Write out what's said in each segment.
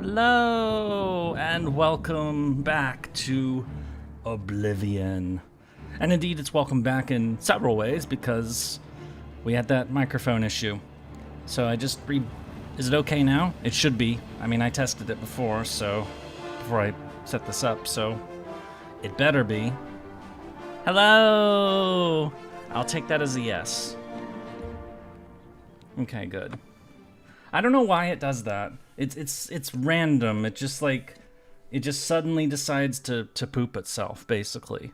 Hello, and welcome back to Oblivion. And indeed, it's welcome back in several ways because we had that microphone issue. So is it okay now? It should be. I mean, I tested it before I set this up, so it better be. Hello! I'll take that as a yes. Okay, good. I don't know why it does that. It's random. It just suddenly decides to poop itself, basically.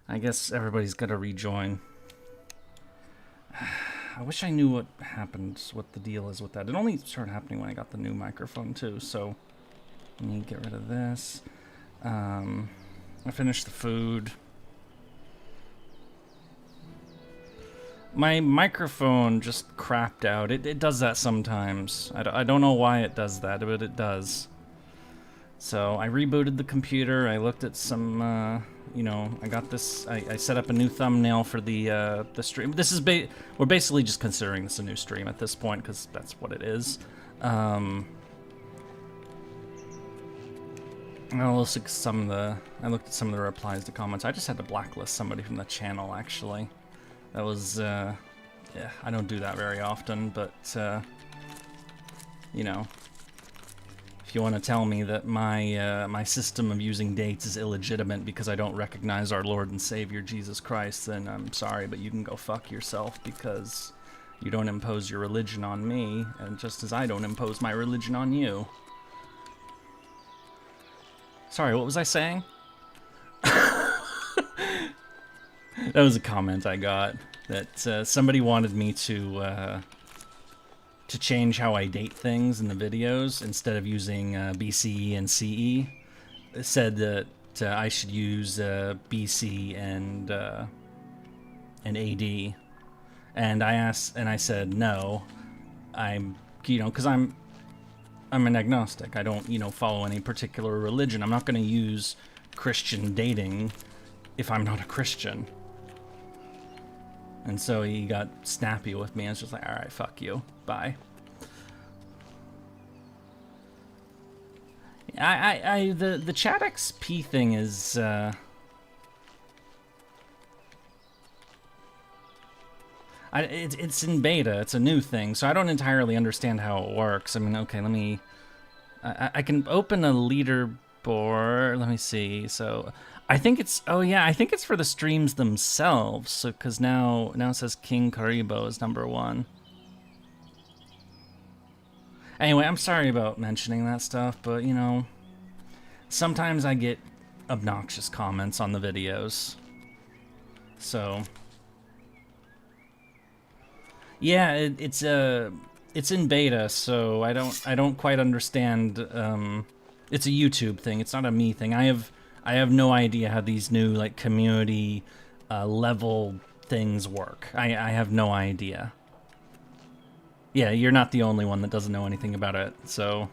I guess everybody's got to rejoin. I wish I knew what happened, what the deal is with that. It only started happening when I got the new microphone too, so let me get rid of this. I finished the food. My microphone just crapped out. It does that sometimes. I don't know why it does that, but it does. So I rebooted the computer. I looked at some, I got this. I set up a new thumbnail for the stream. This is we're basically just considering this a new stream at this point because that's what it is. I looked at some of the replies to comments. I just had to blacklist somebody from the channel actually. That was, yeah, I don't do that very often, but, you know, if you want to tell me that my system of using dates is illegitimate because I don't recognize our Lord and Savior Jesus Christ, then I'm sorry, but you can go fuck yourself because you don't impose your religion on me, and just as I don't impose my religion on you. Sorry, what was I saying? That was a comment I got that somebody wanted me to change how I date things in the videos instead of using BCE and CE. It said that I should use BC and AD, and I said no. Because I'm an agnostic. I don't follow any particular religion. I'm not going to use Christian dating if I'm not a Christian. And so he got snappy with me and was just like, alright, fuck you. Bye. The chat XP thing is, it's in beta, it's a new thing, so I don't entirely understand how it works. I mean, okay, I can open a leaderboard, let me see, so... I think it's for the streams themselves, so because now it says King Karibo is #1. Anyway, I'm sorry about mentioning that stuff, but sometimes I get obnoxious comments on the videos. So yeah, it's in beta, so I don't quite understand. It's a YouTube thing. It's not a me thing. I have no idea how these new community level things work. I have no idea. Yeah, you're not the only one that doesn't know anything about it, so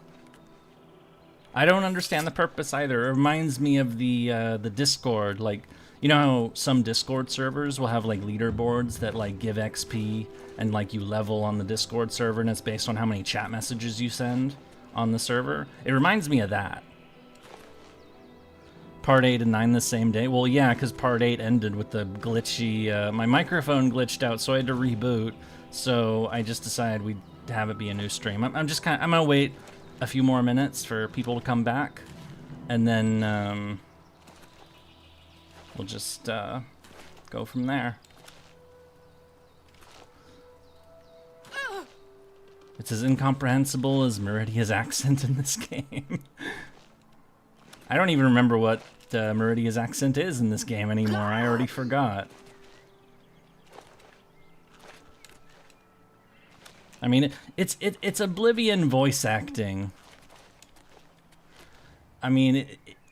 I don't understand the purpose either. It reminds me of the Discord, you know how some Discord servers will have leaderboards that give XP and you level on the Discord server and it's based on how many chat messages you send on the server. It reminds me of that. Part 8 and 9 the same day? Well, yeah, because Part 8 ended with the glitchy... my microphone glitched out, so I had to reboot. So I just decided we'd have it be a new stream. I'm going to wait a few more minutes for people to come back. And then we'll just go from there. It's as incomprehensible as Meridia's accent in this game. I don't even remember what Meridia's accent is in this game anymore. I already forgot. I mean, it's Oblivion voice acting. I mean,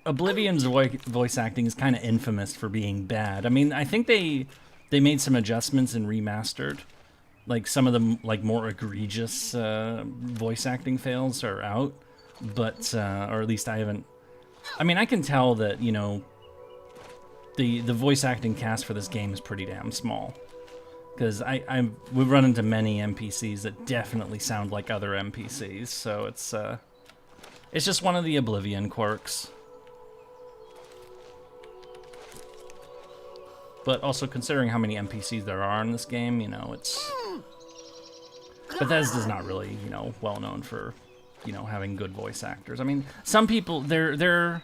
Oblivion's voice acting is kind of infamous for being bad. I mean, I think they made some adjustments in Remastered. Some of the more egregious voice acting fails are out, but or at least I haven't. I mean, I can tell that, the voice acting cast for this game is pretty damn small. Because we've run into many NPCs that definitely sound like other NPCs, so it's just one of the Oblivion quirks. But also considering how many NPCs there are in this game, you know, it's... Bethesda's not really, you know, well known for, you know, having good voice actors. I mean, some people, they're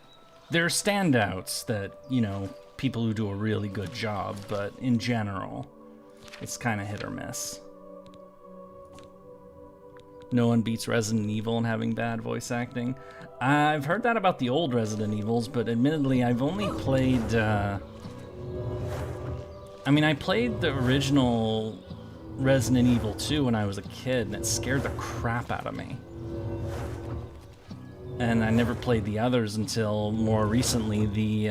standouts that, you know, people who do a really good job, but in general, it's kind of hit or miss. No one beats Resident Evil in having bad voice acting. I've heard that about the old Resident Evils, but admittedly, I've only played, I played the original Resident Evil 2 when I was a kid, and it scared the crap out of me. And I never played the others until more recently, the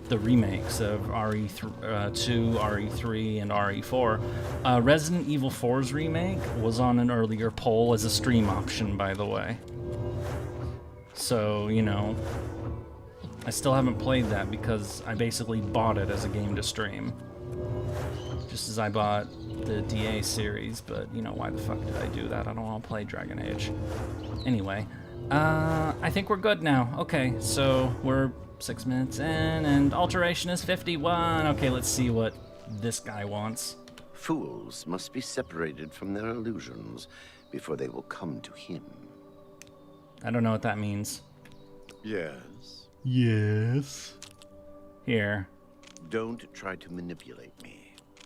remakes of RE2, RE3, and RE4. Resident Evil 4's remake was on an earlier poll as a stream option, by the way. So, you know, I still haven't played that because I basically bought it as a game to stream. Just as I bought the DA series, but, you know, why the fuck did I do that? I don't want to play Dragon Age. Anyway, I think we're good now. Okay, so we're 6 minutes in, and alteration is 51. Okay, let's see what this guy wants. Fools must be separated from their illusions before they will come to him. I don't know what that means. Yes. Yes. Here. Don't try to manipulate me.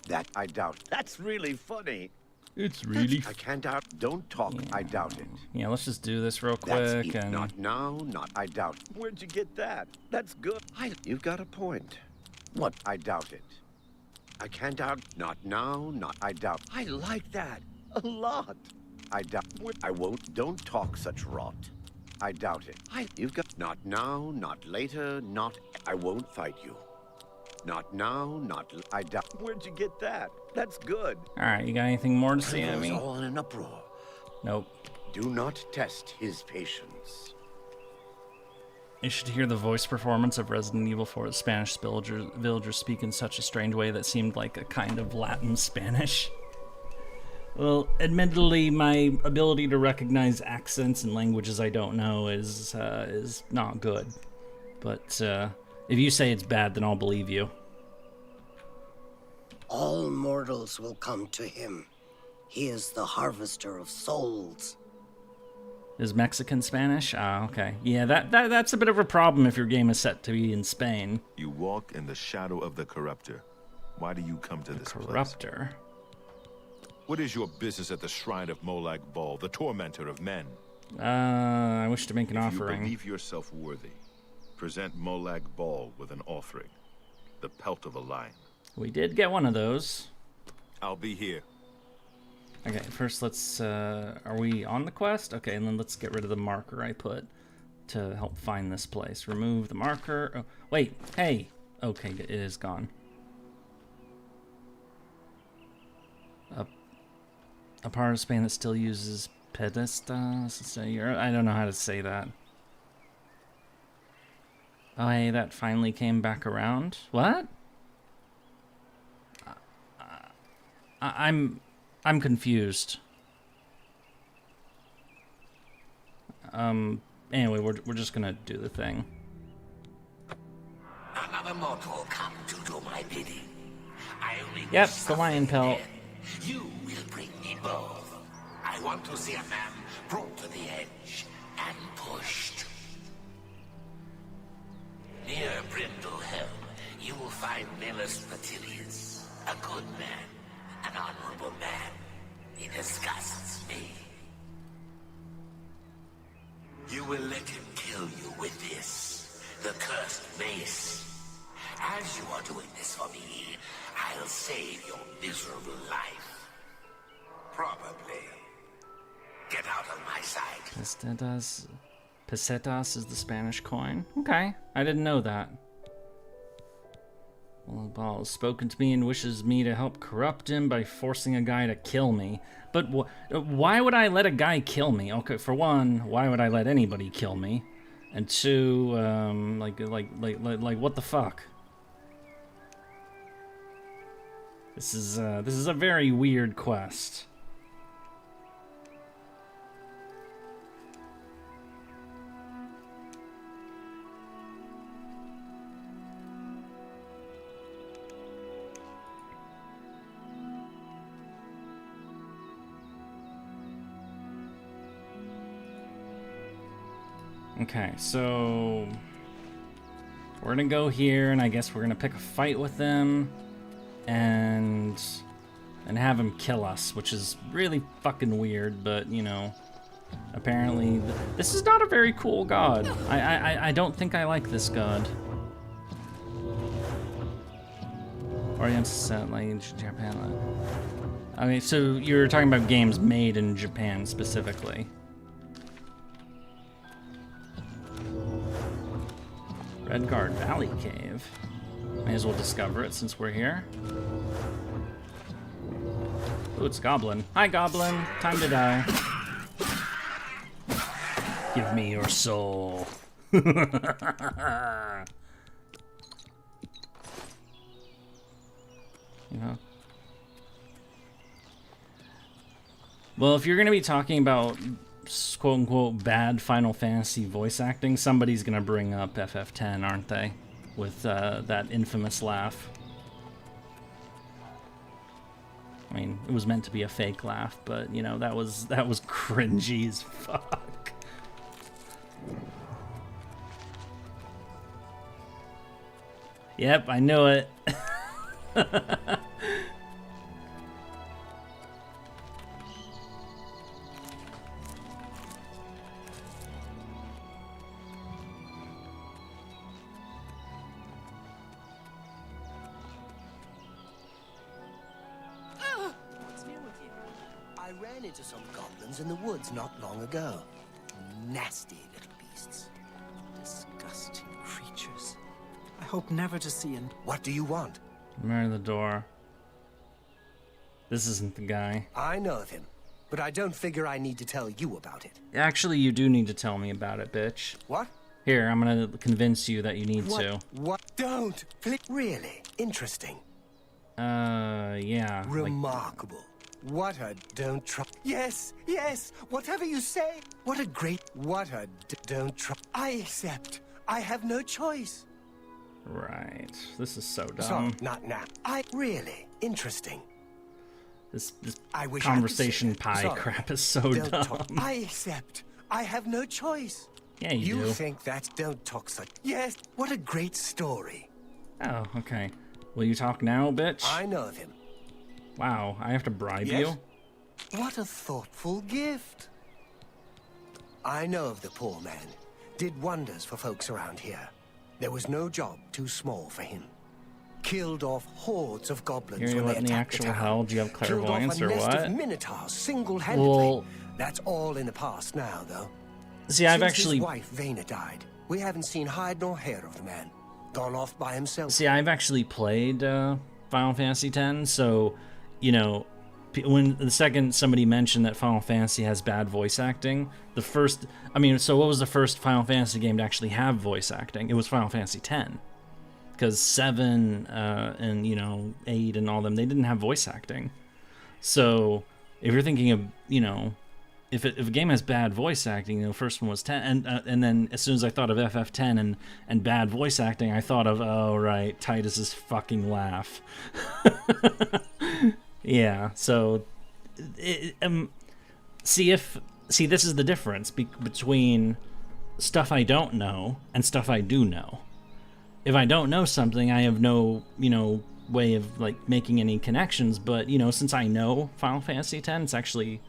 That I doubt. That's really funny. It's really... I can't doubt. Don't talk. Yeah. I doubt it. Yeah, let's just do this real quick. That's not now, not I doubt. Where'd you get that? That's good. You've got a point. What? I doubt it. I can't doubt. Not now, not I doubt. I like that a lot. I doubt. I won't. Don't talk such rot. I doubt it. You've got... Not now, not later, not... I won't fight you. Not now, not... I doubt... Where'd you get that? That's good. Alright, you got anything more to say to me? All in an uproar. Nope. Do not test his patience. You should hear the voice performance of Resident Evil 4. The Spanish villagers speak in such a strange way that seemed like a kind of Latin Spanish. Well, admittedly, my ability to recognize accents and languages I don't know is not good. But if you say it's bad, then I'll believe you. All mortals will come to him. He is the harvester of souls. Is Mexican Spanish? Ah, okay. Yeah, that's a bit of a problem if your game is set to be in Spain. You walk in the shadow of the Corruptor. Why do you come to this place? Corruptor? What is your business at the shrine of Molag Bal, the tormentor of men? I wish to make an offering. If you believe yourself worthy, present Molag Bal with an offering. The pelt of a lion. We did get one of those. I'll be here. Okay, first let's, are we on the quest? Okay, and then let's get rid of the marker I put to help find this place. Remove the marker. Oh, wait, hey. Okay, it is gone. A part of Spain that still uses pedestas. I don't know how to say that. Oh, hey, that finally came back around. What? I'm confused. Anyway, we're just gonna do the thing. Another mortal come to do my bidding. I only yep, the lion pelt. You will bring me both. I want to see a man brought to the edge and pushed. Near Brindlehelm, you will find Milus Patilius, a good man, an honorable man. He disgusts me. You will let him kill you with this, the cursed mace. As you are doing this for me, I'll save your miserable life. Probably. Get out of my sight. Pesetas is the Spanish coin. Okay, I didn't know that. Molag Bal has spoken to me and wishes me to help corrupt him by forcing a guy to kill me. But why would I let a guy kill me? Okay, for one, why would I let anybody kill me? And two, like what the fuck? This is a very weird quest. Okay, so we're gonna go here, and I guess we're gonna pick a fight with them, and have him kill us, which is really fucking weird. But you know, apparently this is not a very cool god. I don't think I like this god. Oriental set like Japan. Okay, so you're talking about games made in Japan specifically. Redguard Valley Cave. May as well discover it since we're here. Ooh, it's Goblin. Hi, Goblin. Time to die. Give me your soul. You know? Well, if you're going to be talking about quote-unquote bad Final Fantasy voice acting, somebody's gonna bring up FF10, aren't they? With that infamous laugh. I mean, it was meant to be a fake laugh, but you know, that was cringy as fuck. Yep, I knew it. Into some goblins in the woods not long ago. Nasty little beasts. Disgusting creatures. I hope never to see him. What do you want? Mirror the door. This isn't the guy. I know of him, but I don't figure I need to tell you about it. Actually, you do need to tell me about it, bitch. What? Here, I'm gonna convince you that you need to. What? Don't! Really? Interesting. Yeah. Remarkable. What a don't try. Yes, yes, whatever you say. What a great. What a don't try. I accept. I have no choice. Right. This is so dumb. So, not now. Really interesting. This I wish conversation pie crap is so don't dumb. Talk. I accept. I have no choice. Yeah, you do. You think that's don't talk such. Yes, what a great story. Oh, okay. Will you talk now, bitch? I know of him. Wow, I have to bribe Yes? you? What a thoughtful gift. I know of the poor man. Did wonders for folks around here. There was no job too small for him. Killed off hordes of goblins Here, when they what in the attacked actual the town. hell? Do you have clairvoyance Killed or off a nest what? of minotaurs single-handedly. Well, That's all in the past now, though. see, I've Since actually... his wife, Vermina, died, we haven't seen hide nor hair of the man. Gone off by himself. See, I've actually played Final Fantasy X, so, you know, when the second somebody mentioned that Final Fantasy has bad voice acting, the first... I mean, so what was the first Final Fantasy game to actually have voice acting? It was Final Fantasy X. Because 7 and, you know, 8 and all them, they didn't have voice acting. So, if you're thinking of, you know, if a game has bad voice acting, you know, the first one was 10, and then as soon as I thought of FF10 and bad voice acting, I thought of, oh, right, Titus's fucking laugh. Yeah, so, see, this is the difference between stuff I don't know and stuff I do know. If I don't know something, I have no, you know, way of, like, making any connections, but, you know, since I know Final Fantasy X, it's actually...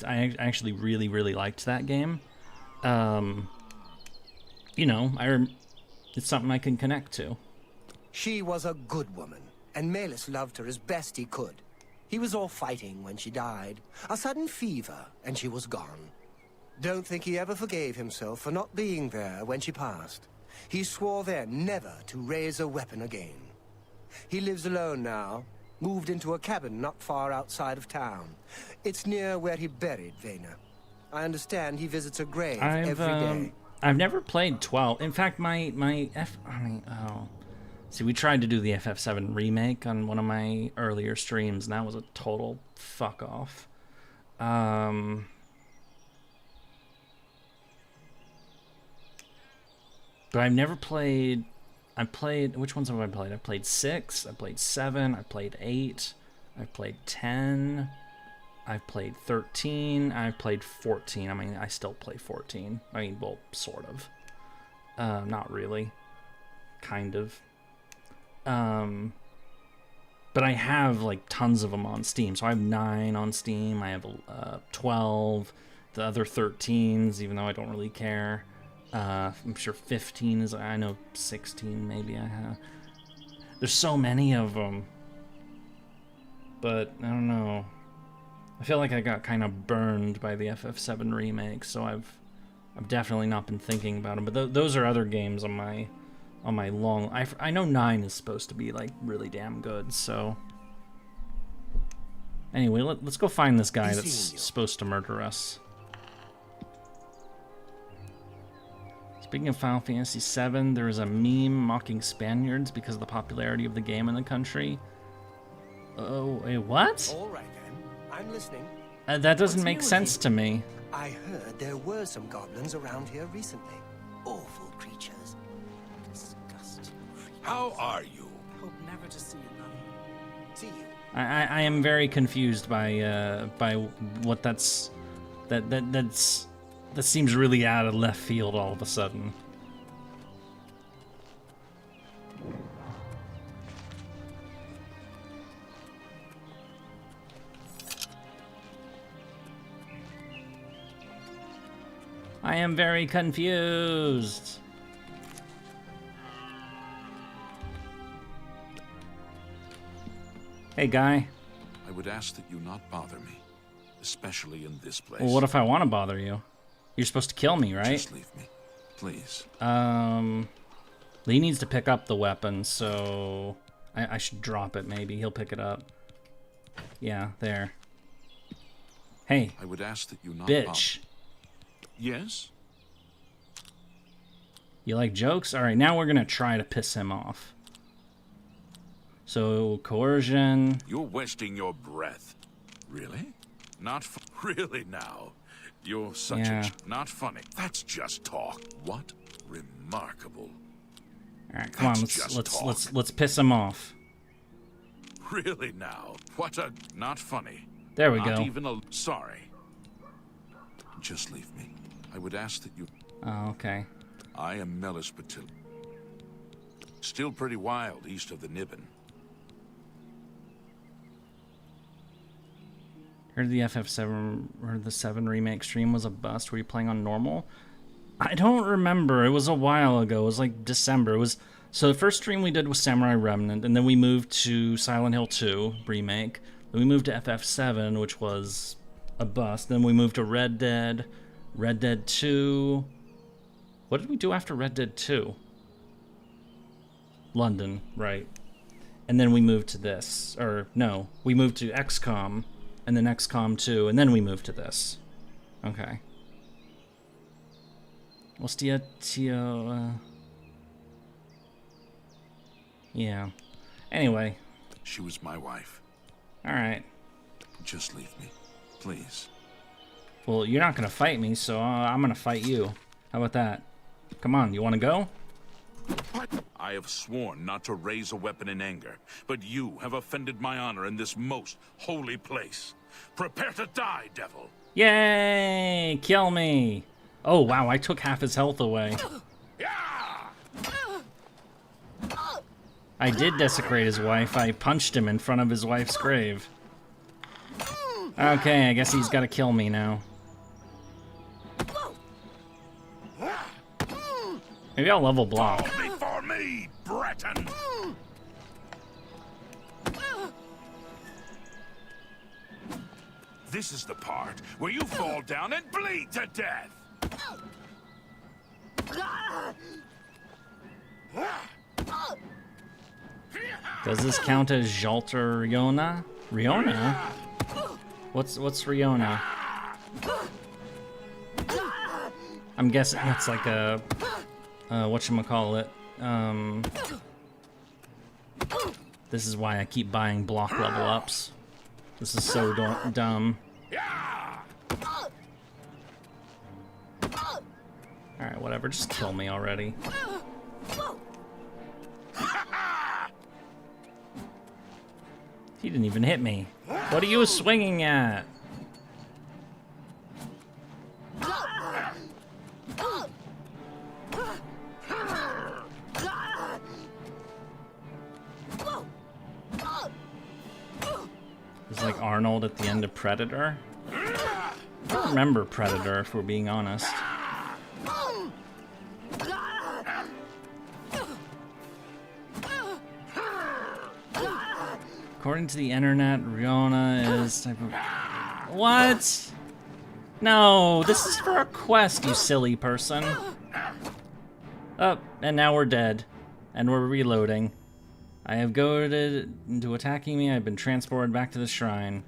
I actually really, really liked that game. You know, it's something I can connect to. She was a good woman, and Malus loved her as best he could. He was all fighting when she died. A sudden fever, and she was gone. Don't think he ever forgave himself for not being there when she passed. He swore then never to raise a weapon again. He lives alone now, moved into a cabin not far outside of town. It's near where he buried Vermina. I understand he visits her grave every day. I've never played 12. In fact, See, we tried to do the FF7 remake on one of my earlier streams, and that was a total fuck off. But I've never played... which ones have I played? I've played 6, I've played 7, I've played 8, I've played 10, I've played 13, I've played 14. I mean, I still play 14. I mean, well, sort of. Not really. Kind of. But I have, like, tons of them on Steam. So I have 9 on Steam, I have 12, the other 13s, even though I don't really care. I'm sure 15 is, I know 16 maybe I have. There's so many of them. But, I don't know. I feel like I got kind of burned by the FF7 remake, so I've definitely not been thinking about them. But those are other games on my long... I know 9 is supposed to be, like, really damn good, so... Anyway, let's go find this guy that's supposed to murder us. Speaking of Final Fantasy VII, there is a meme mocking Spaniards because of the popularity of the game in the country. Oh, wait, what? All right, then. I'm listening. That doesn't make sense to me. I heard there were some goblins around here recently. Awful creatures. Disgusting creatures. How are you? I hope never to see another. See you. I am very confused by what that seems really out of left field all of a sudden. I am very confused. Hey, guy. I would ask that you not bother me, especially in this place. Well, what if I want to bother you? You're supposed to kill me, right? Just leave me, please. Lee needs to pick up the weapon, so I should drop it. Maybe he'll pick it up. Yeah, there. Hey, I would ask that you not bitch. Yes? You like jokes? All right, now we're gonna try to piss him off. So coercion. You're wasting your breath. Really? Not really now. You're such a not funny. That's just talk. What remarkable. All right, come on, let's piss him off. Really now. What a not funny. There we not go. Even a sorry. Just leave me. I would ask that you. Oh, okay. I am Melis Patil. Still pretty wild east of the Nibbin. Heard the FF7 or the 7 remake stream was a bust. Were you playing on normal? I don't remember. It was a while ago. It was like December. It was so the first stream we did was Samurai Remnant, and then we moved to Silent Hill 2 remake. Then we moved to FF7, which was a bust. Then we moved to Red Dead 2. What did we do after Red Dead 2? London, right. And then we moved to this. Or, no, we moved to XCOM, and then XCOM 2, and then we moved to this. Okay. Hostia, Tio... Yeah. Anyway. She was my wife. Alright. Just leave me, please. Well, you're not gonna fight me, so I'm gonna fight you. How about that? Come on, you wanna go? I have sworn not to raise a weapon in anger, but you have offended my honor in this most holy place. Prepare to die, devil! Yay! Kill me! Oh, wow, I took half his health away. I did desecrate his wife. I punched him in front of his wife's grave. Okay, I guess he's gotta kill me now. Maybe I'll level block. Before me, Breton! This is the part where you fall down and bleed to death! Does this count as Jalter Riona? Riona? What's Riona? I'm guessing that's like a whatchamacallit. This is why I keep buying block level ups. This is so dumb. Alright, whatever. Just kill me already. He didn't even hit me. What are you swinging at? It's like Arnold at the end of Predator. I don't remember Predator, if we're being honest. According to the internet, Riona is type of... What? No, this is for a quest, you silly person. Oh, and now we're dead. And we're reloading. I have goaded into attacking me. I've been transported back to the shrine.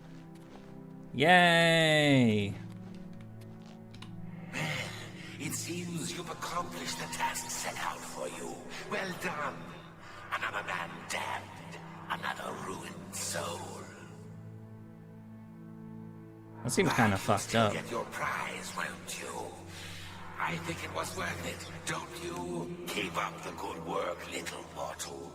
Yay! It seems you've accomplished the task set out for you. Well done. Another man damned. Another ruined soul. That seems kind of fucked up. Get your prize, won't you? I think it was worth it, don't you? Keep up the good work, little mortal.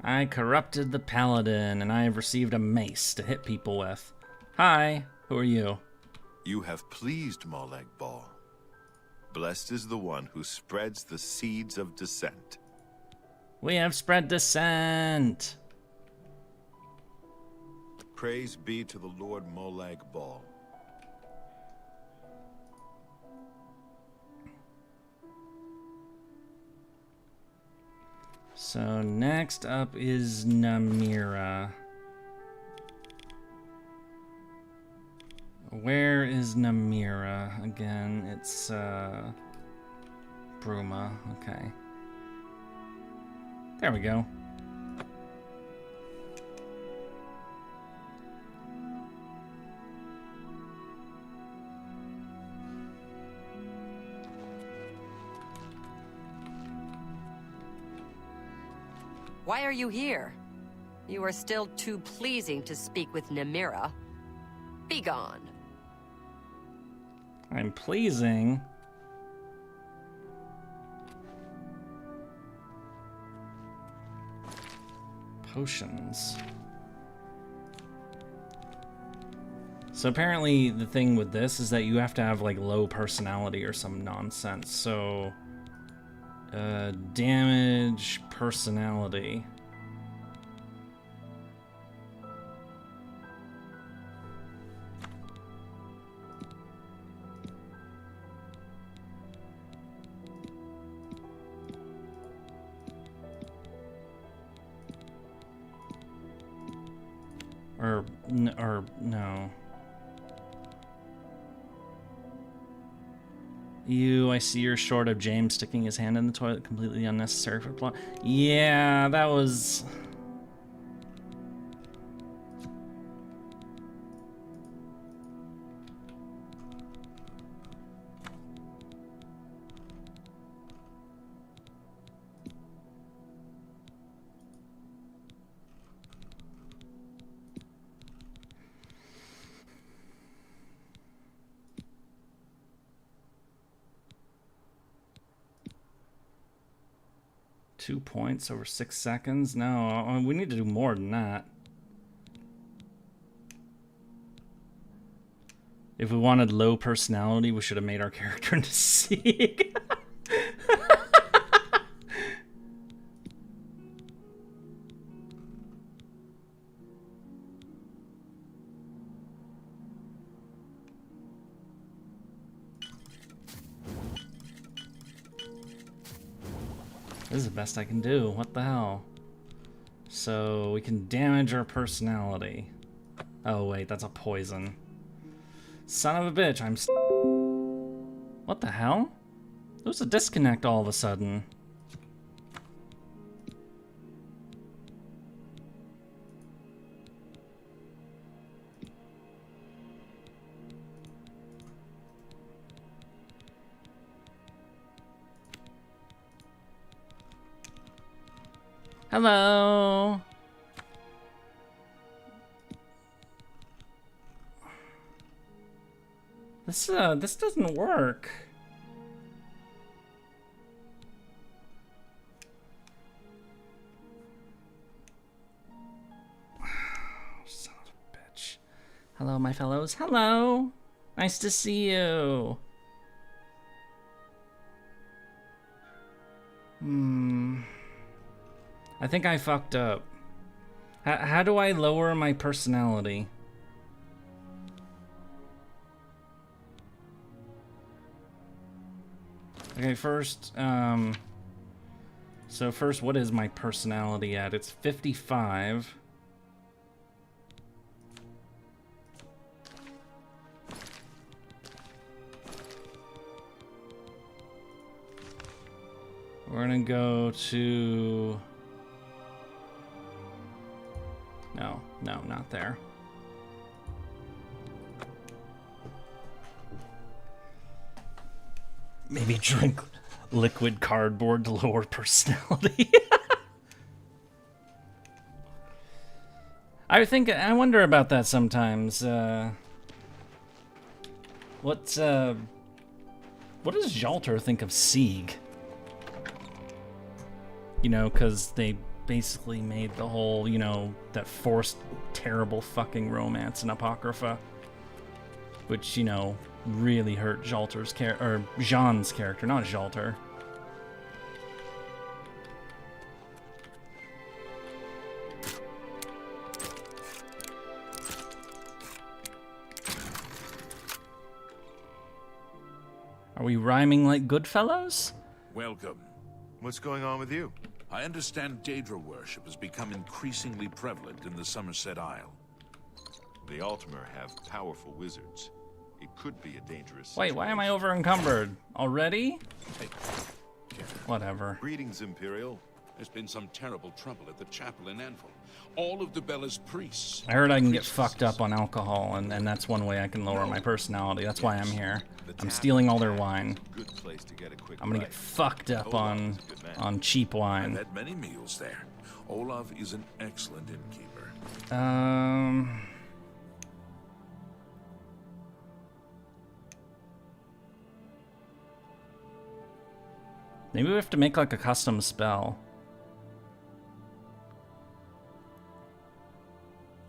I corrupted the paladin, and I have received a mace to hit people with. Hi, who are you? You have pleased Molag Bal. Blessed is the one who spreads the seeds of dissent. We have spread dissent. Praise be to the Lord Molag Bal. So next up is Namira. Where is Namira? Again, it's Bruma. Okay. There we go. Why are you here? You are still too pleasing to speak with Namira. Be gone. I'm pleasing. Potions. So apparently the thing with this is that you have to have like low personality or some nonsense. So damage personality. Or no. I see you're short of James sticking his hand in the toilet. Completely unnecessary for plot. Yeah, that was... Two points over 6 seconds? No, we need to do more than that. If we wanted low personality, we should have made our character into Sieg. This is the best I can do. What the hell? So we can damage our personality. Oh wait, that's a poison. Son of a bitch, What the hell? There was a disconnect all of a sudden. Hello. This doesn't work. Son of a bitch. Hello, my fellows. Hello. Nice to see you. I think I fucked up. How do I lower my personality? Okay, first, so first, what is my personality at? It's 55. We're gonna go to... No, not there. Maybe drink liquid cardboard to lower personality. I wonder about that sometimes. What does Jalter think of Sieg? You know, because they basically made the whole, you know, that forced terrible fucking romance in Apocrypha, which, you know, really hurt Jalter's or Jean's character, not Jalter. Are we rhyming like Goodfellows? Welcome. What's going on with you? I understand Daedra worship has become increasingly prevalent in the Somerset Isle. The Altimer have powerful wizards. It could be a dangerous Wait, why am I over encumbered? Already? Hey, Whatever. Greetings, Imperial. there's been some terrible trouble at the chapel in Anvil. All of Bella's priests... I heard I can get fucked up on alcohol, and that's one way I can lower my personality. That's why I'm here. I'm stealing all their wine. Good place to get a quick I'm gonna get fucked up on cheap I've wine. had many meals there. Olaf is an excellent innkeeper. Maybe we have to make like a custom spell.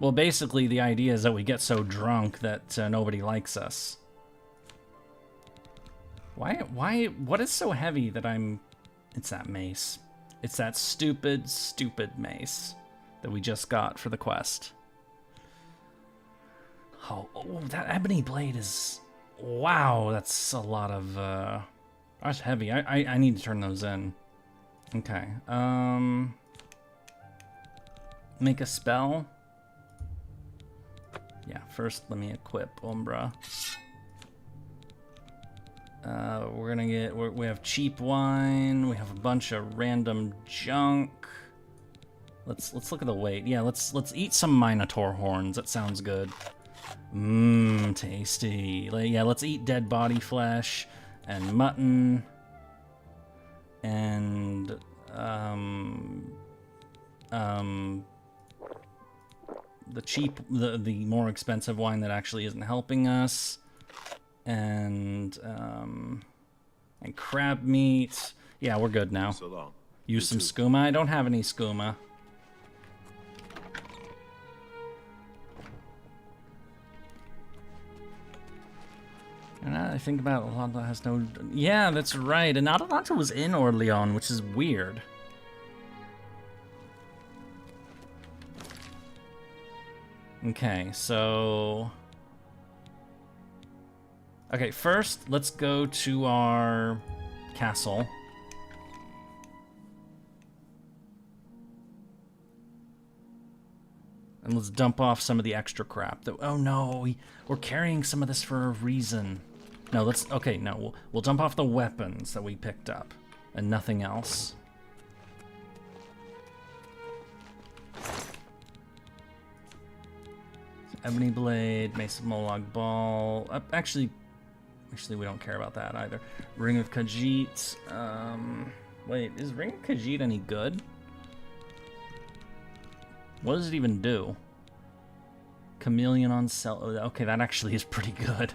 Well, basically the idea is that we get so drunk that nobody likes us. What is so heavy that I'm... It's that mace. It's that stupid mace that we just got for the quest. Oh, that ebony blade is... Wow, that's a lot of... That's heavy. I need to turn those in. Okay. Make a spell. Yeah, first let me equip Umbra. We're gonna get... We have cheap wine. We have a bunch of random junk. Let's look at the weight. Yeah, let's eat some Minotaur horns. That sounds good. Mmm, tasty. Yeah, let's eat dead body flesh and mutton and the more expensive wine that actually isn't helping us, and crab meat. Yeah, we're good now. So long. Use some skooma. I don't have any skooma. And I think about Alonso has no... Yeah, that's right. And Atalanta was in Orleans, which is weird. Okay, so... Okay, first, let's go to our castle. And let's dump off some of the extra crap. Oh no, we're carrying some of this for a reason. No, let's... Okay, no, we'll dump off the weapons that we picked up. And nothing else. Ebony Blade, Mace of Molag Bal. Actually, we don't care about that either. Ring of Khajiit. Wait, is Ring of Khajiit any good? What does it even do? Chameleon on cell. Okay, that actually is pretty good.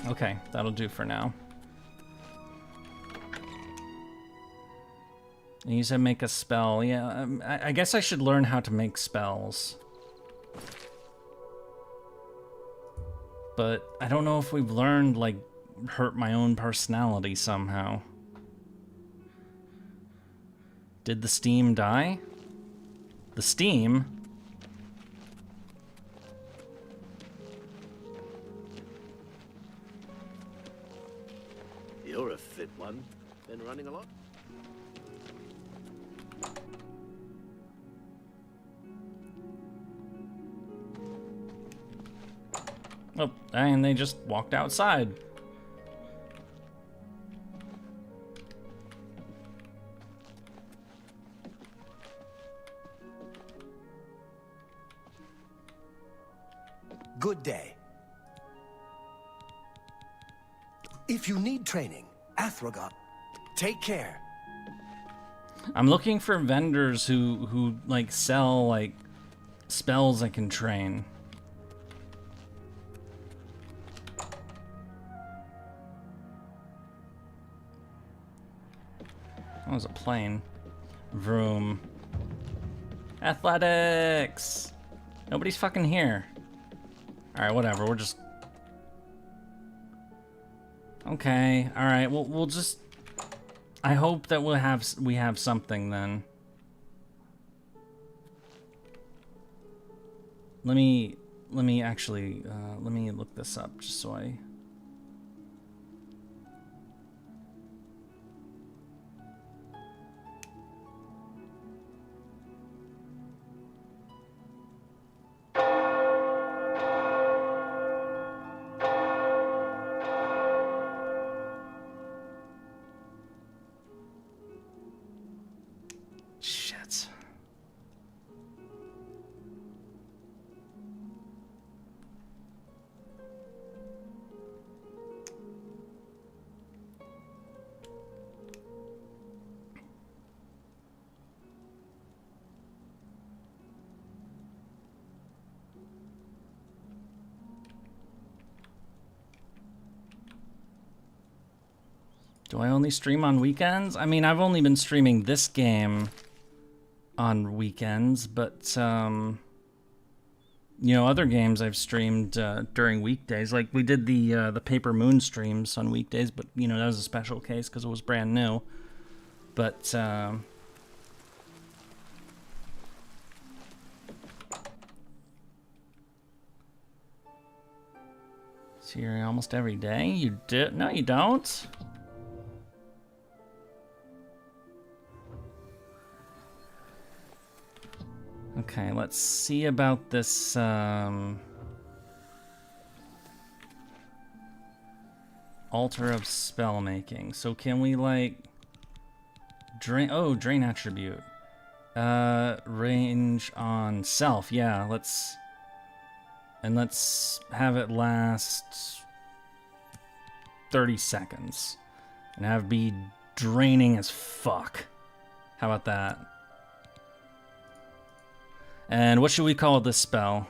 Okay, that'll do for now. And you said make a spell. Yeah, I guess I should learn how to make spells. But I don't know if we've learned, like, hurt my own personality somehow. Did the steam die? The steam? You're a fit one. Been running a lot? Oh, and they just walked outside. Good day. If you need training, Athragot, take care. I'm looking for vendors who like sell like spells I can train. That was a plane. Vroom. Athletics! Nobody's fucking here. Alright, whatever, we're just... Okay, alright, we'll just... I hope that we have something then. Let me actually, let me look this up just so I... Shit. Do I only stream on weekends? I mean, I've only been streaming this game on weekends, but, you know, other games I've streamed during weekdays. Like, we did the Paper Moon streams on weekdays, but, you know, that was a special case because it was brand new. But, so you're almost every day? You do? No, you don't. Okay, let's see about this, Altar of Spellmaking. So can we, like, drain... Oh, drain attribute. Range on self. Yeah, let's... And let's have it last 30 seconds. And have it be draining as fuck. How about that? And what should we call this spell?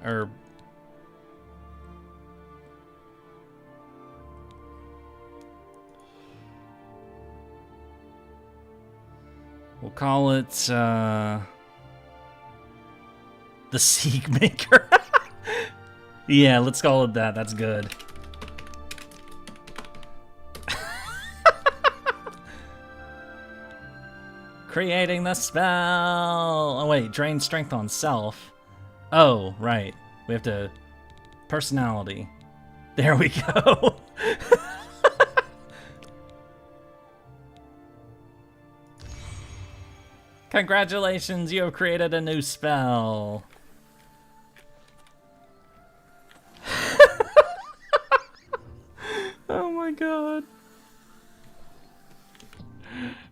Or... We'll call it, the Seek Maker. Yeah, let's call it that. That's good. Creating the spell. Oh wait, drain strength on self. Oh, right. We have to... Personality. There we go. Congratulations, you have created a new spell. Oh my god.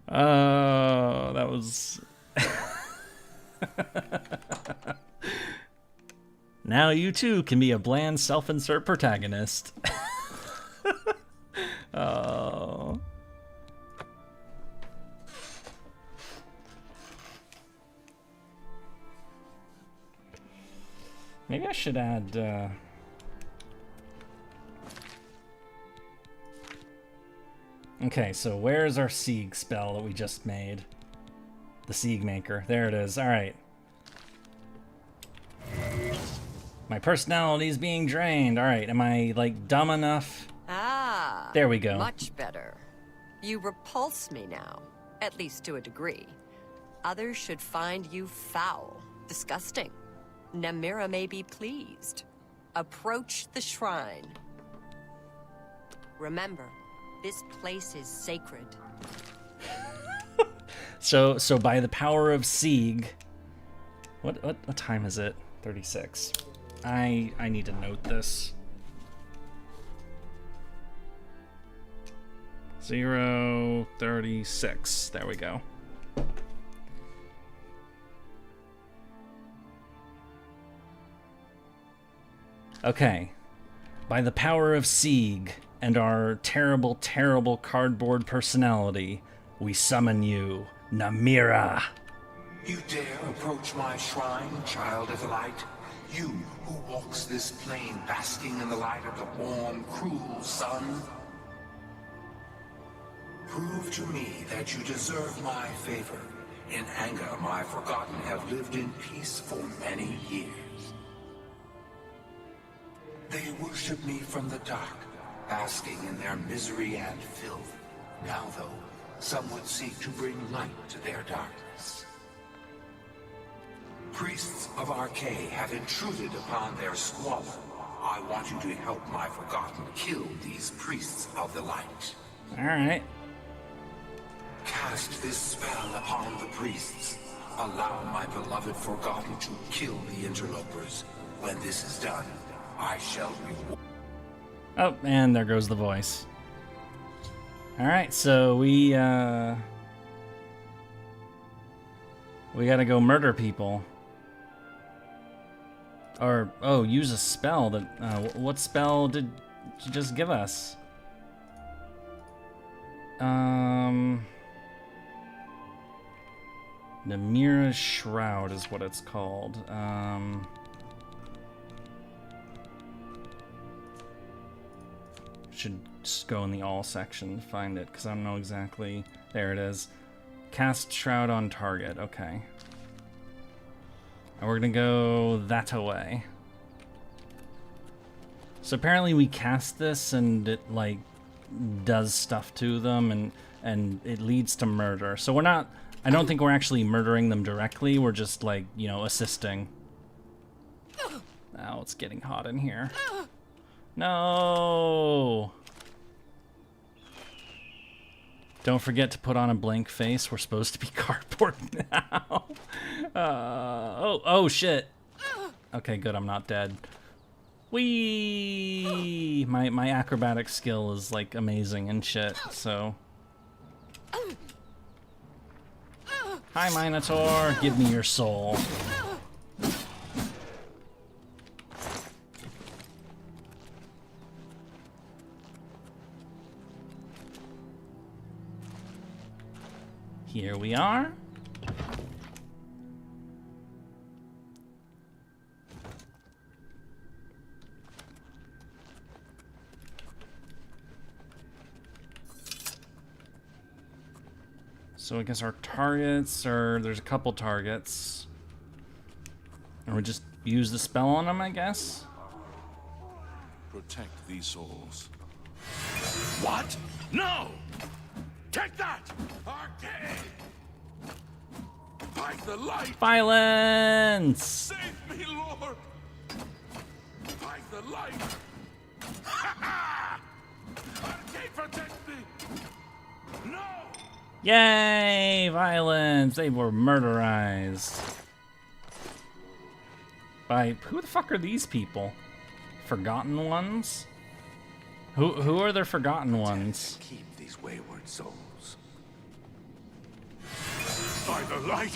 Oh, that was... Now you too can be a bland self-insert protagonist. Oh. Maybe I should add, Okay, so where's our Sieg spell that we just made? The Sieg Maker. There it is. Alright. My personality is being drained. Alright, am I, like, dumb enough? Ah. There we go. Much better. You repulse me now, at least to a degree. Others should find you foul, disgusting. Namira may be pleased. Approach the shrine. Remember, this place is sacred. So by the power of Sieg, what time is it? 36. I need to note this. 0:36. There we go. Okay. By the power of Sieg and our terrible, terrible cardboard personality, we summon you, Namira. You dare approach my shrine, child of the light? You who walks this plain basking in the light of the warm, cruel sun? Prove to me that you deserve my favor. In anger, my forgotten have lived in peace for many years. They worship me from the dark, basking in their misery and filth. Now, though, some would seek to bring light to their darkness. Priests of Arcade have intruded upon their squalor. I want you to help my forgotten kill these priests of the light. Alright. Cast this spell upon the priests. Allow my beloved forgotten to kill the interlopers. When this is done, I shall reward. Oh, and there goes the voice. Alright, so we gotta go murder people. Or, oh, use a spell that, what spell did you just give us? Namira's Shroud is what it's called. Should just go in the all section to find it, because I don't know exactly. There it is. Cast Shroud on target, okay. And we're gonna go that way. So apparently we cast this and it like does stuff to them and it leads to murder. So we're not, I don't think we're actually murdering them directly, we're just like, you know, assisting. Oh, it's getting hot in here. No! Don't forget to put on a blank face. We're supposed to be cardboard now. Oh shit. Okay, good, I'm not dead. Whee! My acrobatic skill is like amazing and shit, so. Hi, Minotaur, give me your soul. Here we are. So I guess our targets are, there's a couple targets. And we just use the spell on them, I guess? Protect these souls. What? No! Take that! Arcade! Fight the light! Violence! Save me, Lord! Fight the light! Ha ha! Arcade, protect me! No! Yay! Violence! They were murderized. By who the fuck are these people? Forgotten ones? Who are the forgotten ones? Keep these wayward souls. By the light!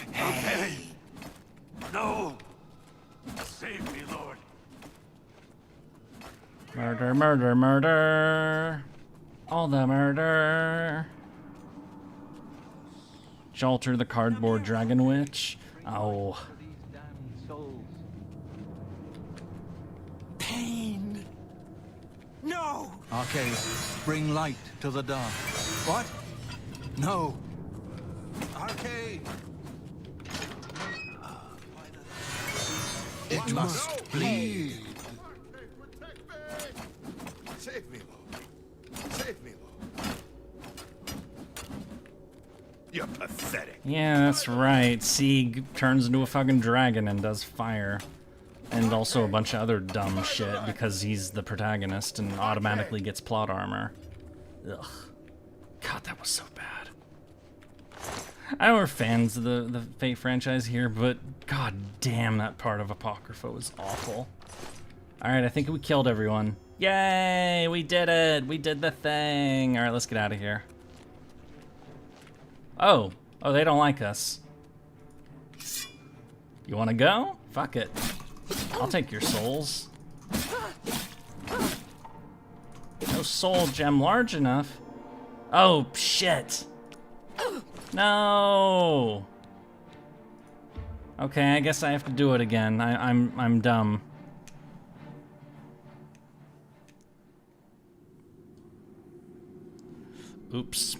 Okay! No! Save me, Lord! Murder, murder, murder! All the murder. Shelter the cardboard dragon witch. Oh. Pain. No! Arcade, bring light to the dark. What? No. Arcade! It must bleed. Save me, Lord. Save me, Lord. You're pathetic. Yeah, that's right. Sieg turns into a fucking dragon and does fire. And also a bunch of other dumb shit because he's the protagonist and automatically gets plot armor. Ugh. God, that was so bad. I know we're fans of the Fate franchise here, but god damn, that part of Apocrypha was awful. Alright, I think we killed everyone. Yay! We did it! We did the thing! Alright, let's get out of here. Oh, they don't like us. You wanna go? Fuck it. I'll take your souls. No soul gem large enough. Oh, shit. No. Okay, I guess I have to do it again. I'm dumb. Oops.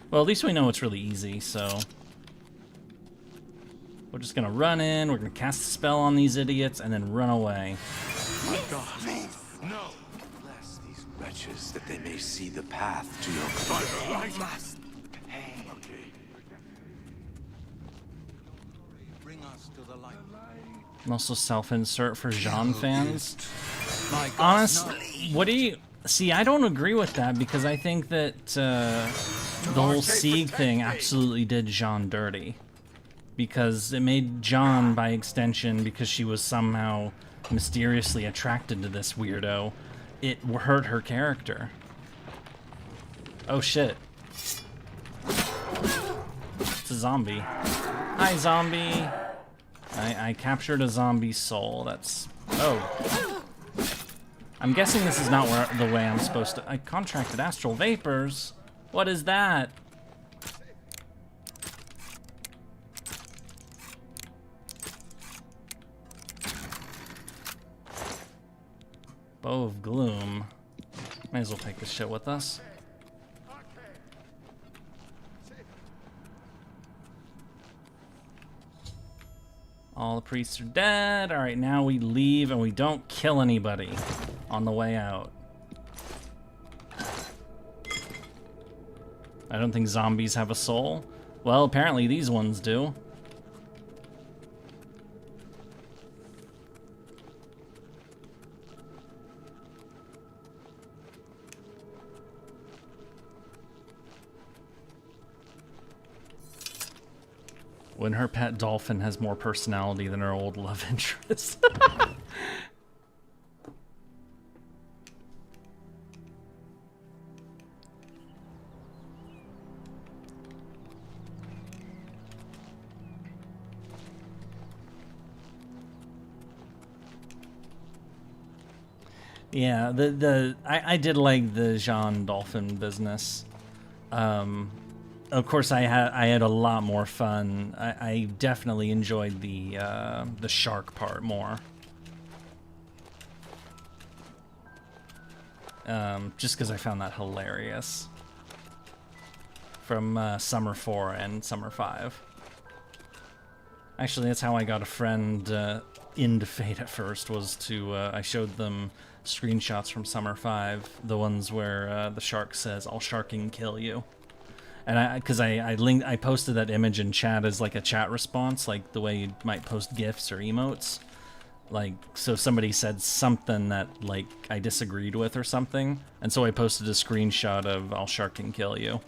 Well, at least we know it's really easy, so... We're just gonna run in, we're gonna cast a spell on these idiots, and then run away. My God. No. Bless these wretches that they may see the path to your Bring us to the light. I'm also self-insert for Jean fans. My God, Honestly, what do you... See, I don't agree with that because I think that the whole Sieg thing absolutely did Jean dirty. Because it made Jean, by extension, because she was somehow mysteriously attracted to this weirdo, it hurt her character. Oh shit. It's a zombie. Hi, zombie. I captured a zombie soul. That's... Oh. I'm guessing this is not the way I'm supposed to... I contracted astral vapors? What is that? Bow of Gloom. Might as well take this shit with us. All the priests are dead. Alright, now we leave and we don't kill anybody on the way out. I don't think zombies have a soul. Well, apparently these ones do. When her pet dolphin has more personality than her old love interest. Yeah, I did like the Jean dolphin business. Of course, I had a lot more fun. I definitely enjoyed the shark part more. Just because I found that hilarious. From Summer 4 and Summer 5. Actually, that's how I got a friend into Fate at first, was to, I showed them screenshots from Summer 5, the ones where the shark says, "I'll sharking kill you." And because I posted that image in chat as like a chat response, like the way you might post GIFs or emotes. Like, so somebody said something that like I disagreed with or something, and so I posted a screenshot of "I'll sharking kill you."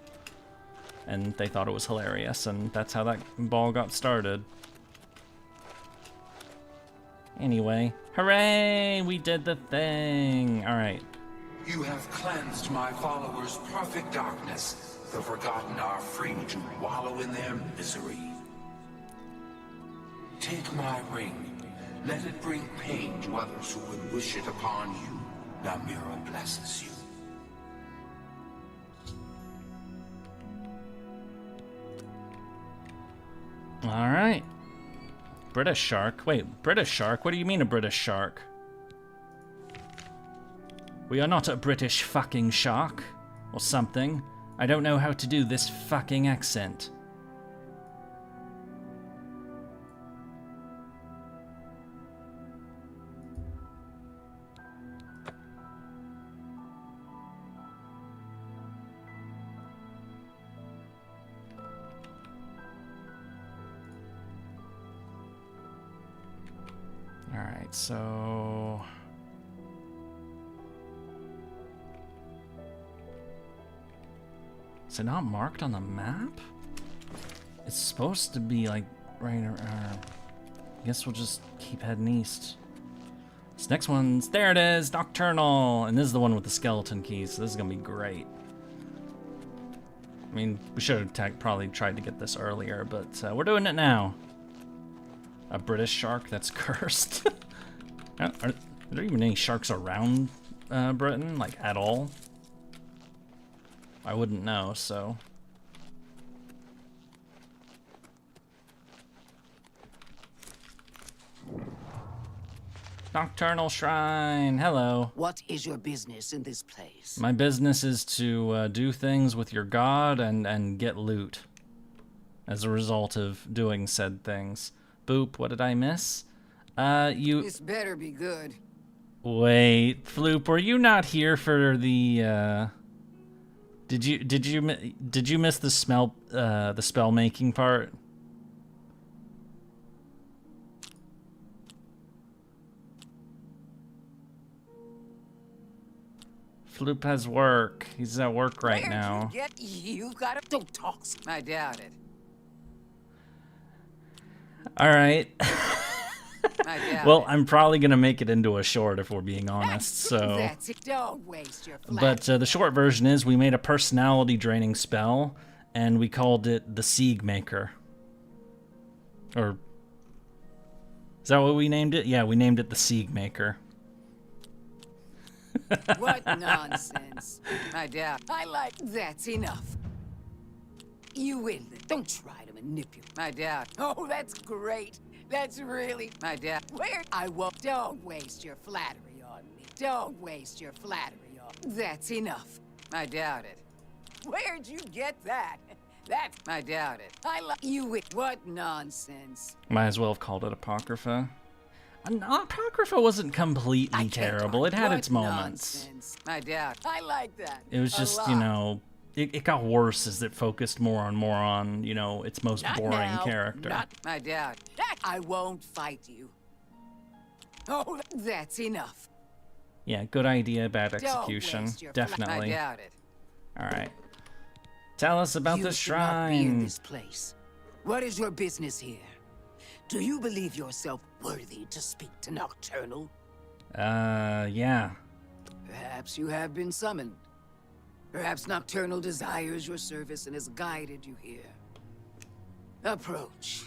And they thought it was hilarious, and that's how that ball got started. Anyway, hooray! We did the thing! Alright. You have cleansed my followers' perfect darkness. The forgotten are free to wallow in their misery. Take my ring. Let it bring pain to others who would wish it upon you. Namira blesses you. Alright. British shark? Wait, British shark? What do you mean a British shark? We are not a British fucking shark. Or something. I don't know how to do this fucking accent. Alright, so... Is it not marked on the map? It's supposed to be like right around. I guess we'll just keep heading east. This next one's, there it is, Nocturnal! And this is the one with the skeleton keys, so this is gonna be great. I mean, we should have probably tried to get this earlier, but we're doing it now. A British shark that's cursed. Are there even any sharks around Britain, like, at all? I wouldn't know, so... Nocturnal Shrine, hello. What is your business in this place? My business is to do things with your god and get loot. As a result of doing said things. Boop, what did I miss? This better be good. Wait, Floop, were you not here for the, Did you miss the spell making part? Floop has work. He's at work right now. You gotta don't talk. I doubt it. All right. Well, it. I'm probably gonna make it into a short if we're being honest. So. That's it. Don't waste your flash. But the short version is we made a personality draining spell, and we called it the Sieg Maker. Or is that what we named it? Yeah, we named it the Sieg Maker. What nonsense. I doubt. I like that's enough. You win. Don't try to manipulate. I doubt. Oh, that's great. That's really my doubt. Where I won't. Don't waste your flattery on me. Don't waste your flattery on. That's enough. I doubt it. Where'd you get that? That I doubt it. I like you. What nonsense. Might as well have called it Apocrypha. Apocrypha wasn't completely terrible. It had its moments. Nonsense. I doubt. I like that. It was just, you know, it got worse as it focused more on, you know, its most boring character. Not, I doubt. I won't fight you. Oh, that's enough. Yeah, good idea, bad execution. Definitely. I doubt it. All right. Tell us about the should not be in shrine. this place. What is your business here? Do you believe yourself worthy to speak to Nocturnal? Yeah. Perhaps you have been summoned. Perhaps Nocturnal desires your service and has guided you here. Approach.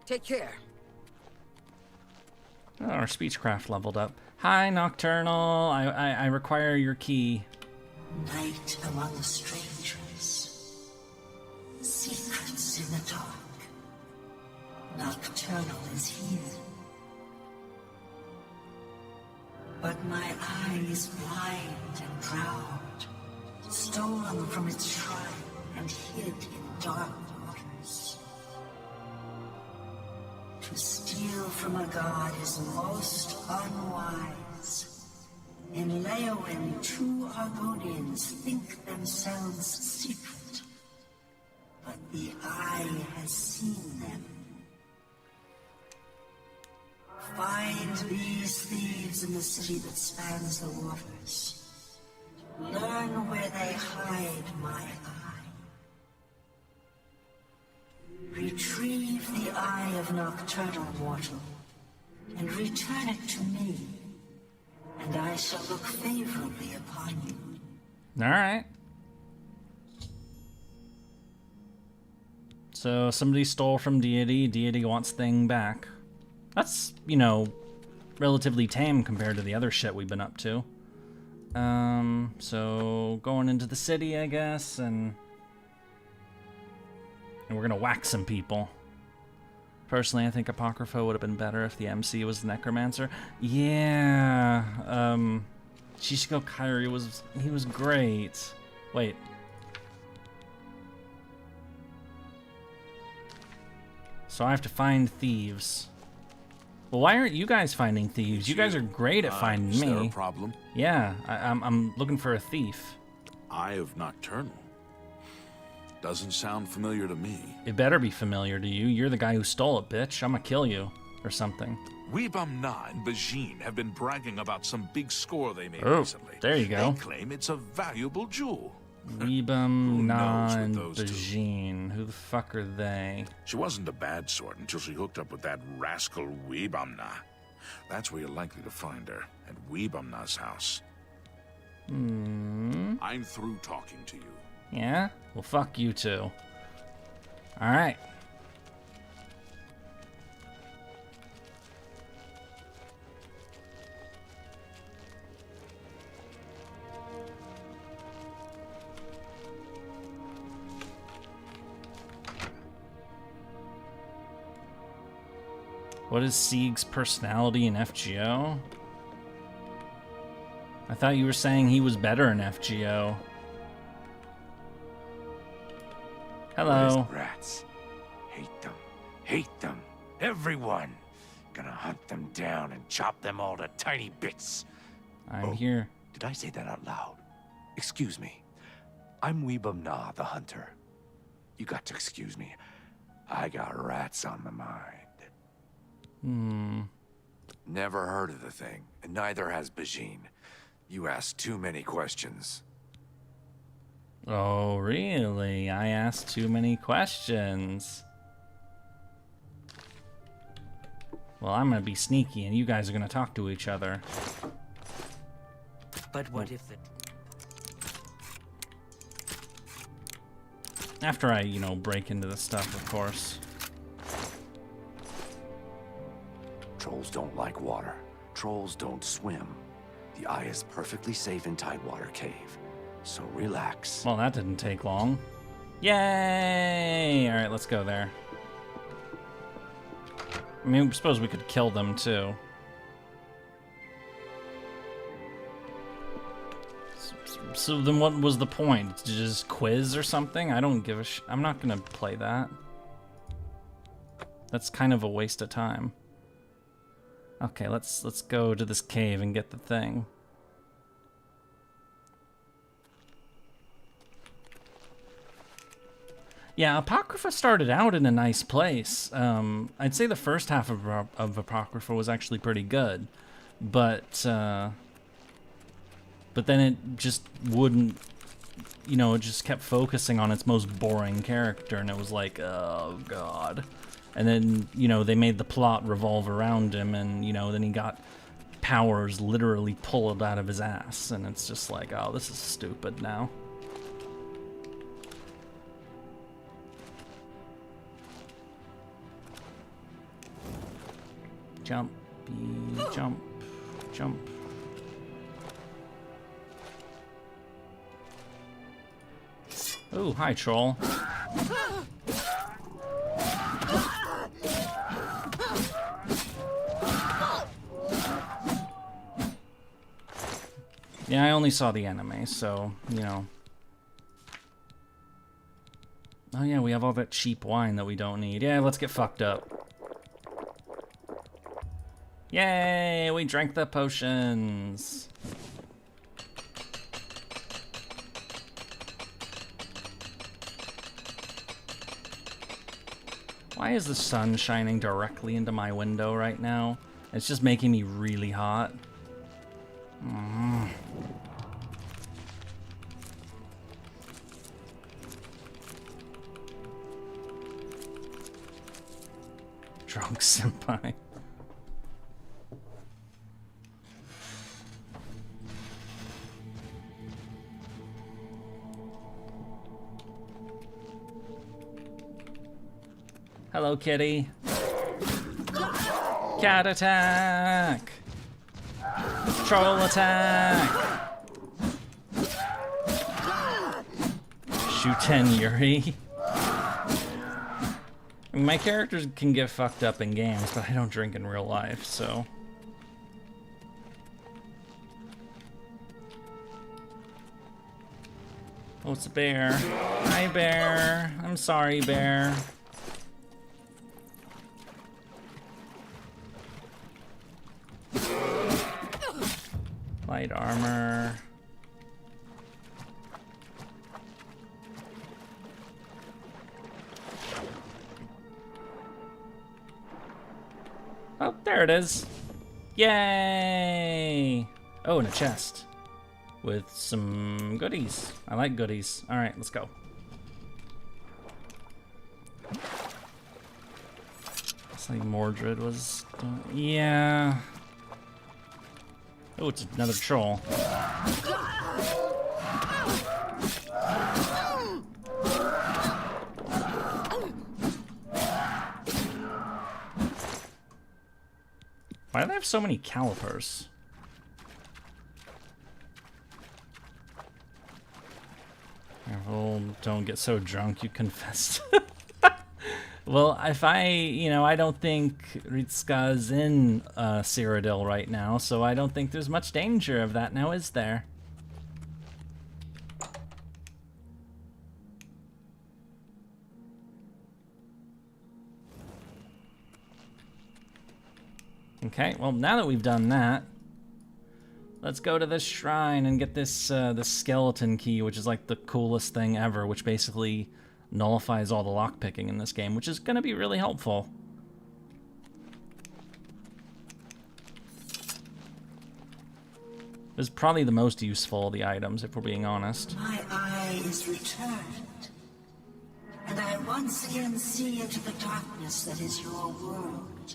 Take care. Oh, our speechcraft leveled up. Hi, Nocturnal. I require your key. Night among the strangers. Secrets in the dark. Nocturnal is here. But my eye is blind and proud, stolen from its shrine and hid in dark waters. To steal from a god is most unwise. In Leowen, 2 Argonians think themselves secret, but the eye has seen them. Find these thieves in the city that spans the waters. Learn where they hide my eye. Retrieve the Eye of Nocturnal, mortal, and return it to me, and I shall look favorably upon you. Alright. So somebody stole from Deity. Deity wants thing back. That's, you know, relatively tame compared to the other shit we've been up to. So going into the city, I guess, and And we're gonna whack some people. Personally, I think Apocrypha would have been better if the MC was the Necromancer. Yeah, Shishiko Kairi he was great. Wait. So I have to find thieves. Well, why aren't you guys finding thieves? You guys are great at finding is me. there a problem? Yeah, I'm looking for a thief. Eye of Nocturnal. Doesn't sound familiar to me. It better be familiar to you. You're the guy who stole it, bitch. I'm gonna kill you. Or something. Wabbajack and Bajin have been bragging about some big score they made Oh, recently. there you go. They claim it's a valuable jewel. Wabbajack and those two? Bajin. Who the fuck are they? She wasn't a bad sort until she hooked up with that rascal Wabbajack. That's where you're likely to find her, at Wabbajack's house. I'm through talking to you. Yeah? Well, fuck you too. Alright. What is Sieg's personality in FGO? I thought you were saying he was better in FGO. Hello. Those rats. Hate them. Hate them. Everyone. Gonna hunt them down and chop them all to tiny bits. I'm here. Did I say that out loud? Excuse me. I'm Wabbajack the Hunter. You got to excuse me. I got rats on my mind. Never heard of the thing, and neither has Bajin. You asked too many questions. Oh, really? I asked too many questions. Well, I'm gonna be sneaky, and you guys are gonna talk to each other. But what if it... After I, you know, break into the stuff, of course. Trolls don't like water. Trolls don't swim. The Eye is perfectly safe in Tidewater Cave. So relax. Well, that didn't take long. Yay! Alright, let's go there. I mean, I suppose we could kill them, too. So then what was the point? Just quiz or something? I don't give a I'm not gonna play that. That's kind of a waste of time. Okay, let's go to this cave and get the thing. Yeah, Apocrypha started out in a nice place. I'd say the first half of Apocrypha was actually pretty good, but then it just wouldn't, you know, it just kept focusing on its most boring character, and it was like, oh god. And then, you know, they made the plot revolve around him, and, you know, then he got powers literally pulled out of his ass, and it's just like, oh, this is stupid now. Jump, jump, jump. Oh, hi, troll. Yeah, I only saw the anime, so, you know. Oh yeah, we have all that cheap wine that we don't need. Yeah, let's get fucked up. Yay, we drank the potions. Why is the sun shining directly into my window right now? It's just making me really hot. Drunk senpai. Hello, kitty. Cat attack! Troll attack! Shoot 10 Yurie. mean, my characters can get fucked up in games, but I don't drink in real life, so... Oh, it's a bear. Hi, bear. I'm sorry, bear. Light armor. Oh, there it is. Yay! Oh, and a chest. With some goodies. I like goodies. Alright, let's go. It's like Mordred was... yeah. Oh, it's another troll. Why do they have so many calipers? Careful, don't get so drunk you confessed. Well, if I don't think Ritska's in Cyrodiil right now, so I don't think there's much danger of that now, is there? Okay, well, now that we've done that, let's go to this shrine and get this this skeleton key, which is like the coolest thing ever, which basically nullifies all the lockpicking in this game, which is going to be really helpful. This is probably the most useful of the items, if we're being honest. My eye is returned, and I once again see into the darkness that is your world.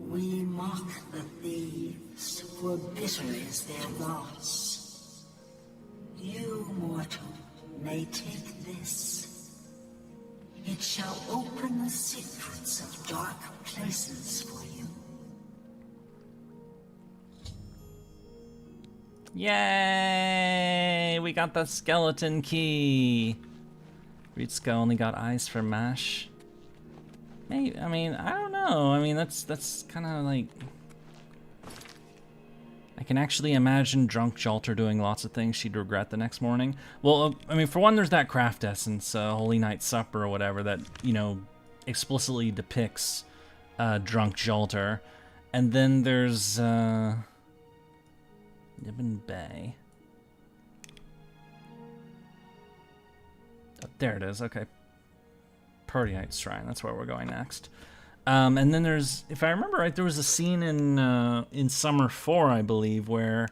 We mock the thieves, for bitter is their loss. You, mortal, may take this. It shall open the secrets of dark places for you. Yay! We got the skeleton key. Ritska only got eyes for mash. Maybe, I mean, I don't know. I mean, that's kind of like... I can actually imagine drunk Jalter doing lots of things she'd regret the next morning. Well, I mean, for one, there's that craft essence, Holy Night Supper or whatever, that, you know, explicitly depicts drunk Jalter. And then there's Nibin Bay. Oh, there it is, okay. Peryite Shrine, that's where we're going next. And then there's, if I remember right, there was a scene in Summer 4, I believe, where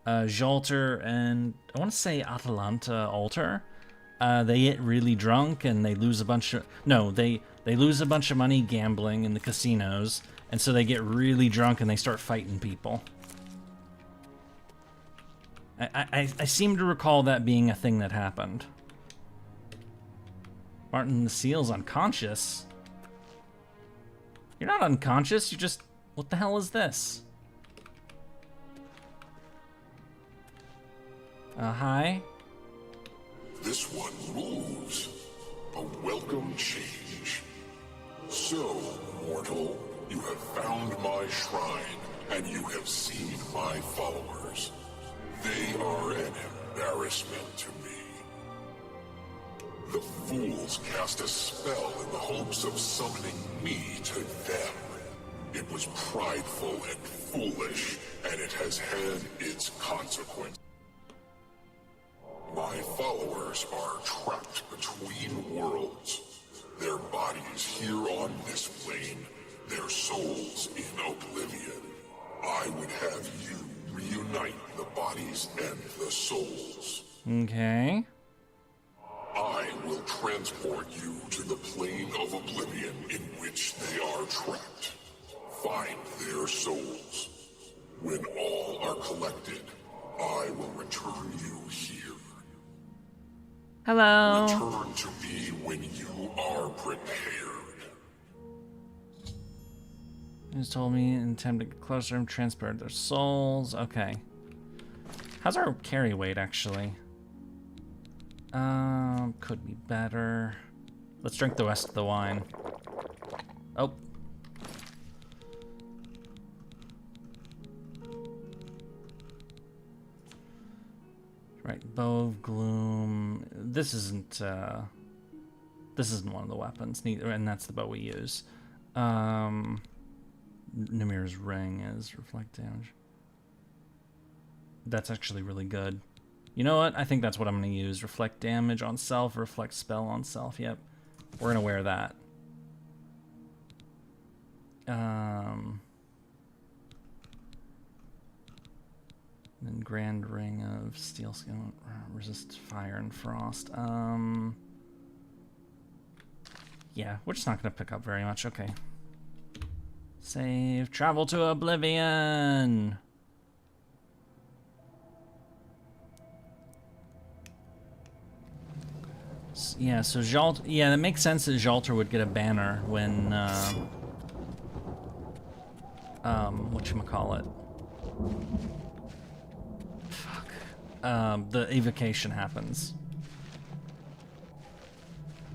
Jalter and, I want to say Atalanta Alter, they get really drunk and they lose a bunch of, no, they lose a bunch of money gambling in the casinos, and so they get really drunk and they start fighting people. I seem to recall that being a thing that happened. Martin the Seal's unconscious. You're not unconscious, you just... What the hell is this? Hi? This one moves. A welcome change. So, mortal, you have found my shrine, and you have seen my followers. They are an embarrassment to me. The fools cast a spell in the hopes of summoning me to them. It was prideful and foolish, and it has had its consequence. My followers are trapped between worlds. Their bodies here on this plane, their souls in Oblivion. I would have you reunite the bodies and the souls. Okay. I will transport you to the plane of Oblivion in which they are trapped. Find their souls. When all are collected, I will return you here. Hello. Return to me when you are prepared. You just told me in time to get closer and transport their souls. Okay. How's our carry weight, actually? Could be better. Let's drink the rest of the wine. Oh. Right, Bow of Gloom. This isn't one of the weapons, neither, and that's the bow we use. Namira's ring is reflect damage. That's actually really good. You know what? I think that's what I'm gonna use. Reflect damage on self, reflect spell on self. Yep. We're gonna wear that. Then Grand Ring of Steel Skin, resist fire and frost. Yeah, we're just not gonna pick up very much. Okay. Save. Travel to Oblivion. Yeah, so Jalt. Yeah, that makes sense that Jalter would get a banner when whatchamacallit. Fuck. The evocation happens.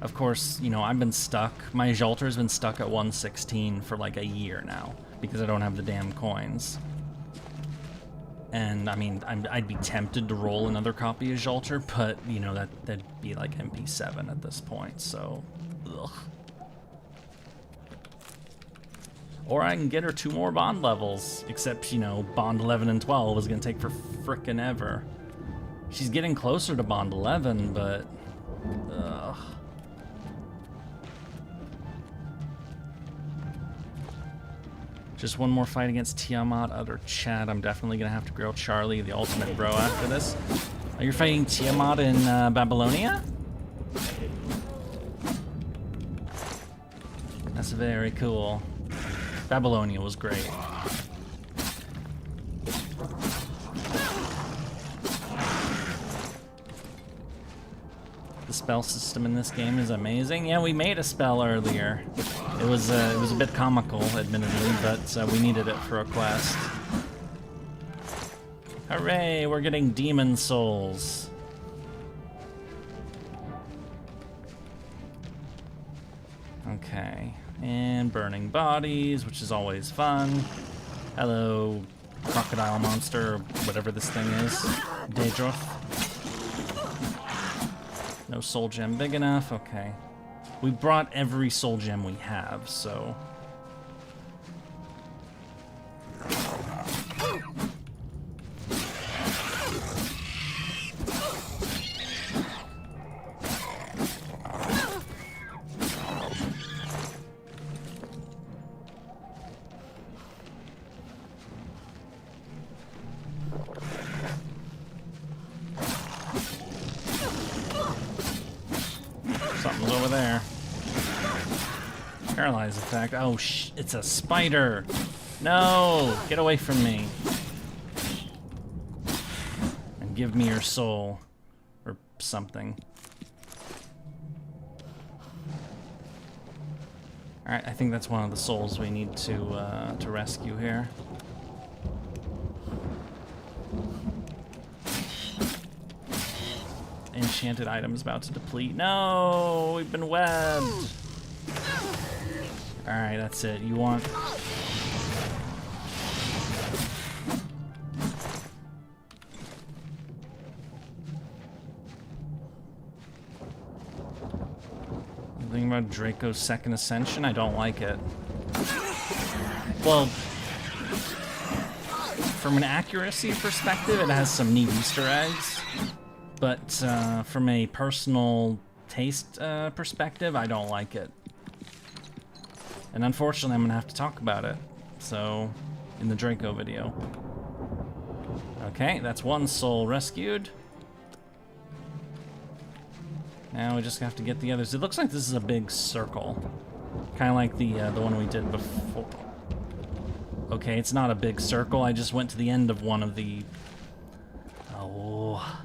Of course, you know, I've been stuck. My Jalter's been stuck at 116 for like a year now because I don't have the damn coins. And I mean, I'd be tempted to roll another copy of Jalter, but you know that'd be like MP7 at this point. So, ugh. Or I can get her 2 more bond levels. Except, you know, bond 11 and 12 is gonna take for frickin' ever. She's getting closer to bond 11, but ugh. Just one more fight against Tiamat, other Chad. I'm definitely gonna have to grill Charlie, the ultimate bro, after this. Oh, you're fighting Tiamat in Babylonia? That's very cool. Babylonia was great. The spell system in this game is amazing. Yeah, we made a spell earlier. It was a bit comical, admittedly, but we needed it for a quest. Hooray! We're getting demon souls. Okay, and burning bodies, which is always fun. Hello, crocodile monster, or whatever this thing is. Daedric. No soul gem big enough. Okay. We brought every soul gem we have, so... Something's over there. Paralyze effect. Oh, it's a spider. No, get away from me. And give me your soul. Or something. Alright, I think that's one of the souls we need to rescue here. Enchanted item is about to deplete. No, we've been webbed. Alright, that's it. You want... Something about Draco's second ascension? I don't like it. Well, from an accuracy perspective, it has some neat Easter eggs. But from a personal taste perspective, I don't like it. And unfortunately, I'm gonna have to talk about it. So, in the Draco video. Okay, that's one soul rescued. Now we just have to get the others. It looks like this is a big circle. Kind of like the one we did before. Okay, it's not a big circle. I just went to the end of one of the... Oh...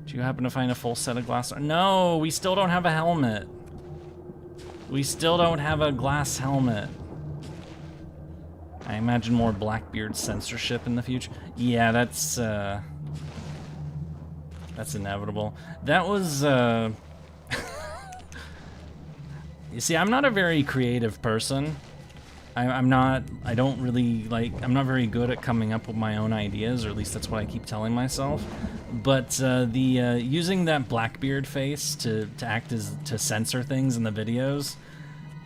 Do you happen to find a full set of glass? No, we still don't have a helmet. We still don't have a glass helmet. I imagine more Blackbeard censorship in the future. Yeah, that's That's inevitable. That was, You see, I'm not a very creative person. I'm not very good at coming up with my own ideas, or at least that's what I keep telling myself. But using that Blackbeard face to censor things in the videos,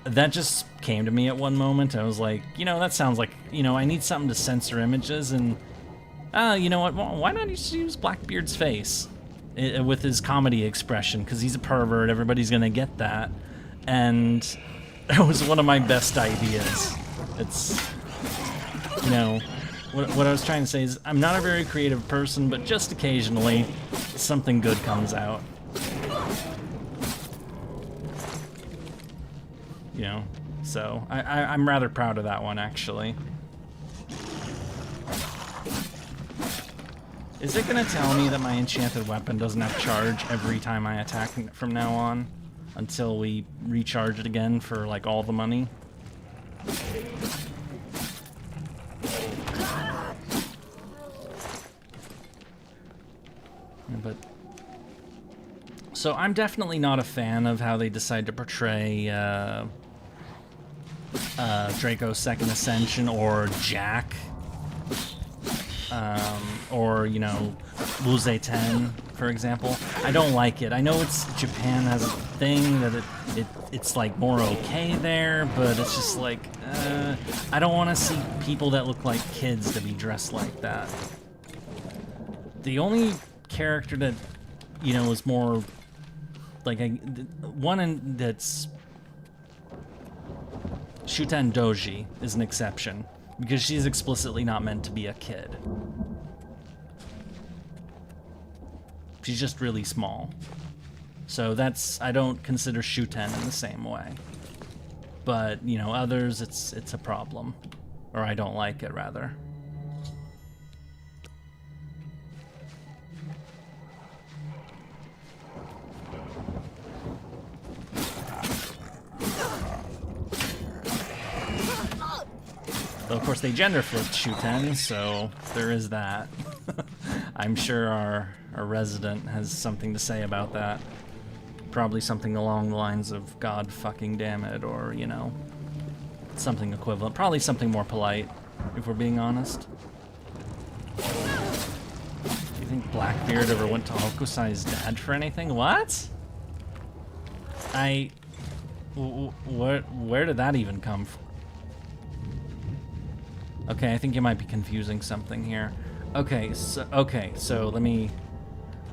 that just came to me at one moment. I was like, that sounds like, I need something to censor images, and you know what, why not just use Blackbeard's face with his comedy expression, because he's a pervert, everybody's gonna get that. And that was one of my best ideas. It's, what I was trying to say is I'm not a very creative person, but just occasionally something good comes out. So I'm rather proud of that one, actually. Is it gonna tell me that my enchanted weapon doesn't have charge every time I attack from now on? Until we recharge it again for, like, all the money? But... So I'm definitely not a fan of how they decide to portray, Draco's Second Ascension, or Jack. Or, Wuze 10, for example. I don't like it. I know Japan has a thing that it's like more okay there, but it's just like, I don't want to see people that look like kids to be dressed like that. The only character that, is more like one that's Shuten Doji is an exception, because she's explicitly not meant to be a kid. She's just really small. So I don't consider Shuten in the same way. But, others, it's a problem. Or I don't like it, rather. Though, of course, they gender flipped Shuten, so there is that. I'm sure our resident has something to say about that. Probably something along the lines of God fucking damn it, or, something equivalent. Probably something more polite, if we're being honest. Do you think Blackbeard ever went to Hokusai's dad for anything? What? Where did that even come from? Okay, I think you might be confusing something here. Okay, so let me...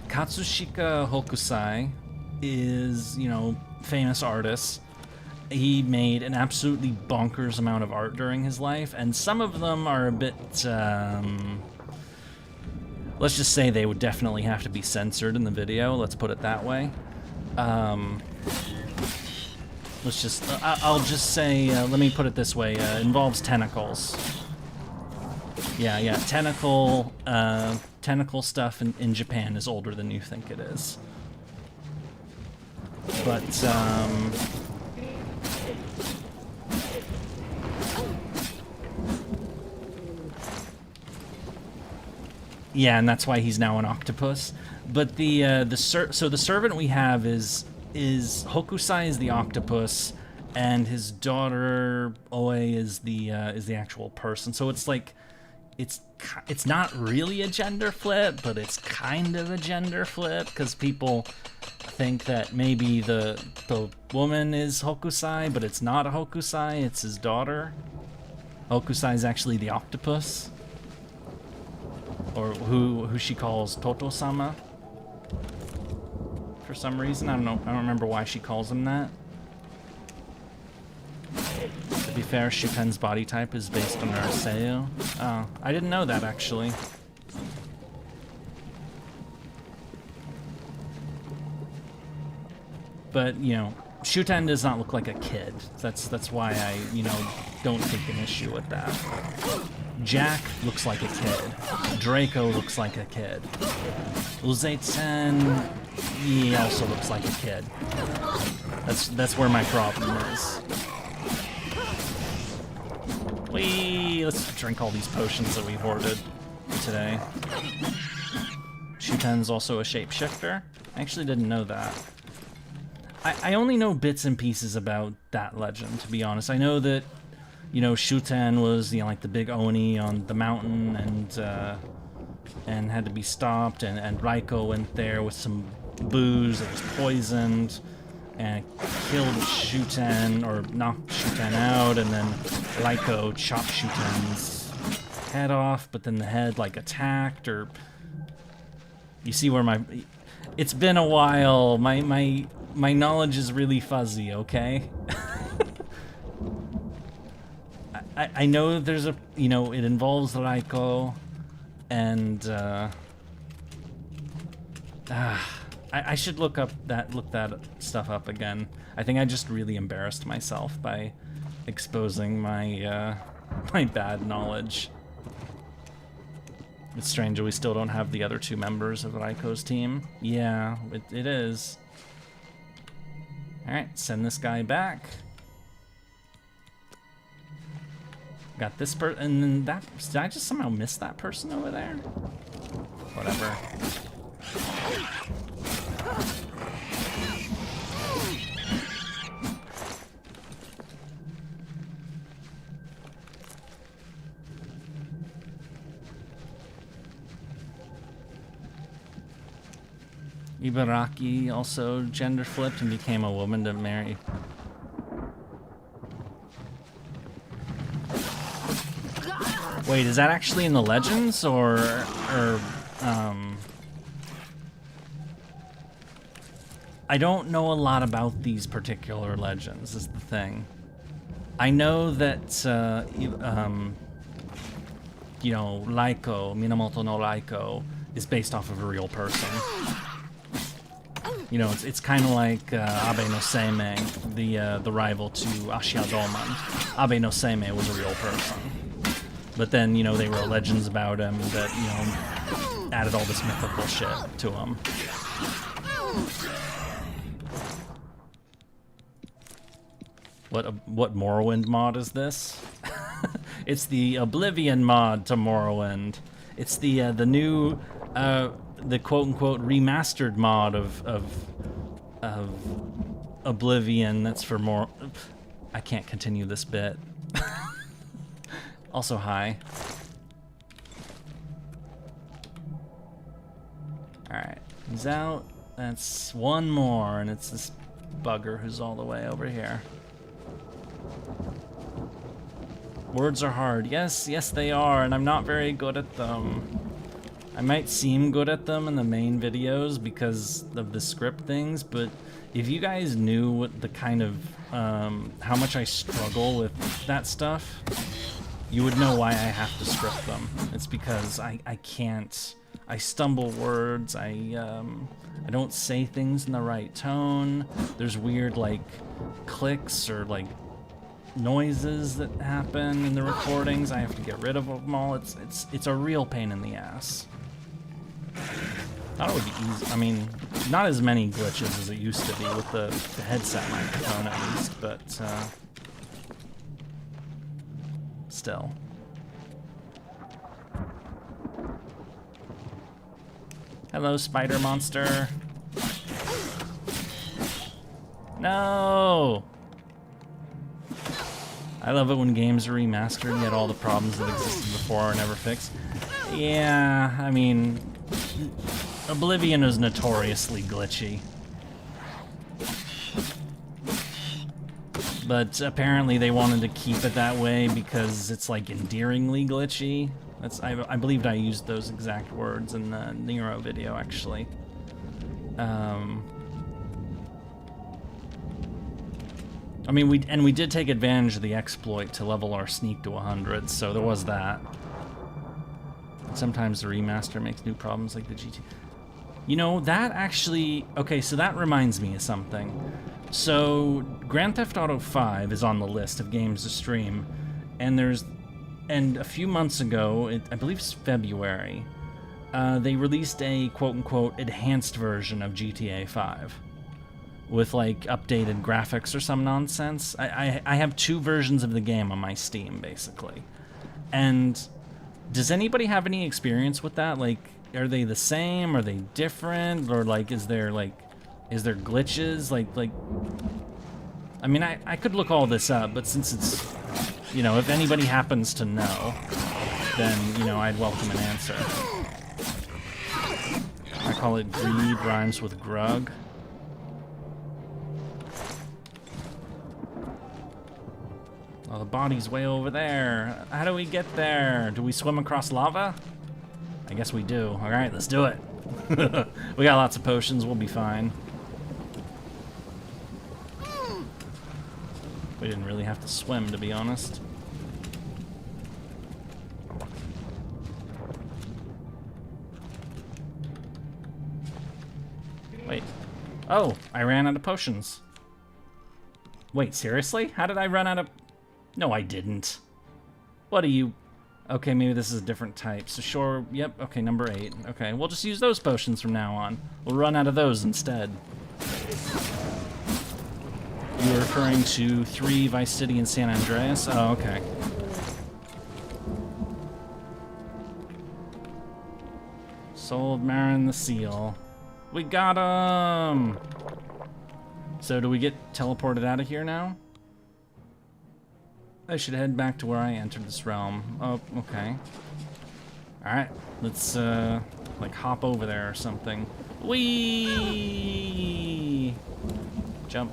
Katsushika Hokusai is, famous artist. He made an absolutely bonkers amount of art during his life, and some of them are a bit, let's just say they would definitely have to be censored in the video, let's put it that way. I'll just say, let me put it this way, involves tentacles. Yeah, tentacle stuff in Japan is older than you think it is. But, yeah, and that's why he's now an octopus. But the servant we have is Hokusai is the octopus, and his daughter Oe is the actual person. So it's like, it's not really a gender flip, but it's kind of a gender flip, because people think that maybe the woman is Hokusai, but it's not a Hokusai, it's his daughter. Hokusai is actually the octopus, or who she calls Toto-sama for some reason. I don't remember why she calls him that. To be fair, Shuten's body type is based on Arceo. Oh, I didn't know that, actually. But, Shuten does not look like a kid. That's why I, don't take an issue with that. Jack looks like a kid. Draco looks like a kid. Uze-ten, he also looks like a kid. That's where my problem is. Let's drink all these potions that we hoarded today. Shuten's also a shapeshifter. I actually didn't know that. I only know bits and pieces about that legend, to be honest. I know that, you know, Shuten was, you know, like the big Oni on the mountain and had to be stopped, and Raiko went there with some booze that was poisoned and killed Shuten, or knocked Shuten out, and then Raiko chopped Shuten's head off, but then the head, like, attacked, or... You see where my... It's been a while. My knowledge is really fuzzy, okay? I know there's a, you know, it involves Raiko, and I should look that stuff up again. I think I just really embarrassed myself by exposing my my bad knowledge. It's strange that we still don't have the other two members of Raiko's team. Yeah, it is. Alright, send this guy back. Got this person, and then that, did I just somehow miss that person over there? Whatever. Ibaraki also gender flipped and became a woman to marry. Wait, is that actually in the legends, or I don't know a lot about these particular legends, is the thing. I know that, you know, Raiko, Minamoto no Raiko, is based off of a real person. You know, it's kind of like Abe no Seimei, the rival to Ashiadoman. Abe no Seimei was a real person. But then, you know, they wrote legends about him that, you know, added all this mythical shit to him. What Morrowind mod is this? It's the Oblivion mod to Morrowind. It's the new, the quote-unquote remastered mod of Oblivion. That's for more... I can't continue this bit. Also, hi. Alright, he's out. That's one more, and it's this bugger who's all the way over here. Words are hard. Yes, yes they are, and I'm not very good at them. I might seem good at them in the main videos because of the script things, but if you guys knew what the kind of, how much I struggle with that stuff, you would know why I have to script them. It's because I can't, I stumble words, I don't say things in the right tone, there's weird, like, clicks or, like, noises that happen in the recordings, I have to get rid of them all, it's a real pain in the ass. Thought it would be easy, I mean, not as many glitches as it used to be with the headset microphone at least, but, still. Hello, spider monster. No! I love it when games are remastered, yet all the problems that existed before are never fixed. Yeah, I mean, Oblivion is notoriously glitchy. But apparently they wanted to keep it that way because it's like endearingly glitchy. I believed I used those exact words in the Nero video, actually. I mean, we did take advantage of the exploit to level our sneak to 100, so there was that. Sometimes the remaster makes new problems like the GT. You know, that actually... Okay, so that reminds me of something. So, Grand Theft Auto 5 is on the list of games to stream, and a few months ago, I believe it's February, they released a quote-unquote enhanced version of GTA 5 with, like, updated graphics or some nonsense. I have two versions of the game on my Steam, basically. And does anybody have any experience with that? Like, are they the same? Are they different? Or like, is there glitches? Like, I mean, I could look all this up, but since it's, you know, if anybody happens to know, then, you know, I'd welcome an answer. I call it greed rhymes with grug. Oh, the body's way over there. How do we get there? Do we swim across lava? I guess we do. All right, let's do it. We got lots of potions. We'll be fine. We didn't really have to swim, to be honest. Wait. Oh, I ran out of potions. Wait, seriously? How did I run out of... No, I didn't. What are you... Okay, maybe this is a different type. So sure, yep, okay, number 8. Okay, we'll just use those potions from now on. We'll run out of those instead. You're referring to 3 Vice City and San Andreas? Oh, okay. Sold Marin the Seal. We got him! So do we get teleported out of here now? I should head back to where I entered this realm. Oh, okay. Alright, let's, like, hop over there or something. Whee! Jump.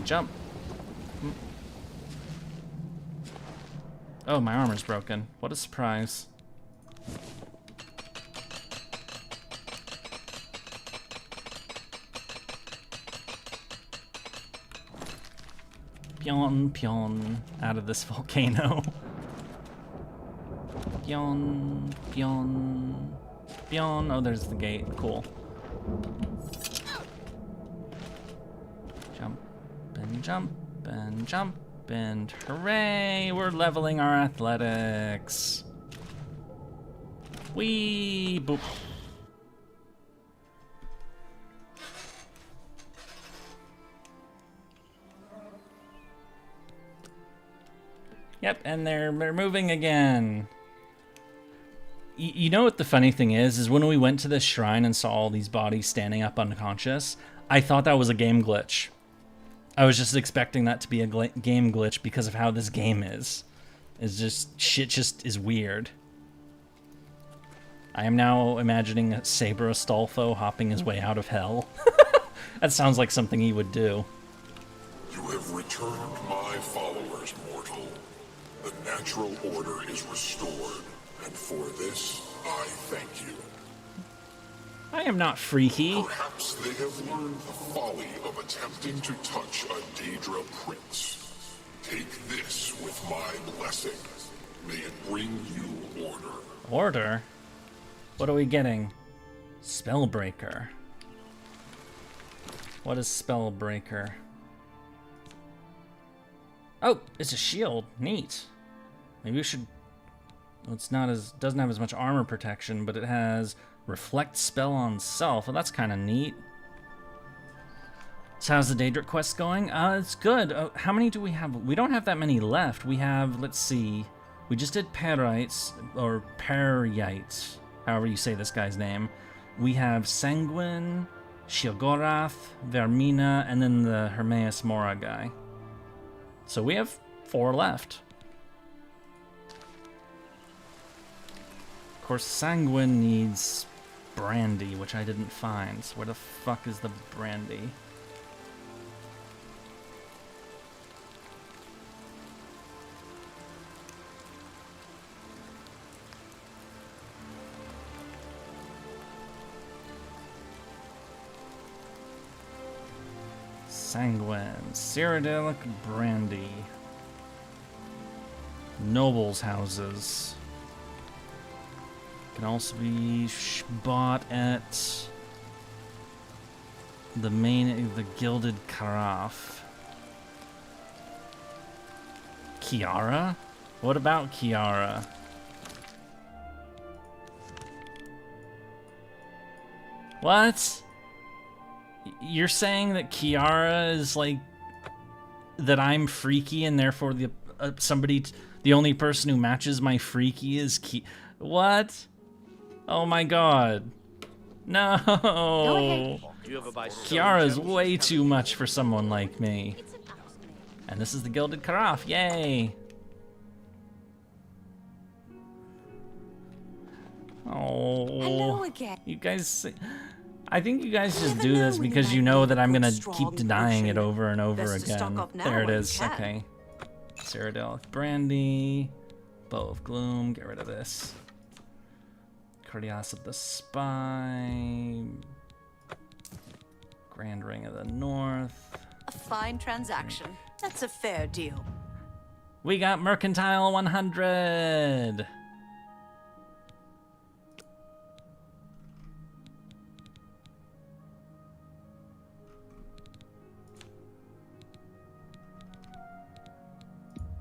Jump. Oh, my armor's broken. What a surprise. Pion, pion, out of this volcano. Pion, pion, pion. Oh, there's the gate. Cool. Jump and jump and jump and hooray! We're leveling our athletics. Whee! Boop. Yep, and they're moving again. You know what the funny thing is when we went to this shrine and saw all these bodies standing up unconscious, I thought that was a game glitch. I was just expecting that to be a game glitch because of how this game is. It's just, shit just is weird. I am now imagining Saber Astolfo hopping his way out of hell. That sounds like something he would do. You have returned my followers, mortal. The natural order is restored, and for this, I thank you. I am not freaky. Perhaps they have learned the folly of attempting to touch a Daedra prince. Take this with my blessing. May it bring you order. Order? What are we getting? Spellbreaker. What is Spellbreaker? Oh, it's a shield. Neat. Maybe we should... Well, it's not as... doesn't have as much armor protection, but it has reflect spell on self. Well, that's kind of neat. So how's the Daedric quest going? It's good. How many do we have? We don't have that many left. We have, let's see. We just did Peryite, or Peryite, however you say this guy's name. We have Sanguine, Sheogorath, Vermina, and then the Hermaeus Mora guy. So we have 4 left. Of course, Sanguine needs brandy, which I didn't find. So where the fuck is the brandy? Sanguine, Cyrodiilic brandy. Nobles' houses. Can also be bought at the Gilded Carafe. Kiara? What about Kiara? What? You're saying that Kiara is like that I'm freaky and therefore the the only person who matches my freaky is What? Oh my god. No. Kiara's way too much for someone like me. And this is the Gilded Carafe. Yay. Oh. Hello again. You guys, I think you guys just do this because you know that I'm gonna keep denying it over and over again. There it is. Okay. Cyrodiilic Brandy. Bow of Gloom. Get rid of this. Cordias of the Spy. Grand Ring of the North. A fine transaction. That's a fair deal. We got Mercantile 100.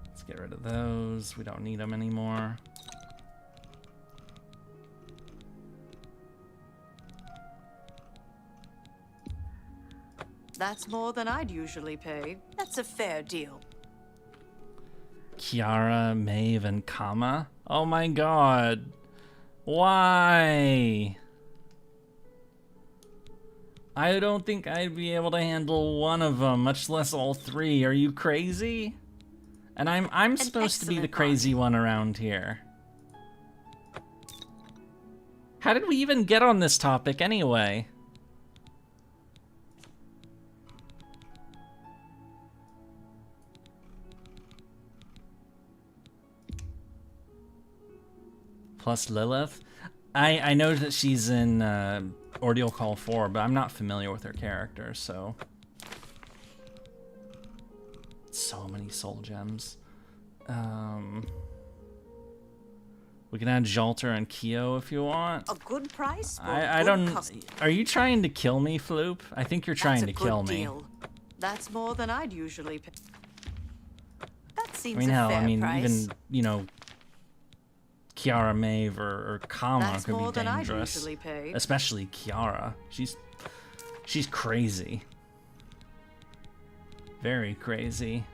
Let's get rid of those. We don't need them anymore. That's more than I'd usually pay. That's a fair deal. Kiara, Maeve, and Kama? Oh my god. Why? I don't think I'd be able to handle one of them, much less all three. Are you crazy? And I'm supposed to be the crazy one around here. How did we even get on this topic anyway? Plus Lilith. I know that she's in Ordeal Call 4, but I'm not familiar with her character, so... So many soul gems. We can add Jalter and Kyo if you want. A good price? I don't... Are you trying to kill me, Floop? I think you're trying to kill me. Deal. That's more than I'd usually pay. That seems even, you know... Kiara, Maeve, or Kama could be dangerous. Especially Kiara. She's crazy. Very crazy.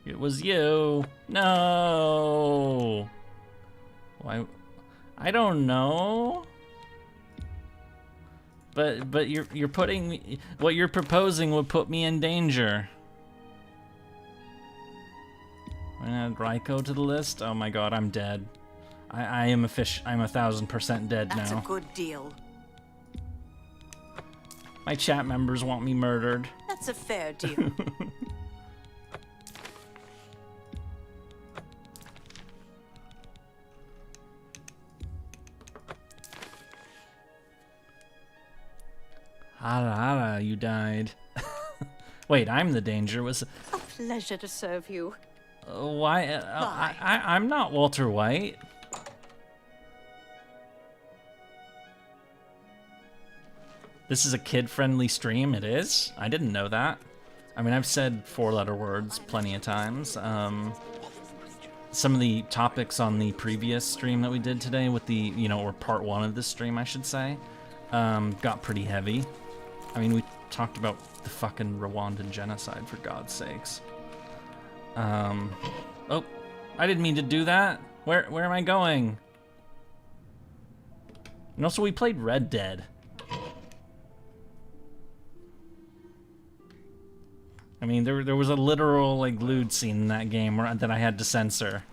It was you. No. Why? I don't know. But you're putting me, what you're proposing would put me in danger. We're gonna add Raiko to the list. Oh my god, I'm dead. I am a fish. I'm 1000% dead now. That's a good deal. My chat members want me murdered. That's a fair deal. Hara, you died. Wait, I'm the danger. Was a pleasure to serve you. Why? I'm not Walter White. This is a kid-friendly stream. It is? I didn't know that. I mean, I've said four-letter words plenty of times. Some of the topics on the previous stream that we did today with the, or part one of this stream, I should say, got pretty heavy. I mean, we talked about the fucking Rwandan genocide, for God's sakes. Oh, I didn't mean to do that. Where am I going? And also, we played Red Dead. I mean, there was a literal, lewd scene in that game that I had to censor.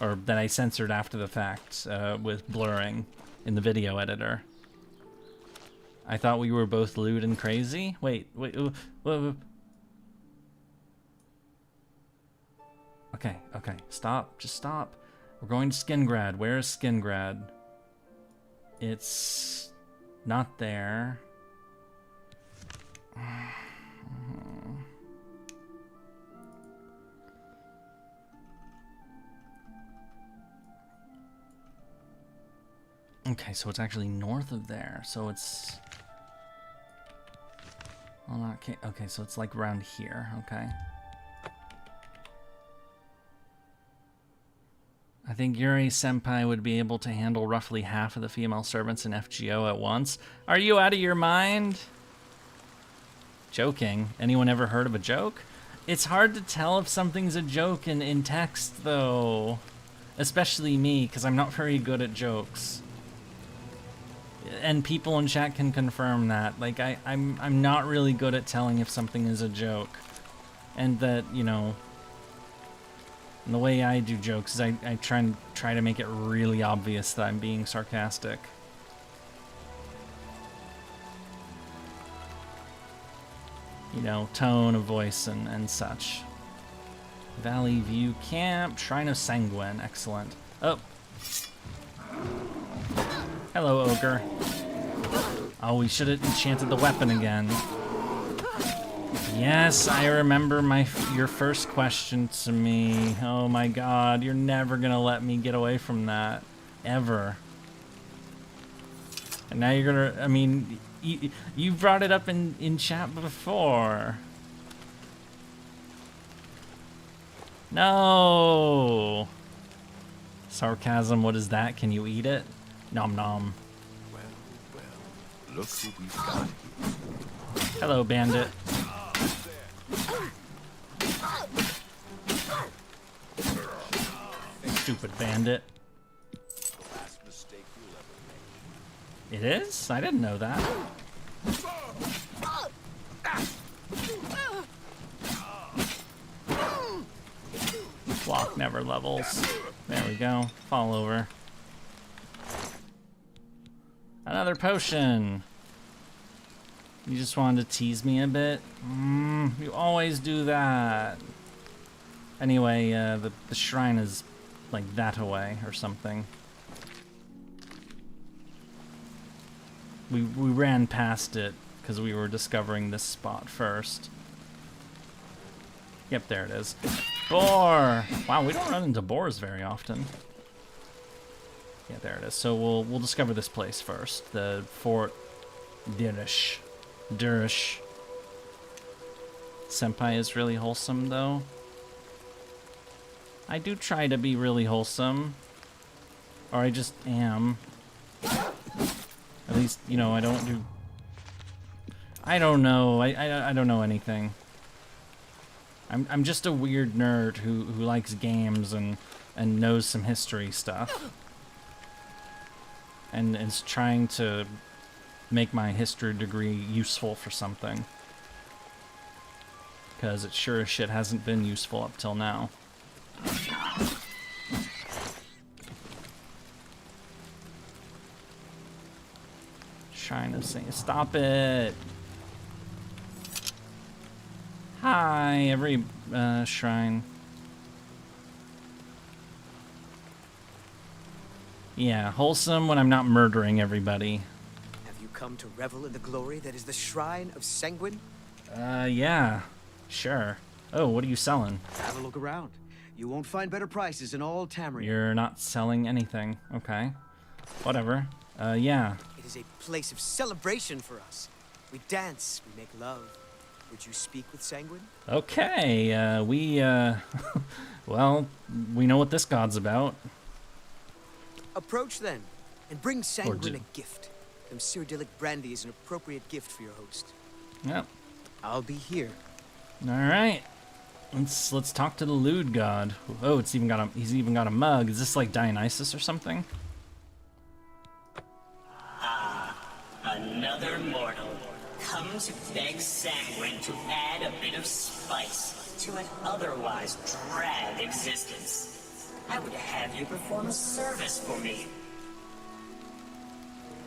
Or that I censored after the fact, with blurring in the video editor. I thought we were both lewd and crazy? Wait. Okay, stop. Just stop. We're going to Skingrad. Where is Skingrad? It's not there. Okay, so it's actually north of there. So it's... Well, okay, so it's like around here. Okay. I think Yurie Senpai would be able to handle roughly half of the female servants in FGO at once. Are you out of your mind? Joking. Anyone ever heard of a joke? It's hard to tell if something's a joke in text, though. especially me, because I'm not very good at jokes. And people in chat can confirm that. Like, I'm not really good at telling if something is a joke. And that, you know, and the way I do jokes is I try to make it really obvious that I'm being sarcastic. You know, tone of voice and such. Valley View Camp, Shrine of Sanguine, excellent. Oh. Hello, Ogre. Oh, we should have enchanted the weapon again. Yes, I remember your first question to me. Oh my god, you're never gonna let me get away from that. Ever. And now you're gonna, I mean, you brought it up in chat before. No! Sarcasm, what is that? Can you eat it? Nom nom. Well, look who we've got here. Hello, bandit. Stupid bandit. It is? I didn't know that. Block never levels. There we go. Fall over. Another potion. You just wanted to tease me a bit? You always do that. Anyway, the shrine is like that away or something. We ran past it because we were discovering this spot first. Yep, there it is. Boar! Wow, we don't run into boars very often. Yeah, there it is. So we'll discover this place first. The Fort Dirish. Senpai is really wholesome, though. I do try to be really wholesome. Or I just am. At least, you know, I don't do... I don't know. I don't know anything. I'm just a weird nerd who likes games and knows some history stuff. And is trying to make my history degree useful for something. Because it sure as shit hasn't been useful up till now. Trying to say, stop it! Hi, every shrine. Yeah, wholesome when I'm not murdering everybody. Have you come to revel in the glory that is the Shrine of Sanguine? Yeah, sure. Oh, what are you selling? Have a look around. You won't find better prices in all Tamriel. You're not selling anything. Okay. Whatever. Yeah. It is a place of celebration for us. We dance, we make love. Would you speak with Sanguine? Okay, well, we know what this god's about. Approach then, and bring Sanguine a gift. Some Cyrodiilic brandy is an appropriate gift for your host. Yep. I'll be here. All right. Let's talk to the lewd god. Oh, he's even got a mug. Is this like Dionysus or something? Another mortal. Come to beg Sanguine to add a bit of spice to an otherwise drab existence. I would have you perform a service for me.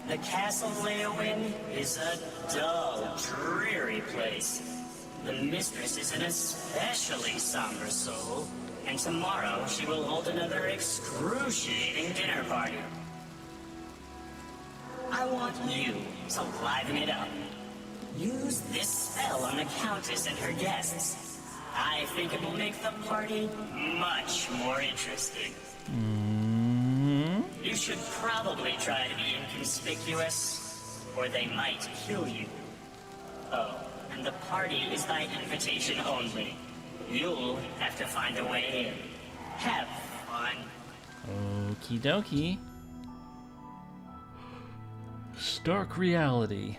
The castle Leowin is a dull, dreary place. The mistress is an especially somber soul, and tomorrow she will hold another excruciating dinner party. I want you to liven it up. Use this spell on the Countess and her guests. I think it will make the party much more interesting. You should probably try to be inconspicuous, or they might kill you. Oh, and the party is by invitation only. You'll have to find a way in. Have fun. Okie dokie. Stark reality.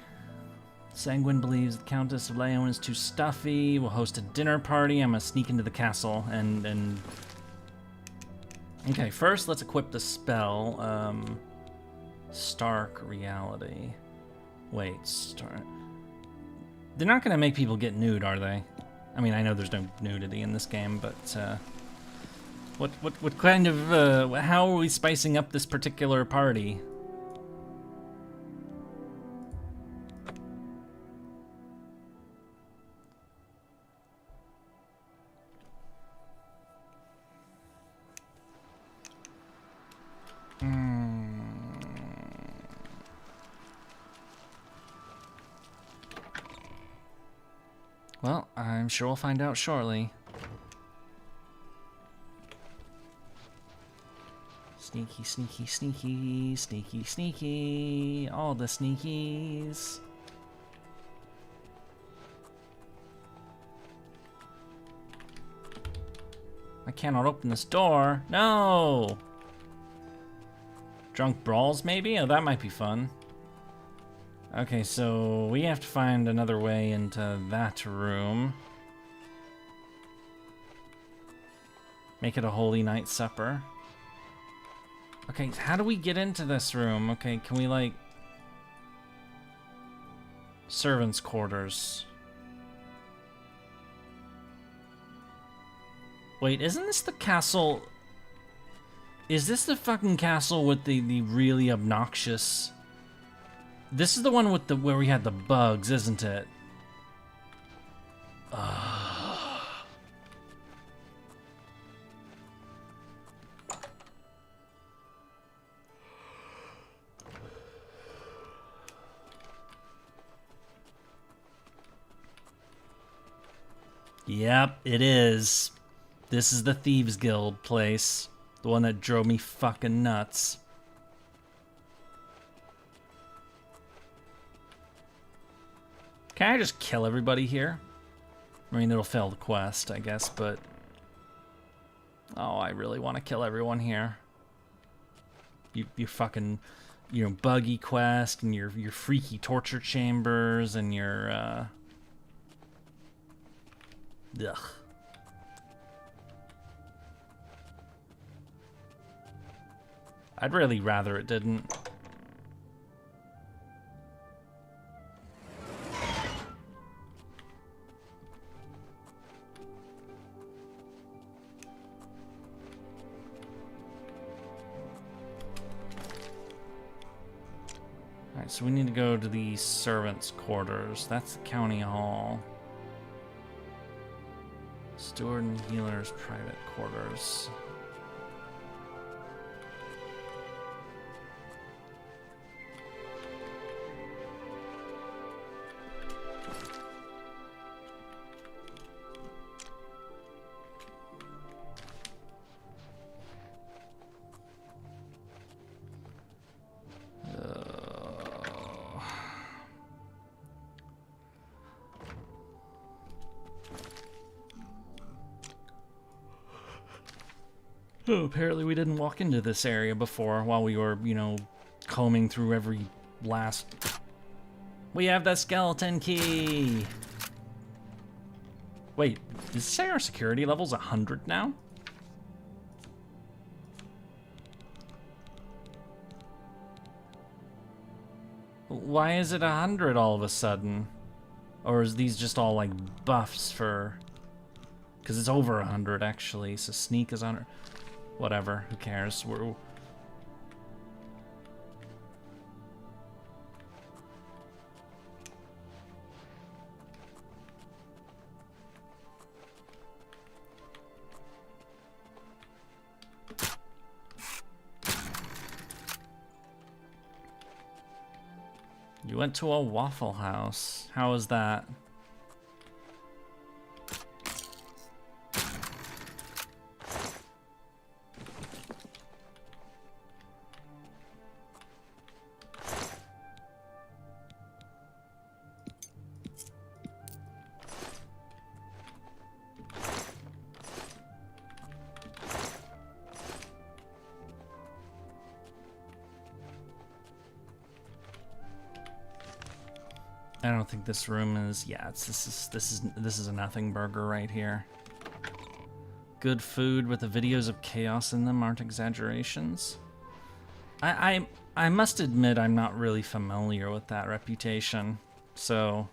Sanguine believes the Countess of Leowin is too stuffy. We'll host a dinner party. I'm gonna sneak into the castle and Okay, first let's equip the spell. Stark Reality. Wait, They're not gonna make people get nude, are they? I mean, I know there's no nudity in this game, but what kind of how are we spicing up this particular party? Well, I'm sure we'll find out shortly. Sneaky, sneaky, sneaky, sneaky, sneaky, all the sneakies. I cannot open this door. No! Drunk brawls, maybe? Oh, that might be fun. Okay, so we have to find another way into that room. Make it a holy night supper. Okay, how do we get into this room? Okay, can we, like... Servants' quarters. Wait, isn't this the castle... Is this the fucking castle with the really obnoxious... This is the one with the where we had the bugs, isn't it? Yep, it is. This is the Thieves Guild place. The one that drove me fucking nuts. Can I just kill everybody here? I mean, it'll fail the quest, I guess, but... Oh, I really want to kill everyone here. You fucking... You know, buggy quest, and your freaky torture chambers, and your, Ugh. I'd really rather it didn't. Alright, so we need to go to the servants' quarters. That's the county hall. Steward and healer's private quarters. Oh, apparently we didn't walk into this area before while we were, you know, combing through every last... We have the skeleton key! Wait, does it say our security level's 100 now? Why is it 100 all of a sudden? Or is these just all like buffs for... Because it's over 100 actually, so sneak is 100. Whatever, who cares? You went to a Waffle House. How was that? I don't think this room is. Yeah, this is a nothing burger right here. good food with the videos of chaos in them aren't exaggerations. I must admit I'm not really familiar with that reputation, so,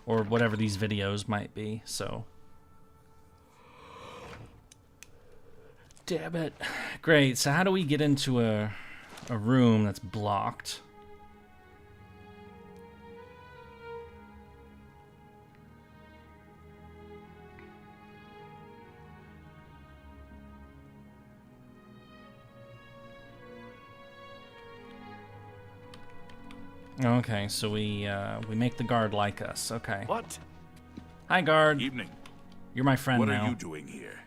or whatever these videos might be, so. Damn it. Great, so how do we get into a room that's blocked? Okay, so we make the guard like us. Okay. What? Hi, guard. Evening. You're my friend What now. are you doing here?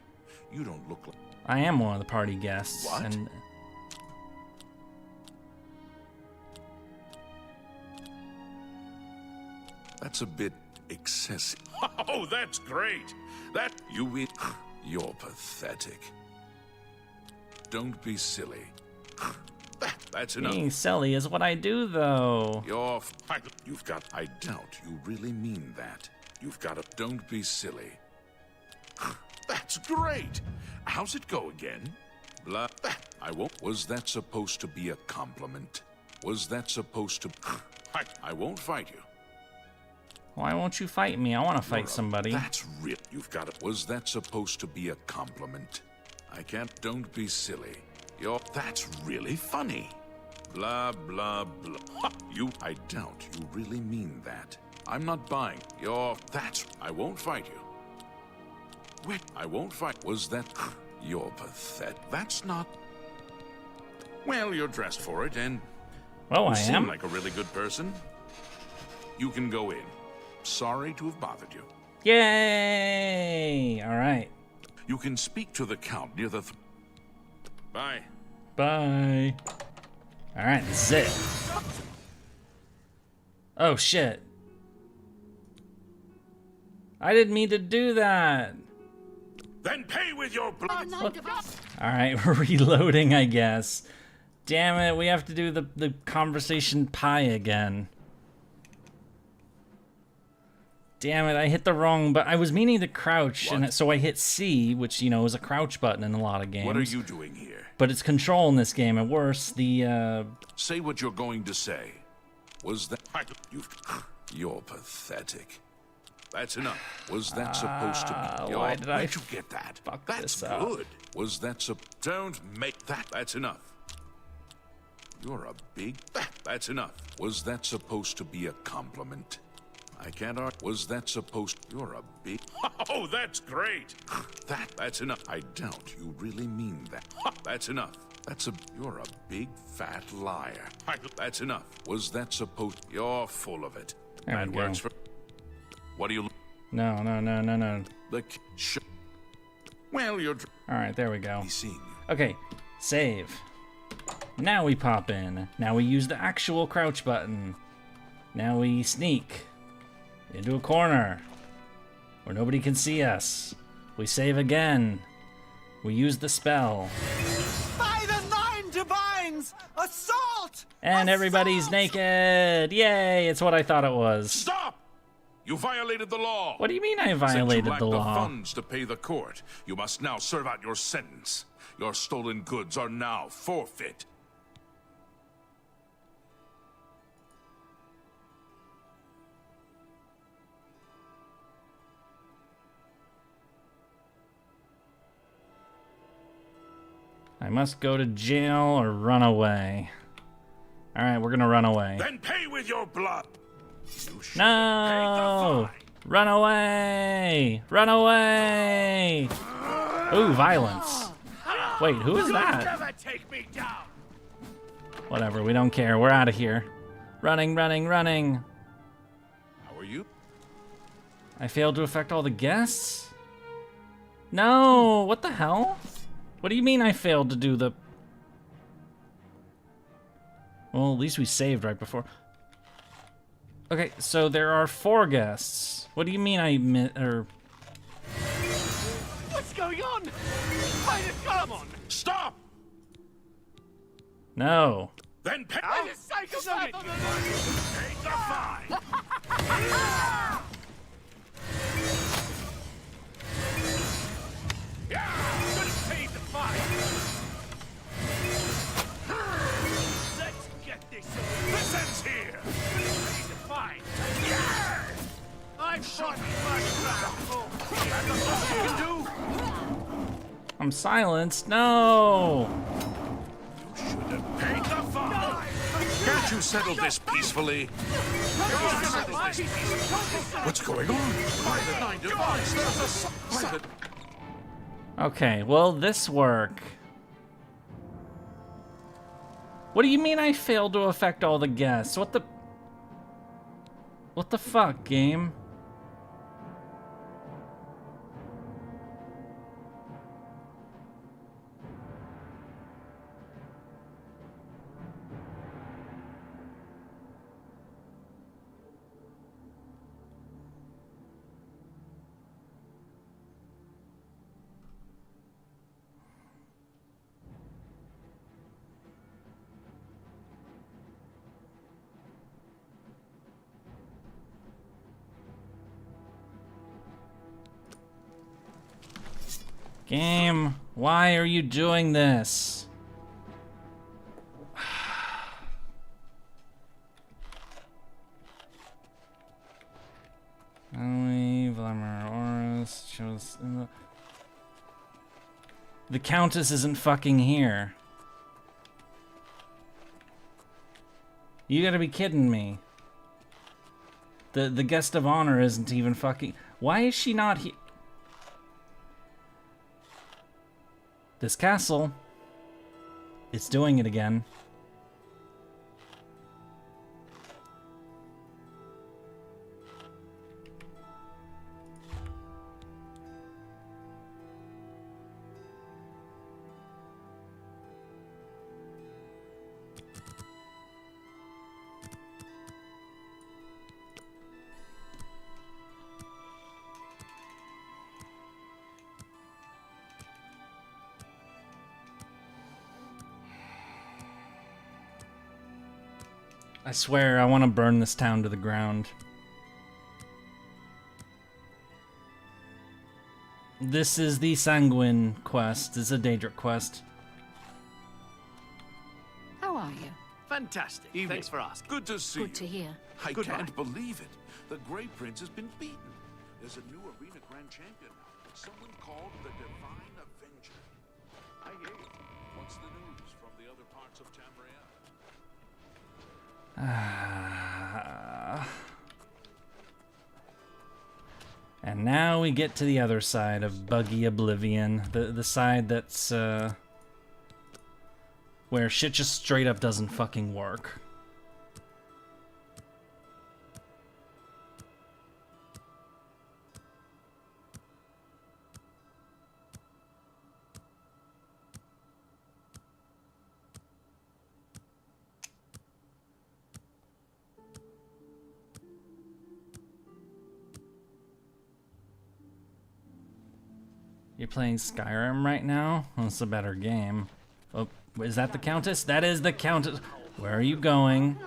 You don't look like... I am one of the party guests. What? And That's a bit excessive. Oh, that's great. That you... You're pathetic. Don't be silly. That's enough. being silly is what I do, though. You've got... I doubt you really mean that. You've got to... Don't be silly. That's great. How's it go again? Blah. I won't... Was that supposed to be a compliment? Was that supposed to... I won't fight you. Why won't you fight me? I want to fight somebody. That's real. You've got it. Was that supposed to be a compliment? I can't... Don't be silly. That's really funny. Blah, blah, blah. I doubt you really mean that. I'm not buying. That's... I won't fight you. Wait, I won't fight. Was that... You're pathetic. That's not... Well, you're dressed for it, and... Well, you I seem am. like a really good person. You can go in. Sorry to have bothered you. Yay! All right. You can speak to the Count near the... Bye. Bye. All right, this is it. Oh, shit. I didn't mean to do that. Then pay with your blood. All right, we're reloading, I guess. Damn it, we have to do the conversation pie again. Damn it, I hit the wrong button. I was meaning to crouch, and so I hit C, which, you know, is a crouch button in a lot of games. What are you doing here? But it's control in this game, and worse, the, Say what you're going to say. Was that... You're pathetic. That's enough. Was that supposed to be... why did I Where'd you get that? fuck That's this up? good. Was that Don't make that... That's enough. You're a big... That's enough. Was that supposed to be a compliment? I can't argue. Was that supposed... You're a big... Oh, that's great. That's enough. I doubt you really mean that. That's enough. You're a big fat liar. That's enough. Was that supposed... You're full of it. There we That go. works for... What do you... No. Well, you're... All right, there we go. He's seeing you. Okay, save. Now we pop in. Now we use the actual crouch button. Now we sneak into a corner where nobody can see us. We save again. We use the spell. By the nine divines! Assault! And everybody's naked! Yay! It's what I thought it was. Stop! You violated the law. What do you mean I Since violated you lack the law? the funds to pay the court, you must now serve out your sentence. Your stolen goods are now forfeit. I must go to jail or run away. Alright, we're gonna run away. Then pay with your blood. No! Run away! Run away! Ooh, violence. Wait, who is that? Take me down. Whatever, we don't care. We're out of here. Running. How are you? I failed to affect all the guests? No! What the hell? What do you mean I failed to do the... Well, at least we saved right before. Okay, so there are 4 guests. What do you mean I What's going on? Fight it, come on! Stop! No. Then pay. Take the fine. I'm silenced. No! Take the fall! Can't you settle this peacefully? What's going on? Private 9 device. There's a private. Okay, will this work? What do you mean I failed to affect all the guests? What the fuck, game? Game, why are you doing this? The Countess isn't fucking here. You gotta be kidding me. The guest of honor isn't even fucking... Why is she not here? This castle, it's doing it again. I swear, I want to burn this town to the ground. This is the Sanguine quest. This is a Daedric quest. How are you? Fantastic. Thanks for asking. Good to see Good to you. hear. I Goodbye. can't believe it. The Grey Prince has been beaten. There's a new arena grand champion now. Someone called the Divine Avenger. I hear you. What's the news from the other parts of Tamriel? And now we get to the other side of buggy Oblivion, the side that's where shit just straight up doesn't fucking work. You're playing Skyrim right now? Well, it's a better game. Oh, is that the Countess? That is the Countess. Where are you going?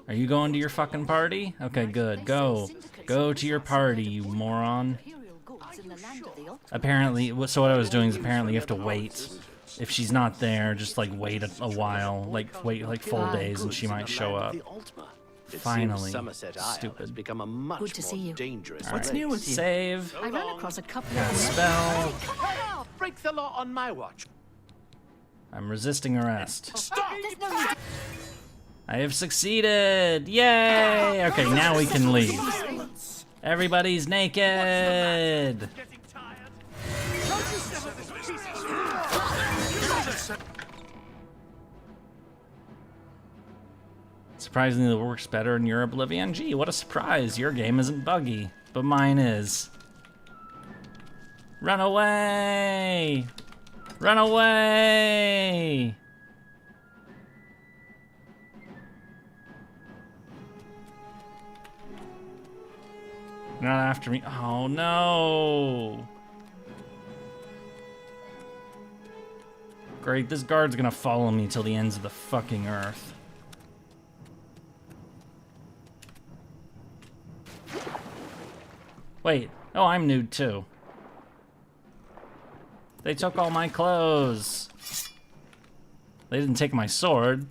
Are you going to your fucking party? Okay, good. Go. Go to your party, you moron. Apparently, so what I was doing is apparently you have to wait. If she's not there, just like wait a while. Like wait like full days and she might show up. Finally. Stupid. Become a much Good to see you. dangerous. What's new with you? Save. I ran across a couple Got a of spell. Break the law on my watch. I'm resisting arrest. Stop! I have succeeded! Yay! Okay, now we can leave. Everybody's naked! Surprisingly, it works better in your Oblivion. Gee, what a surprise. Your game isn't buggy, but mine is. Run away! Run away! Not after me. Oh no! Great, this guard's gonna follow me till the ends of the fucking earth. Wait, oh, I'm nude too. They took all my clothes. They didn't take my sword.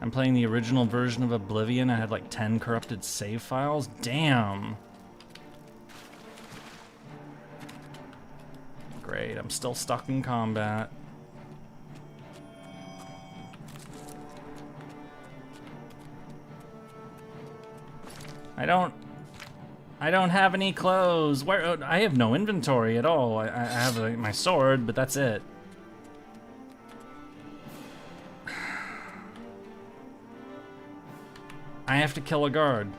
I'm playing the original version of Oblivion. I had like 10 corrupted save files. Damn. Great, I'm still stuck in combat. I don't have any clothes. Where? I have no inventory at all. I have my sword, but that's it. I have to kill a guard.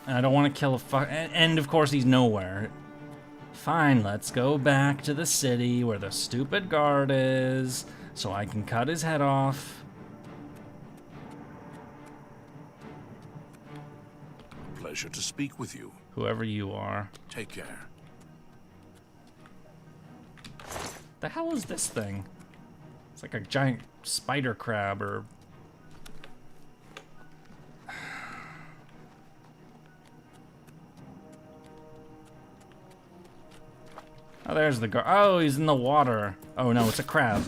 And I don't want to kill a and of course he's nowhere. Fine, let's go back to the city where the stupid guard is, so I can cut his head off. Pleasure to speak with you. Whoever you are. Take care. The hell is this thing? It's like a giant spider crab or... Oh, there's the guard. Oh, he's in the water. Oh no, it's a crab.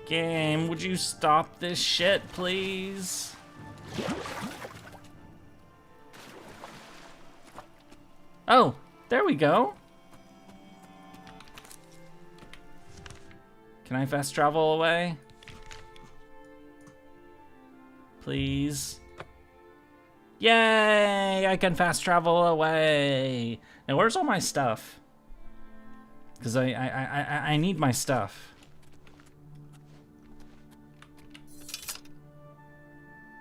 Game, would you stop this shit, please? Oh, there we go. Can I fast travel away? Please. Yay! I can fast travel away. Now, where's all my stuff? Because I need my stuff.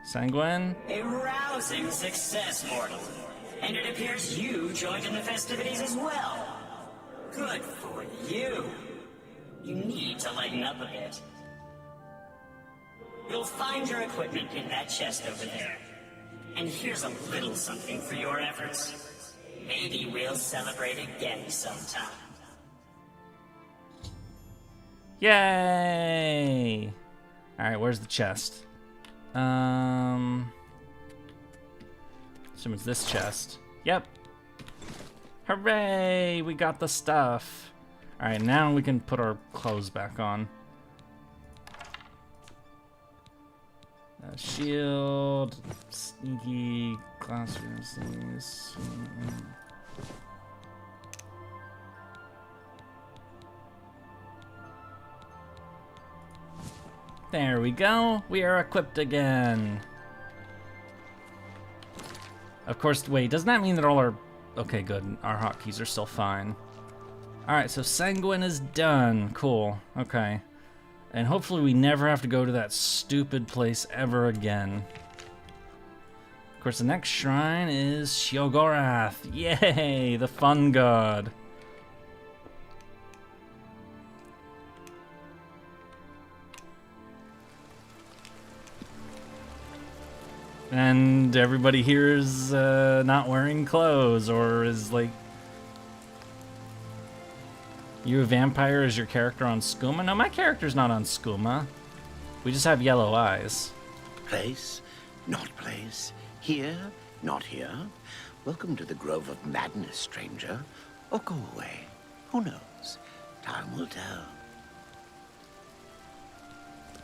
Sanguine? A rousing success, mortal. And it appears you joined in the festivities as well. Good for you. You need to lighten up a bit. You'll find your equipment in that chest over there. And here's a little something for your efforts. Maybe we'll celebrate again sometime. Yay! Alright, where's the chest? Assume it's this chest. Yep. Hooray! We got the stuff. Alright, now we can put our clothes back on. Shield, sneaky, classrooms. There we go. We are equipped again. Of course, wait, doesn't that mean that all our... Okay, good. Our hotkeys are still fine. Alright, so Sanguine is done. Cool. Okay. And hopefully we never have to go to that stupid place ever again. Of course, the next shrine is Sheogorath. Yay! The fun god. And everybody here is not wearing clothes or is like... You a vampire? Is your character on skooma? No, my character's not on skooma. We just have yellow eyes. Place, not place. Here, not here. Welcome to the Grove of Madness, stranger. Or go away. Who knows? Time will tell.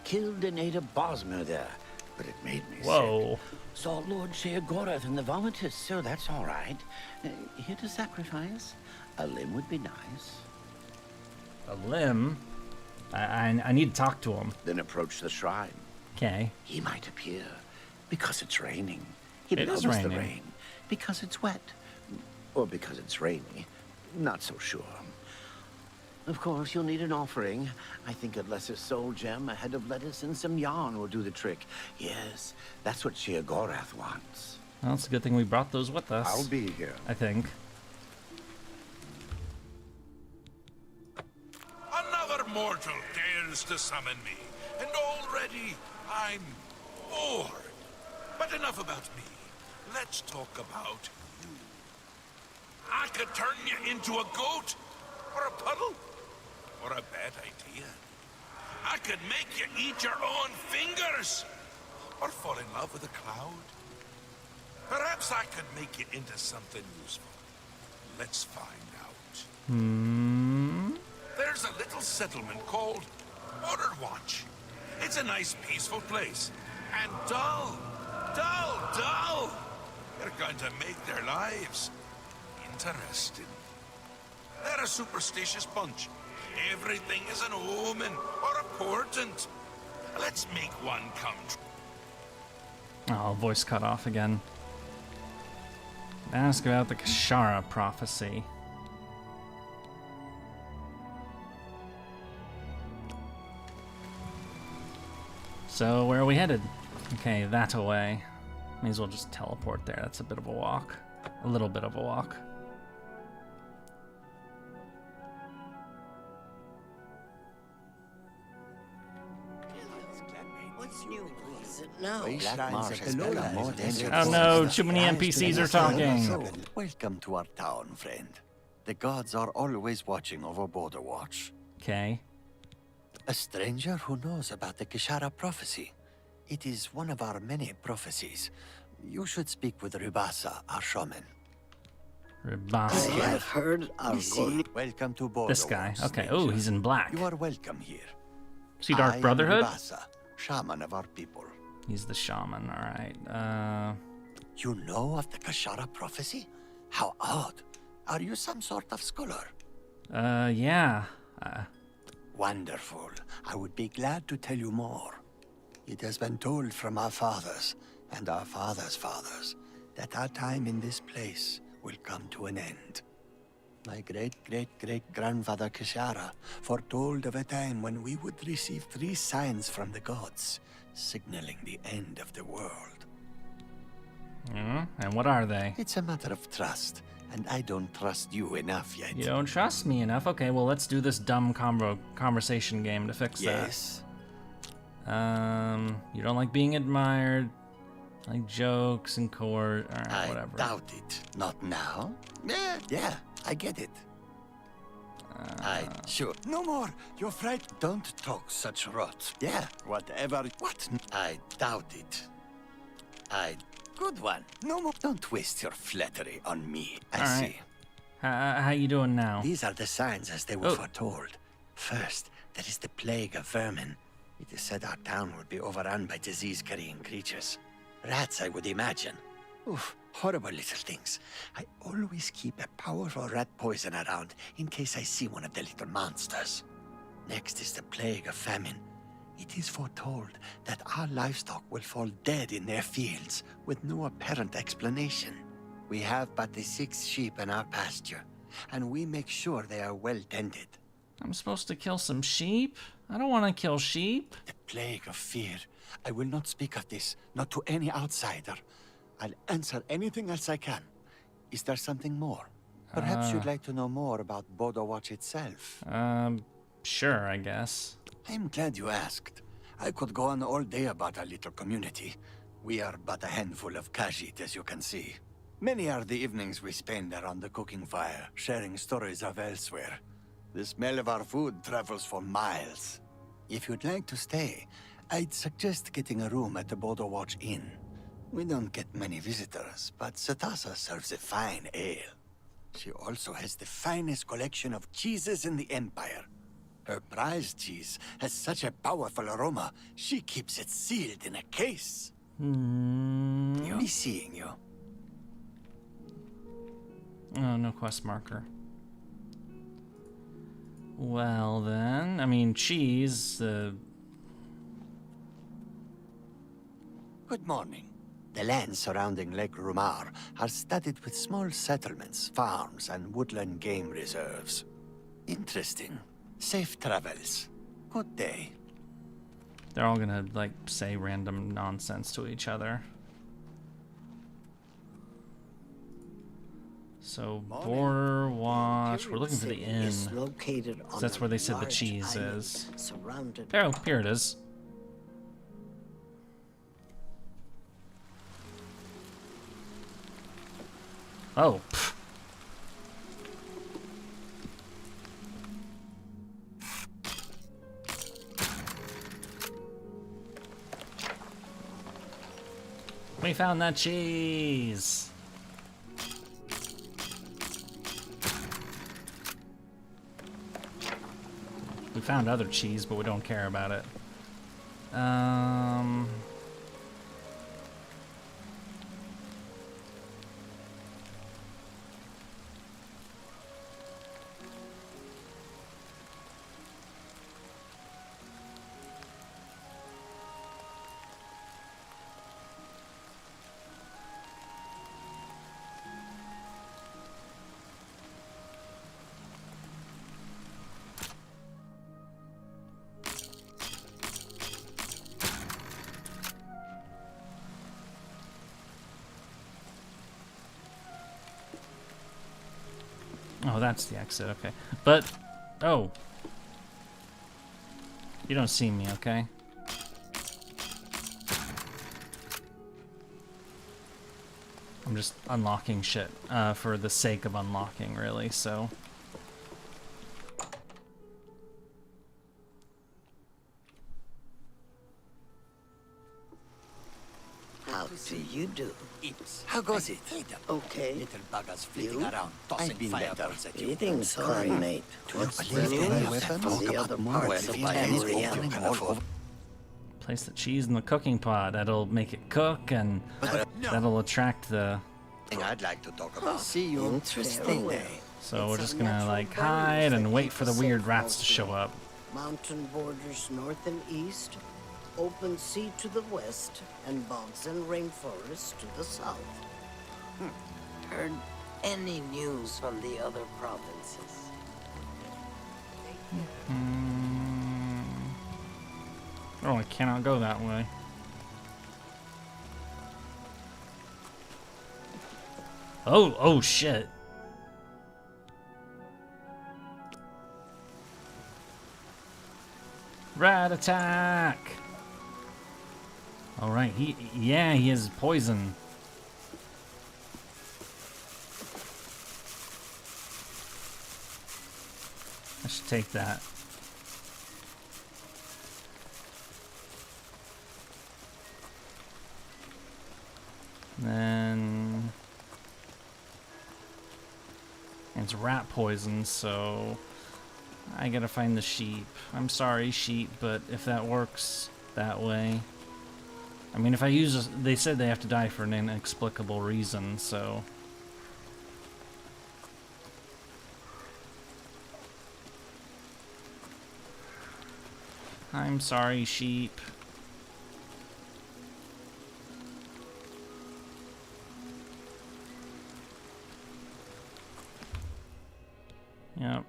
Killed a native Bosmer there, but it made me sick. Saw Lord Sheogorath in the vomitus, so that's all right. Here to sacrifice. A limb would be nice. A limb? I need to talk to him. Then approach the shrine. Okay. He might appear because it's raining. He It loves is raining. the rain because it's wet. Or because it's rainy. Not so sure. Of course, you'll need an offering. I think a lesser soul gem, a head of lettuce, and some yarn will do the trick. Yes, that's what Sheogorath wants. Well, it's a good thing we brought those with us. I'll be here. I think. Another mortal dares to summon me, and already I'm bored. But enough about me. Let's talk about you. I could turn you into a goat, or a puddle, or a bad idea. I could make you eat your own fingers, or fall in love with a cloud. Perhaps I could make it into something useful. Let's find out. There's a little settlement called Waterwatch. It's a nice, peaceful place. And dull. They're going to make their lives interesting. They're a superstitious bunch. Everything is an omen or a portent. Let's make one come true. Oh, voice cut off again. Ask about the Kashara prophecy. So, where are we headed? Okay, that away. May as well just teleport there. That's a bit of a walk. A little bit of a walk. Oh no, too many NPCs are talking. Welcome to our town, friend. The gods are always watching over Border Watch. Okay. A stranger who knows about the Kashara prophecy. It is one of our many prophecies. You should speak with Ribasa, our shaman. Ribasa. I have heard our god. Welcome to Border This guy. Watch, Okay. stranger. Oh, he's in black. You are welcome here. See Dark I am Brotherhood? Ribasa, shaman of our people. He's the shaman, alright. You know of the Kashara prophecy? How odd. Are you some sort of scholar? Yeah. Wonderful. I would be glad to tell you more. It has been told from our fathers and our fathers' fathers that our time in this place will come to an end. My great-great-great-grandfather Kashara foretold of a time when we would receive 3 signs from the gods, signaling the end of the world. And what are they? It's a matter of trust, and I don't trust you enough yet. You don't trust me enough? Okay, well, let's do this dumb conversation game to fix Yes. that. You don't like being admired, like jokes and court, alright, whatever. I doubt it. Not now? Yeah, I get it. Sure. No more. You're fright. Don't talk such rot. Yeah, whatever. What? I doubt it. Good one. No more. Don't waste your flattery on me. I see. How you doing now? These are the signs as they were foretold. First, there is the plague of vermin. It is said our town would be overrun by disease-carrying creatures. Rats, I would imagine. Oof, horrible little things. I always keep a powerful rat poison around in case I see one of the little monsters. Next is the plague of famine. It is foretold that our livestock will fall dead in their fields with no apparent explanation. We have but the 6 sheep in our pasture, and we make sure they are well tended. I'm supposed to kill some sheep? I don't want to kill sheep. The plague of fear. I will not speak of this, not to any outsider. I'll answer anything else I can. Is there something more? Perhaps you'd like to know more about Border Watch itself. Sure, I guess. I'm glad you asked. I could go on all day about our little community. We are but a handful of Khajiit, as you can see. Many are the evenings we spend around the cooking fire, sharing stories of elsewhere. The smell of our food travels for miles. If you'd like to stay, I'd suggest getting a room at the Border Watch Inn. We don't get many visitors, but Satasa serves a fine ale. She also has the finest collection of cheeses in the Empire. Her prized cheese has such a powerful aroma, she keeps it sealed in a case. You'll be seeing you. Oh, no quest marker. Well then, I mean, cheese, Good morning. The lands surrounding Lake Rumar are studded with small settlements, farms, and woodland game reserves. Interesting. Safe travels. Good day. They're all gonna, like, say random nonsense to each other. So, Border Watch. We're looking for the inn. That's where they said the cheese is. Oh, here it is. Oh. Pff. We found that cheese. We found other cheese, but we don't care about it. Oh, that's the exit, okay. But, oh. You don't see me, okay? I'm just unlocking shit for the sake of unlocking, really, so. How do you do? How goes it? Okay. Little buggers flitting around, tossing fireballs at you. Greetings, sorry, mate. What's the news from the other parts of Myridia? Place the cheese in the cooking pot. That'll make it cook, and that'll attract the... I'd like to talk about. See you. Interesting day. So we're just gonna, like, hide and wait for the weird rats to show up. Mountain borders north and east, open sea to the west, and bogs and rainforests to the south. Heard any news from the other provinces? Oh, I cannot go that way. Oh shit. Rat attack! Alright, he has poison. I should take that. Then it's rat poison, so I gotta find the sheep. I'm sorry, sheep, but if that works that way. I mean, if I use they said they have to die for an inexplicable reason, so. I'm sorry, sheep. Yep.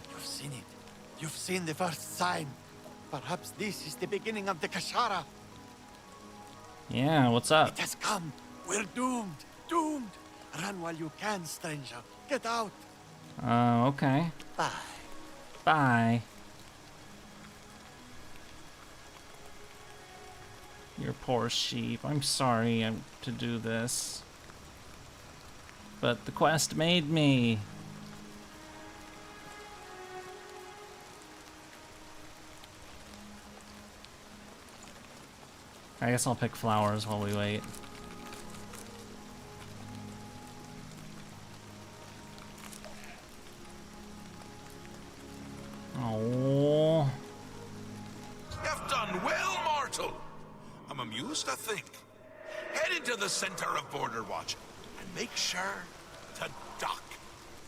You've seen it. You've seen the first sign. Perhaps this is the beginning of the Kashara. Yeah, what's up? It has come. We're doomed. Doomed. Run while you can, stranger. Get out. Okay. Bye. Bye. Your poor sheep. I'm sorry to do this. But the quest made me. I guess I'll pick flowers while we wait. Oh. You've done well, mortal. I'm amused to think. Head into the center of Border Watch and make sure to duck.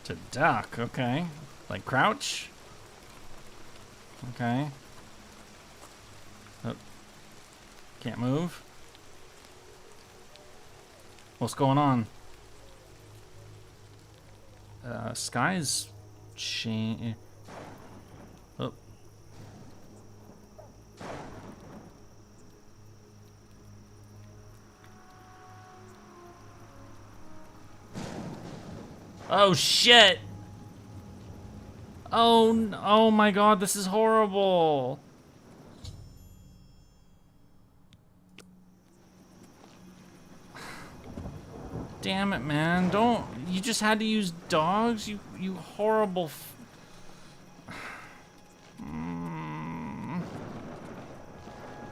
To duck, okay. Like crouch? Okay. Oh. Can't move. What's going on? Sky's change. Oh. Oh shit! Oh my god, this is horrible. Damn it, man. Don't... You just had to use dogs? You horrible...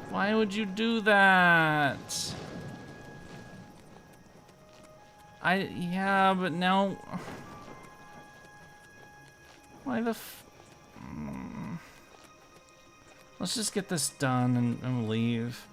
Why would you do that? Yeah, but now... Why the Let's just get this done and leave.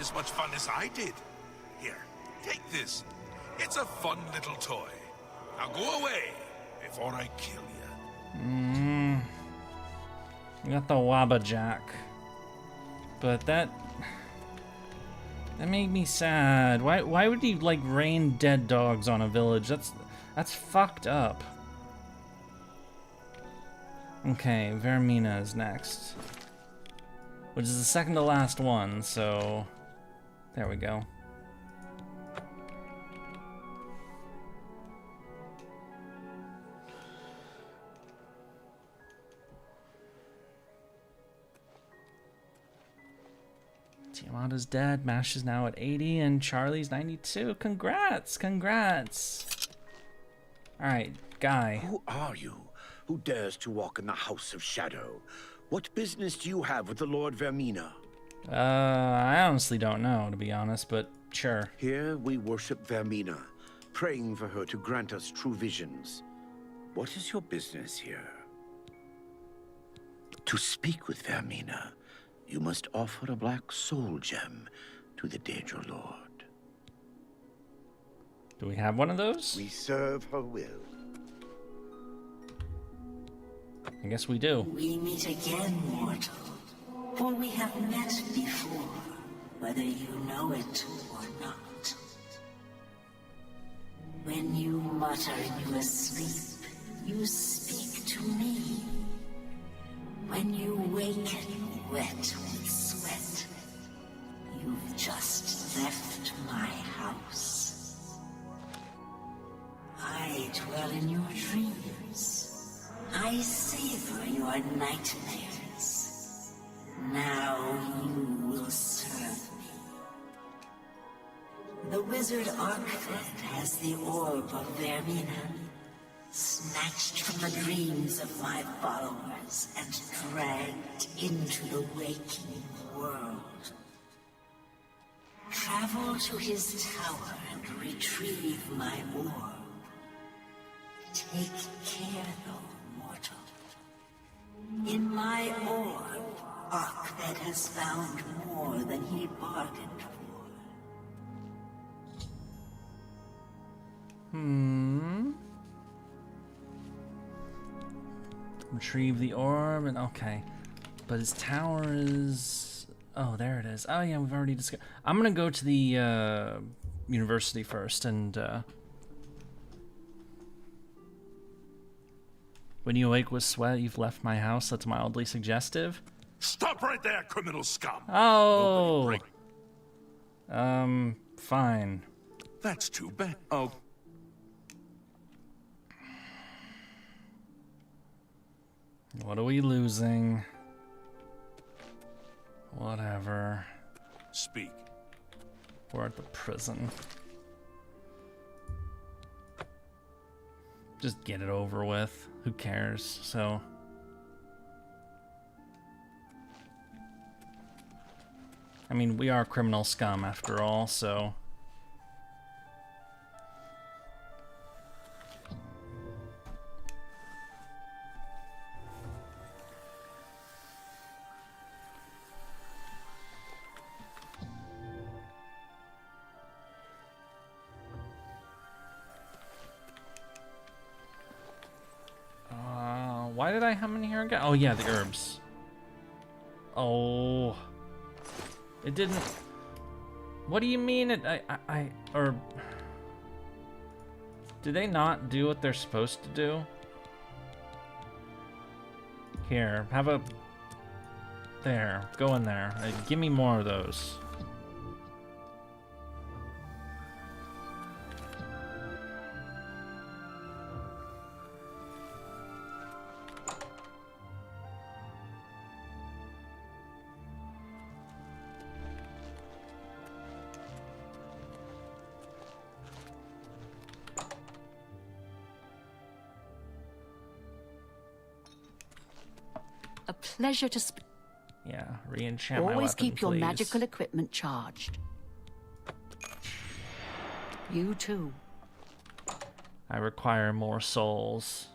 As much fun as I did. Here, take this. It's a fun little toy. Now go away before I kill you. I got the Wabbajack, but that made me sad. Why would you like rain dead dogs on a village? That's fucked up. Okay, Vermina is next, which is the second to last one. So. There we go. Tiamato's dead, Mash is now at 80, and Charlie's 92. Congrats! Congrats! Alright, Guy. Who are you? Who dares to walk in the House of Shadow? What business do you have with the Lord Vermina? I honestly don't know, to be honest, but sure. Here we worship Vermina, praying for her to grant us true visions. What is your business here? To speak with Vermina, you must offer a black soul gem to the Daedra Lord. Do we have one of those? We serve her will. I guess we do. We meet again, mortal. For we have met before, whether you know it or not. When you mutter in your sleep, you speak to me. When you waken wet with sweat, you've just left my house. I dwell in your dreams. I savor your nightmares. Now you will serve me. The wizard Archfect has the orb of Vermina, snatched from the dreams of my followers and dragged into the waking world. Travel to his tower and retrieve my orb. Take care, though, mortal. In my orb, Archfect has found more than he bargained for. Retrieve the orb, and okay. But his tower is... Oh, there it is. Oh yeah, we've already discussed... I'm gonna go to the university first, and when you awake with sweat, you've left my house. That's mildly suggestive. Stop right there, criminal scum! Oh! Fine. That's too bad. Oh. What are we losing? Whatever. Speak. We're at the prison. Just get it over with. Who cares? So. I mean, we are criminal scum after all, so. Why did I come in here again? Oh yeah, the herbs. Oh. It didn't... What do you mean it... or... Do they not do what they're supposed to do? Here, have a... There, go in there. Give me more of those. A pleasure to Yeah, re-enchant my always weapon, keep your please. magical equipment charged. You too. I require more souls.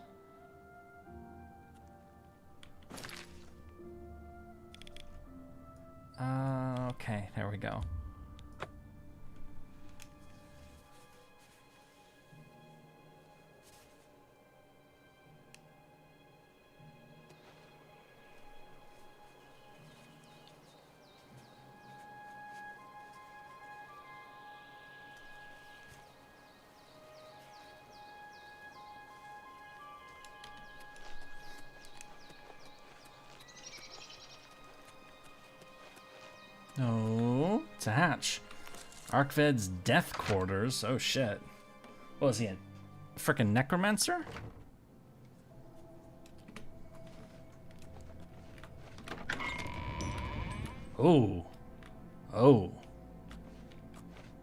Okay, there we go. No, it's a hatch. Arkved's death quarters. Oh shit. What was he, a frickin' necromancer? Oh. Oh.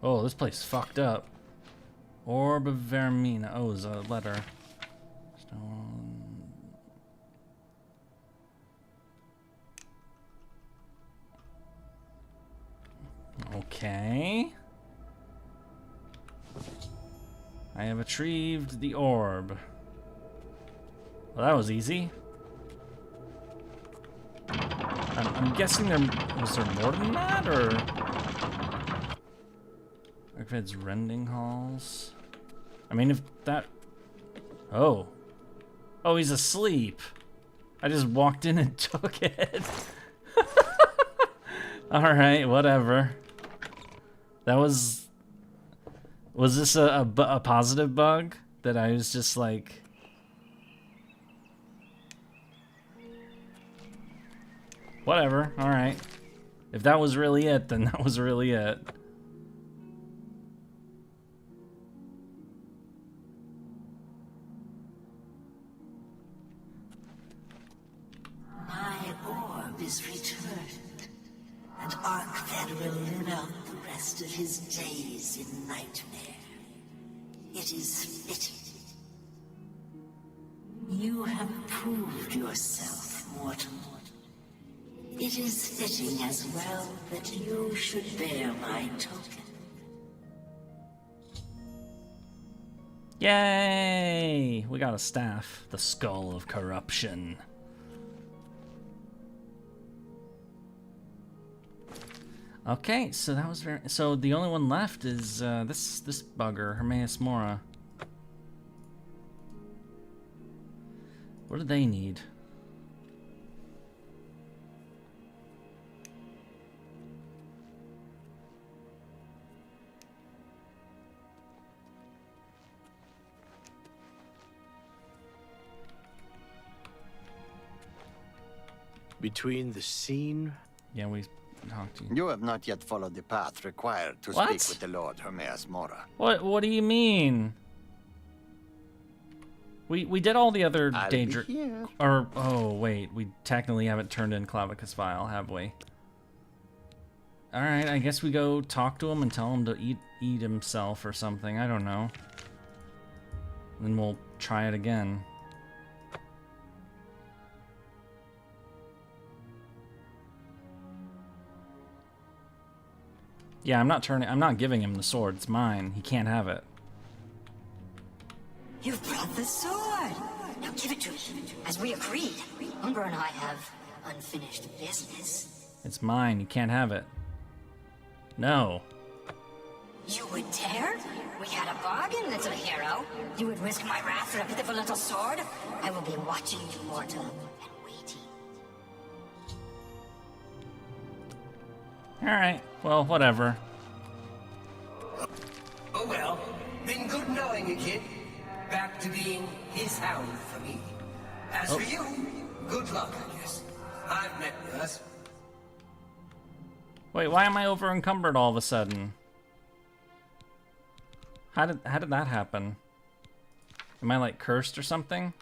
Oh, this place fucked up. Orb of Vermina. Oh, it's a letter. Stone. Okay. I have retrieved the orb. Well, that was easy. I'm guessing was there more than that, or? Arkved's rending halls. I mean, if that... Oh. Oh, he's asleep. I just walked in and took it. Alright, whatever. That was... Was this a positive bug? That I was just like... Whatever, alright. If that was really it, then that was really it. My orb is returned, and Arkved will live out the rest of his days in nightmare. It is fitting. You have proved yourself, mortal. It is fitting as well that you should bear my token. Yay! We got a staff. The Skull of Corruption. Okay, so that was very... So the only one left is this bugger, Hermaeus Mora. What do they need? Between the scene... Yeah, we talk to you. You have not yet followed the path required to What? speak with the Lord Hermaeus Mora. What do you mean? We did all the other Daedric... Or, oh, wait. We technically haven't turned in Clavicus Vile, have we? Alright, I guess we go talk to him and tell him to eat himself or something. I don't know. Then we'll try it again. Yeah, I'm not giving him the sword. It's mine. He can't have it. You've brought the sword. Now give it to me. As we agreed, Umbra and I have unfinished business. It's mine. You can't have it. No. You would dare? We had a bargain, little hero. You would risk my wrath for a pitiful little sword? I will be watching you, mortal, and waiting. Alright. Well, whatever. Oh well, been good knowing you, kid. Back to being his hound for me. As for you, good luck, I guess. I've met worse. Wait, why am I over encumbered all of a sudden? How did that happen? Am I like cursed or something?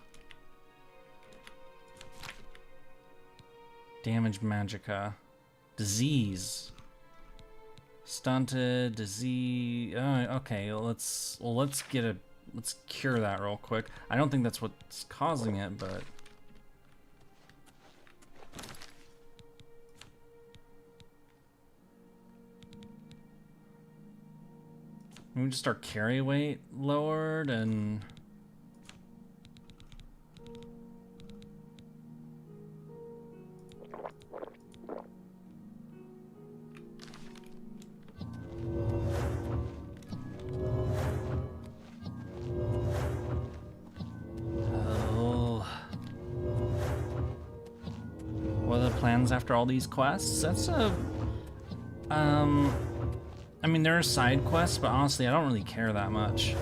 Damage magicka. Disease. Stunted, disease. Okay, let's cure that real quick. I don't think that's what's causing it, but we just our carry weight lowered and what are the plans after all these quests? That's a I mean, there are side quests, but honestly, I don't really care that much.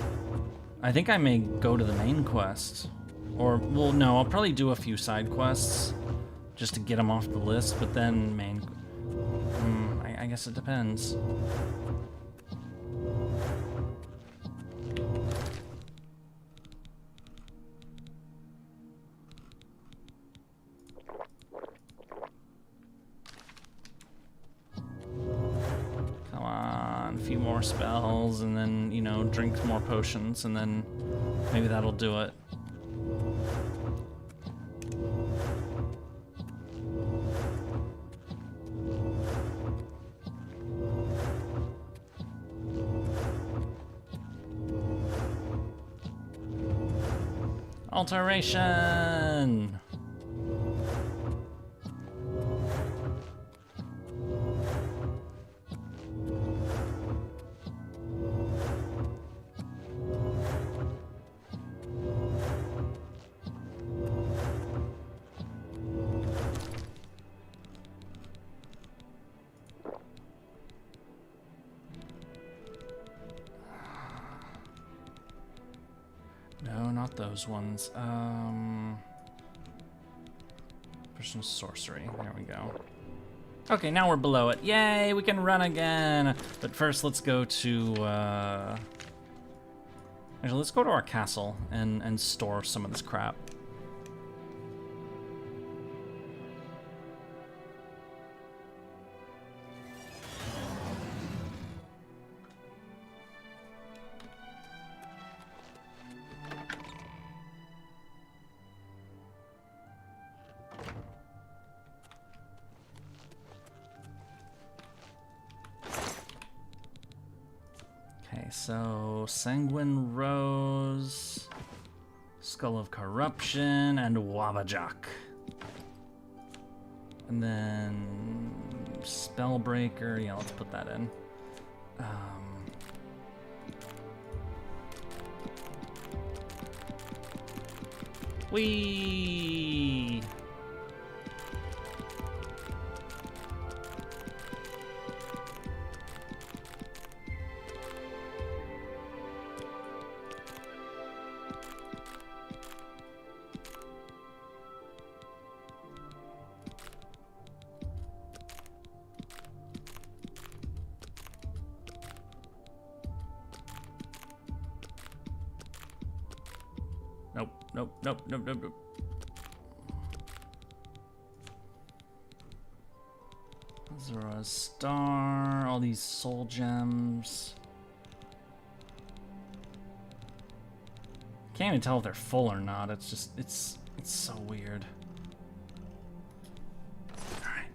I think I may go to the main quest. Or, well, no, I'll probably do a few side quests just to get them off the list, but then main... I guess it depends. Few more spells and then, you know, drink more potions and then maybe that'll do it. Alteration! No, not those ones. Personal sorcery. There we go. Okay, now we're below it. Yay, we can run again. But first, let's go to actually, let's go to our castle and store some of this crap. So, Sanguine Rose, Skull of Corruption, and Wabbajack. And then Spellbreaker, yeah, let's put that in. Whee! Nope, nope, nope, nope, nope, nope. Azura Star, all these soul gems. Can't even tell if they're full or not. It's just, it's so weird. Alright.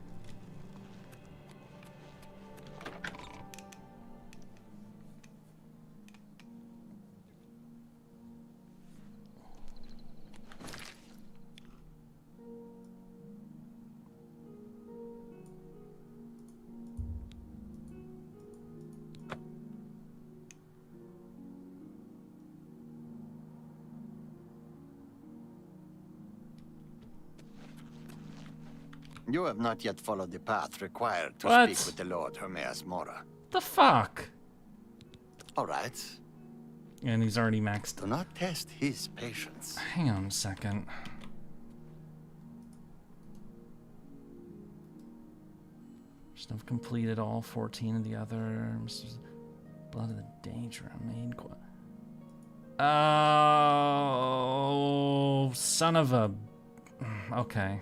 You have not yet followed the path required to What? speak with the Lord Hermaeus Mora. The fuck? All right. And he's already maxed. Do not test his patience. Hang on a second. Just have completed all 14 of the others. Blood of the Danger main quest. Oh, son of a. Okay.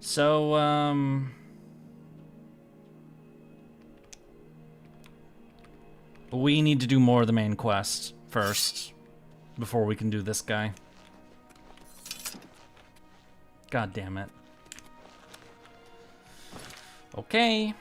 So, we need to do more of the main quest first before we can do this guy. God damn it. Okay.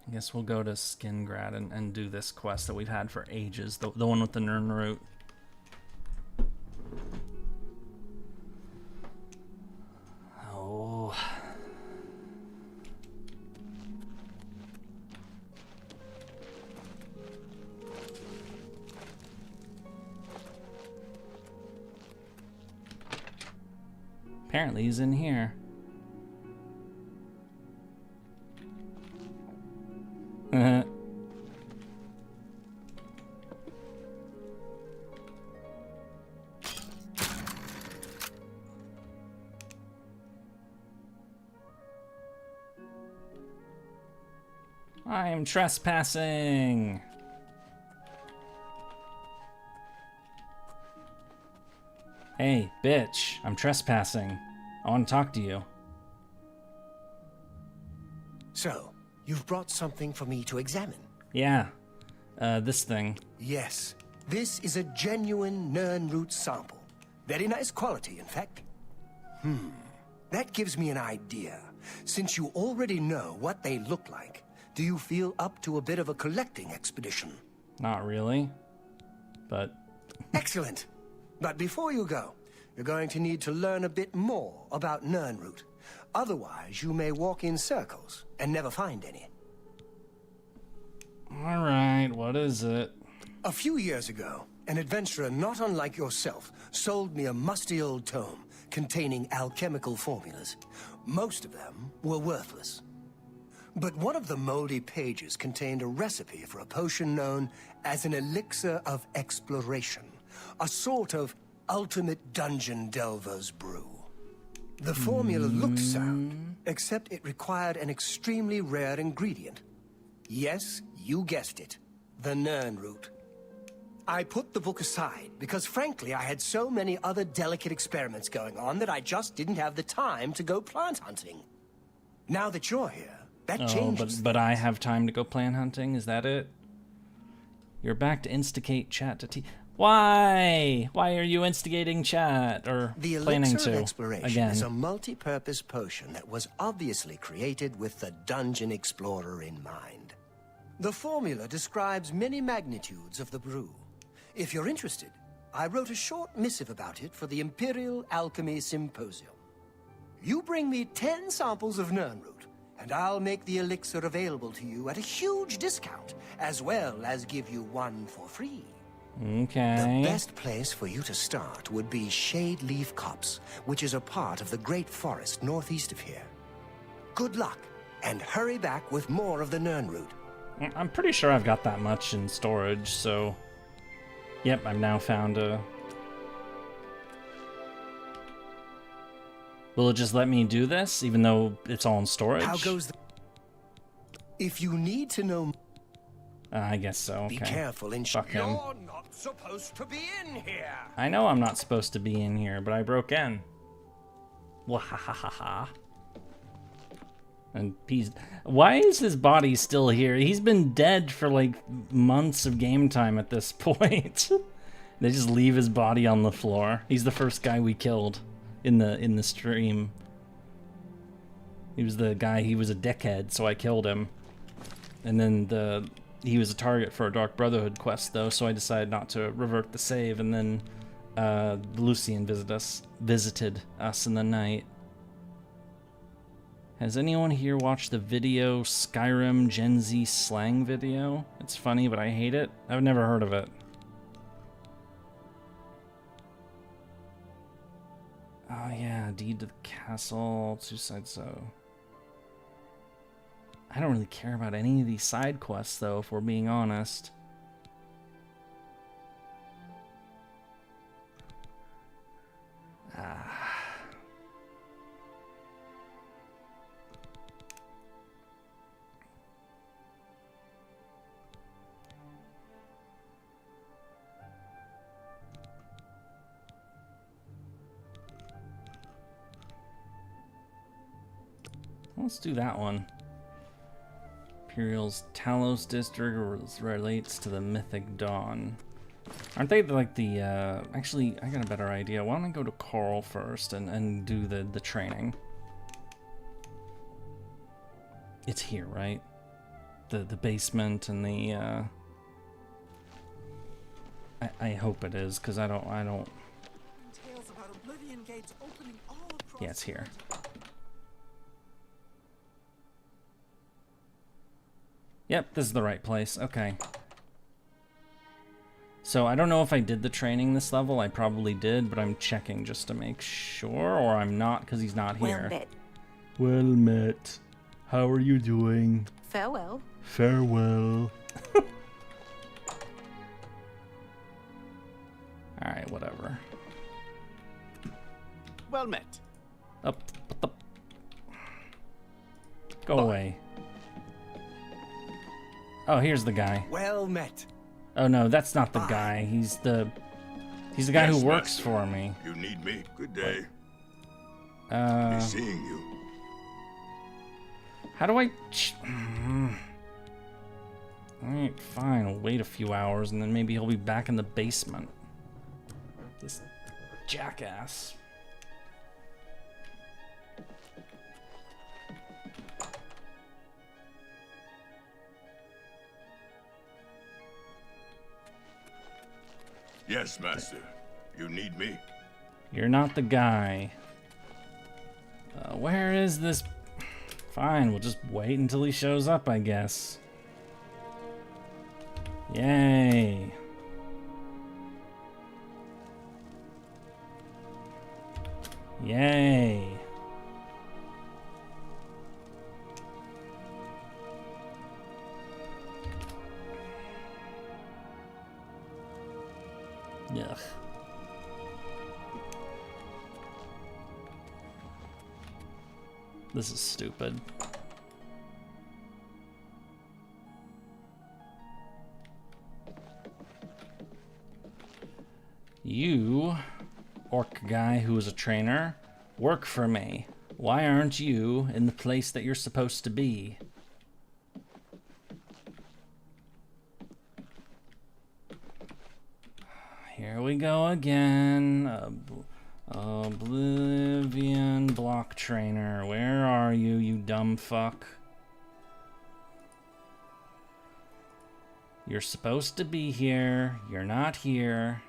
I guess we'll go to Skingrad and do this quest that we've had for ages. The one with the Nern route. Oh. Apparently he's in here. I am trespassing. Hey, bitch, I'm trespassing. I want to talk to you. So, you've brought something for me to examine? Yeah, this thing. Yes, this is a genuine Nern root sample. Very nice quality, in fact. That gives me an idea. Since you already know what they look like, do you feel up to a bit of a collecting expedition? Not really, but... Excellent. But before you go, you're going to need to learn a bit more about Nernroot. Otherwise, you may walk in circles and never find any. Alright, what is it? A few years ago, an adventurer not unlike yourself sold me a musty old tome containing alchemical formulas. Most of them were worthless. But one of the moldy pages contained a recipe for a potion known as an elixir of exploration, a sort of ultimate dungeon delver's brew. The formula looked sound, except it required an extremely rare ingredient. Yes, you guessed it, the Nernroot. I put the book aside because, frankly, I had so many other delicate experiments going on that I just didn't have the time to go plant hunting. Now that you're here, that changes. But I have time to go plant hunting? Is that it? You're back to instigate chat to Why? Why are you instigating chat or the planning elixir to of exploration again? is a multi-purpose potion that was obviously created with the dungeon explorer in mind. The formula describes many magnitudes of the brew. If you're interested, I wrote a short missive about it for the Imperial Alchemy Symposium. You bring me 10 samples of Nernroot, and I'll make the elixir available to you at a huge discount, as well as give you one for free. Okay. The best place for you to start would be Shade Leaf Copse, which is a part of the Great Forest northeast of here. Good luck, and hurry back with more of the Nirnroot. I'm pretty sure I've got that much in storage, so... Yep, I've now found a... Will it just let me do this, even though it's all in storage? How goes the... If you need to know... I guess so, okay. Be careful and... Fuck him. You're not supposed to be in here! I know I'm not supposed to be in here, but I broke in. Wahahaha. And he's... Why is his body still here? He's been dead for like months of game time at this point. They just leave his body on the floor. He's the first guy we killed in the stream. He was the guy, he was a dickhead, so I killed him. And then he was a target for a Dark Brotherhood quest though, so I decided not to revert the save, and then Lucian visited us in the night. Has anyone here watched the video Skyrim Gen Z slang video? It's funny, but I hate it. I've never heard of it. Oh yeah, deed to the castle, 2 sides so. I don't really care about any of these side quests though, if we're being honest. Let's do that one. Imperial's Talos district relates to the Mythic Dawn. Aren't they like the, actually, I got a better idea. Why don't I go to Coral first and do the training? It's here, right? The basement and the, I hope it is, because I don't... Tales about Oblivion gates opening all across. Yeah, it's here. Yep, this is the right place. Okay. So I don't know if I did the training this level. I probably did, but I'm checking just to make sure, or I'm not because he's not here. Well met. Well met. How are you doing? Farewell. Farewell. Alright, whatever. Well met. Up. Go away. Oh, here's the guy. Well met. Oh no, that's not the guy. He's the guy who works for me. You need me. Good day. Be seeing you. How do I... Alright, fine. I'll wait a few hours and then maybe he'll be back in the basement. This jackass. Yes, Master. You need me? You're not the guy. Where is this... Fine, we'll just wait until he shows up, I guess. Yay. Yay. Ugh. This is stupid. You, orc guy who is a trainer, work for me. Why aren't you in the place that you're supposed to be? Here we go again. Oblivion block trainer. Where are you, you dumb fuck? You're supposed to be here. You're not here.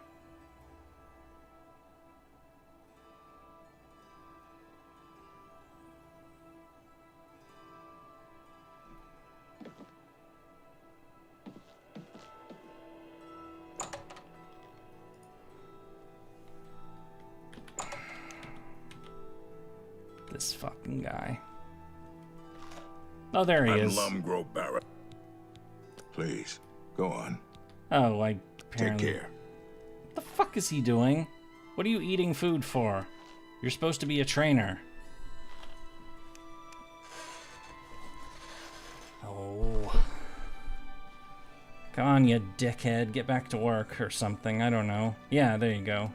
This fucking guy. Oh, there he is. Lumgrove Barrett. Please, go on. Oh, I apparently... Take care. What the fuck is he doing? What are you eating food for? You're supposed to be a trainer. Oh. Come on, you dickhead. Get back to work or something. I don't know. Yeah, there you go.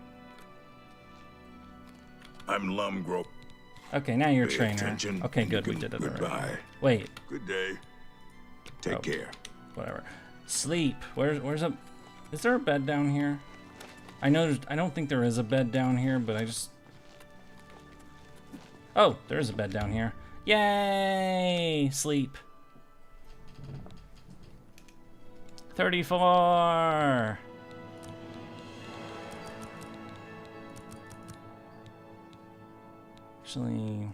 I'm Lumgrove. Okay, now you're a Pay trainer. attention, Okay, and good. you We can- did it already. Goodbye. Wait. Good day. Take care. Whatever. Sleep. Where's a... Is there a bed down here? I know. I don't think there is a bed down here, but I just... Oh, there is a bed down here. Yay! Sleep. 34. Actually,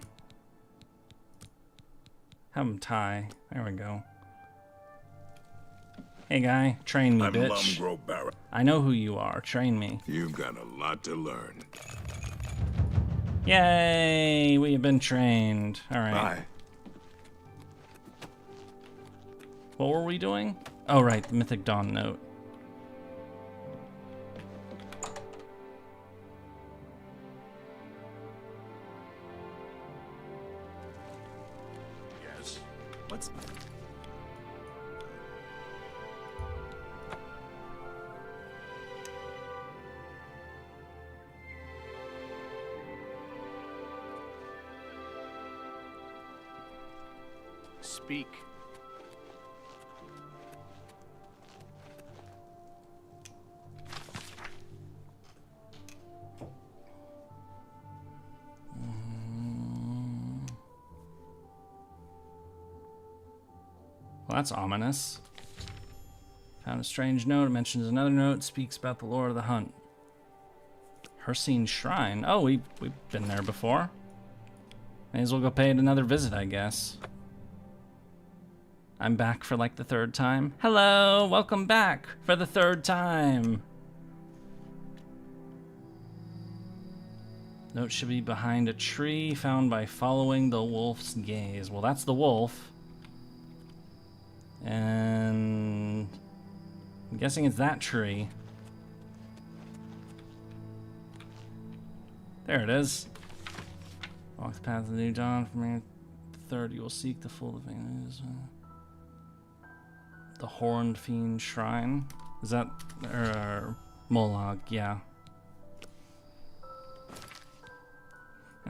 have him tie. There we go. Hey guy, train me, I'm bitch. Lumgrove Barrett. I know who you are. Train me. You've got a lot to learn. Yay! We have been trained. All right. Bye. What were we doing? Oh, right, the Mythic Dawn note. Yes. What's... Speak. Well, that's ominous. Found a strange note. It mentions another note. Speaks about the lore of the hunt. Hircine Shrine. Oh, we've been there before. May as well go pay it another visit, I guess. I'm back for like the third time. Hello, welcome back for the third time. Note should be behind a tree found by following the wolf's gaze. Well, that's the wolf. And I'm guessing it's that tree. There it is. Walk the path of the new dawn. From here, the third, you will seek the full thing. The Horned Fiend Shrine. Is that Molag? Yeah.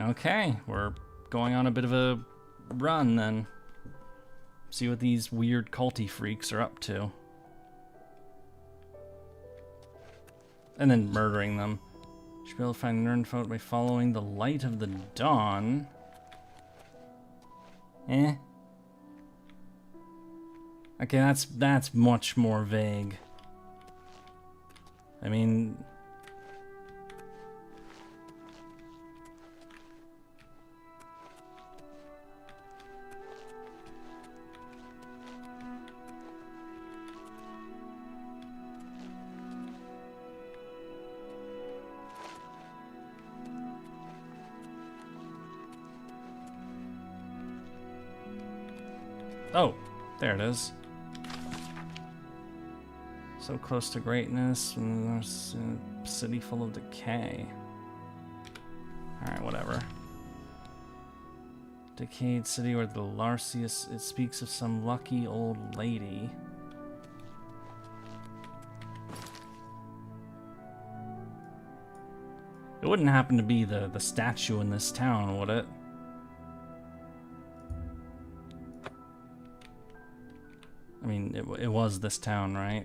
Okay, we're going on a bit of a run then. See what these weird culty freaks are up to. And then murdering them. Should be able to find an Nernfolk by following the light of the dawn. Eh? Okay, that's much more vague. I mean... Oh, there it is. So close to greatness, and there's a city full of decay. Alright, whatever. Decayed city where the Larcius, it speaks of some lucky old lady. It wouldn't happen to be the statue in this town, would it? I mean, it was this town, right?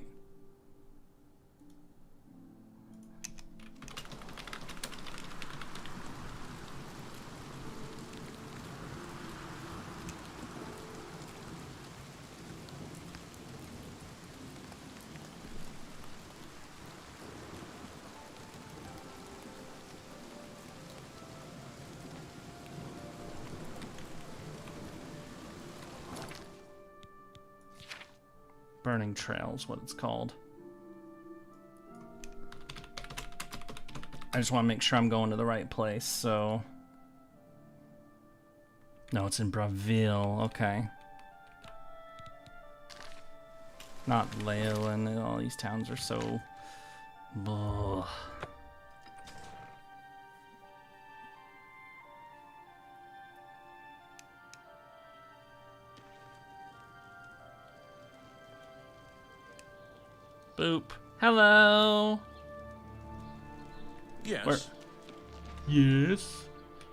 Burning Trail's what it's called. I just want to make sure I'm going to the right place, so... No, it's in Braville. Okay. Not Leyland. All these towns are so... Ugh. Boop. Hello. Yes. Where? Yes.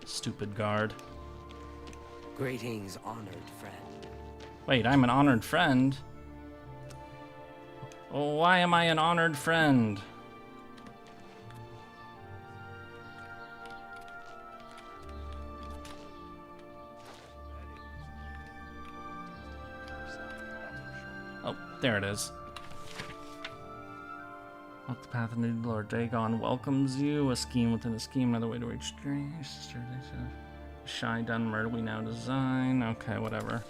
Stupid guard. Greetings, honored friend. Wait, I'm an honored friend? Oh, why am I an honored friend? Oh, there it is. Walk the path of new Lord Dagon welcomes you. A scheme within a scheme, another way to reach dreams. Shy Dunmer we now design. Okay, whatever.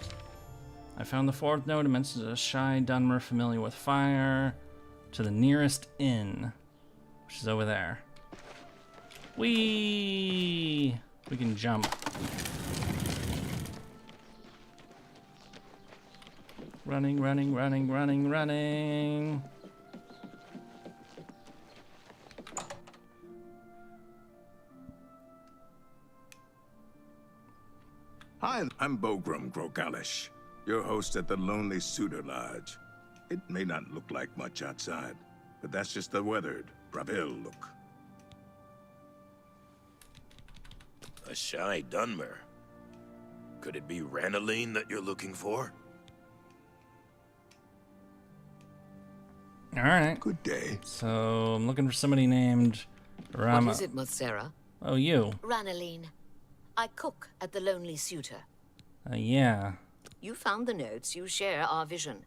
I found the fourth node. It mentions a shy Dunmer familiar with fire. To the nearest inn, which is over there. Whee! We can jump. Running, running, running, running, running. Hi, I'm Bogrum Grogalish, your host at the Lonely Suitor Lodge. It may not look like much outside, but that's just the weathered Braville look. A shy Dunmer. Could it be Ranaline that you're looking for? Alright. Good day. So, I'm looking for somebody named Rama. What is it, Motsera? Oh, you. Ranaline. I cook at the Lonely Suitor. Yeah. You found the notes, you share our vision.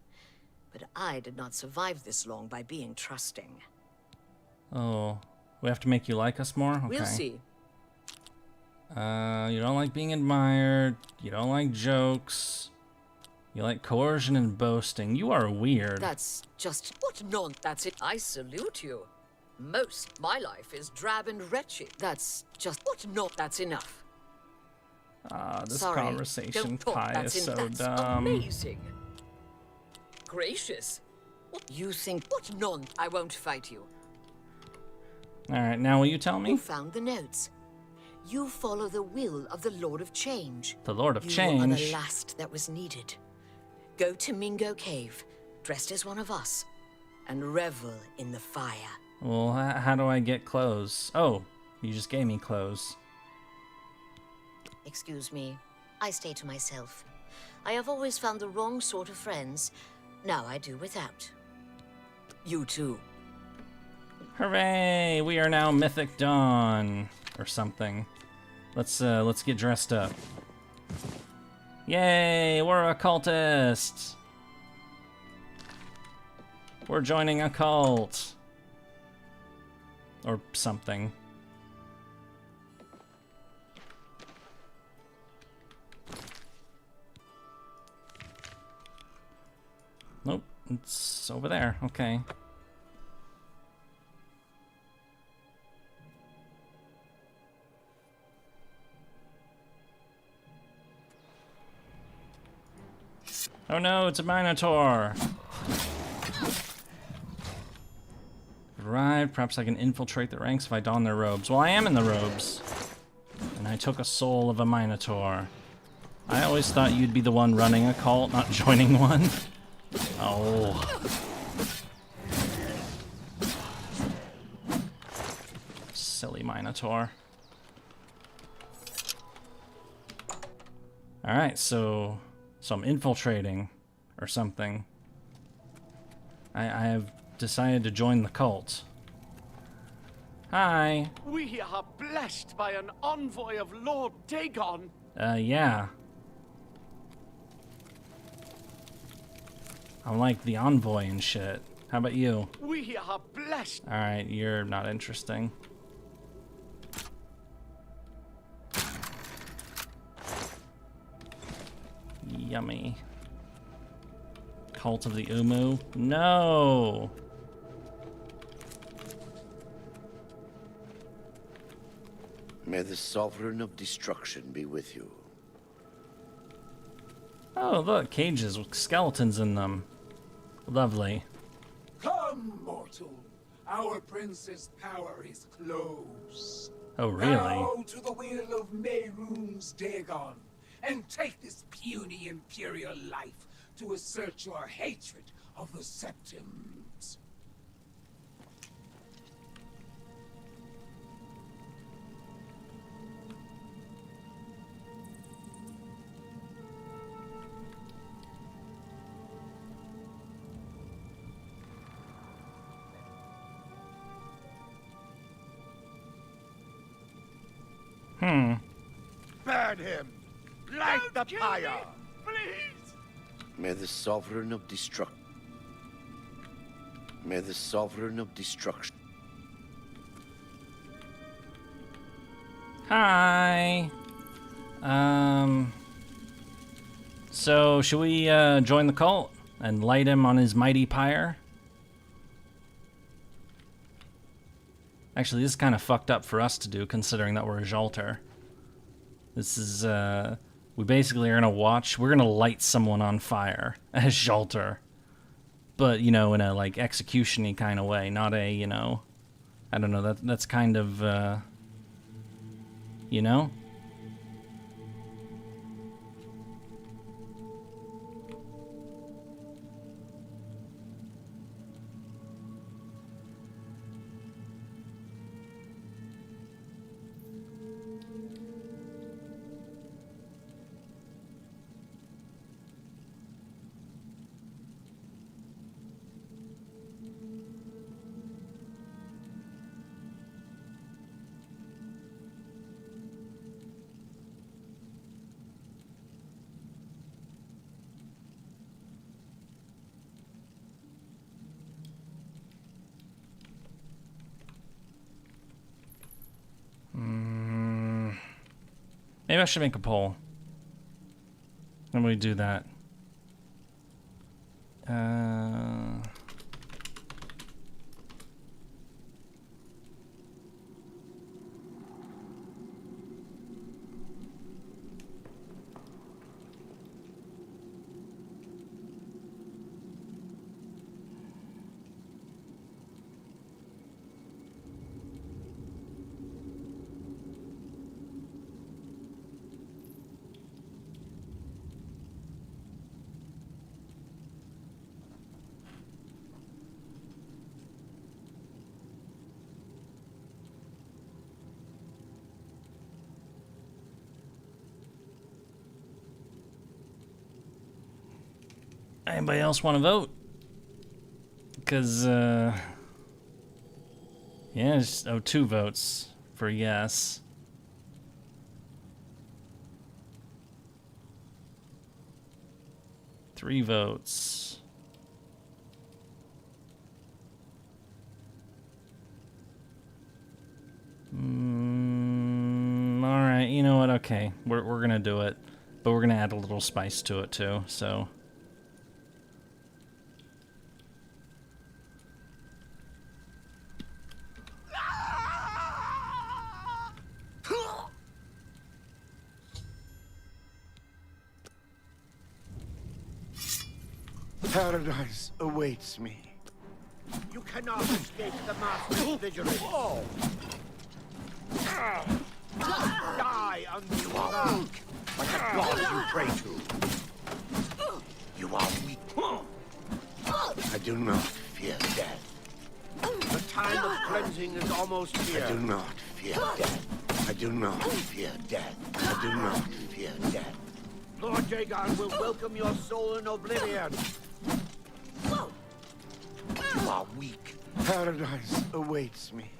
But I did not survive this long by being trusting. Oh. We have to make you like us more? Okay. We'll see. You don't like being admired. You don't like jokes. You like coercion and boasting. You are weird. That's just... What that's it. I salute you. Most my life is drab and wretched. That's just... What that's enough. This Sorry, conversation don't talk. pie That's is so that's dumb. Amazing. Gracious. What you think? What I won't fight you. Alright, now will you tell me? You found the notes. You follow the will of the Lord of Change. The Lord of You Change? are the last that was needed. Go to Mingo Cave, dressed as one of us, and revel in the fire. Well, how do I get clothes? Oh, you just gave me clothes. Excuse me, I stay to myself. I have always found the wrong sort of friends. Now I do without. You too. Hooray! We are now Mythic Dawn or something. Let's get dressed up. Yay! We're occultists. We're joining a cult or something. Nope, it's over there. Okay. Oh no, it's a Minotaur! Arrived. Perhaps I can infiltrate the ranks if I don their robes. Well, I am in the robes. And I took a soul of a Minotaur. I always thought you'd be the one running a cult, not joining one. Oh. Silly Minotaur. Alright, so I'm infiltrating or something. I have decided to join the cult. Hi. We are blessed by an envoy of Lord Dagon. Yeah. I'm like the envoy and shit. How about you? We are blessed. Alright, you're not interesting. Yummy. Cult of the Umu? No! May the Sovereign of Destruction be with you. Oh, look, cages with skeletons in them. Lovely. Come, mortal. Our prince's power is close. Oh, really? Bow to the will of Mehrunes Dagon, and take this puny imperial life to assert your hatred of the Septims. Burn him! Light the pyre! Please! May the Sovereign of Destruction... May the Sovereign of Destruction... Hi! So, should we, join the cult and light him on his mighty pyre? Actually, this is kind of fucked up for us to do, considering that we're a Jalter. This is, we basically are we're gonna light someone on fire as Jalter. But, you know, in a, like, execution-y kind of way, not a, you know... I don't know, that's kind of, you know? Maybe I should make a poll. Let me do that. Anybody else want to vote? Because, yeah, just, 2 votes for yes. Three votes. Alright, you know what, okay. We're gonna do it. But we're gonna add a little spice to it too, so... Paradise awaits me. You cannot escape the master's vigilance. Oh. Die under your wrath, like a god you pray to. You are weak. I do not fear death. The time of cleansing is almost here. I do not fear death. I do not fear death. I do not fear death. Lord Dagon will welcome your soul in oblivion. You are weak. Paradise awaits me.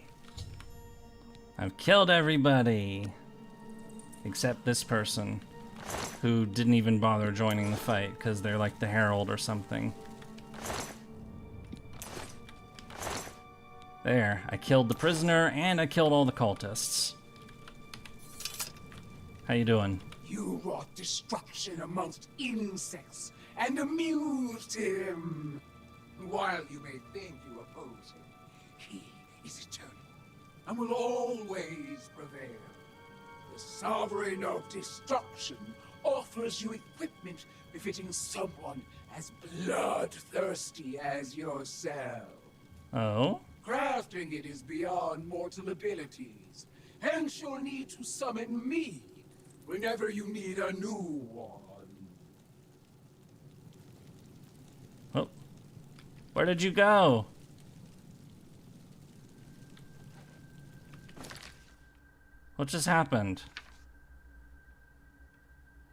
I've killed everybody. Except this person. Who didn't even bother joining the fight, because they're like the Herald or something. There, I killed the prisoner, and I killed all the cultists. How you doing? You wrought destruction amongst insects and amused him. While you may think you oppose him, he is eternal and will always prevail. The Sovereign of Destruction offers offers you equipment befitting someone as bloodthirsty as yourself. Oh? Crafting it is beyond mortal abilities, hence you'll need to summon me whenever you need a new one. Oh. Where did you go? What just happened?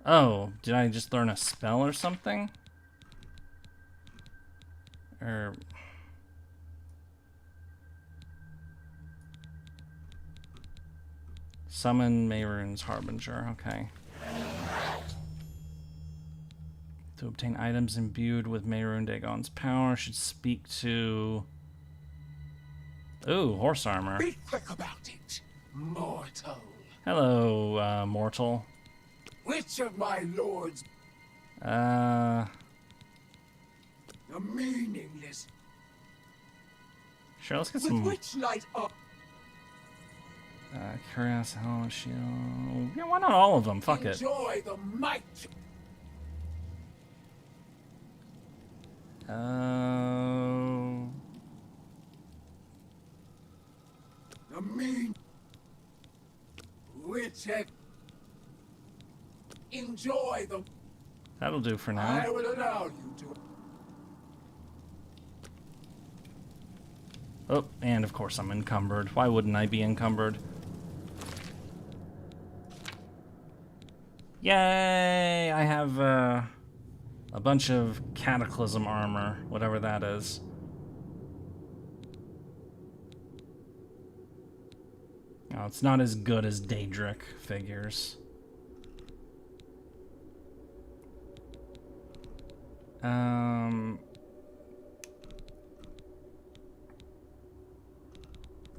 Oh, did I just learn a spell or something? Or... Summon Mehrunes Harbinger, okay. To obtain items imbued with Mehrunes Dagon's power, should speak to... Ooh, horse armor. Be quick about it, mortal. Hello, mortal. Which of my lords? Uh... The meaningless. Sure, let's get With some... which light up? Curious, Hell, Shield... Yeah, why not all of them? Fuck it. Enjoy the might. The mean. Which enjoy the. That'll do for now. I will allow you to. Oh, and of course I'm encumbered. Why wouldn't I be encumbered? Yay! I have a bunch of Cataclysm armor, whatever that is. Oh, it's not as good as Daedric figures.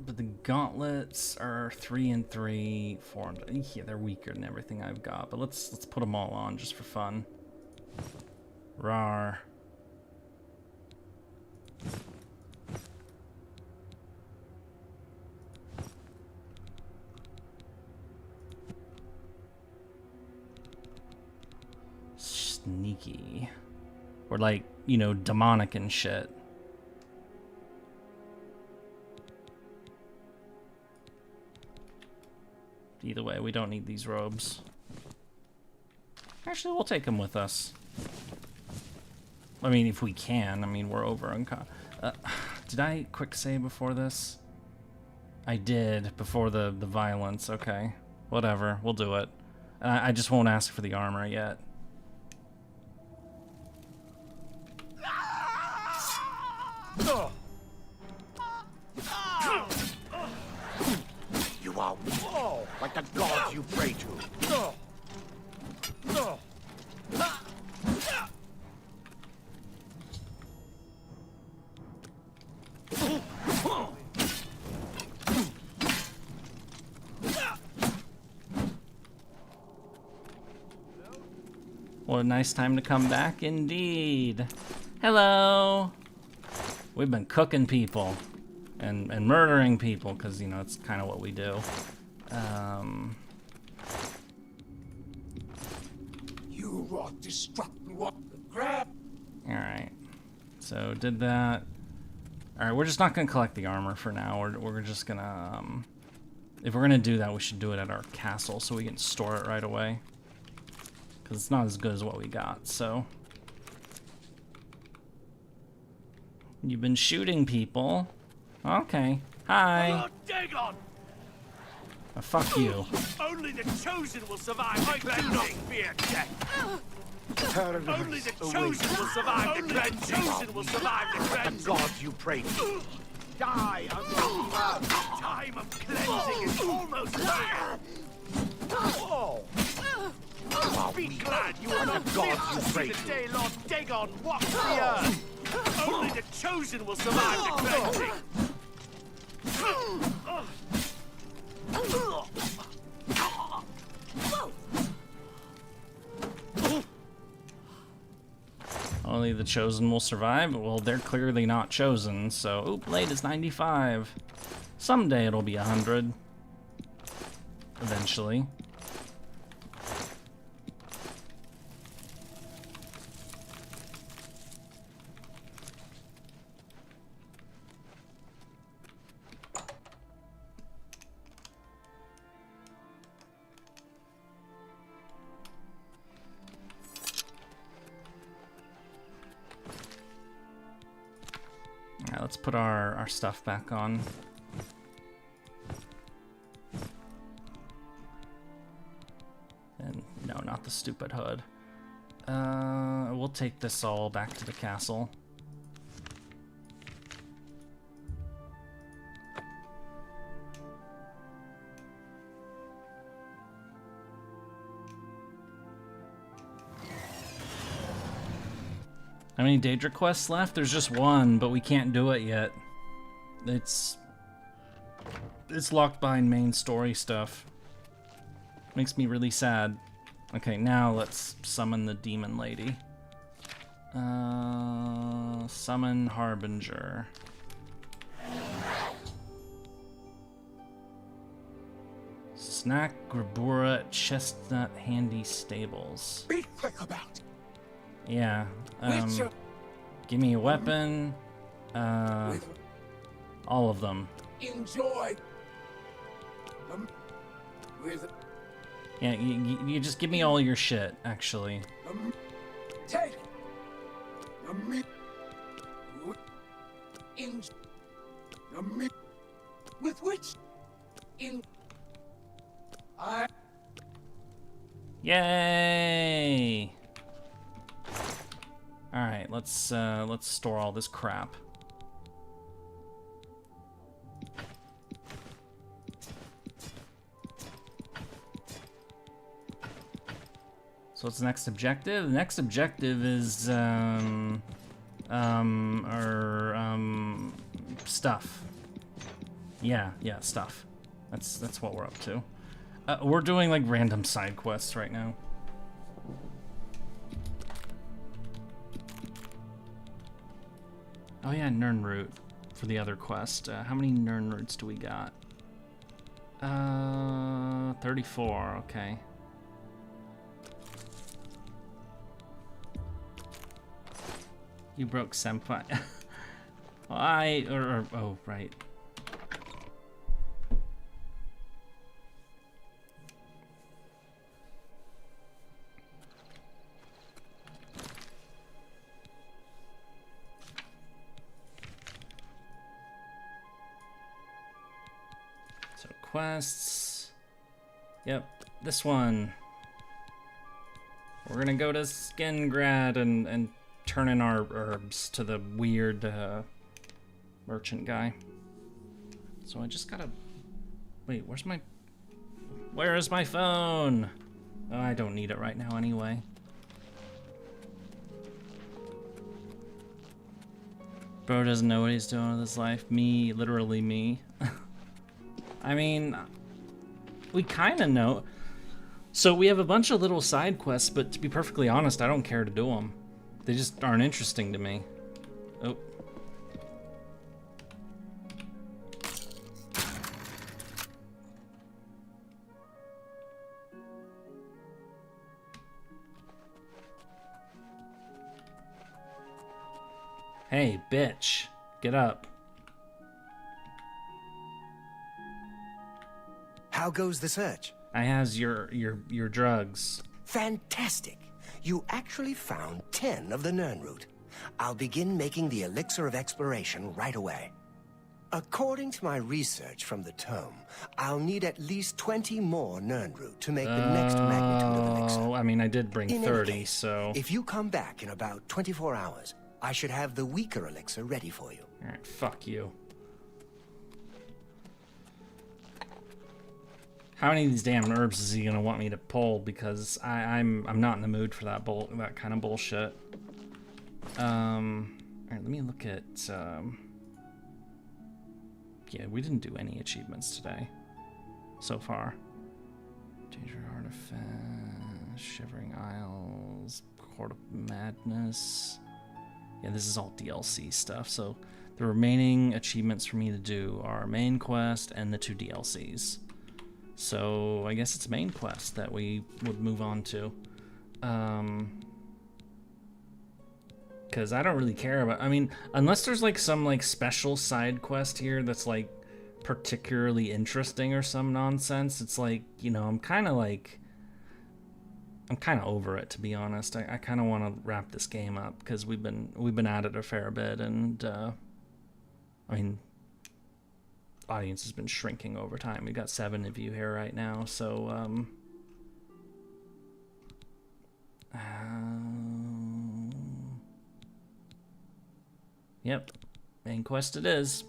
But the gauntlets are 3 and 3, 4 and... Yeah, they're weaker than everything I've got. But let's put them all on just for fun. Rawr. Sneaky. Or like, you know, demonic and shit. Either way, we don't need these robes. Actually, we'll take them with us. I mean, if we can. I mean, we're over on... did I quick save before this? I did, before the violence. Okay. Whatever, we'll do it. I just won't ask for the armor yet. You are like the gods you pray to. What a nice time to come back indeed. Hello. We've been cooking people and murdering people because, you know, it's kind of what we do. You wrought destruction. What the crap? All right. So did that. All right, we're just not gonna collect the armor for now. We're just gonna if we're gonna do that, we should do it at our castle so we can store it right away. Cause it's not as good as what we got. So you've been shooting people. Okay. Hi. Dagon! Fuck you. Only the chosen will survive the cleansing. I do not fear death. Only the chosen will survive the cleansing. The chosen will survive the cleansing. The gods you pray to. Die unbeliever. Time of cleansing is almost here. Be glad you are not gods you pray the to. day Lord Dagon walks the earth. Only the chosen will survive the cleansing. Only the chosen will survive? Well, they're clearly not chosen, so... Oop, blade is 95. Someday it'll be 100. Eventually. let's put our stuff back on. And no, not the stupid hood. We'll take this all back to the castle. How many Daedric quests left? There's just one, but we can't do it yet. It's locked behind main story stuff. Makes me really sad. Okay, now let's summon the demon lady. Summon Harbinger. Snack Grabura at Chestnut Handy Stables. Be quick about it. Yeah. Give me a weapon. All of them. Enjoy. With Yeah, you just give me all your shit, actually. take. In with which in I Yay! All right, let's store all this crap. So what's the next objective? The next objective is stuff. Yeah, stuff. That's what we're up to. We're doing like random side quests right now. Oh yeah, Nern root for the other quest. How many Nern roots do we got? 34. Okay. You broke senpai. Oh, right. So quests. Yep, this one. We're gonna go to Skingrad and turn in our herbs to the weird merchant guy. So I just gotta... Wait, where is my phone? Oh, I don't need it right now anyway. Bro doesn't know what he's doing with his life. Me, literally me. I mean, we kind of know. So we have a bunch of little side quests, but to be perfectly honest, I don't care to do them. They just aren't interesting to me. Oh. Hey, bitch. Get up. How goes the search? I has your drugs. Fantastic. You actually found 10 of the Nirnroot. I'll begin making the Elixir of Exploration right away. According to my research from the tome, I'll need at least 20 more Nirnroot to make the next magnitude of Elixir. Oh, I mean, I did bring In 30, any case, so... if you come back in about 24 hours, I should have the weaker Elixir ready for you. Alright, fuck you. How many of these damn herbs is he gonna want me to pull? Because I'm not in the mood for that kind of bullshit. Alright, let me look at yeah, we didn't do any achievements today so far. Daedric Artifacts, Shivering Isles, Court of Madness. Yeah, this is all DLC stuff. So the remaining achievements for me to do are main quest and the 2 DLCs. So I guess it's main quest that we would move on to. Because I don't really care about... I mean, unless there's like some like special side quest here that's like particularly interesting or some nonsense, it's like, you know, I'm kind of over it, to be honest. I kind of want to wrap this game up because we've been at it a fair bit, and I mean, audience has been shrinking over time. We got 7 of you here right now, so yep, main quest it is.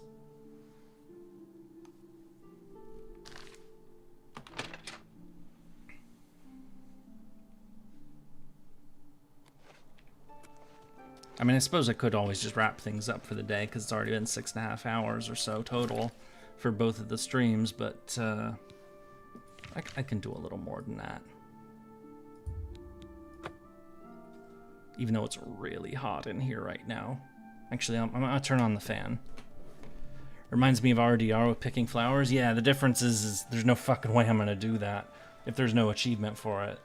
I mean, I suppose I could always just wrap things up for the day because it's already been 6.5 hours or so total for both of the streams, but I can do a little more than that. Even though it's really hot in here right now. Actually, I'm gonna turn on the fan. Reminds me of RDR with picking flowers. Yeah, the difference is there's no fucking way I'm gonna do that if there's no achievement for it.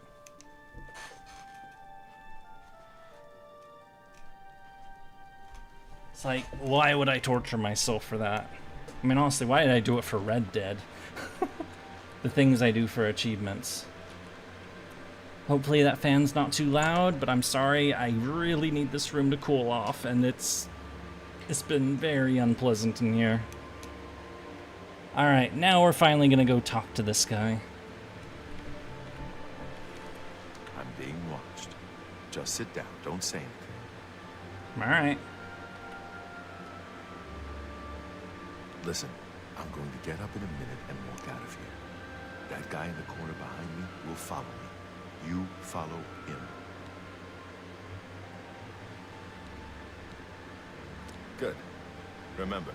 It's like, why would I torture myself for that? I mean, honestly, why did I do it for Red Dead? The things I do for achievements. Hopefully that fan's not too loud, but I'm sorry, I really need this room to cool off, and it's been very unpleasant in here. Alright, now we're finally gonna go talk to this guy. I'm being watched. Just sit down, don't say anything. Alright. Listen, I'm going to get up in a minute and walk out of here. That guy in the corner behind me will follow me. You follow him. Good. Remember,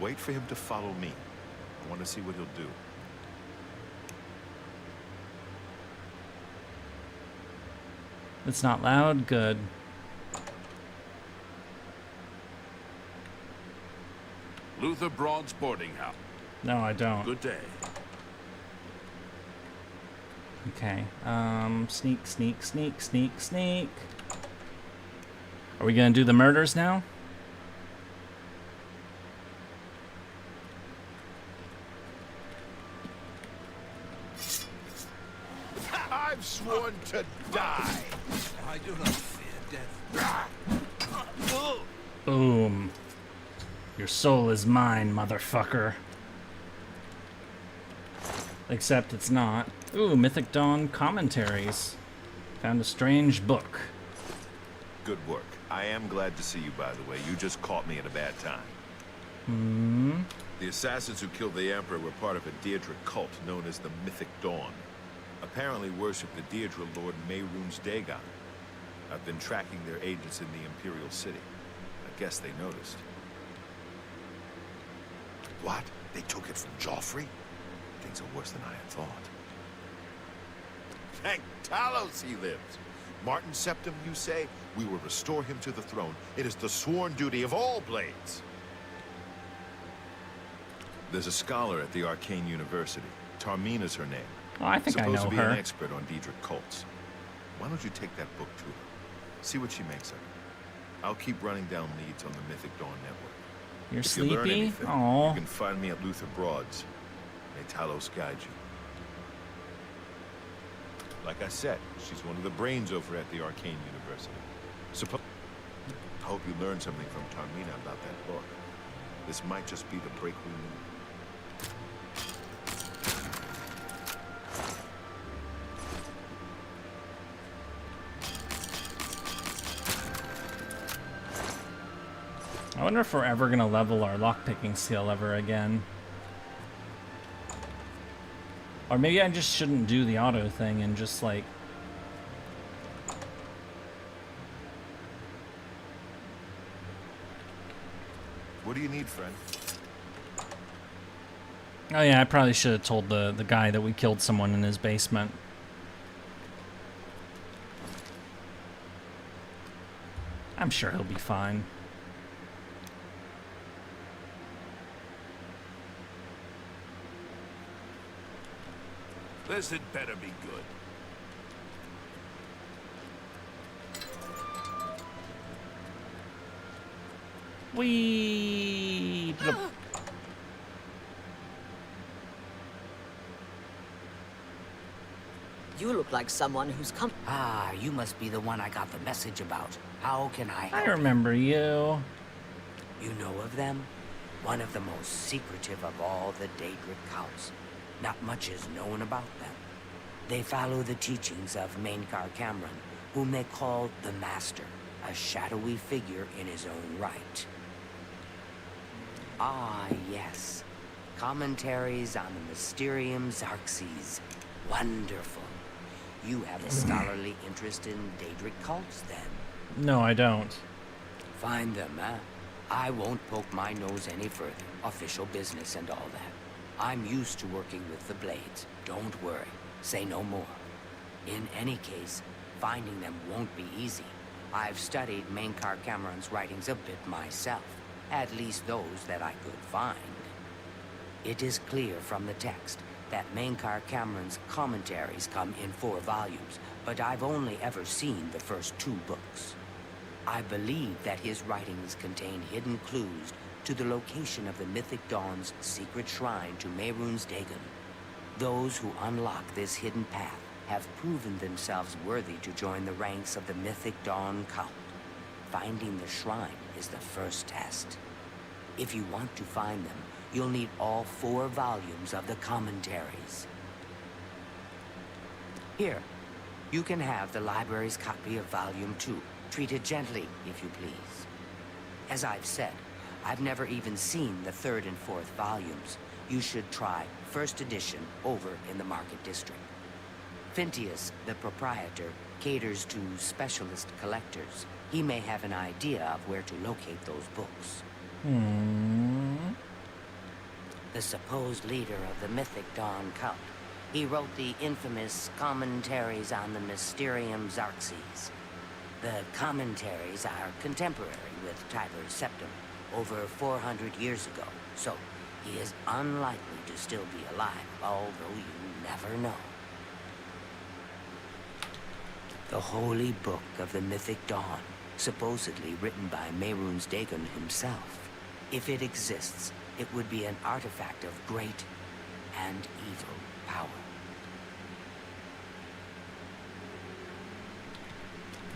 wait for him to follow me. I want to see what he'll do. It's not loud? Good. Luther Broad's boarding house. No, I don't. Good day. Okay. Sneak, sneak, sneak, sneak, sneak. Are we gonna do the murders now? I've sworn to die. I do not fear death. Boom. Your soul is mine, motherfucker. Except it's not. Ooh, Mythic Dawn commentaries. Found a strange book. Good work. I am glad to see you, by the way. You just caught me at a bad time. Hmm. The assassins who killed the Emperor were part of a Daedric cult known as the Mythic Dawn. Apparently worship the Daedra Lord Mehrunes Dagon. I've been tracking their agents in the Imperial City. I guess they noticed. What? They took it from Joffrey? Things are worse than I had thought. Thank Talos he lives. Martin Septim, you say? We will restore him to the throne. It is the sworn duty of all Blades. There's a scholar at the Arcane University. Tarmina's her name. Oh, I think I know her. Supposed to be an expert on Daedric cults. Why don't you take that book to her? See what she makes of it. I'll keep running down leads on the Mythic Dawn network. You're if sleepy? You learn anything, Aww. you can find me at Luther Broad's. May Talos guide you. Like I said, she's one of the brains over at the Arcane University. I hope you learned something from Tarmina about that book. This might just be the break we need. I wonder if we're ever gonna level our lockpicking skill ever again. Or maybe I just shouldn't do the auto thing and just like... What do you need, friend? Oh yeah, I probably should have told the guy that we killed someone in his basement. I'm sure he'll be fine. This had better be good. Whee! You look like someone who's come. Ah, you must be the one I got the message about. How can I help? I remember you. You know of them? one of the most secretive of all the Daedric cults. Not much is known about them. They follow the teachings of Mainkar Cameron, whom they call the Master, a shadowy figure in his own right. Ah, yes. Commentaries on the Mysterium Xarxes. Wonderful. You have a scholarly interest in Daedric cults, then? No, I don't. Find them, eh? I won't poke my nose any further. Official business and all that. I'm used to working with the Blades. Don't worry. Say no more. In any case, finding them won't be easy. I've studied Mainkar Cameron's writings a bit myself. At least those that I could find. It is clear from the text that Mainkar Cameron's commentaries come in 4 volumes, but I've only ever seen the first 2 books. I believe that his writings contain hidden clues to the location of the Mythic Dawn's secret shrine to Mehrunes Dagon. Those who unlock this hidden path have proven themselves worthy to join the ranks of the Mythic Dawn cult. Finding the shrine is the first test. If you want to find them, you'll need all 4 volumes of the commentaries. Here, you can have the library's copy of Volume 2. Treat it gently, if you please. As I've said, I've never even seen the 3rd and 4th volumes. You should try first edition over in the Market District. Phintius, the proprietor, caters to specialist collectors. He may have an idea of where to locate those books. The supposed leader of the Mythic Dawn cult. He wrote the infamous Commentaries on the Mysterium Xarxes. The commentaries are contemporary with Tiber's Septim, over 400 years ago, so he is unlikely to still be alive, although you never know. The Holy Book of the Mythic Dawn, supposedly written by Mehrunes Dagon himself. If it exists, it would be an artifact of great and evil power.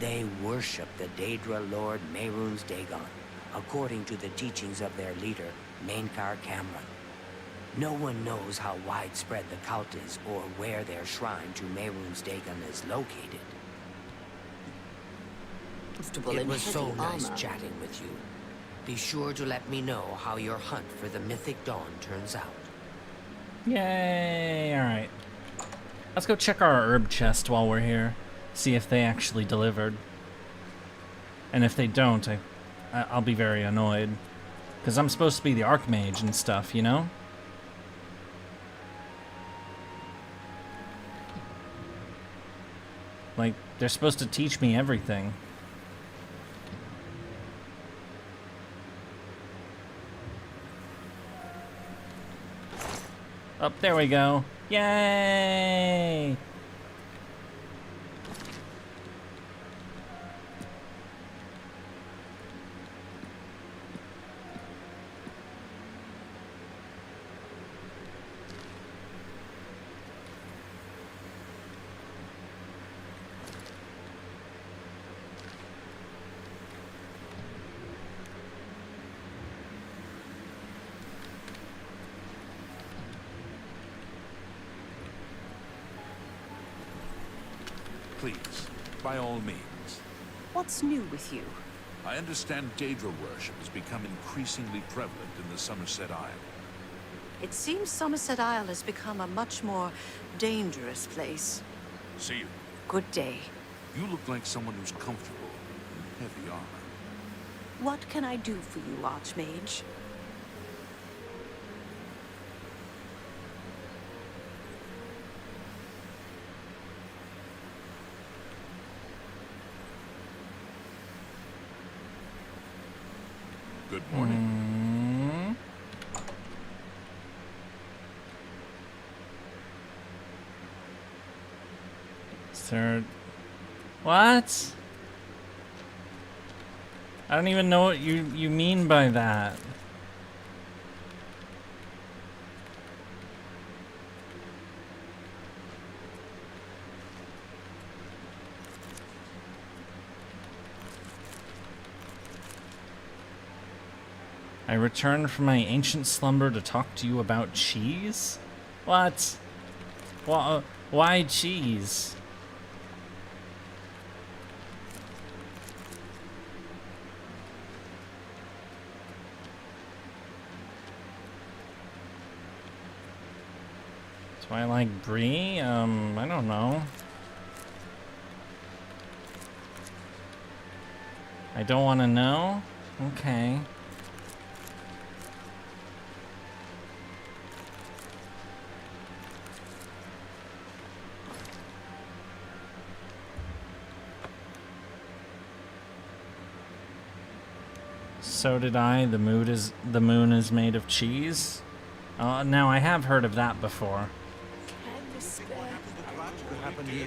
They worship the Daedra Lord Mehrunes Dagon, according to the teachings of their leader, Mainkar Cameron. No one knows how widespread the cult is or where their shrine to Mehrunes Dagon is located. It was so nice chatting with you. Be sure to let me know how your hunt for the Mythic Dawn turns out. Yay! Alright. Let's go check our herb chest while we're here. See if they actually delivered. And if they don't, I'll be very annoyed. Because I'm supposed to be the Archmage and stuff, you know? Like, they're supposed to teach me everything. Oh, there we go. Yay! Please, by all means. What's new with you? I understand Daedra worship has become increasingly prevalent in the Somerset Isle. It seems Somerset Isle has become a much more dangerous place. See you. Good day. You look like someone who's comfortable in heavy armor. What can I do for you, Archmage? Good morning. Sir, what? I don't even know what you mean by that. I returned from my ancient slumber to talk to you about cheese? What? Why cheese? Do I like brie? I don't know. I don't want to know? Okay. So did I. The moon is made of cheese. Now I have heard of that before. What happened here?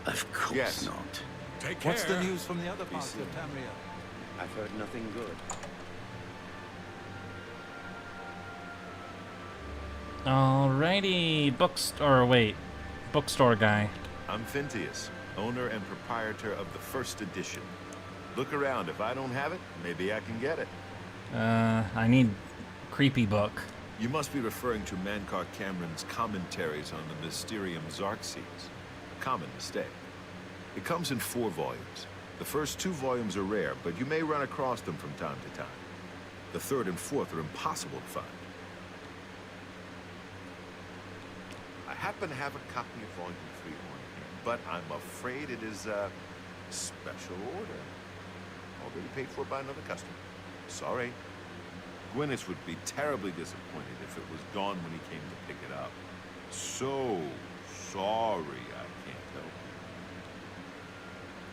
Of course not. Take What's the care. news from the other parts of Tamriel? I've heard nothing good. Alrighty, bookstore guy. I'm Phintius, owner and proprietor of the first edition. Look around. If I don't have it, maybe I can get it. I need creepy book. You must be referring to Mankar Cameron's commentaries on the Mysterium Xarxes. A common mistake. It comes in 4 volumes. The first 2 volumes are rare, but you may run across them from time to time. The 3rd and 4th are impossible to find. I happen to have a copy of Volume 3 on here, but I'm afraid it is a special order. Already paid for by another customer. Sorry. Gwyneth would be terribly disappointed if it was gone when he came to pick it up. So sorry I can't help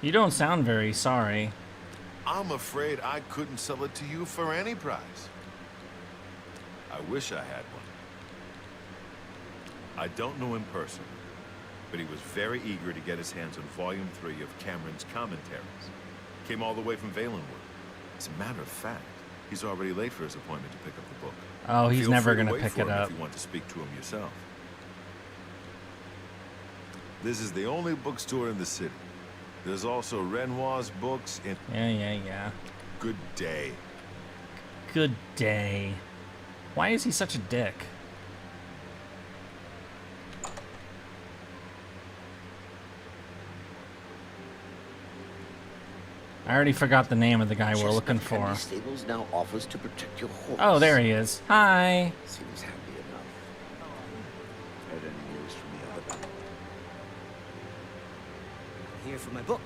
you. You don't sound very sorry. I'm afraid I couldn't sell it to you for any price. I wish I had one. I don't know him personally, but he was very eager to get his hands on Volume 3 of Cameron's commentaries. Came all the way from Valenwood. As a matter of fact, he's already late for his appointment to pick up the book. Oh, he's Feel never free to gonna wait pick for it him up. if you want to speak to him yourself. This is the only bookstore in the city. There's also Renoir's books in... Yeah. Good day. Good day. Why is he such a dick? I already forgot the name of the guy we're looking for. Candy Stables now offers to protect your horse. Oh, there he is. Hi. Seems handy enough. Heard any news from the other bank? Here for my book,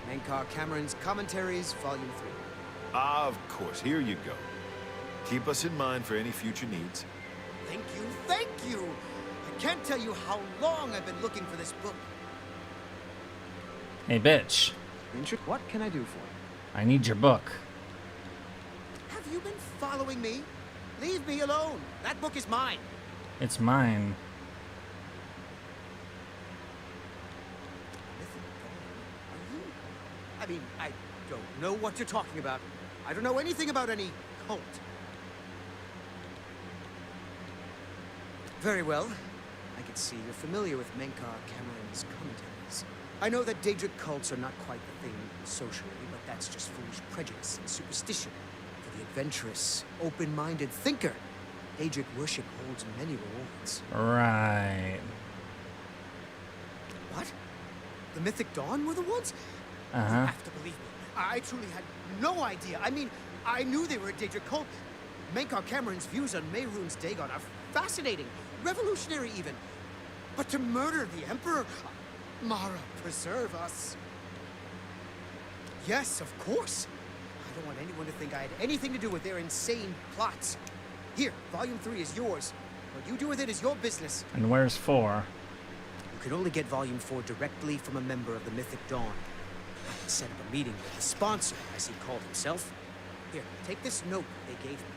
Mankar Cameron's Commentaries, Volume 3. Ah, of course. Here you go. Keep us in mind for any future needs. Thank you, thank you! I can't tell you how long I've been looking for this book. Hey, bitch. What can I do for you? I need your book. Have you been following me? Leave me alone. That book is mine. It's mine. I mean, I don't know what you're talking about. I don't know anything about any cult. Very well. I can see you're familiar with Mankar Cameron's commentaries. I know that Daedric cults are not quite the thing socially, but that's just foolish prejudice and superstition. For the adventurous, open-minded thinker, Daedric worship holds many rewards. Right. What? The Mythic Dawn were the ones? Uh-huh. You have to believe me. I truly had no idea. I mean, I knew they were a Daedric cult. Mankar Cameron's views on Mehrunes Dagon are fascinating, revolutionary even. But to murder the Emperor... Mara, preserve us. Yes, of course. I don't want anyone to think I had anything to do with their insane plots. Here, Volume 3 is yours. What you do with it is your business. And where's 4? You can only get Volume 4 directly from a member of the Mythic Dawn. I can set up a meeting with the sponsor, as he called himself. Here, take this note they gave me.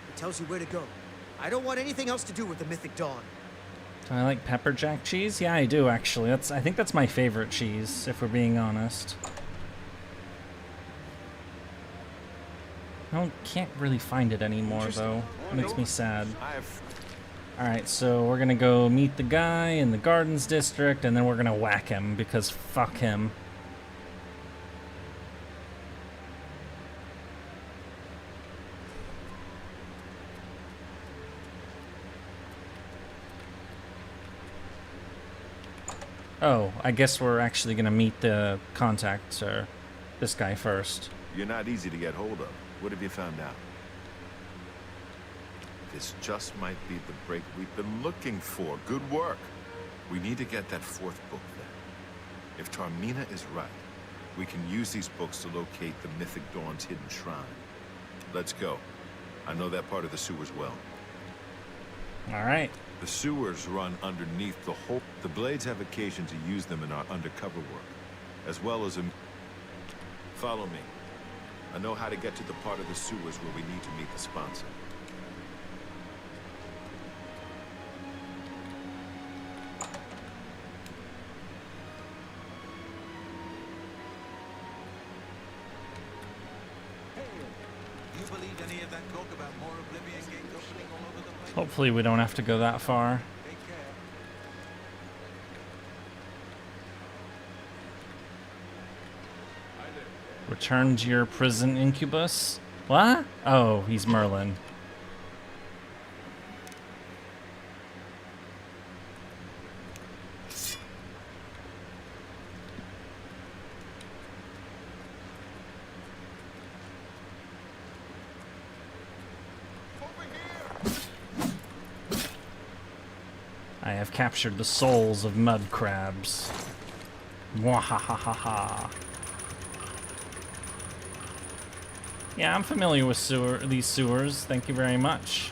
It tells you where to go. I don't want anything else to do with the Mythic Dawn. Do I like pepper jack cheese? Yeah, I do actually. I think that's my favorite cheese, if we're being honest. Can't really find it anymore though. It makes me sad. Alright, so we're gonna go meet the guy in the Gardens District, and then we're gonna whack him, because fuck him. Oh, I guess we're actually gonna meet the contact, or this guy first. You're not easy to get hold of. What have you found out? This just might be the break we've been looking for. Good work. We need to get that fourth book then. If Tarmina is right, we can use these books to locate the Mythic Dawn's hidden shrine. Let's go. I know that part of the sewers well. Alright. The sewers run underneath the whole... The Blades have occasion to use them in our undercover work, as well as in... Follow me. I know how to get to the part of the sewers where we need to meet the sponsor. Hopefully we don't have to go that far. Return to your prison, Incubus? What? Oh, he's Merlin. I have captured the souls of mud crabs. Mwahahaha. Yeah, I'm familiar with these sewers. Thank you very much.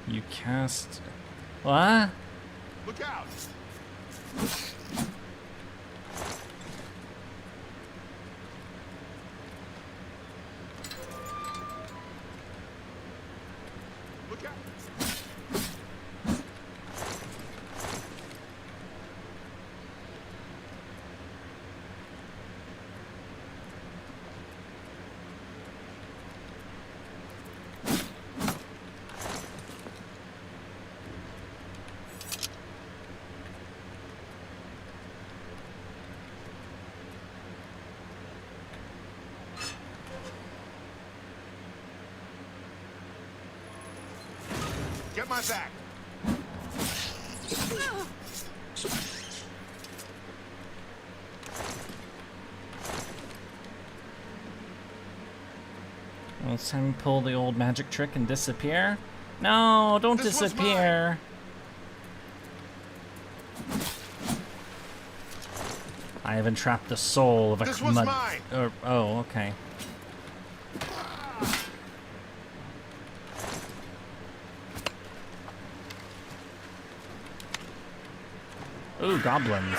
You cast... What? Look out! Look out! Get my back. Well, it's time to pull the old magic trick and disappear. No, don't disappear. I have entrapped the soul of a mud. Oh, okay. Ooh, goblins.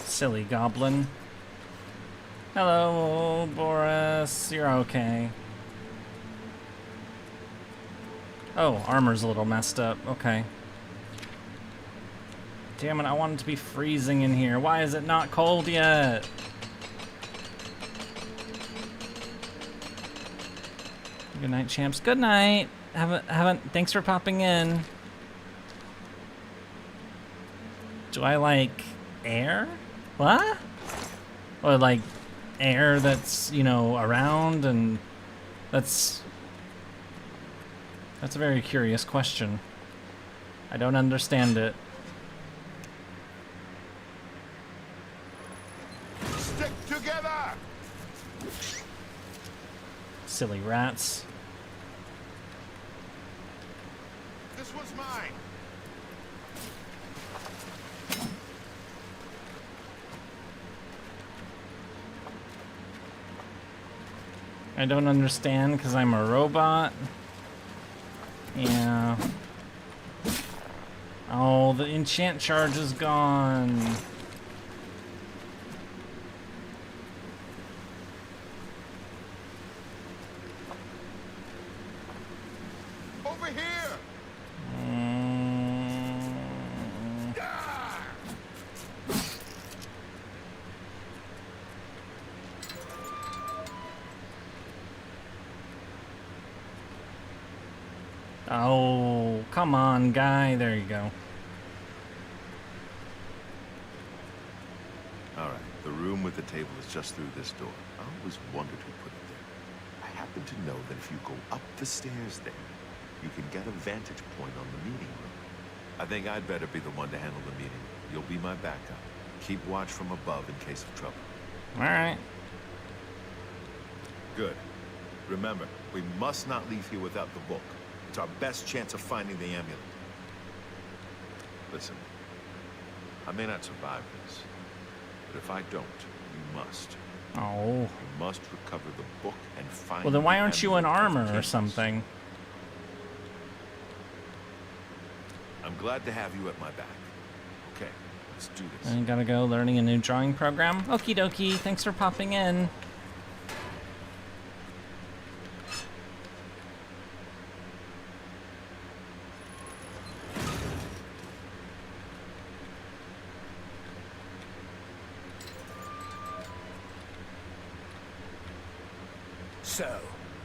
Silly goblin. Hello, Boris. You're okay. Oh, armor's a little messed up. Okay. Damn it, I want it to be freezing in here. Why is it not cold yet? Good night, champs. Good night. Thanks for popping in. Do I like air? What? Or like air that's, you know, around, and that's a very curious question. I don't understand it. Stick together! Silly rats. This one's mine. I don't understand because I'm a robot. Yeah. Oh, the enchant charge is gone. Over here! Oh, come on, guy. There you go. All right, the room with the table is just through this door. I always wondered who put it there. I happen to know that if you go up the stairs there, you can get a vantage point on the meeting room. I think I'd better be the one to handle the meeting. You'll be my backup. Keep watch from above in case of trouble. All right. Good. Remember, we must not leave here without the book. It's our best chance of finding the amulet. Listen, I may not survive this, but if I don't, you must. Oh. You must recover the book and find. Well, then why the aren't you in amulet armor of or Kings. something? I'm glad to have you at my back. Okay, let's do this. I gotta go learning a new drawing program. Okie dokie. Thanks for popping in. So,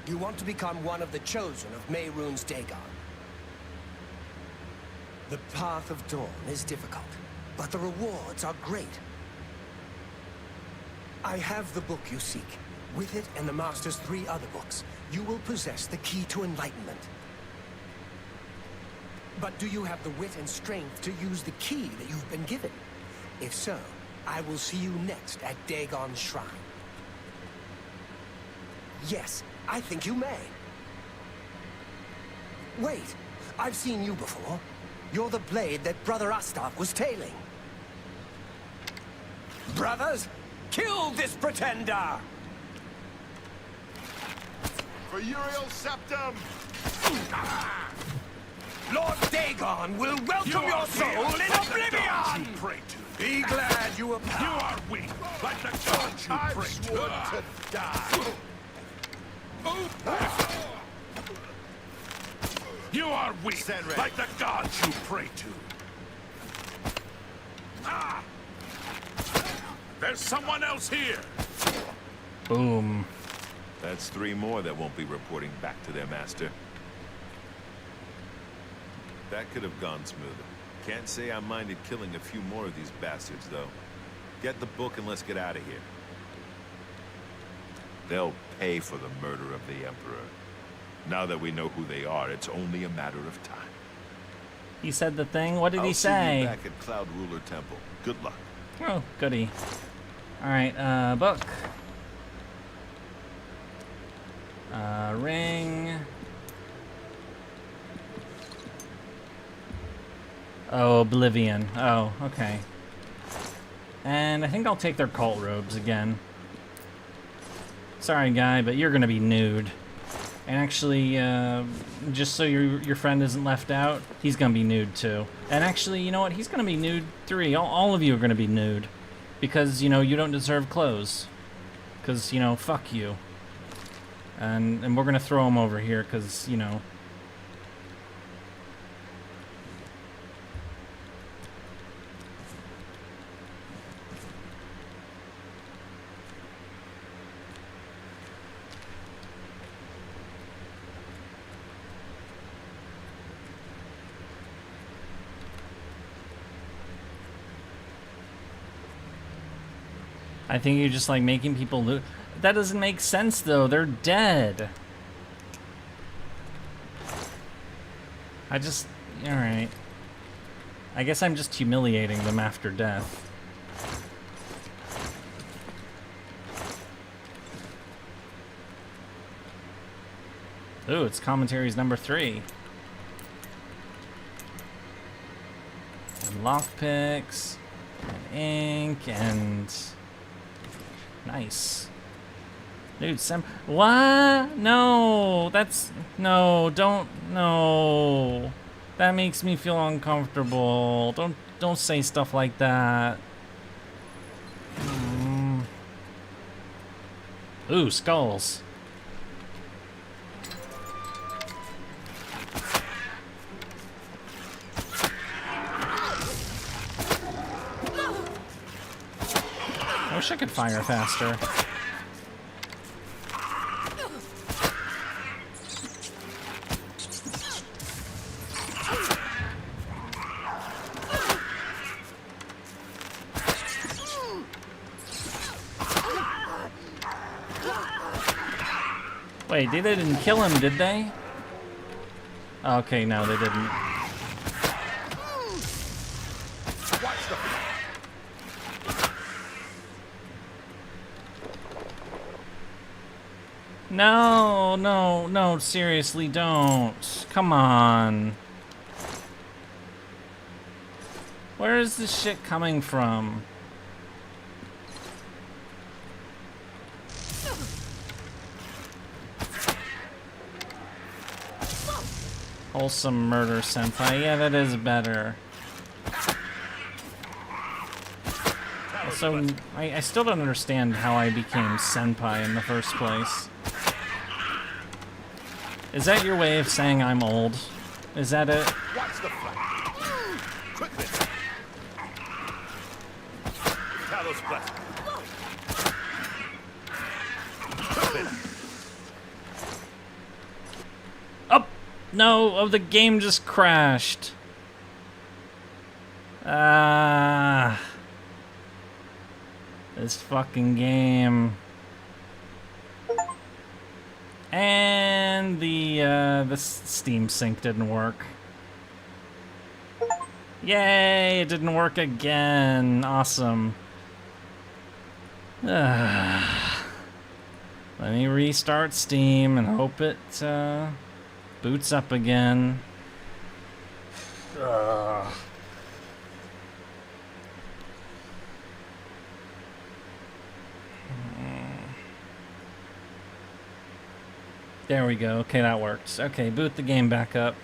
you want to become one of the chosen of Mehrunes Dagon. The path of dawn is difficult, but the rewards are great. I have the book you seek. With it and the Master's 3 other books, you will possess the key to enlightenment. But do you have the wit and strength to use the key that you've been given? If so, I will see you next at Dagon's Shrine. Yes, I think you may. Wait, I've seen you before. You're the blade that Brother Astak was tailing. Brothers, kill this pretender! For Uriel Septum! Lord Dagon will welcome your soul in Oblivion! Pray to. Be glad you appear. You are weak, like the gods you I've pray sworn to. to die. You are weak, Stand ready. like the gods you pray to. Ah! There's someone else here. Boom. That's 3 more that won't be reporting back to their master. That could have gone smoother. Can't say I minded killing a few more of these bastards, though. Get the book and let's get out of here. They'll pay for the murder of the Emperor. Now that we know who they are, it's only a matter of time. He said the thing. What did he I'll see say? you back at Cloud Ruler Temple. Good luck. Oh, goody. Alright, book. Ring. Oh, Oblivion. Oh, okay. And I think I'll take their cult robes again. Sorry, guy, but you're gonna be nude. And actually, just so your friend isn't left out, he's gonna be nude too. And actually, you know what? He's gonna be nude 3. All of you are gonna be nude. Because, you know, you don't deserve clothes. Because, you know, fuck you. And we're gonna throw him over here, because, you know... I think you're just like making people loot. That doesn't make sense though. They're dead. All right. I guess I'm just humiliating them after death. Ooh, it's commentaries number 3. And lockpicks, and ink, and nice. Dude, what? No, no. That makes me feel uncomfortable. Don't say stuff like that. Ooh, skulls. I wish I could fire faster. Wait, they didn't kill him, did they? Okay, no, they didn't. No, seriously, don't. Come on. Where is this shit coming from? Wholesome murder, senpai. Yeah, that is better. So, I still don't understand how I became senpai in the first place. Is that your way of saying I'm old? Is that it? Watch the flank. Quickly. Talos blessing. Up! No, the game just crashed. This fucking game. And the Steam Sync didn't work. Yay, it didn't work again. Awesome. Let me restart Steam and hope it boots up again. There we go. Okay, that works. Okay, boot the game back up.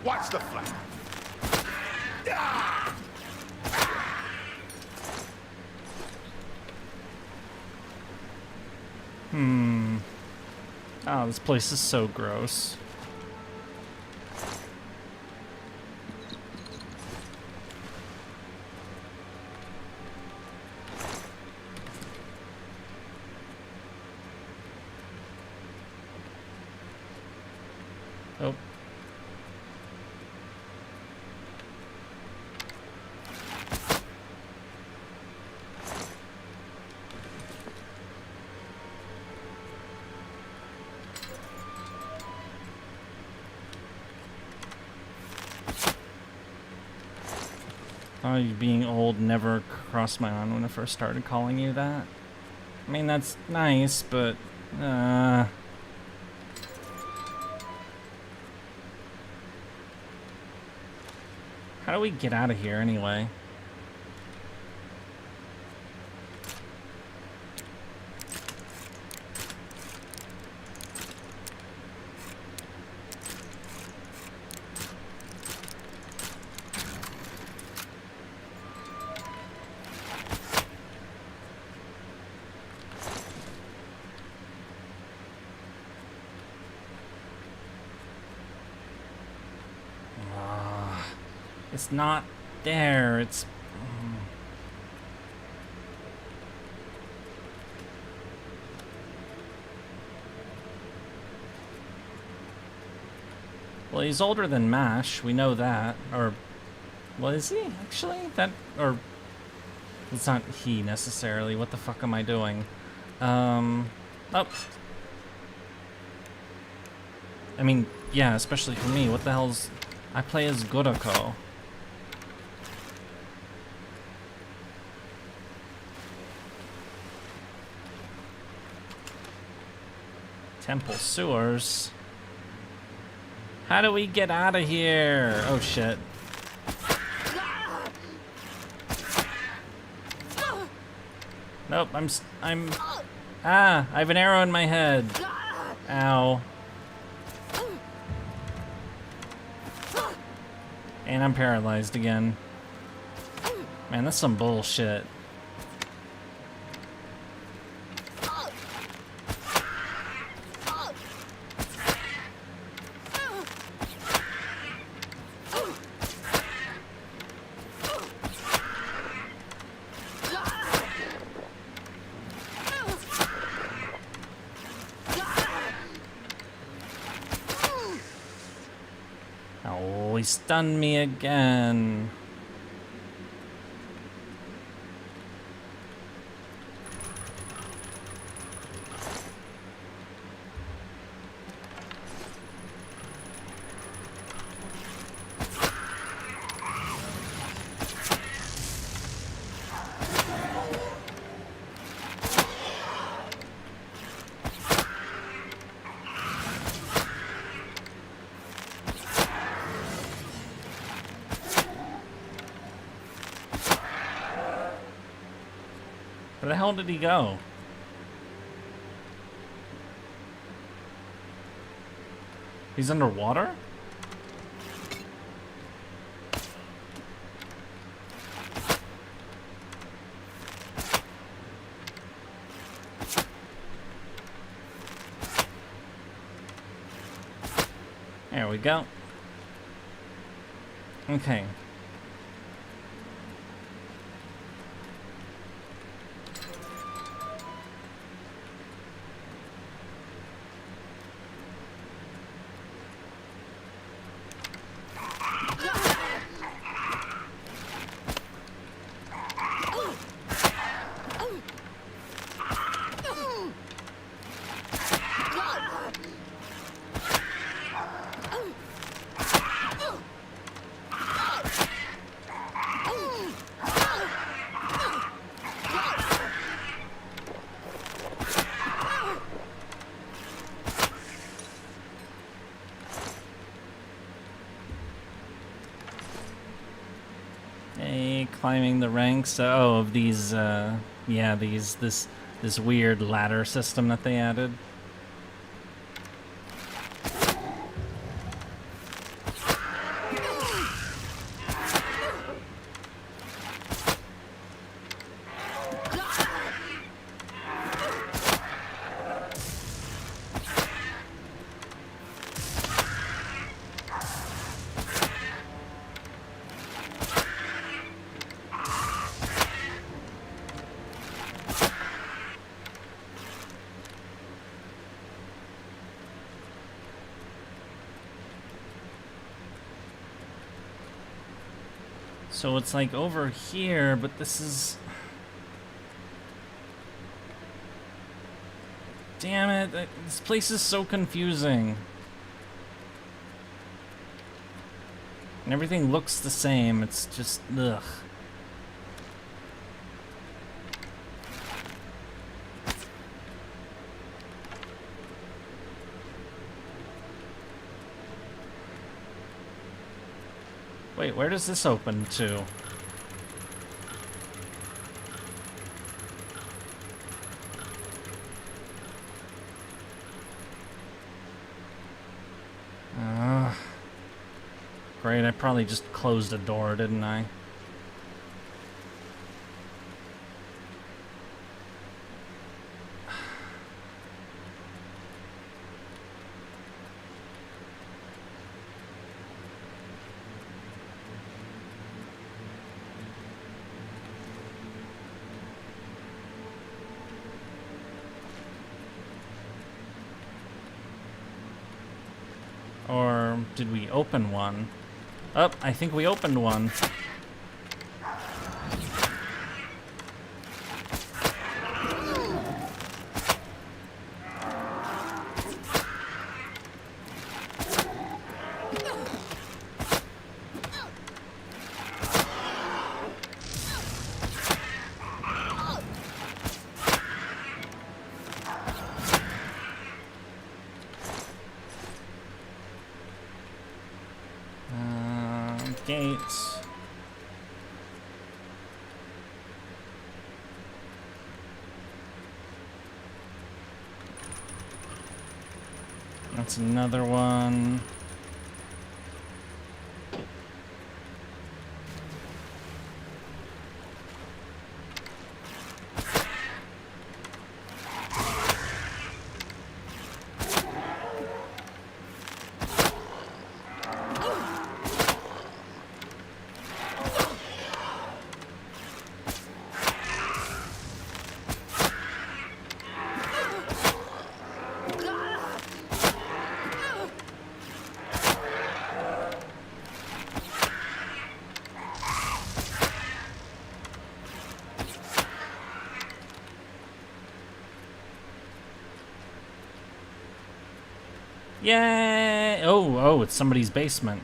Watch the flank. Oh, this place is so gross. Oh. Oh, you being old never crossed my mind when I first started calling you that. I mean, that's nice, but, How do we get out of here anyway? It's not there. It's... Well, he's older than MASH. We know that. Or... Well, is he, actually? That... Or... It's not he, necessarily. What the fuck am I doing? Oh. I mean, yeah, especially for me. What the hell's... I play as Gurako. Temple sewers. How do we get out of here? Oh shit. Nope, I'm I have an arrow in my head. Ow. And I'm paralyzed again. Man, that's some bullshit. Oh, he stunned me again. Where the hell did he go? He's underwater? There we go. Okay. Climbing the ranks of these yeah, this weird ladder system that they added. So it's like over here, but this is... Damn it, this place is so confusing. And everything looks the same, it's just, ugh. Wait, where does this open to? Great, I probably just closed a door, didn't I? Or did we open one? Oh, I think we opened one. Gates. That's another one. Yay! Oh, it's somebody's basement.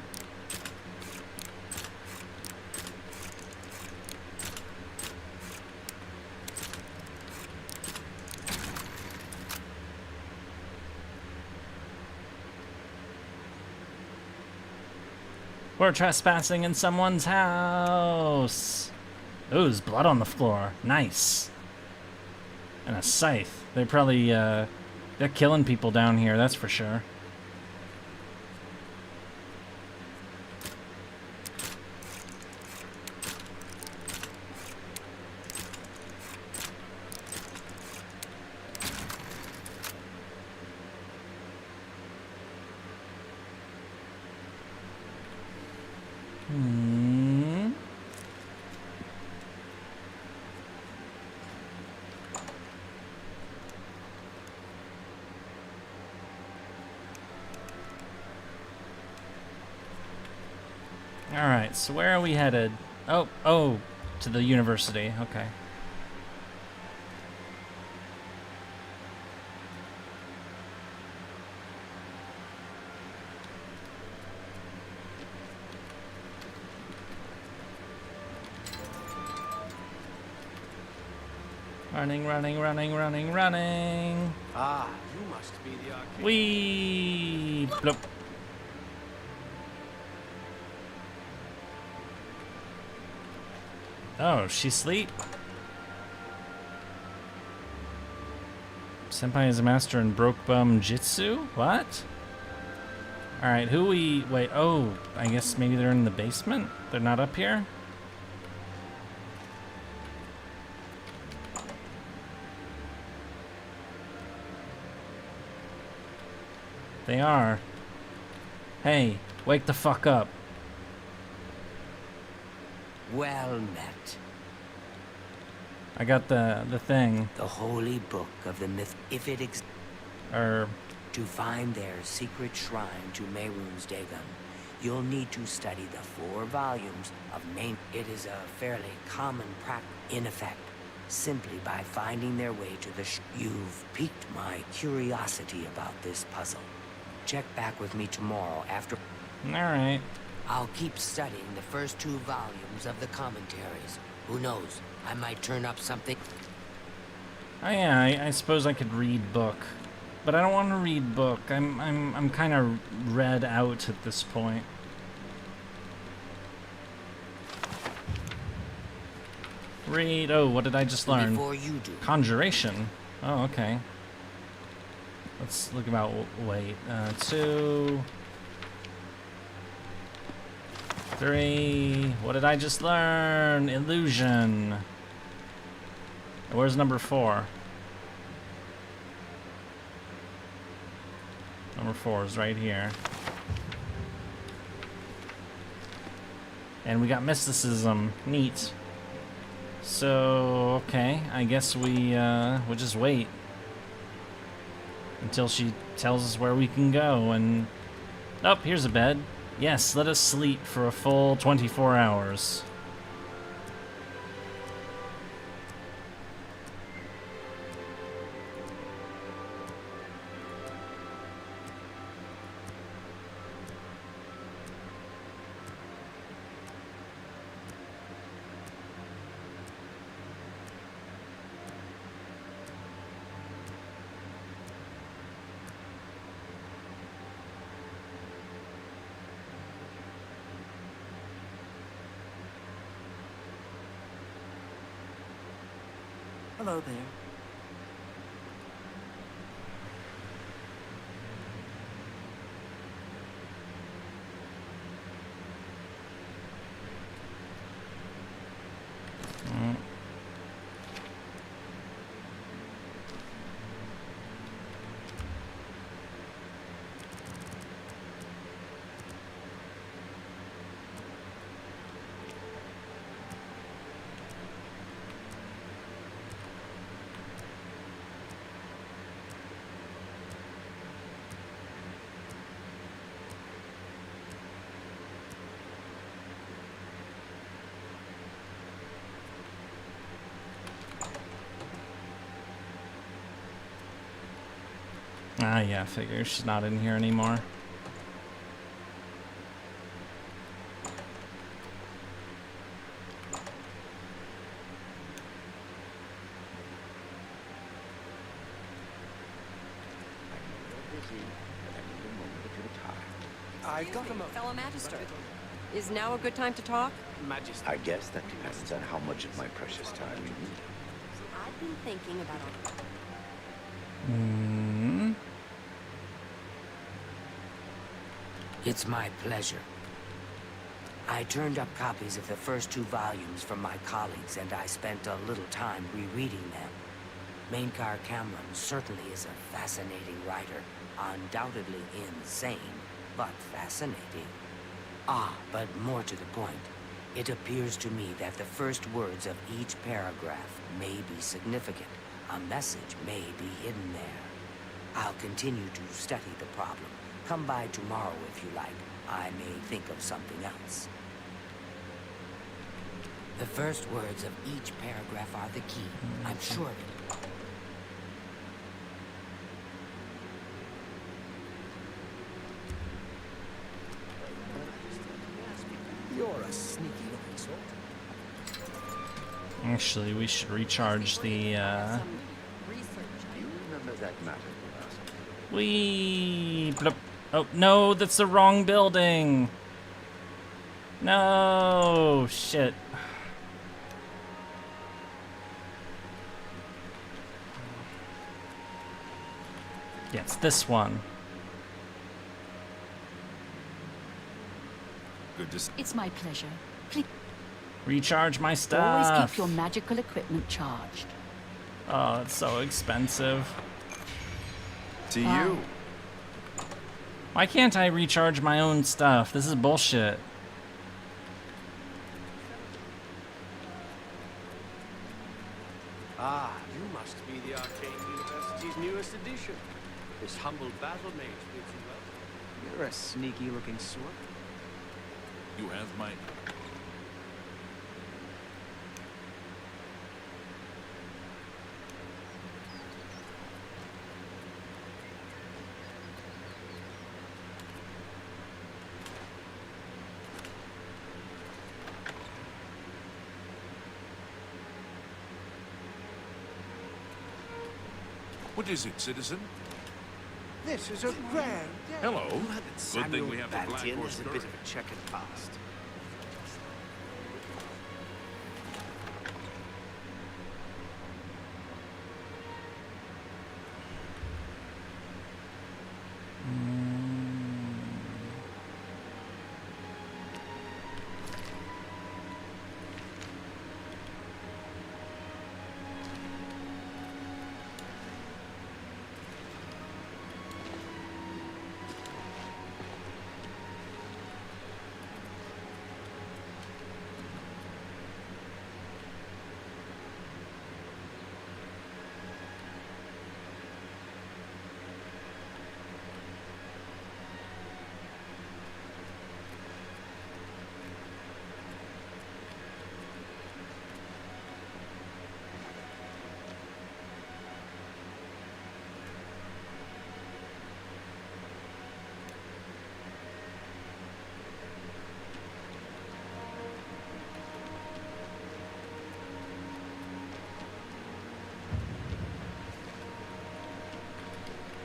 We're trespassing in someone's house. Ooh, there's blood on the floor. Nice. And a scythe. They probably, they're killing people down here, that's for sure. Alright, so where are we headed? Oh, to the university, okay. Running. Ah, you must be the arcade. Whee! Bloop. Oh, she asleep? Senpai is a master in broke bum jitsu? What? Alright, wait, oh, I guess maybe they're in the basement? They're not up here? They are. Hey, wake the fuck up. Well met. I got the thing. The holy book of the myth, if it exists. To find their secret shrine to Mehrunes Dagon, you'll need to study the 4 volumes of main. It is a fairly common practice. In effect, simply by finding their way to the You've piqued my curiosity about this puzzle. Check back with me tomorrow after. Alright. I'll keep studying the first 2 volumes of the commentaries. Who knows? I might turn up something. Oh yeah, I suppose I could read book. But I don't want to read book. I'm kind of read out at this point. Read. Oh, what did I just learn? Before you do. Conjuration. Oh, okay. Let's look about. Wait. 2, 3. What did I just learn? Illusion. Where's number 4? Number 4 is right here. And we got mysticism. Neat. So, okay, I guess we'll just wait until she tells us where we can go. And oh, here's a bed. Yes, let us sleep for a full 24 hours. Hello there. Ah, yeah, figure she's not in here anymore. I've got a moment. Fellow Magister. Is now a good time to talk? Majesty. I guess that depends on how much of my precious time you need. I've been thinking about our... It's my pleasure. I turned up copies of the first 2 volumes from my colleagues, and I spent a little time rereading them. Mainkar Cameron certainly is a fascinating writer, undoubtedly insane, but fascinating. Ah, but more to the point, it appears to me that the first words of each paragraph may be significant. A message may be hidden there. I'll continue to study the problem. Come by tomorrow if you like. I may think of something else. The first words of each paragraph are the key. I'm sure of it. You're a sneaky looking sort. Actually, we should recharge the, Do you remember that matter we asked? Blip. Oh, no, that's the wrong building. No, shit. Yeah, it's this one. Good to see. It's my pleasure. Please Recharge my always stuff. keep your magical equipment charged. Oh, it's so expensive. To you. Why can't I recharge my own stuff? This is bullshit. Ah, you must be the Arcane University's newest addition. This humble battle mage bids you welcome. You're a sneaky looking sort. You have my... What is it, citizen? This is a grand day. Hello. Good thing we have the Black Horse has a bit of a checkered past.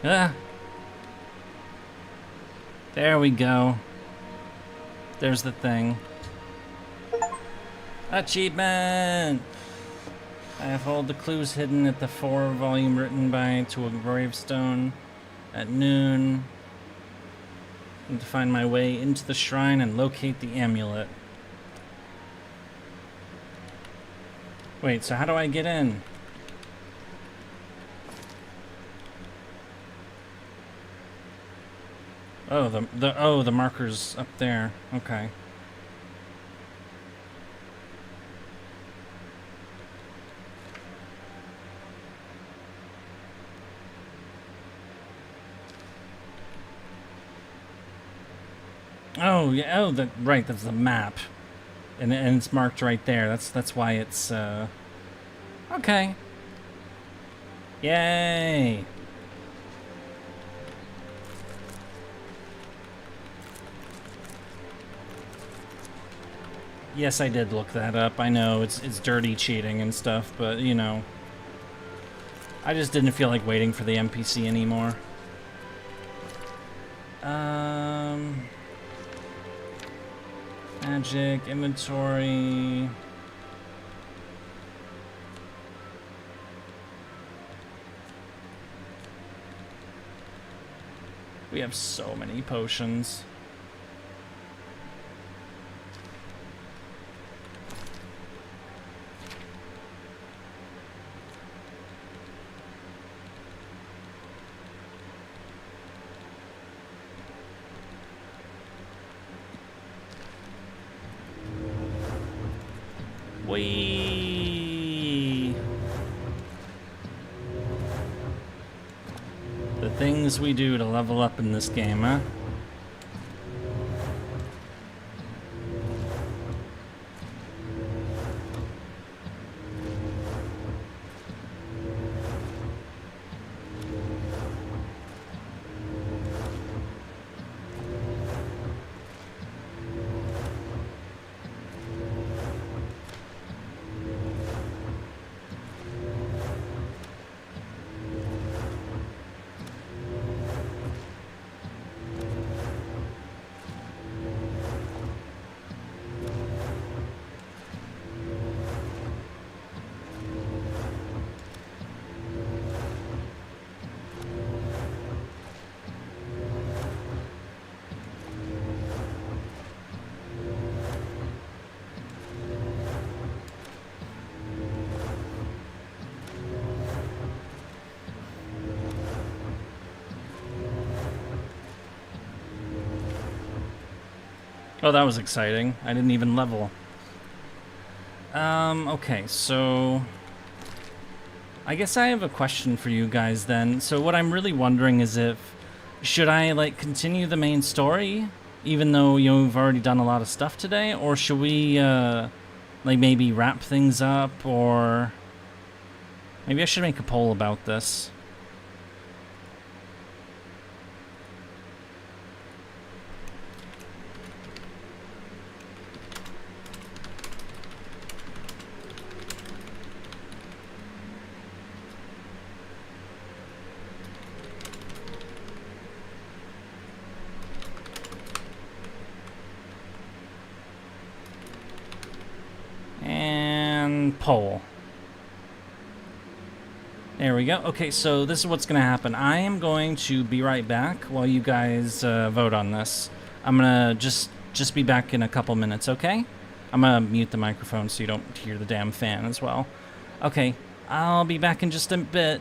Ah. There we go. There's the thing. Achievement! I have all the clues hidden at the 4-volume written by to a gravestone at noon. I need to find my way into the shrine and locate the amulet. Wait, so how do I get in? Oh, the marker's up there. Okay. Oh yeah. Oh, right. That's the map, and it's marked right there. That's why it's okay. Yay. Yes, I did look that up. I know it's dirty cheating and stuff, but you know, I just didn't feel like waiting for the NPC anymore. Magic, inventory. We have so many potions. Whee! The things we do to level up in this game, huh? Oh, that was exciting. I didn't even level. Okay, so I guess I have a question for you guys then. So what I'm really wondering is should I like continue the main story even though, you know, we've already done a lot of stuff today? Or should we, like, maybe wrap things up, or... Maybe I should make a poll about this. And poll. There we go. Okay, so this is what's going to happen. I am going to be right back while you guys vote on this. I'm going to just be back in a couple minutes, okay? I'm going to mute the microphone so you don't hear the damn fan as well. Okay, I'll be back in just a bit.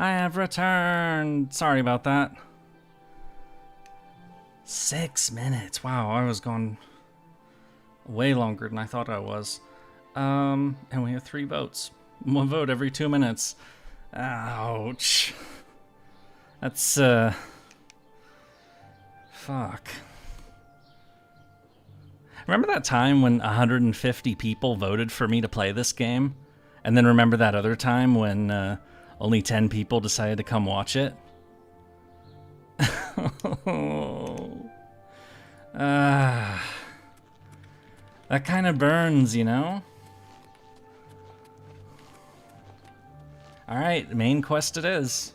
I have returned. Sorry about that. 6 minutes. Wow, I was gone way longer than I thought I was. And we have 3 votes. 1 vote every 2 minutes. Ouch. That's, fuck. Remember that time when 150 people voted for me to play this game? And then remember that other time when only 10 people decided to come watch it? That kind of burns, you know? Alright, main quest it is.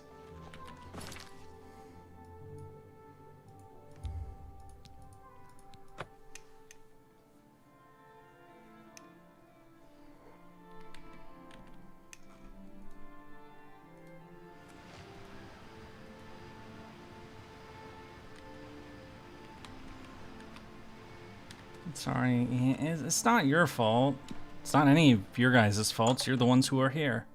Sorry, it's not your fault. It's not any of your guys' faults. You're the ones who are here.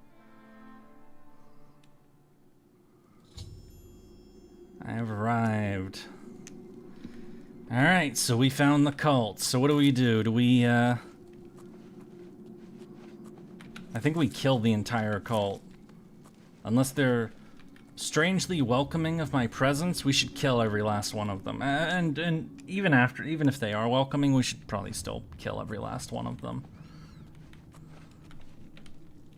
I have arrived. Alright, so we found the cult. So what do we do? Do we, I think we kill the entire cult. Unless they're strangely welcoming of my presence, we should kill every last one of them. And even if they are welcoming, we should probably still kill every last one of them.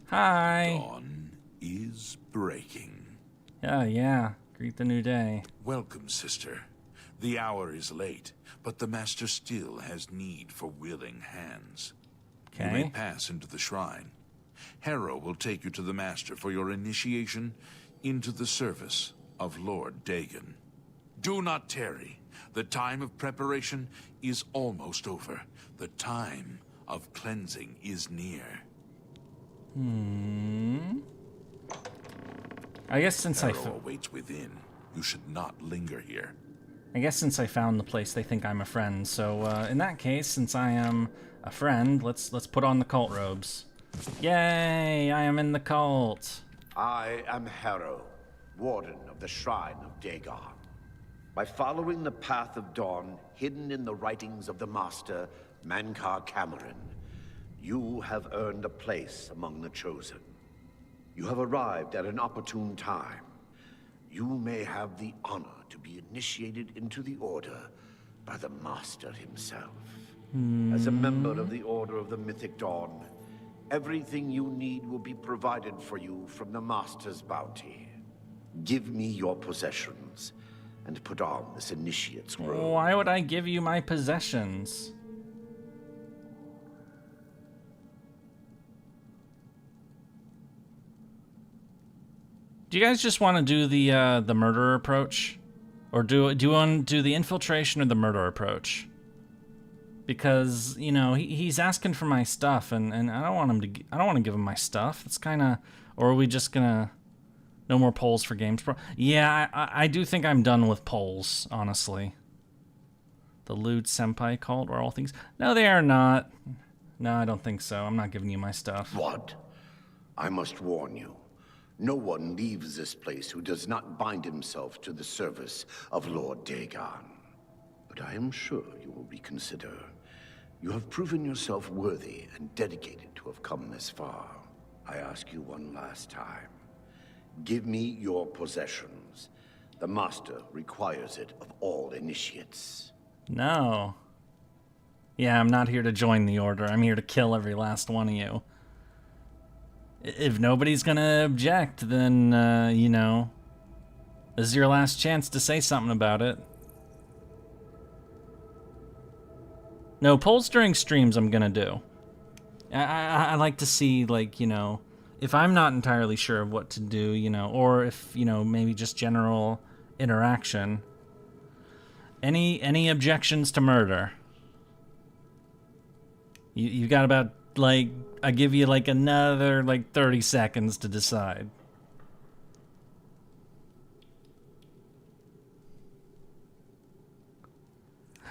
Hi. Dawn is breaking. Yeah. Greet the new day. Welcome, sister. The hour is late, but the master still has need for willing hands. You may pass into the shrine. Hera will take you to the master for your initiation into the service of Lord Dagon. Do not tarry. The time of preparation is almost over. The time of cleansing is near. I guess since Hera awaits within. You should not linger here. I guess since I found the place, they think I'm a friend. So in that case, since I am a friend, let's put on the cult robes. Yay! I am in the cult. I am Hera, Warden of the Shrine of Dagon. By following the path of dawn hidden in the writings of the Master, Mankar Cameron, you have earned a place among the Chosen. You have arrived at an opportune time. You may have the honor to be initiated into the Order by the Master himself. As a member of the Order of the Mythic Dawn, everything you need will be provided for you from the Master's bounty. Give me your possessions, and put on this initiate's robe. Why would I give you my possessions? Do you guys just want to do the murder approach? Or do you want to do the infiltration or the murder approach? Because, you know, he's asking for my stuff, and I don't want to give him my stuff. It's kind of, or are we just gonna no more polls for Games Pro? Yeah, I do think I'm done with polls, honestly. The lewd senpai cult where all things. No, they are not. No, I don't think so. I'm not giving you my stuff. What? I must warn you. No one leaves this place who does not bind himself to the service of Lord Dagon. But I am sure you will reconsider. You have proven yourself worthy and dedicated to have come this far. I ask you one last time. Give me your possessions. The Master requires it of all initiates. No. Yeah, I'm not here to join the Order. I'm here to kill every last one of you. If nobody's gonna object, then, you know, this is your last chance to say something about it. No, polls during streams I'm gonna do. I like to see, like, you know, if I'm not entirely sure of what to do, you know, or if, you know, maybe just general interaction. Any objections to murder? You got about, like, I give you, like, another, like, 30 seconds to decide.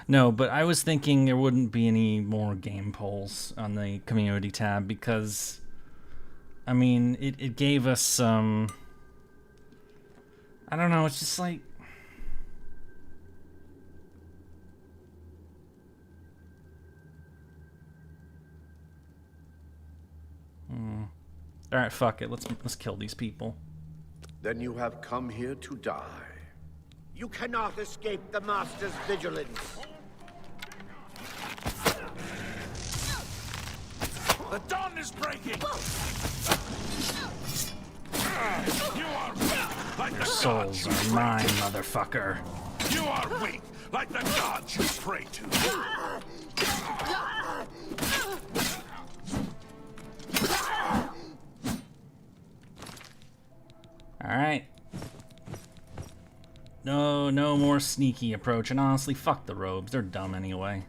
No, but I was thinking there wouldn't be any more game polls on the community tab because, I mean, it gave us some I don't know, it's just like... Alright, fuck it. Let's kill these people. Then you have come here to die. You cannot escape the Master's vigilance. The dawn is breaking! You are weak, like Your the souls gods you are pray mine, to. motherfucker. You are weak, like the gods you pray to. Alright. No more sneaky approach. And honestly, fuck the robes. They're dumb anyway.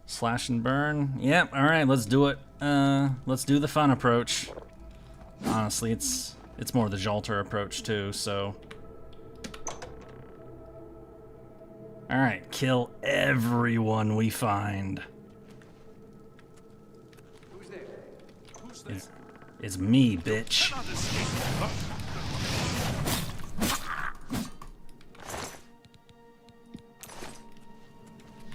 Slash and burn. Yep, alright, let's do it. Let's do the fun approach. Honestly, it's more the Jalter approach too, so... Alright, kill everyone we find. Who's there? Who's there? It's me, bitch.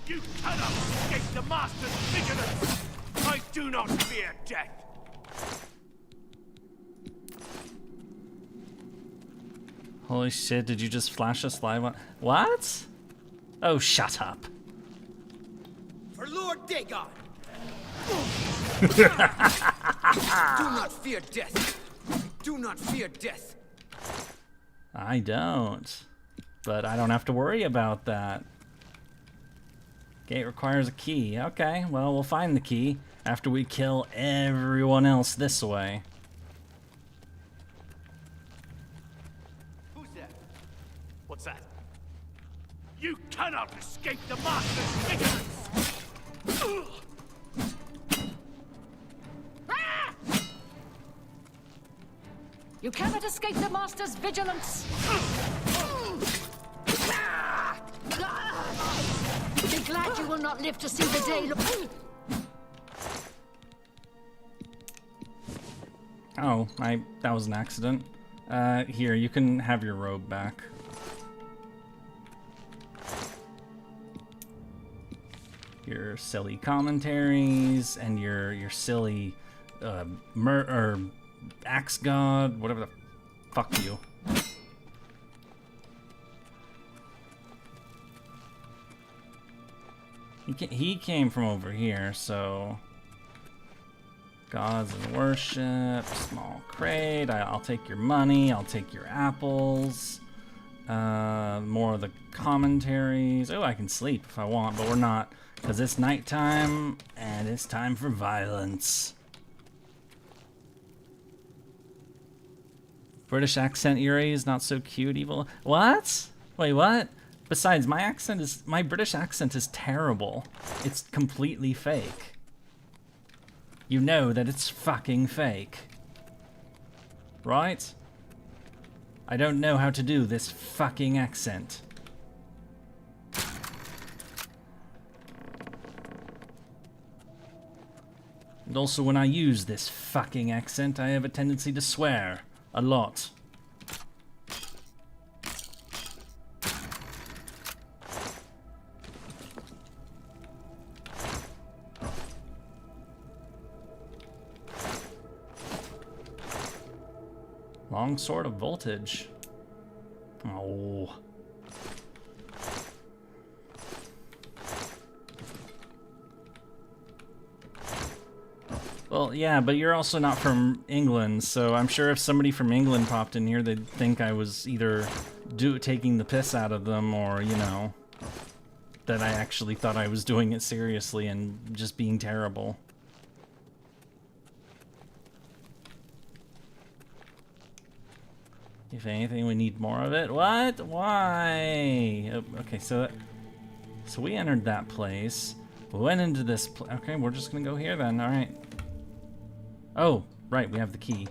You cannot escape the Master's vigilance! I do not fear death! Holy shit, did you just flash us live on... What? Oh, shut up. For Lord Dagon! Do not fear death! Do not fear death! I don't. But I don't have to worry about that. Gate requires a key. Okay, well, we'll find the key after we kill everyone else this way. Who's that? What's that? You cannot escape the Master's vigilance! You cannot escape the Master's vigilance! Be glad you will not live to see the day. Oh, that was an accident. Here, you can have your robe back. Your silly commentaries and your silly axe god, whatever the fuck you. He came from over here, so gods and worship, small crate. I'll take your money. I'll take your apples. More of the commentaries. Oh, I can sleep if I want, but we're not, because it's nighttime and it's time for violence. British accent Yurie is not so cute, evil. What? Wait, what? Besides, my British accent is terrible. It's completely fake. You know that it's fucking fake. Right? I don't know how to do this fucking accent. And also when I use this fucking accent, I have a tendency to swear. A lot. Long sword of voltage. Oh. Well, yeah, but you're also not from England, so I'm sure if somebody from England popped in here, they'd think I was either taking the piss out of them or, you know, that I actually thought I was doing it seriously and just being terrible. If anything, we need more of it. What? Why? Oh, okay, so we entered that place. We went into this place. Okay, we're just gonna go here then. All right. Oh, right, we have the key.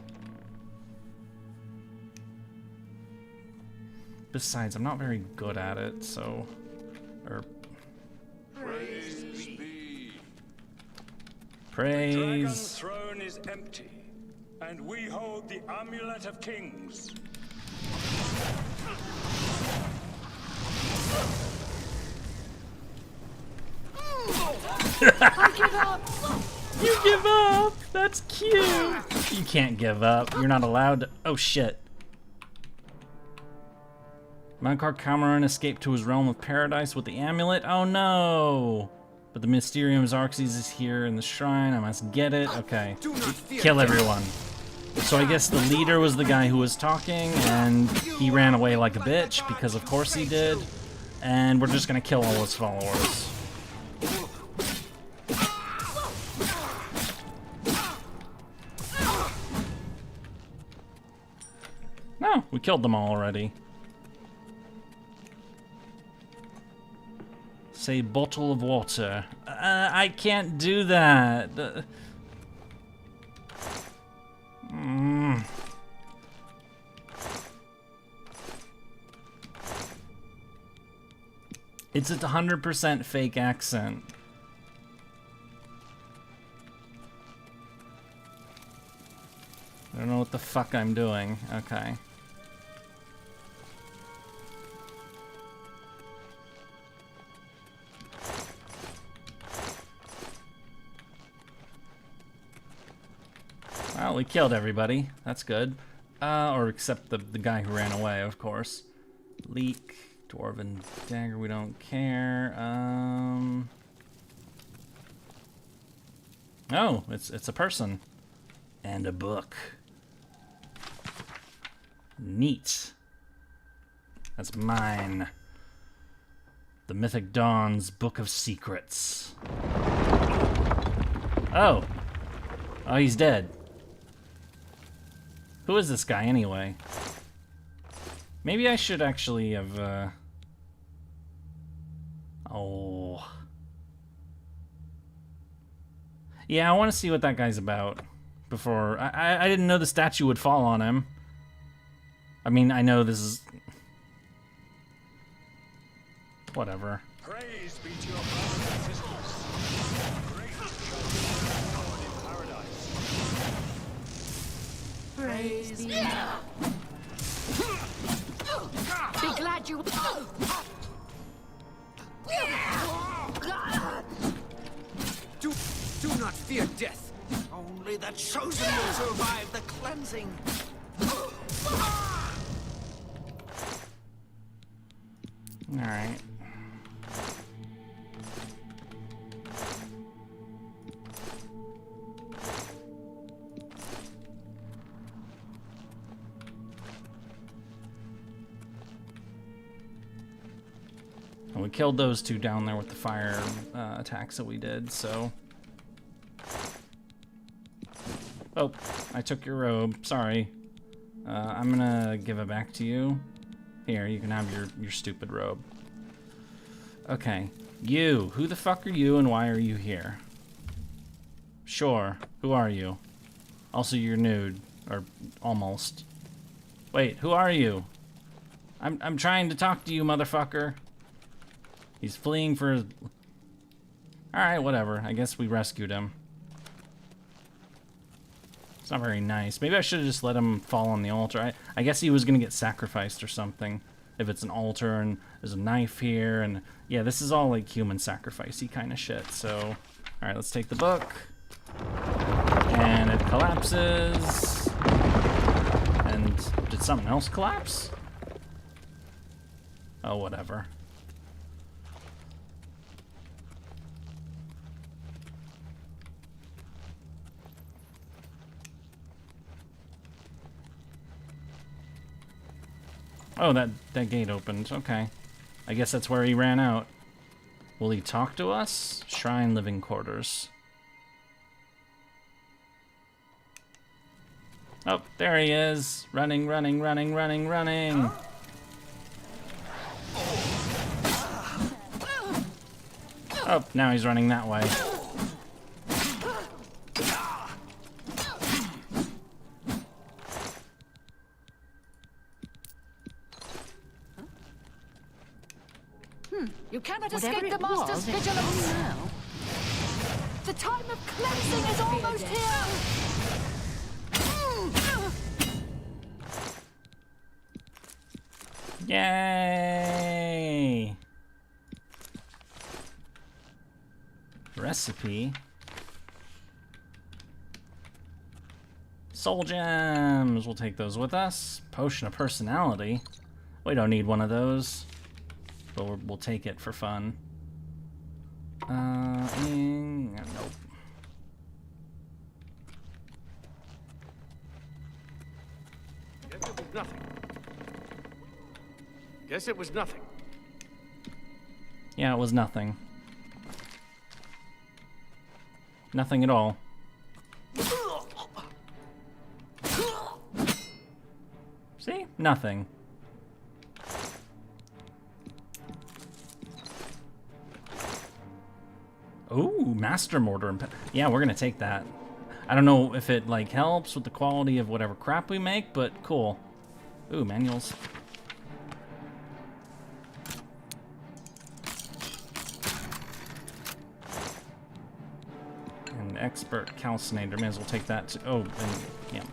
Besides, I'm not very good at it, so... Praise be. Praise. The dragon's throne is empty, and we hold the Amulet of Kings. I give up. You give up! That's cute! You can't give up. You're not allowed to... Oh, shit. Malacath Cameron escaped to his realm of paradise with the amulet. Oh, no! But the Mysterium Xerxes is here in the shrine. I must get it. Okay. Kill everyone. So I guess the leader was the guy who was talking, and he ran away like a bitch, because of course he did. And we're just gonna kill all his followers. No, we killed them all already. Say bottle of water. I can't do that. It's a 100% fake accent. I don't know what the fuck I'm doing. Okay. Well, we killed everybody. That's good. Or except the guy who ran away, of course. Leak, Dwarven Dagger, we don't care. Oh, it's a person. And a book. Neat. That's mine. The Mythic Dawn's Book of Secrets. Oh. Oh, he's dead. Who is this guy, anyway? Maybe I should actually have, Oh. Yeah, I want to see what that guy's about before... I didn't know the statue would fall on him. I mean, I know this is... Whatever. Praise be to your brothers and sisters. Great God in paradise. Praise be. Be glad you. Do not fear death. Only the chosen will survive the cleansing. All right. And we killed those two down there with the fire attacks that we did, so... Oh, I took your robe. Sorry. I'm gonna give it back to you. Here, you can have your stupid robe. Okay. You. Who the fuck are you and why are you here? Sure. Who are you? Also, you're nude. Or almost. Wait, who are you? I'm trying to talk to you, motherfucker. He's fleeing for his... Alright, whatever. I guess we rescued him. It's not very nice. Maybe I should have just let him fall on the altar. I guess he was gonna get sacrificed or something. If it's an altar and there's a knife here and... Yeah, this is all like human sacrificey kind of shit, so... Alright, let's take the book. And it collapses. And did something else collapse? Oh, whatever. Oh, that gate opened. Okay. I guess that's where he ran out. Will he talk to us? Shrine living quarters. Oh, there he is. Running, running, running, running, running. Oh, now he's running that way. You cannot Whatever escape the it Master's was, it's vigilance. gone now. The time of cleansing is almost here. Yay! Recipe. Soul gems. We'll take those with us. Potion of personality. We don't need one of those, but we'll take it for fun. Nope. Guess it was nothing. Guess it was nothing. Yeah, it was nothing. Nothing at all. See? Nothing. Ooh, Master Mortar. Yeah, we're gonna take that. I don't know if it, like, helps with the quality of whatever crap we make, but cool. Ooh, manuals. And Expert Calcinator. May as well take that too. Oh, and, yeah.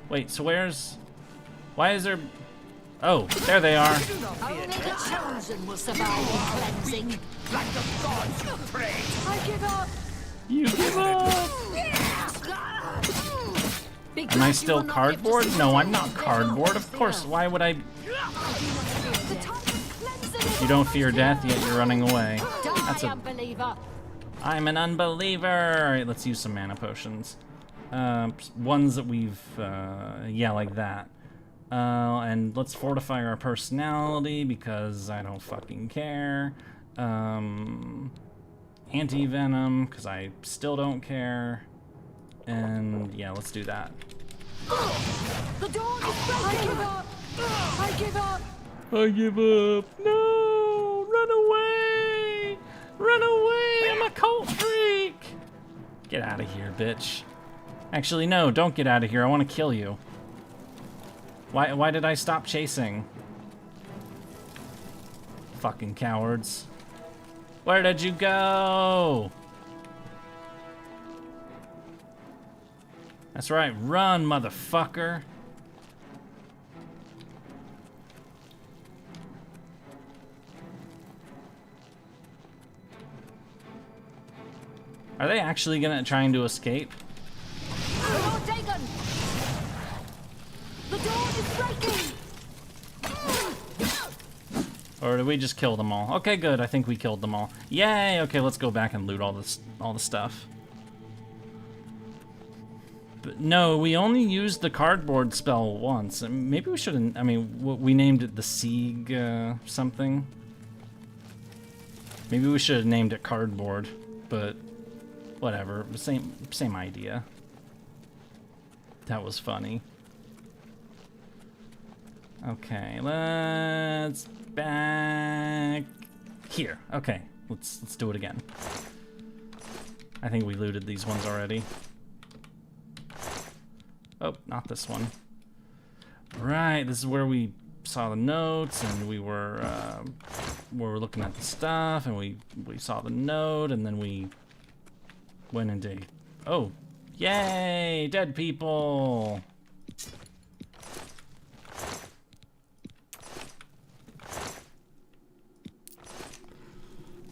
Wait, so where's... Why is there... Oh, there they are. Only the chosen will survive the cleansing. Like the gods you prayed. I give up. You give up. Am I still cardboard? No, I'm not cardboard. Of course, why would I... You don't fear death, yet you're running away. That's a... I'm an unbeliever. All right, let's use some mana potions. Ones that we've... yeah, like that. And let's fortify our personality because I don't fucking care. Anti-venom because I still don't care. And yeah, let's do that. The dawn is breaking. I give up. I give up. I give up. No! Run away! Run away! I'm a cult freak! Get out of here, bitch. Actually, no, don't get out of here. I want to kill you. Why did I stop chasing? Fucking cowards. Where did you go? That's right, run, motherfucker. Are they actually trying to escape? Lord Dagon. The dawn is breaking. Or did we just kill them all? Okay, good. I think we killed them all. Yay! Okay, let's go back and loot all the stuff. But no, we only used the cardboard spell once. Maybe we shouldn't. I mean, we named it the Sieg something. Maybe we should have named it cardboard, but whatever. Same idea. That was funny. Okay, let's back here. Okay, let's do it again. I think we looted these ones already. Oh, not this one. Right, this is where we saw the notes, and we were looking at the stuff, and we saw the note, and then we went into... Oh, yay, dead people!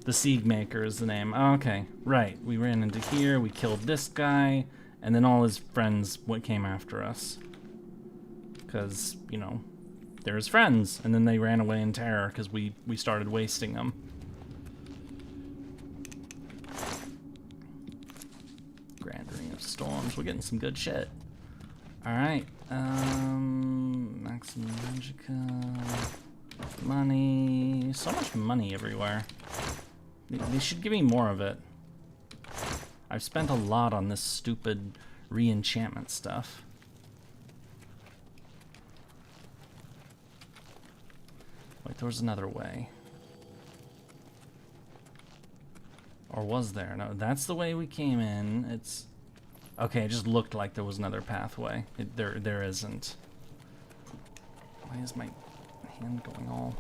The Sieg Maker is the name. Oh, okay, right. We ran into here, we killed this guy, and then all his friends came after us. Because, you know, they're his friends, and then they ran away in terror because we started wasting them. Grand Ring of Storms, we're getting some good shit. Alright, Maximum Magica, money, so much money everywhere. They should give me more of it. I've spent a lot on this stupid re-enchantment stuff. Wait, there was another way. Or was there? No, that's the way we came in. It's... Okay, it just looked like there was another pathway. There isn't. Why is my hand going all...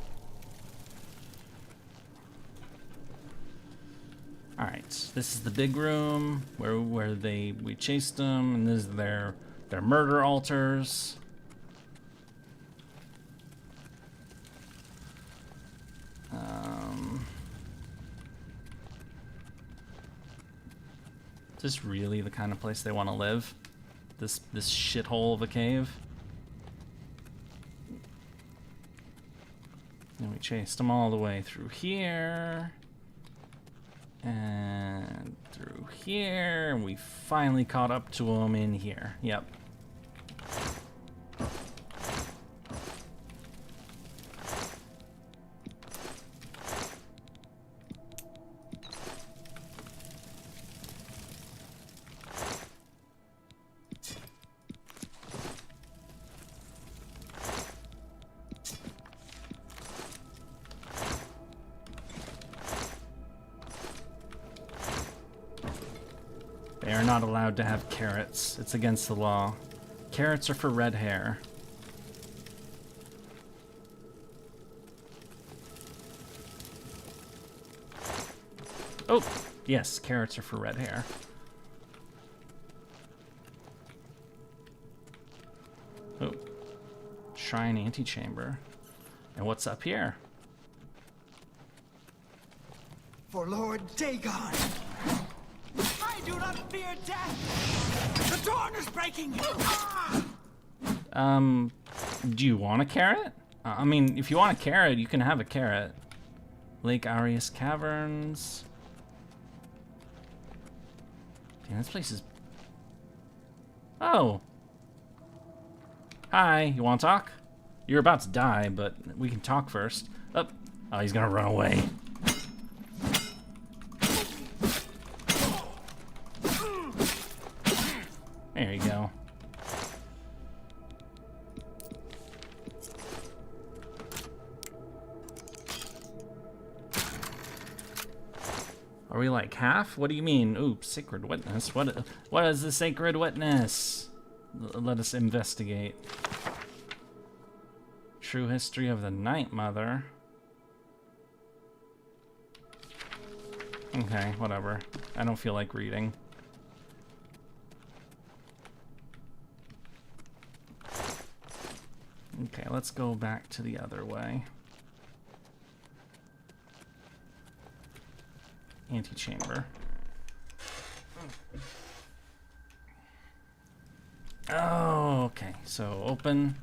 All right, this is the big room where we chased them, and this is their murder altars. Is this really the kind of place they want to live? This shithole of a cave? And we chased them all the way through here. And through here. And we finally caught up to them in here. Yep. They are not allowed to have carrots. It's against the law. Carrots are for red hair. Oh, yes, carrots are for red hair. Oh, shrine antechamber. And what's up here? For Lord Dagon. I do not fear death. The dawn is breaking. Do you want a carrot? I mean, if you want a carrot, you can have a carrot. Lake Arius Caverns. Damn, this place is... Oh. Hi, you want to talk? You're about to die, but we can talk first. Oh, he's gonna run away. There you go. Are we like half? What do you mean? Ooh, sacred witness. What is the sacred witness? Let us investigate. True history of the Night Mother. Okay, whatever. I don't feel like reading. Okay, let's go back to the other way. Antechamber. Oh, okay. So open.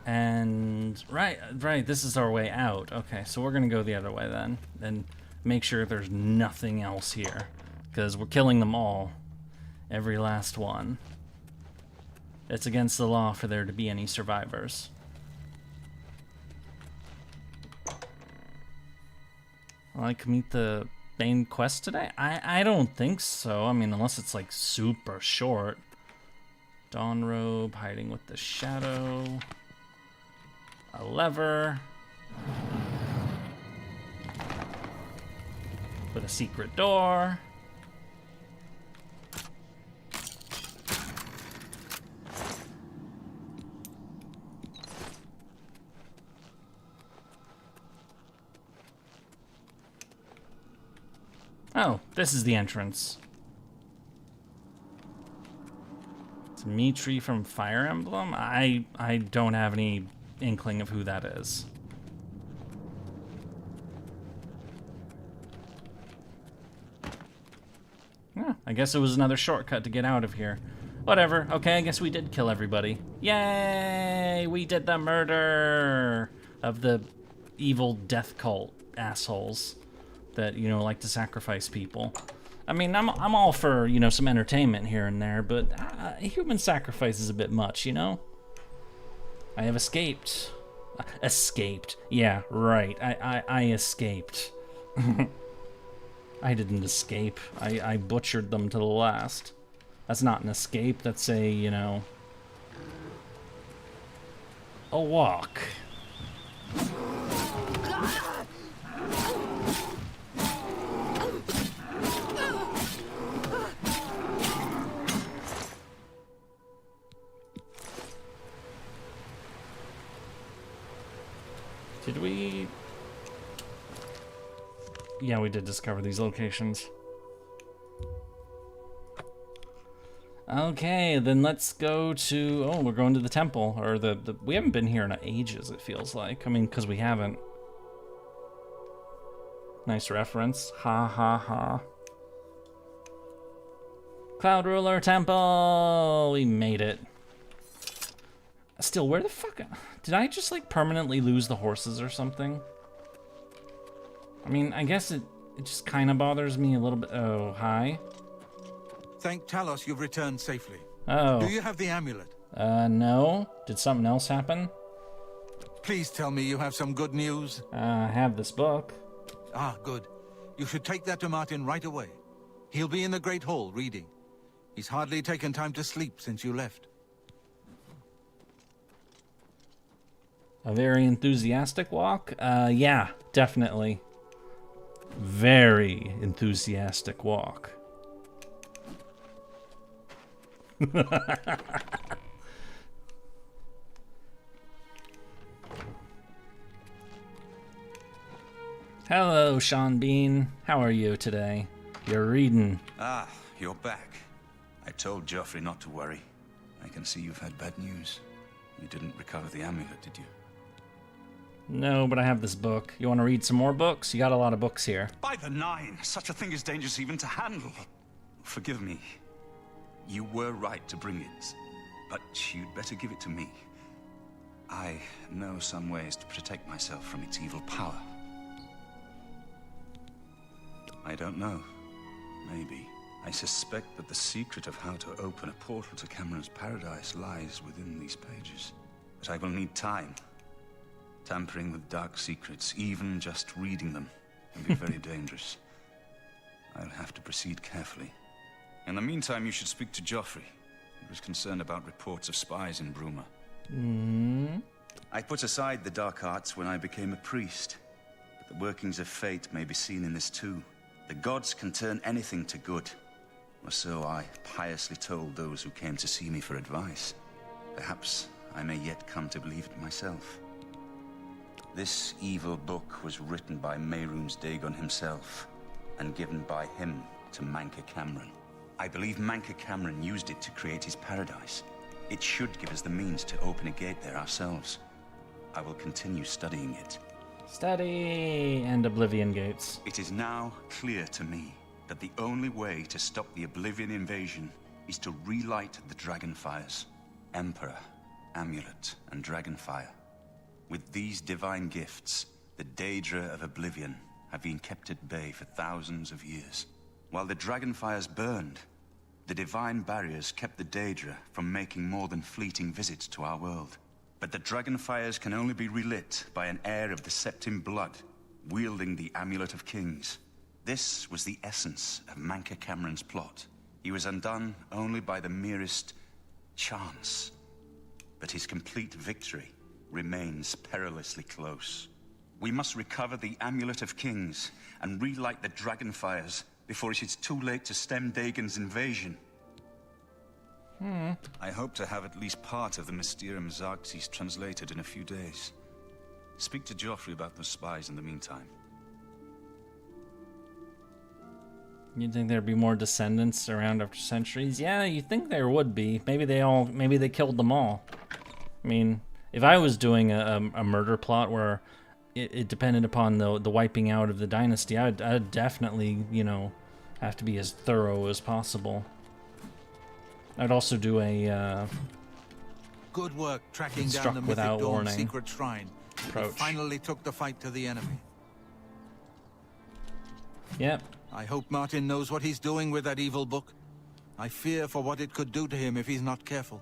And right, this is our way out. Okay, so we're gonna go the other way then. And make sure there's nothing else here. Because we're killing them all. Every last one. It's against the law for there to be any survivors. Like, meet the main quest today? I don't think so. I mean, unless it's like super short. Dawn robe, hiding with the shadow. A lever. With a secret door. Oh, this is the entrance. It's Mitri from Fire Emblem? I don't have any inkling of who that is. Yeah, I guess it was another shortcut to get out of here. Whatever. Okay, I guess we did kill everybody. Yay! We did the murder of the evil death cult assholes that, you know, like to sacrifice people. I mean, I'm all for, you know, some entertainment here and there, but human sacrifice is a bit much, you know? I have escaped. Escaped. Yeah, right. I escaped. I didn't escape. I butchered them to the last. That's not an escape. That's a, you know, a walk. Did we... Yeah, we did discover these locations. Okay, then let's go to... Oh, we're going to the temple. Or the we haven't been here in ages, it feels like. I mean, because we haven't. Nice reference. Ha ha ha. Cloud Ruler Temple! We made it. Still, where the fuck... Did I just, like, permanently lose the horses or something? I mean, I guess it just kind of bothers me a little bit. Oh, hi. Thank Talos you've returned safely. Oh. Do you have the amulet? No. Did something else happen? Please tell me you have some good news. I have this book. Ah, good. You should take that to Martin right away. He'll be in the Great Hall reading. He's hardly taken time to sleep since you left. A very enthusiastic walk? Yeah, definitely. Very enthusiastic walk. Hello, Sean Bean. How are you today? You're reading. Ah, you're back. I told Joffrey not to worry. I can see you've had bad news. You didn't recover the amulet, did you? No, but I have this book. You want to read some more books? You got a lot of books here. By the nine! Such a thing is dangerous even to handle. Forgive me. You were right to bring it, but you'd better give it to me. I know some ways to protect myself from its evil power. I don't know. Maybe. I suspect that the secret of how to open a portal to Cameron's paradise lies within these pages. But I will need time. Tampering with dark secrets, even just reading them, can be very dangerous. I'll have to proceed carefully. In the meantime, you should speak to Joffrey. He was concerned about reports of spies in Bruma. I put aside the dark arts when I became a priest. But the workings of fate may be seen in this too. The gods can turn anything to good. Or so I piously told those who came to see me for advice. Perhaps I may yet come to believe it myself. This evil book was written by Mehrunes Dagon himself, and given by him to Manca Cameron. I believe Manca Cameron used it to create his paradise. It should give us the means to open a gate there ourselves. I will continue studying it. Study and Oblivion Gates. It is now clear to me that the only way to stop the Oblivion invasion is to relight the Dragonfires. Emperor, Amulet, and Dragonfire. With these divine gifts, the Daedra of Oblivion have been kept at bay for thousands of years. While the Dragonfires burned, the divine barriers kept the Daedra from making more than fleeting visits to our world. But the Dragonfires can only be relit by an heir of the Septim blood, wielding the Amulet of Kings. This was the essence of Manca Cameron's plot. He was undone only by the merest chance. But his complete victory remains perilously close. We must recover the Amulet of Kings and relight the Dragonfires before it is too late to stem Dagon's invasion. I hope to have at least part of the Mysterium Xarxes translated in a few days. Speak to Joffrey about those spies in the meantime. You'd think there'd be more descendants around after centuries? Yeah, you'd think there would be. Maybe they killed them all. I mean, if I was doing a murder plot where it depended upon the wiping out of the dynasty, I'd definitely, you know, have to be as thorough as possible. I'd also do a good work tracking struck down the Mythic without Dawn warning secret shrine. approach. You finally took the fight to the enemy. Yep. I hope Martin knows what he's doing with that evil book. I fear for what it could do to him if he's not careful.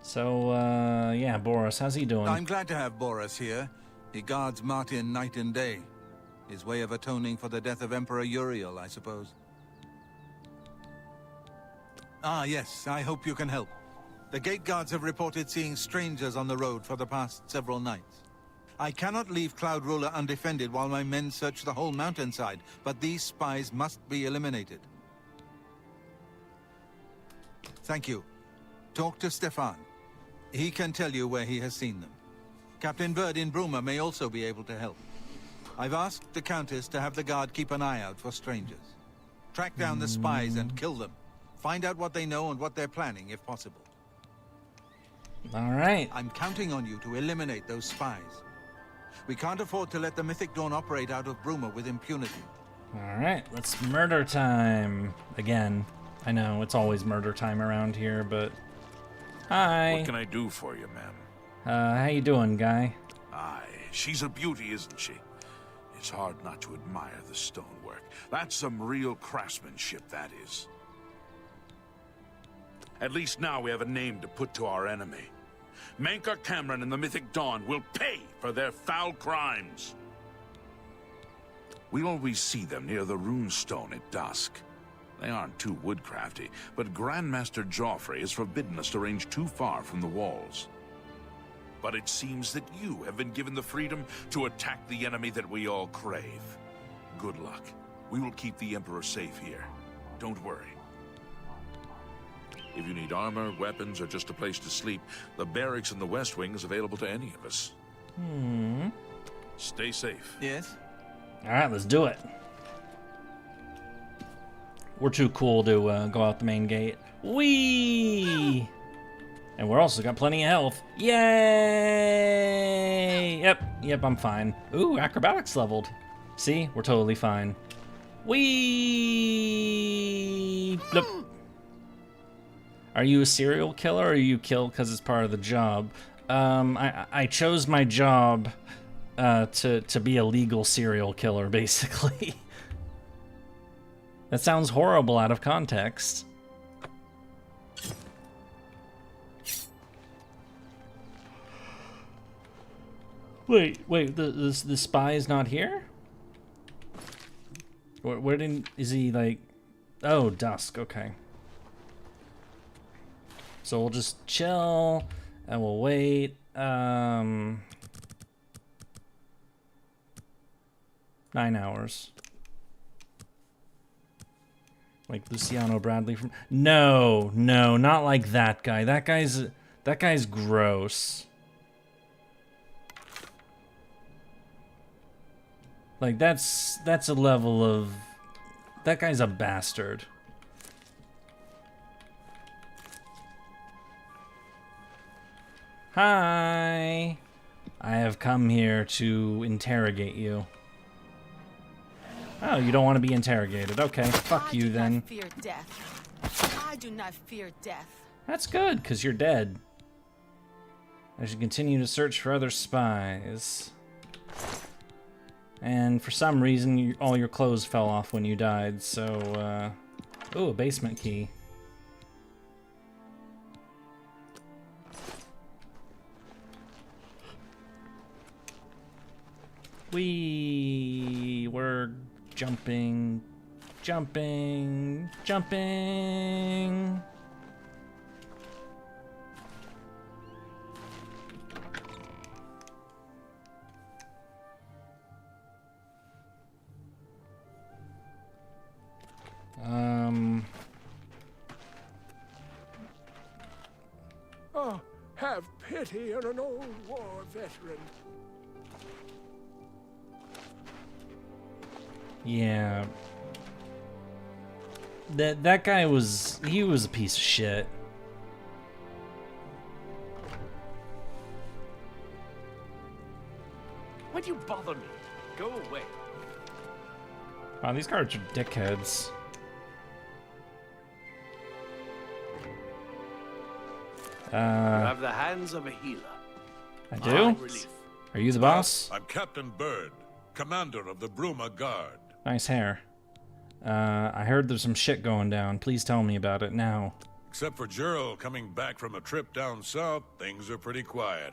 So, yeah, Boris, how's he doing? I'm glad to have Boris here. He guards Martin night and day. His way of atoning for the death of Emperor Uriel, I suppose. Ah, yes, I hope you can help. The gate guards have reported seeing strangers on the road for the past several nights. I cannot leave Cloud Ruler undefended while my men search the whole mountainside, but these spies must be eliminated. Thank you. Talk to Stefan. He can tell you where he has seen them. Captain Bird in Bruma may also be able to help. I've asked the Countess to have the guard keep an eye out for strangers. Track down the spies and kill them. Find out what they know and what they're planning, if possible. All right. I'm counting on you to eliminate those spies. We can't afford to let the Mythic Dawn operate out of Bruma with impunity. All right, let's murder time again. I know it's always murder time around here, but hi. What can I do for you, ma'am? How you doing, guy? Aye, she's a beauty, isn't she? It's hard not to admire the stonework. That's some real craftsmanship, that is. At least now we have a name to put to our enemy. Mankar Cameron and the Mythic Dawn will pay for their foul crimes. We always see them near the runestone at dusk. They aren't too woodcrafty, but Grandmaster Joffrey has forbidden us to range too far from the walls. But it seems that you have been given the freedom to attack the enemy that we all crave. Good luck. We will keep the Emperor safe here. Don't worry. If you need armor, weapons, or just a place to sleep, the barracks in the West Wing is available to any of us. Stay safe. Yes? All right, let's do it. We're too cool to go out the main gate. Whee! And we're also got plenty of health. Yay! Yep, I'm fine. Ooh, acrobatics leveled. See, we're totally fine. Whee! Bloop. Are you a serial killer, or you kill because it's part of the job? I chose my job to be a legal serial killer, basically. That sounds horrible out of context. Wait, the spy is not here? Where is he, like... Oh, dusk, okay. So we'll just chill, and we'll wait. 9 hours. Like Luciano Bradley from... No, not like that guy. That guy's gross. Like, that's a level of... That guy's a bastard. Hi! I have come here to interrogate you. Oh, you don't want to be interrogated. Okay, fuck you then. I do not fear death. I do not fear death. That's good, because you're dead. I should continue to search for other spies. And for some reason, all your clothes fell off when you died, so, ooh, a basement key. We're jumping. Oh, have pity on an old war veteran. Yeah. That guy was... He was a piece of shit. Why do you bother me? Go away. Wow, these guards are dickheads. You have the hands of a healer. I do? Are you the boss? I'm Captain Bird, commander of the Bruma Guard. Nice hair. I heard there's some shit going down. Please tell me about it now. Except for Gerald coming back from a trip down south, things are pretty quiet.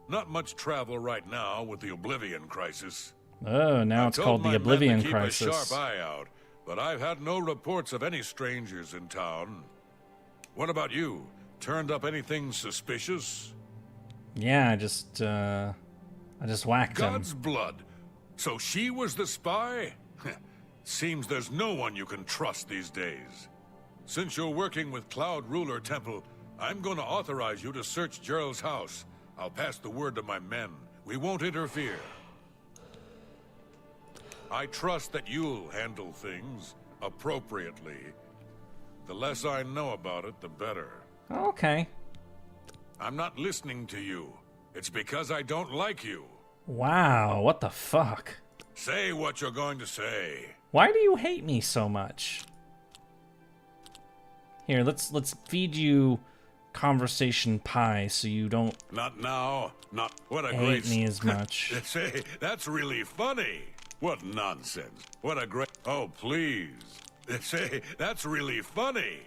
Not much travel right now with the Oblivion crisis. Oh, now it's called the Oblivion crisis. Keep a sharp eye out, but I've had no reports of any strangers in town. What about you? Turned up anything suspicious? Yeah, I just whacked him. God's blood. So she was the spy? Seems there's no one you can trust these days. Since you're working with Cloud Ruler Temple, I'm going to authorize you to search Gerald's house. I'll pass the word to my men. We won't interfere. I trust that you'll handle things appropriately. The less I know about it, the better. Okay. I'm not listening to you. It's because I don't like you. Wow, what the fuck? Say what you're going to say. Why do you hate me so much? Here, let's feed you conversation pie so you don't Not now. Not what a hate great me as much. Say, that's really funny. What nonsense. What a great Oh, please. Say, that's really funny.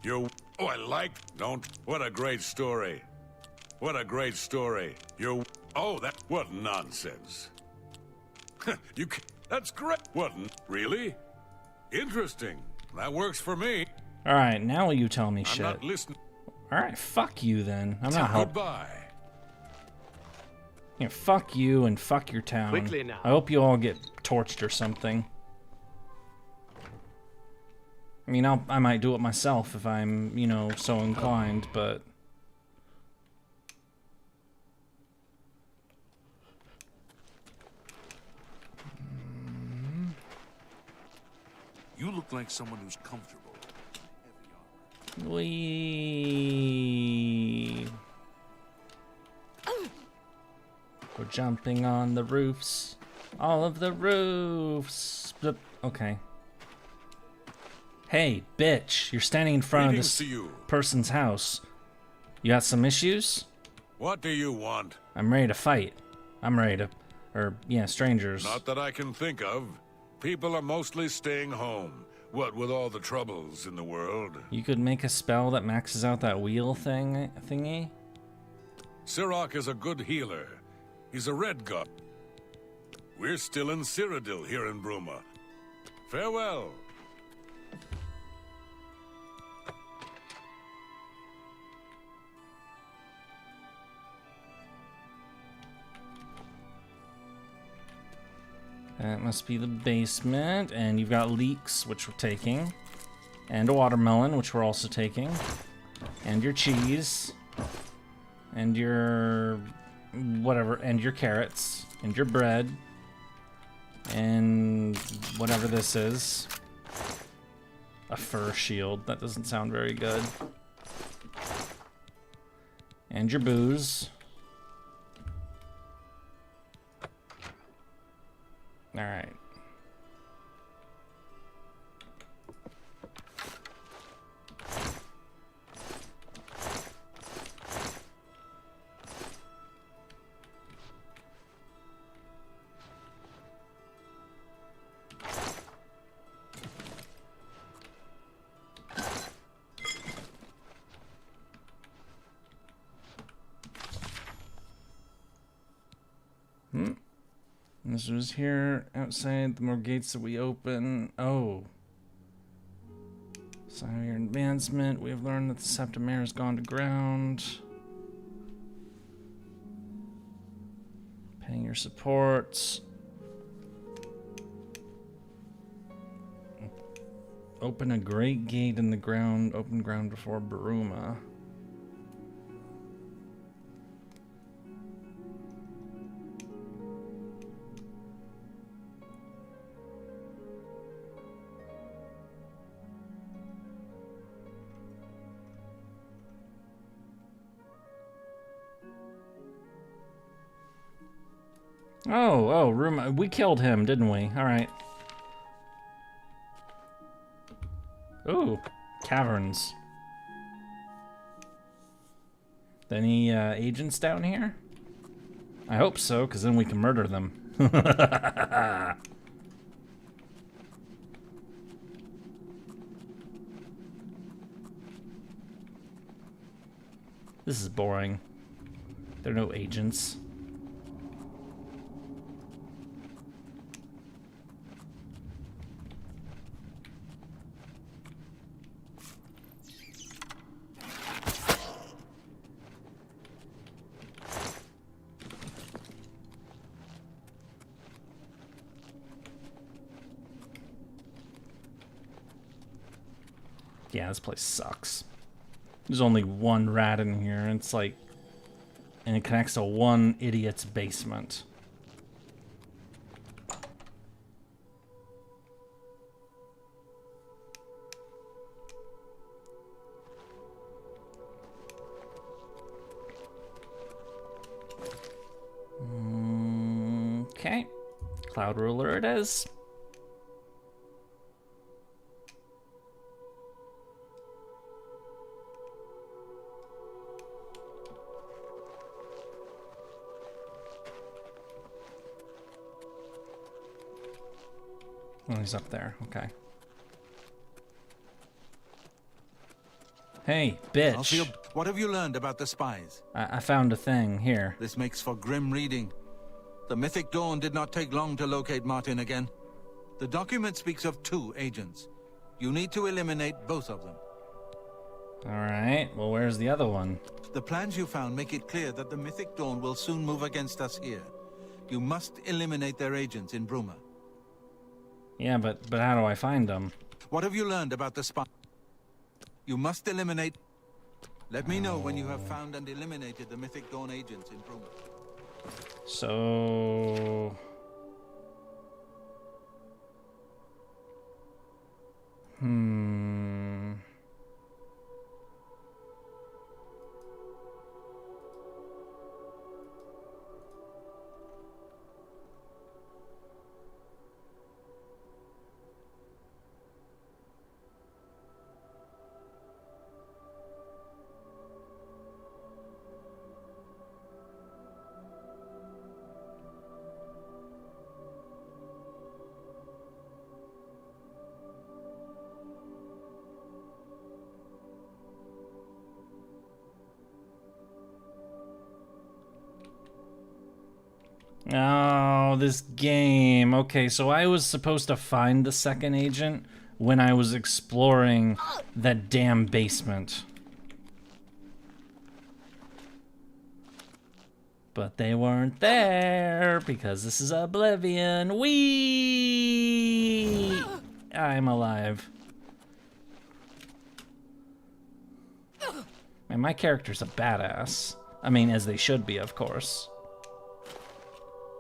You Oh, I like don't what a great story. What a great story. You Oh, that what nonsense. That's great. What really? Interesting. That works for me. All right, now you tell me I'm shit. not listening. All right, fuck you then. I'm not helping. Goodbye. Yeah, fuck you and fuck your town. Quickly now. I hope you all get torched or something. I mean, I might do it myself if I'm, you know, so inclined, but... You look like someone who's comfortable. We... We're jumping on the roofs. All of the roofs. Blip. Okay. Hey, bitch, you're standing in front of this person's house. You got some issues? What do you want? I'm ready to fight. I'm ready to... Or, yeah, strangers. Not that I can think of. People are mostly staying home. What with all the troubles in the world? You could make a spell that maxes out that wheel thingy? Sirach is a good healer. He's a red god. We're still in Cyrodiil here in Bruma. Farewell. That must be the basement, and you've got leeks, which we're taking, and a watermelon, which we're also taking, and your cheese, and your whatever, and your carrots, and your bread, and whatever this is. A fur shield. That doesn't sound very good. And your booze. All right. This was here outside. The more gates that we open. Oh. Sign of your advancement. We have learned that the Septimare has gone to ground. Paying your supports. Open a great gate in the ground. Open ground before Bruma. Oh, Ruma. We killed him, didn't we? Alright. Ooh, caverns. Any agents down here? I hope so, because then we can murder them. This is boring. There are no agents. Yeah, this place sucks. There's only one rat in here, and it's like and it connects to one idiot's basement. Okay, Cloud Ruler it is. Oh, he's up there. Okay. Hey, bitch. Alfio, what have you learned about the spies? I found a thing here. This makes for grim reading. The Mythic Dawn did not take long to locate Martin again. The document speaks of 2 agents. You need to eliminate both of them. Alright, well, where's the other one? The plans you found make it clear that the Mythic Dawn will soon move against us here. You must eliminate their agents in Bruma. Yeah, but how do I find them? What have you learned about the spy? You must eliminate... Let me know when you have found and eliminated the Mythic Dawn agents in Bruma. So... Oh, this game. Okay, so I was supposed to find the second agent when I was exploring that damn basement. But they weren't there because this is Oblivion. Whee! I'm alive. Man, my character's a badass. I mean, as they should be, of course.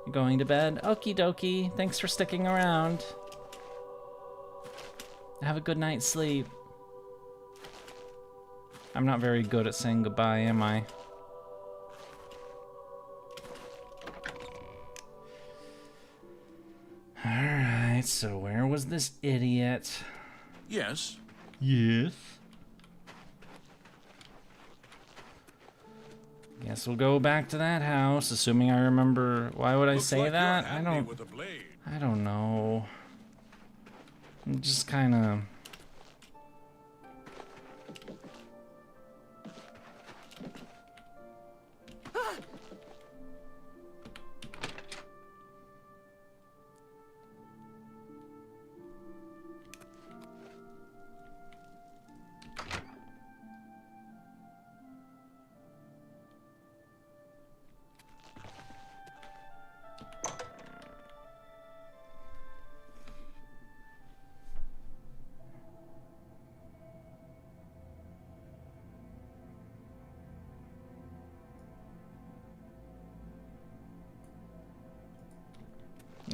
You going to bed? Okie dokie. Thanks for sticking around. Have a good night's sleep. I'm not very good at saying goodbye, am I? Alright, so where was this idiot? Yes. Yes. Guess we'll go back to that house, assuming I remember. Why would I say that? I don't know. I'm just kind of.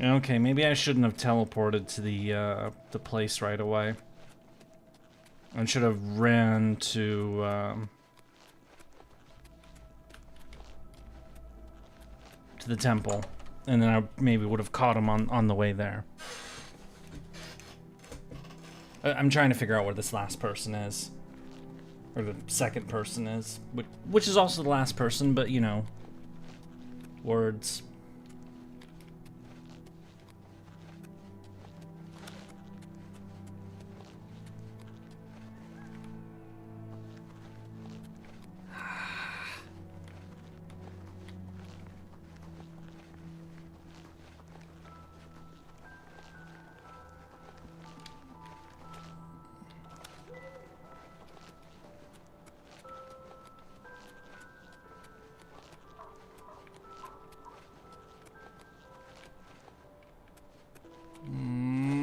Okay, maybe I shouldn't have teleported to the place right away. I should have ran to the temple, and then I maybe would have caught him on the way there. I'm trying to figure out where this last person is, or the second person is, which is also the last person, but you know, words.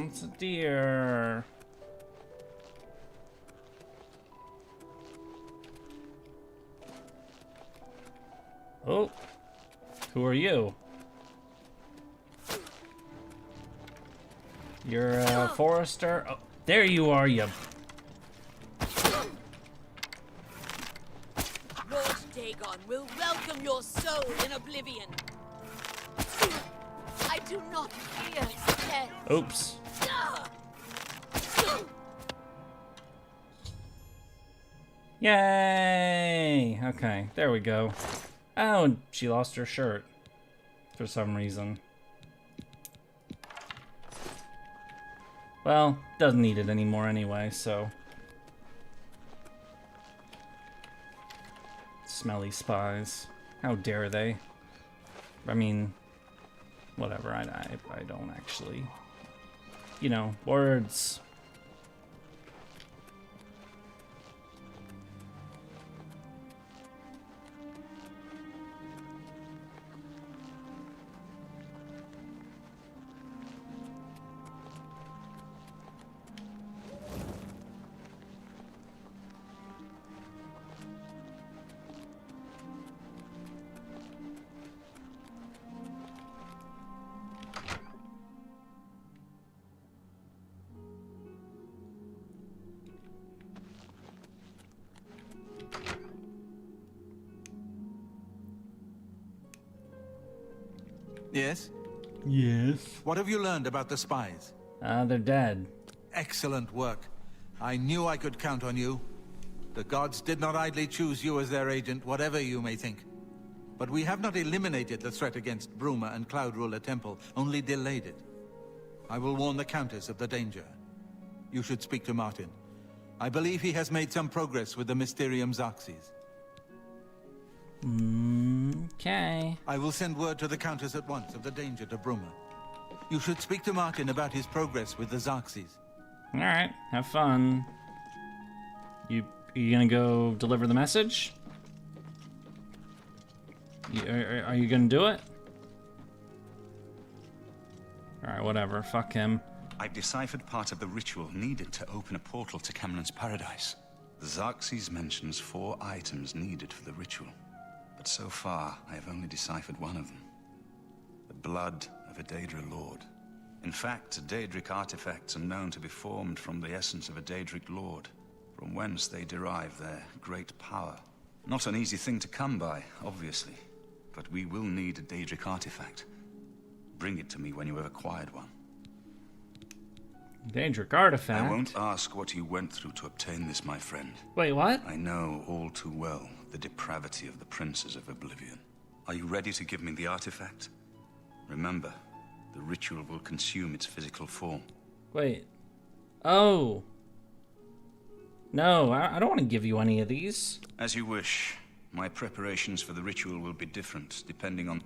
It's a deer. Oh, who are you? You're a forester. Oh, there you are, you. Lord Dagon will welcome your soul in Oblivion. I do not fear death. Oops. Yay! Okay, there we go. Oh, and she lost her shirt for some reason. Well, doesn't need it anymore anyway, so. Smelly spies. How dare they? I mean, whatever, I don't actually. You know, words. Yes? Yes. What have you learned about the spies? They're dead. Excellent work. I knew I could count on you. The gods did not idly choose you as their agent, whatever you may think. But we have not eliminated the threat against Bruma and Cloud Ruler Temple, only delayed it. I will warn the Countess of the danger. You should speak to Martin. I believe he has made some progress with the Mysterium Xarxes. Okay. I will send word to the Countess at once of the danger to Bruma. You should speak to Martin about his progress with the Xarxes. Alright, have fun. You gonna go deliver the message? Are you gonna do it? Alright, whatever, fuck him. I've deciphered part of the ritual needed to open a portal to Cameron's paradise. The Xarxes mentions 4 items needed for the ritual. But so far, I have only deciphered one of them. The blood of a Daedric lord. In fact, Daedric artifacts are known to be formed from the essence of a Daedric lord, from whence they derive their great power. Not an easy thing to come by, obviously, but we will need a Daedric artifact. Bring it to me when you have acquired one. Daedric artifact? I won't ask what you went through to obtain this, my friend. Wait, what? I know all too well the depravity of the princes of Oblivion. Are you ready to give me the artifact? Remember, the ritual will consume its physical form. Wait. Oh. No, I don't want to give you any of these. As you wish. My preparations for the ritual will be different, depending on...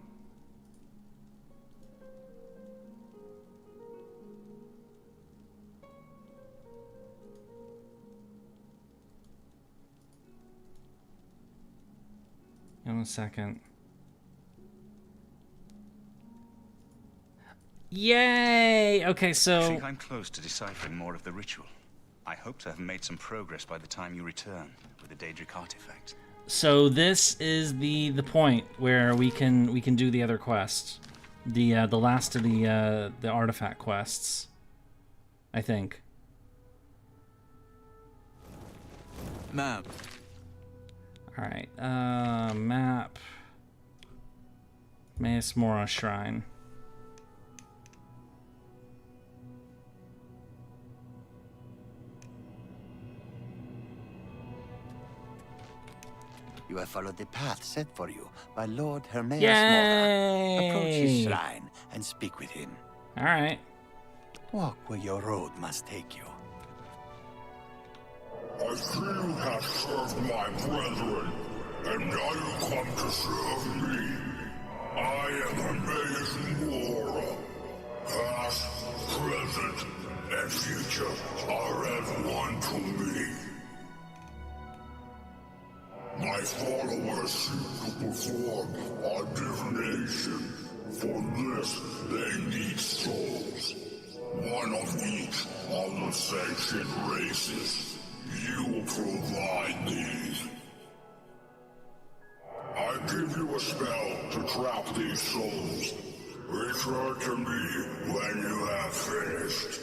In a second. Yay! Okay, so... I think I'm close to deciphering more of the ritual. I hope to have made some progress by the time you return with the Daedric artifact. So this is the point where we can do the other quest. The last of the artifact quests. I think. Map. Alright, map. Hermaeus Mora Shrine. You have followed the path set for you by Lord Hermaeus Yay! Mora. Approach his shrine and speak with him. Alright. Walk where your road must take you. I see you have served my brethren, and now you come to serve me. I am Hermaeus Mora. Past, present, and future are as one to me. My followers seek to perform a divination. For this, they need souls. One of each of the sanctioned races. You provide these. I give you a spell to trap these souls. Return to me when you have finished.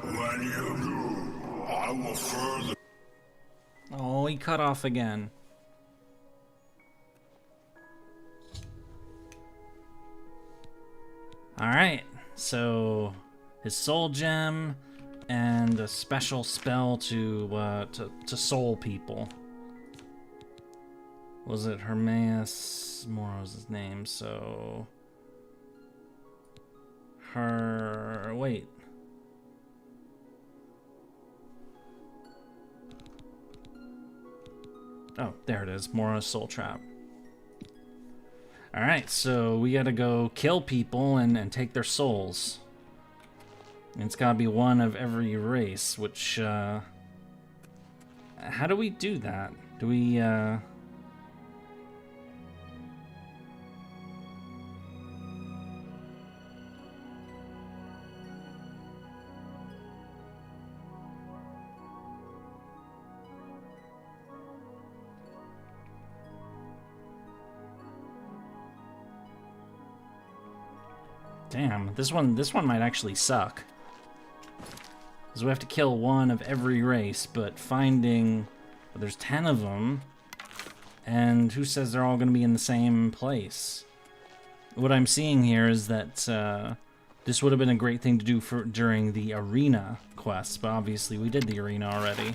When you do, I will further... Oh, he cut off again. Alright, so his soul gem and a special spell to soul people. Was it Hermaeus Mora was his name, so... Wait. Oh, there it is. Mora's Soul Trap. Alright, so we gotta go kill people and take their souls. And it's gotta be one of every race, which, how do we do that? Do we, Damn, this one might actually suck. Because we have to kill one of every race, but finding... Well, there's 10 of them, and who says they're all going to be in the same place? What I'm seeing here is that this would have been a great thing to do during the arena quests, but obviously we did the arena already.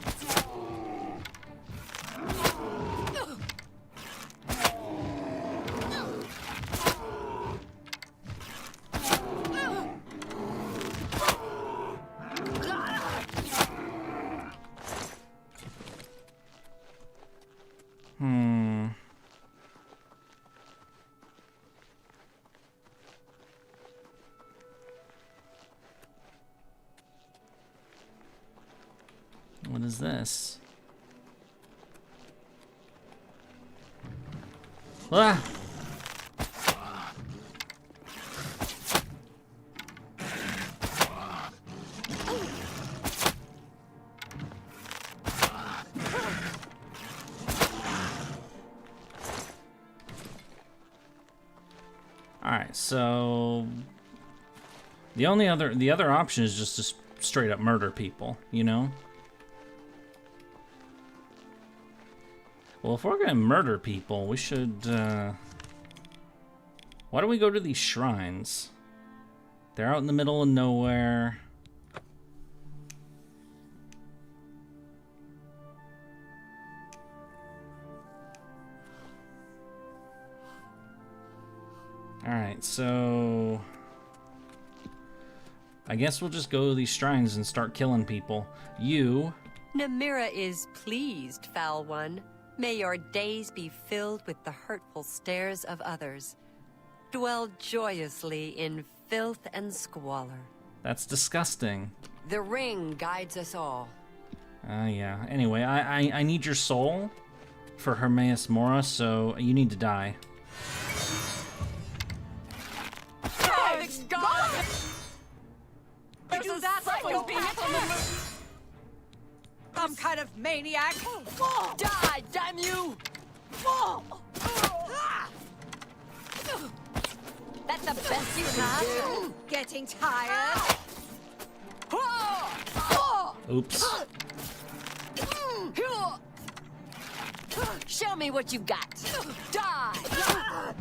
What is this? Ah! Alright, so the other option is just to straight up murder people, you know? Well, if we're gonna murder people, we should, why don't we go to these shrines? They're out in the middle of nowhere. Alright, so... I guess we'll just go to these shrines and start killing people. You... Namira is pleased, foul one. May your days be filled with the hurtful stares of others. Dwell joyously in filth and squalor. That's disgusting. The ring guides us all. Yeah. Anyway, I need your soul for Hermaeus Mora, so you need to die. Oh, God! There's that psychopath! Some kind of maniac! Die, damn you! That's the best you can do! Getting tired? Oops. Show me what you got! Die!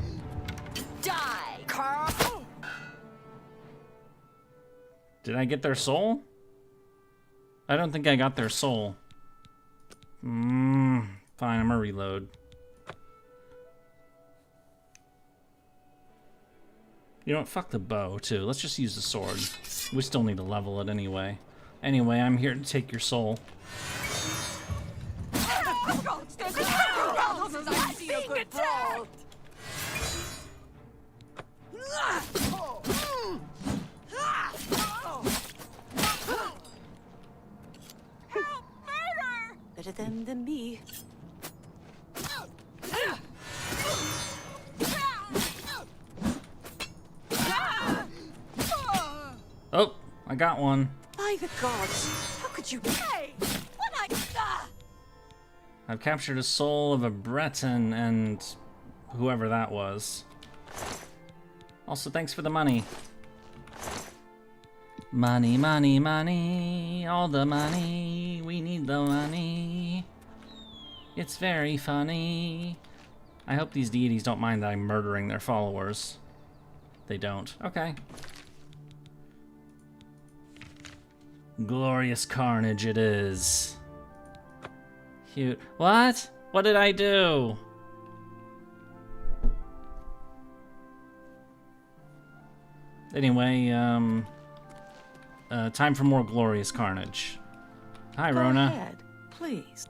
Die, Carl! Did I get their soul? I don't think I got their soul. Fine, I'm gonna reload. You know what? Fuck the bow, too. Let's just use the sword. We still need to level it anyway. Anyway, I'm here to take your soul. Better them than me. Oh, I got one. By the gods, how could you... Hey! What I've captured a soul of a Breton and... whoever that was. Also, thanks for the money. Money, money, money, all the money, we need the money. It's very funny. I hope these deities don't mind that I'm murdering their followers. They don't. Okay. Glorious carnage it is. Cute. What? What did I do? Anyway, time for more glorious carnage. Hi, Go Rona. ahead, please.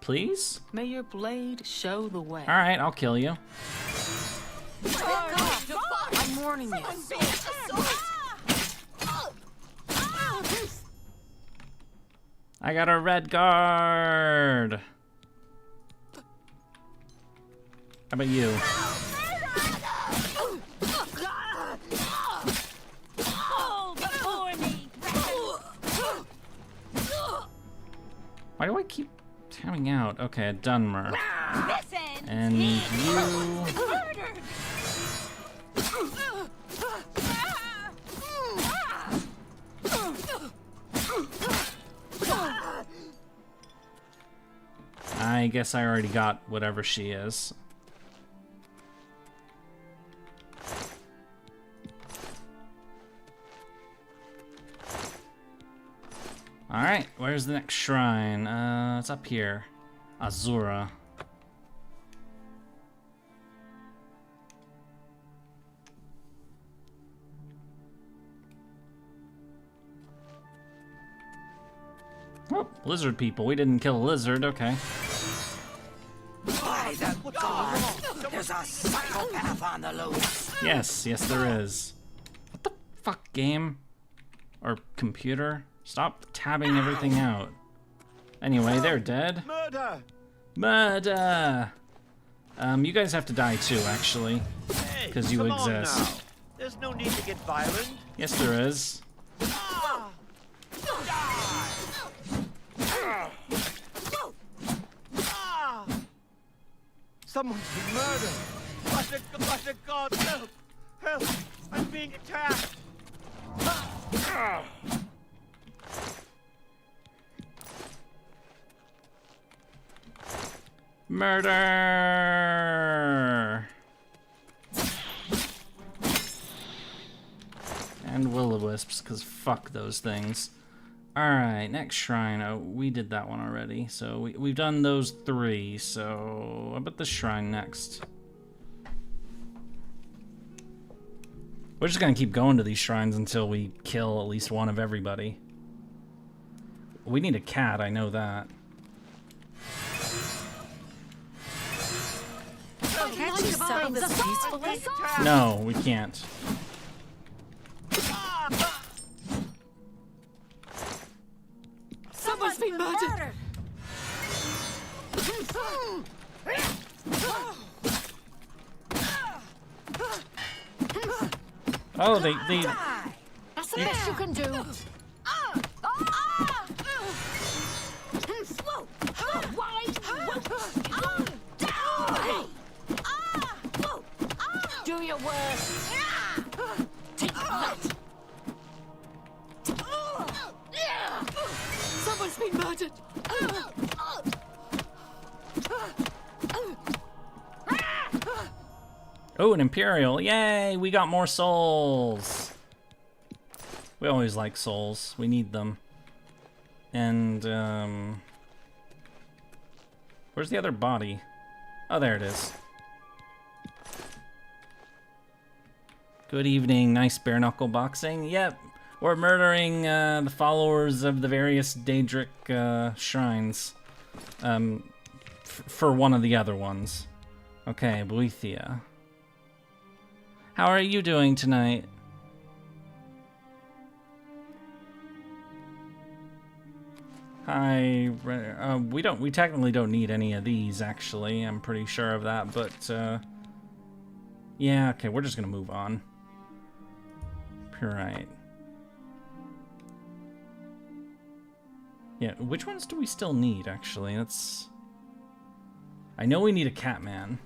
Please? May your blade show the way. Alright, I'll kill you. I'm warning you. I got a red guard. How about you? Why do I keep coming out? Okay, a Dunmer. And you... I guess I already got whatever she is. Alright, where's the next shrine? It's up here. Azura. Oh, lizard people. We didn't kill a lizard, okay. By the God, there's a psychopath on the loose. Yes, yes there is. What the fuck, game? Or computer? Stop tabbing everything out. Anyway, they're dead. Murder! Murder! You guys have to die too, actually. Because you Come on exist. now. There's no need to get violent. Yes, there is. Someone's been murdered. But God, help! Help! I'm being attacked. Murder! And will-o-wisps, because fuck those things. Alright, next shrine. Oh, we did that one already. So we've done those 3, so how about this shrine next? We're just gonna keep going to these shrines until we kill at least one of everybody. We need a cat, I know that. Can't you settle this peacefully? No, we can't. Someone's been murdered. Oh, they That's the best you can do. Do your worst. Take that. Someone's been murdered. Oh, an Imperial. Yay, we got more souls. We always like souls. We need them. And, where's the other body? Oh, there it is. Good evening, nice bare knuckle boxing. Yep, we're murdering the followers of the various Daedric shrines. For one of the other ones. Okay, Boethia. How are you doing tonight? Hi. We technically don't need any of these, actually. I'm pretty sure of that, but yeah. Okay, we're just gonna move on. Peryite. Yeah, which ones do we still need? Actually, I know we need a Catman.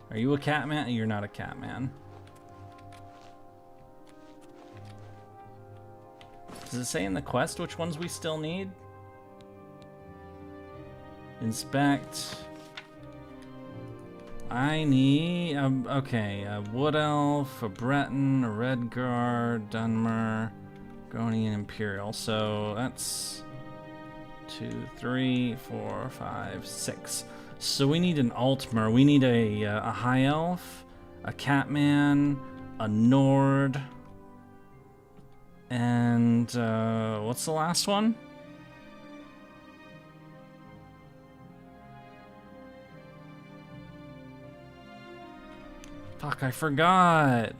Are you a cat man? You're not a cat man. Does it say in the quest which ones we still need? Inspect. I need, okay, a Wood Elf, a Breton, a Redguard, Dunmer, Gonian Imperial. So that's 2, 3, 4, 5, 6. So we need an Altmer. We need a High Elf, a Catman, a Nord, and what's the last one? Fuck, I forgot.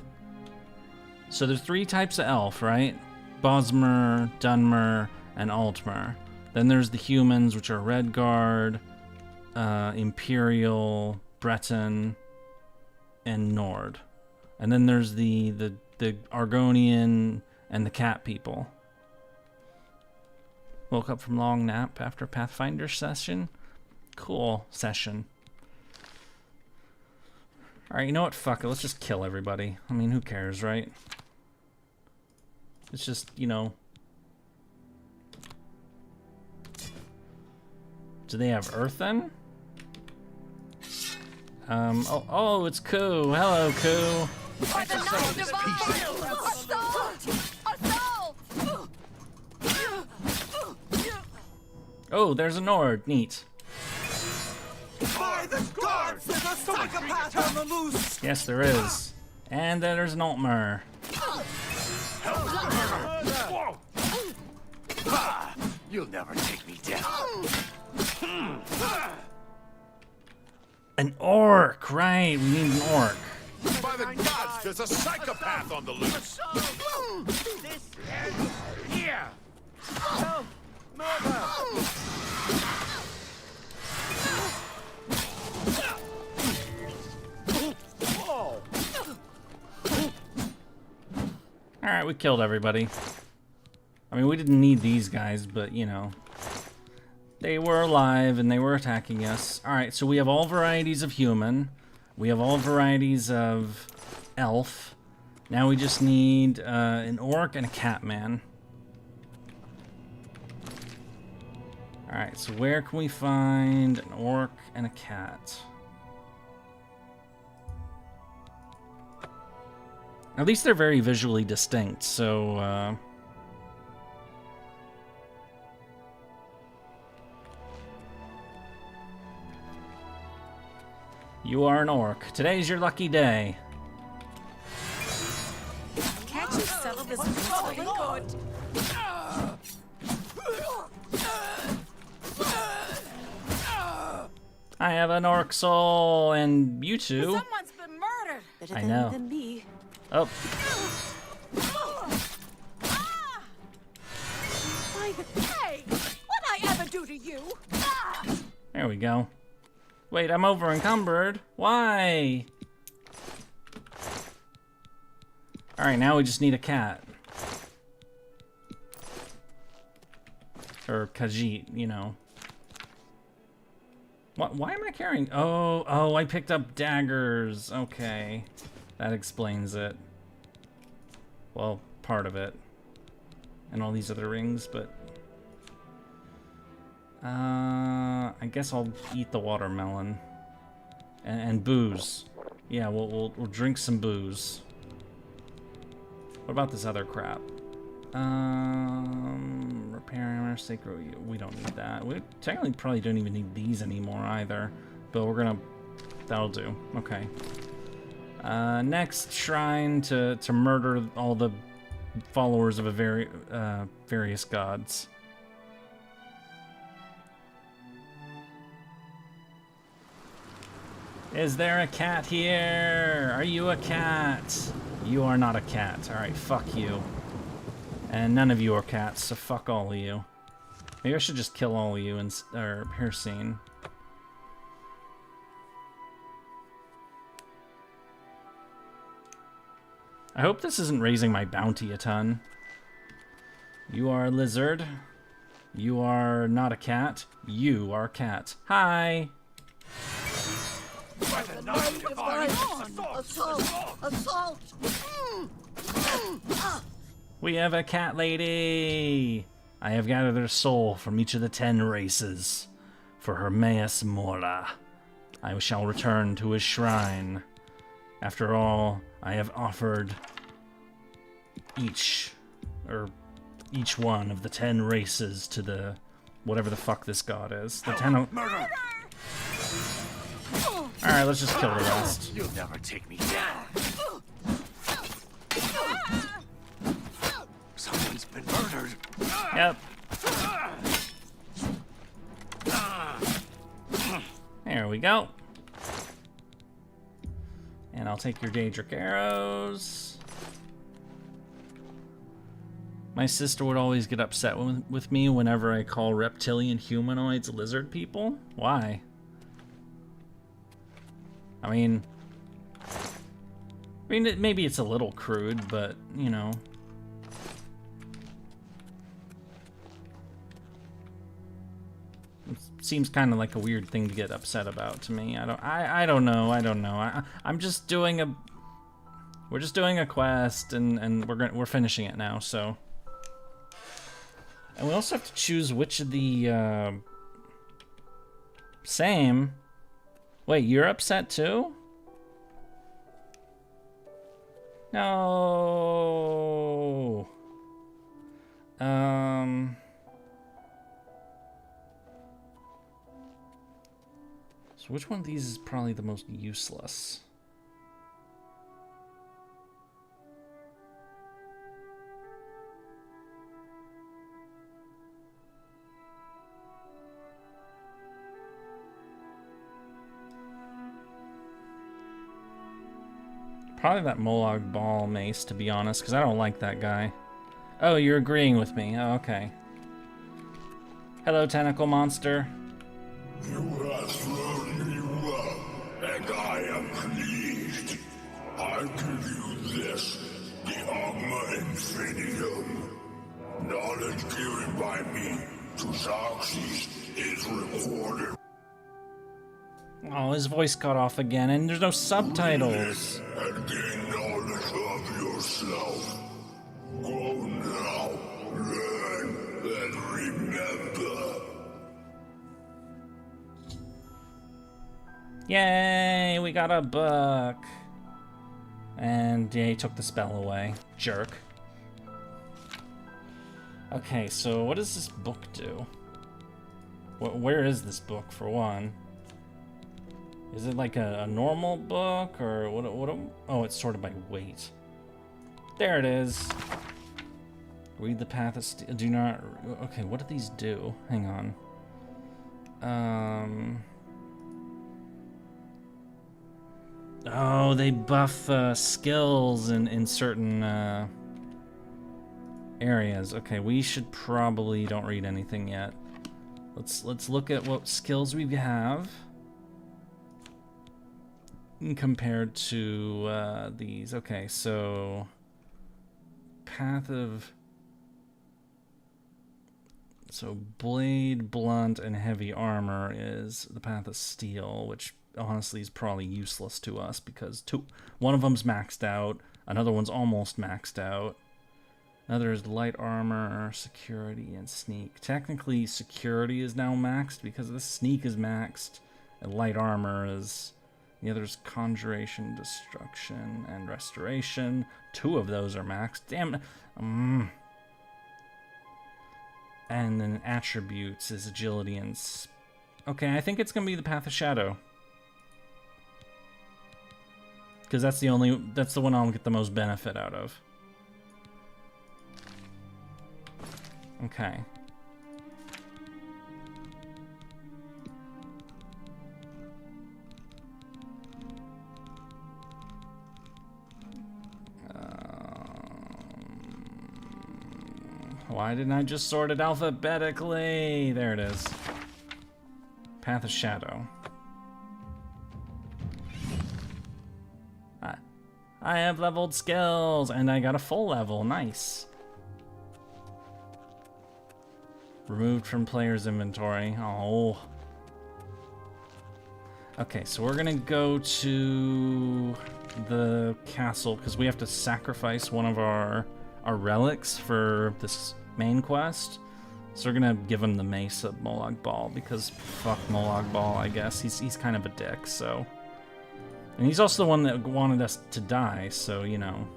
So there's 3 types of elf, right? Bosmer, Dunmer, and Altmer. Then there's the humans, which are Redguard, Imperial, Breton, and Nord. And then there's the Argonian and the cat people. Woke up from long nap after Pathfinder session. Cool session. Alright, you know what? Fuck it. Let's just kill everybody. I mean, who cares, right? It's just, you know. Do they have earthen? Oh, it's Ku. Hello, Ku. By the night divine! Assault! Oh, there's a Nord. Neat. By the gods, there's a psychopath on the loose! Yes, there is. And then there's an Altmer. You'll never take me down. An orc, right? We need an orc. By the gods, there's a psychopath on the loose. This here. No, Alright, we killed everybody. I mean, we didn't need these guys, but, you know. They were alive, and they were attacking us. Alright, so we have all varieties of human. We have all varieties of elf. Now we just need an orc and a catman. Alright, so where can we find an orc and a cat? At least they're very visually distinct, so you are an orc. Today's your lucky day. Can't you settle this peacefully? I have an orc soul, and you two. Someone's been murdered. I know. Than me. Oh. Hey, what'd I ever do to you? There we go. Wait, I'm over encumbered. Why? Alright, now we just need a cat. Or Khajiit, you know. What? Why am I carrying? Oh, I picked up daggers. Okay. That explains it. Well, part of it. And all these other rings, but... I guess I'll eat the watermelon. And booze. Yeah, we'll drink some booze. What about this other crap? Repair sacred. We don't need that. We technically probably don't even need these anymore either. But we're gonna. That'll do. Okay. Next shrine to murder all the followers of a various gods. Is there a cat here? Are you a cat? You are not a cat. Alright, fuck you. And none of you are cats, so fuck all of you. Maybe I should just kill all of you and Hircine. I hope this isn't raising my bounty a ton. You are a lizard. You are not a cat. You are a cat. Hi! By the knife divine! Assault! We have a cat lady! I have gathered her soul from each of the 10 races. For Hermaeus Mora, I shall return to his shrine. After all, I have offered each one of the 10 races to the whatever the fuck this god is. The 10. Murder! Alright, let's just kill the rest. You'll never take me down. Someone's been murdered. Yep. There we go. And I'll take your Daedric arrows. My sister would always get upset with me whenever I call reptilian humanoids lizard people. Why? I mean, maybe it's a little crude, but, you know. It seems kind of like a weird thing to get upset about to me. I don't know. I'm just doing a... We're just doing a quest, and we're finishing it now, so... And we also have to choose which of the, Same. Wait, you're upset too? No. So which one of these is probably the most useless? Probably that Molag Bal mace, to be honest, because I don't like that guy. Oh, you're agreeing with me. Oh, okay. Hello, tentacle monster. You have thrown me well, and I am pleased. I give you this, the Armor Infinitum. Knowledge given by me to Xerxes is recorded. Oh, his voice got off again, and there's no subtitles. And gain knowledge of yourself. Go now, learn, and remember. Yay, we got a book. And yeah, he took the spell away. Jerk. Okay, so what does this book do? Where is this book, for one? Is it like a normal book, or what? Oh, it's sorted by weight. There it is. Read the path of steel. Do not. Okay, what do these do? Hang on. Oh, they buff skills in certain areas. Okay, we should probably don't read anything yet. Let's look at what skills we have compared to these. Okay, so path of blade, blunt, and heavy armor is the path of steel, which honestly is probably useless to us because one of them's maxed out, another one's almost maxed out. Another is light armor, security, and sneak. Technically, security is now maxed because the sneak is maxed, and light armor is... The other's conjuration, destruction, and restoration. 2 of those are maxed. Damn it. And then attributes is agility and... Okay, I think it's gonna be the Path of Shadow. Because that's the one I'll get the most benefit out of. Okay. Why didn't I just sort it alphabetically? There it is. Path of Shadow. I have leveled skills, and I got a full level. Nice. Removed from player's inventory. Oh. Okay, so we're gonna go to the castle because we have to sacrifice one of our relics for this main quest. So we're gonna give him the mace of Molag Bal because fuck Molag Bal, I guess. He's kind of a dick, so. And he's also the one that wanted us to die, so you know.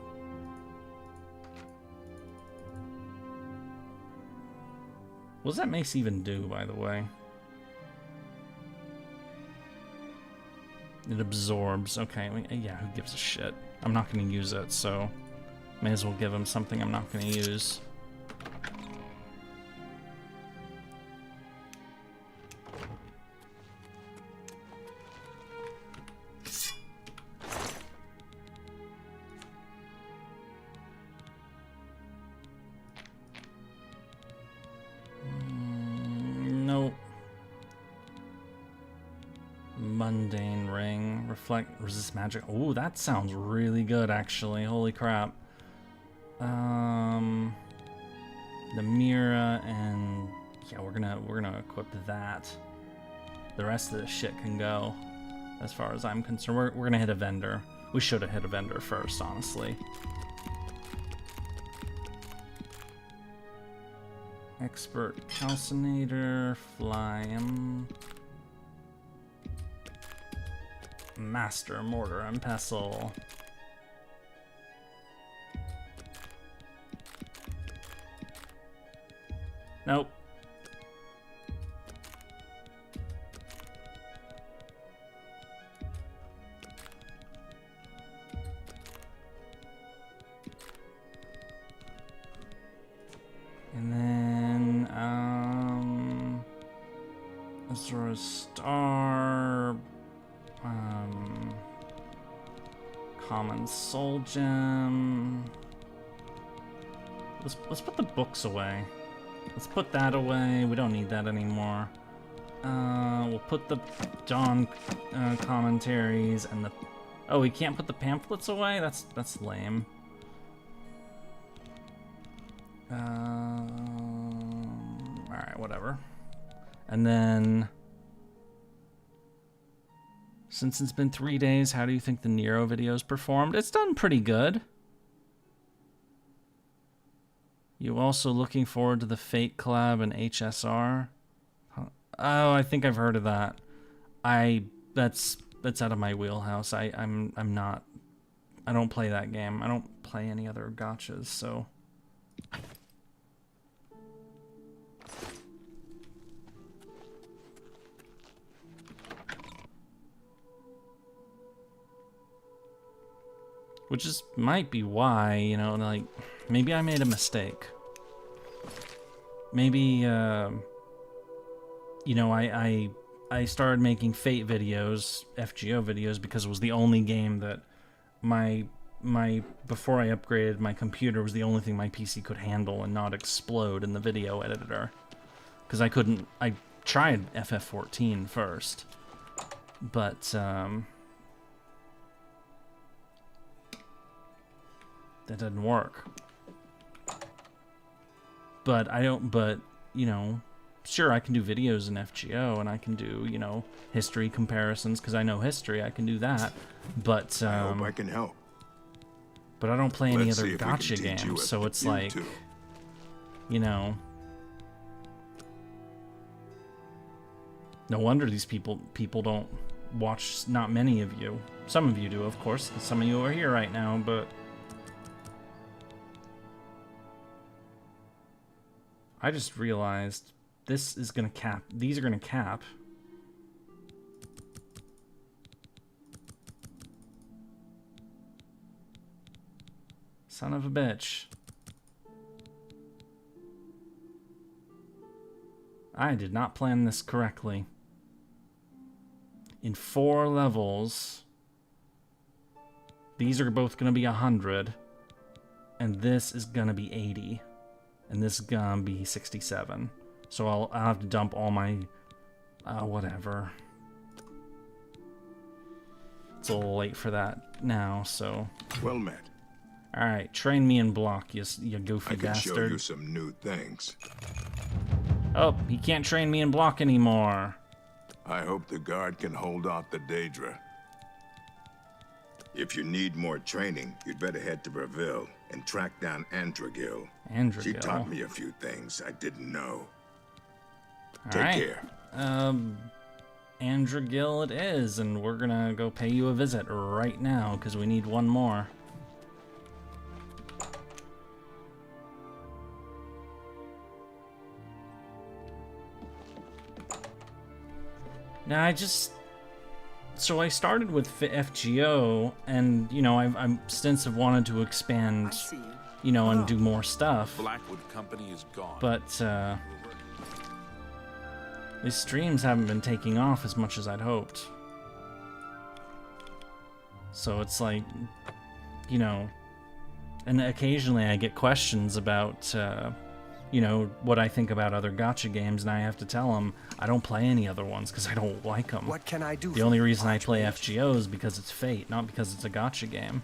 What does that mace even do, by the way? It absorbs. Okay, yeah, who gives a shit? I'm not going to use it, so may as well give him something I'm not going to use. Nope. Mundane ring, reflect, resist magic. Oh, that sounds really good, actually. Holy crap. Namira, and yeah, we're gonna equip that. The rest of this shit can go, as far as I'm concerned. We're gonna hit a vendor. We should have hit a vendor first, honestly. Expert calcinator, fly. Master mortar and pestle. Nope. And then Azura Star, common soul gem. Let's put the books away. Let's put that away. We don't need that anymore. We'll put the Dawn commentaries and the. Oh, we can't put the pamphlets away. That's lame. All right, whatever. And then, since it's been 3 days, how do you think the Nero videos performed? It's done pretty good. You also looking forward to the Fate collab and HSR? Oh, I think I've heard of that. That's out of my wheelhouse. I'm not. I don't play that game. I don't play any other gachas, so. Which is might be why, you know, like maybe I made a mistake. Maybe you know, I started making Fate videos, FGO videos, because it was the only game that my before I upgraded my computer was the only thing my PC could handle and not explode in the video editor. Because I tried FF14 first, but that didn't work. But you know, sure, I can do videos in FGO and I can do, you know, history comparisons because I know history. I can do that, but I hope I can help. But I don't play any other gacha games, so it's like, you know, no wonder these people don't watch. Not many of you. Some of you do, of course, because some of you are here right now, but. I just realized this is gonna cap. These are gonna cap. Son of a bitch. I did not plan this correctly. In 4 levels, these are both gonna be 100, and this is gonna be 80. And this is gonna be 67. So I'll have to dump all my, whatever. It's a little late for that now, so. Well met. Alright, train me in block, you goofy I can bastard. show you some new things. Oh, he can't train me in block anymore. I hope the guard can hold off the Daedra. If you need more training, you'd better head to Breville and track down Androgil. She taught me a few things I didn't know. Take care. Androgil it is, and we're gonna go pay you a visit right now, because we need one more. Now I started with FGO, and you know I've since have wanted to expand, you know, and do more stuff. Blackwood Company is gone. But these streams haven't been taking off as much as I'd hoped. So it's like, you know, and occasionally I get questions about, you know, what I think about other gacha games, and I have to tell them I don't play any other ones because I don't like them. What can I do? The only reason I play FGO is because it's Fate, not because it's a gacha game.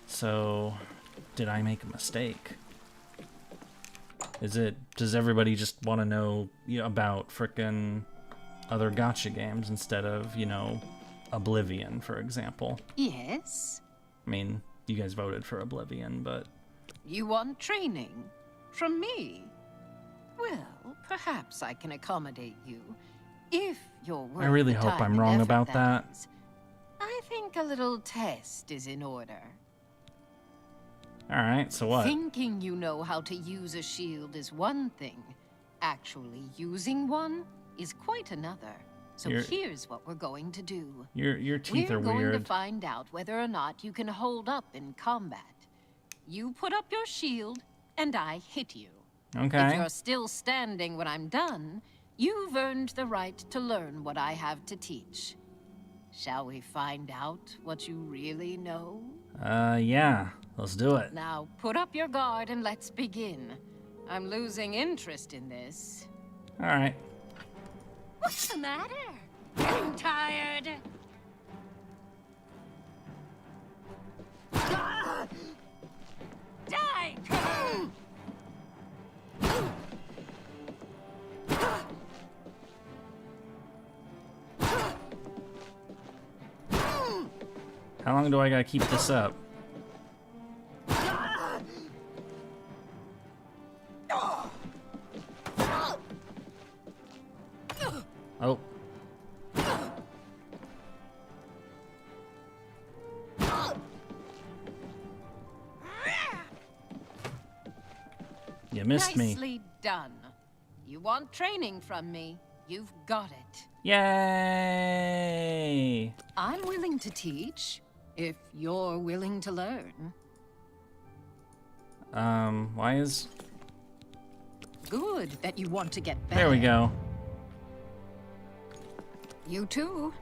So, did I make a mistake? Does everybody just want to know about frickin' other gacha games instead of, you know, Oblivion, for example? Yes? I mean, you guys voted for Oblivion, but... You want training? From me? Well, perhaps I can accommodate you. If you're worth I really the hope time I'm and wrong effort about that. is. I think a little test is in order. Alright, so what? Thinking you know how to use a shield is one thing. Actually using one is quite another. So here's what we're going to do. Your teeth are we're going to weird. find out whether or not you can hold up in combat. You put up your shield, and I hit you. Okay. If you're still standing when I'm done, you've earned the right to learn what I have to teach. Shall we find out what you really know? Yeah. Let's do it. Now, put up your guard and let's begin. I'm losing interest in this. Alright. What's the matter? I'm tired. Die! How long do I gotta keep this up? Oh. You missed me. Nicely done. You want training from me? You've got it. Yay! I'm willing to teach, if you're willing to learn. Why is... Good that you want to get better. There we go. You too.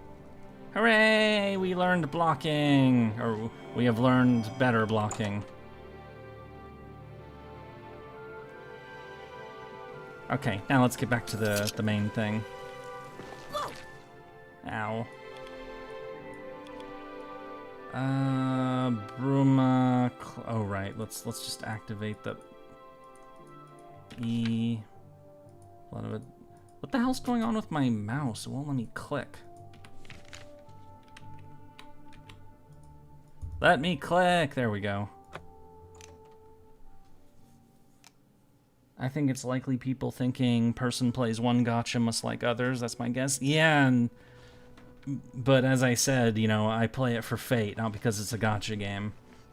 Hooray! We learned blocking! Or we have learned better blocking. Okay, now let's get back to the main thing. Ow. Bruma... Oh, right. Let's just activate the... E... What the hell's going on with my mouse? It won't let me click. Let me click! There we go. I think it's likely people thinking person plays one gacha must like others. That's my guess. Yeah, but as I said, you know, I play it for Fate, not because it's a gacha game.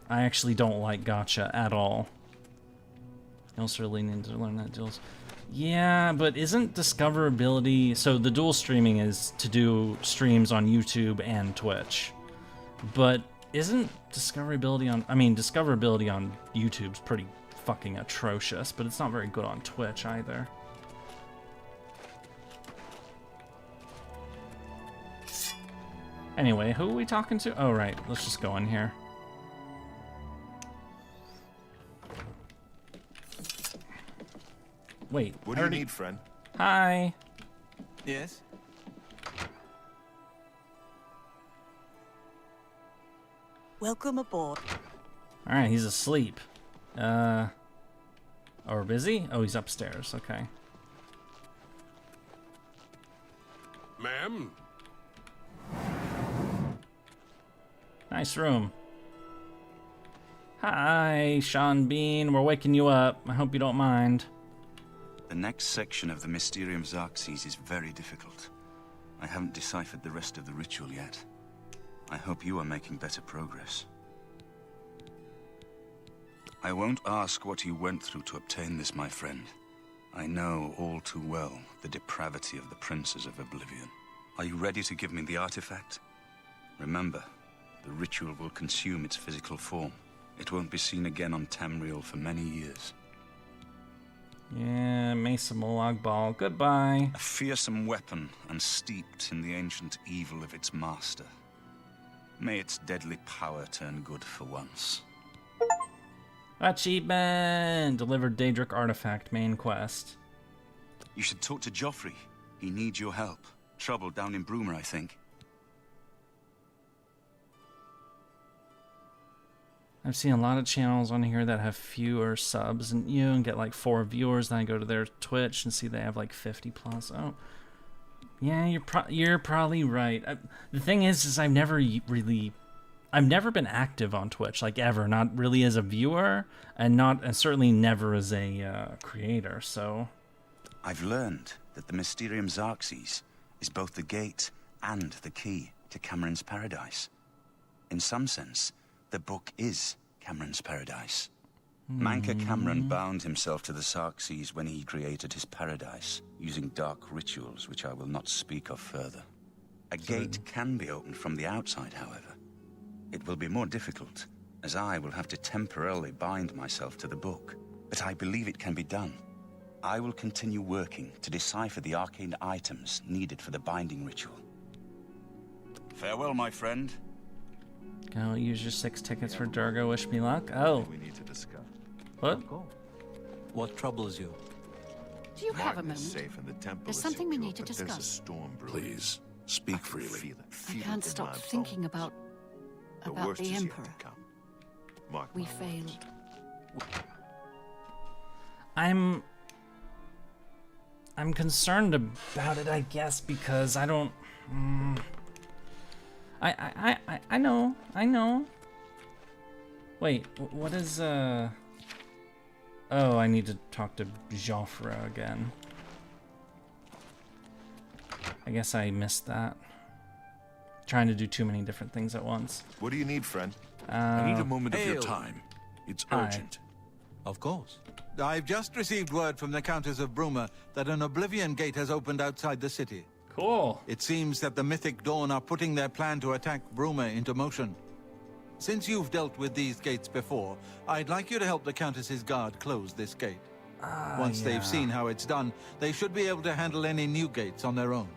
I actually don't like gacha at all. You also really need to learn that duels. Yeah, but isn't discoverability... So the dual streaming is to do streams on YouTube and Twitch. But isn't discoverability on... I mean, discoverability on YouTube's pretty fucking atrocious, but it's not very good on Twitch either. Anyway, who are we talking to? Oh, right. Let's just go in here. Wait. What do you need, friend? Hi. Yes? Welcome aboard. Alright, he's asleep. Or busy? Oh, he's upstairs. Okay. Ma'am? Nice room. Hi, Sean Bean. We're waking you up. I hope you don't mind. The next section of the Mysterium Xerxes is very difficult. I haven't deciphered the rest of the ritual yet. I hope you are making better progress. I won't ask what you went through to obtain this, my friend. I know all too well the depravity of the princes of Oblivion. Are you ready to give me the artifact? Remember, the ritual will consume its physical form. It won't be seen again on Tamriel for many years. Yeah, Mesa Molag Bal. Goodbye. A fearsome weapon and steeped in the ancient evil of its master. May its deadly power turn good for once. Achievement! Delivered Daedric Artifact main quest. You should talk to Joffrey. He needs your help. Trouble down in Bruma, I think. I've seen a lot of channels on here that have fewer subs, and you can get like 4 viewers. Then I go to their Twitch and see they have like 50 plus. Oh, yeah, you're probably right. The thing is I've never been active on Twitch, like ever. Not really as a viewer, and certainly never as a creator. So I've learned that the Mysterium Xerxes is both the gate and the key to Cameron's paradise. In some sense, the book is Cameron's paradise. Manca Cameron bound himself to the Xerxes when he created his paradise, using dark rituals which I will not speak of further. A gate can be opened from the outside, however. It will be more difficult, as I will have to temporarily bind myself to the book, but I believe it can be done. I will continue working to decipher the arcane items needed for the binding ritual. Farewell, my friend. Go use your 6 tickets for Durga. Wish me luck. Oh. We need to discuss. What? What troubles you? Do you have a Martin is moment? safe and the temple There's is something we secure, need to but there's a discuss. storm brewing. Please, speak I freely. feel it. I Feel it can't in stop my thinking bones. about The worst the is yet Emperor. to come. Mark We my words. failed. I'm concerned about it, I guess, because I don't. I know. Wait, what is Oh, I need to talk to Joffre again. I guess I missed that. Trying to do too many different things at once. What do you need, friend? I need a moment of your time. It's urgent. Of course. I've just received word from the Countess of Bruma that an Oblivion gate has opened outside the city. Cool. It seems that the Mythic Dawn are putting their plan to attack Bruma into motion. Since you've dealt with these gates before, I'd like you to help the Countess's guard close this gate. Once they've seen how it's done, they should be able to handle any new gates on their own.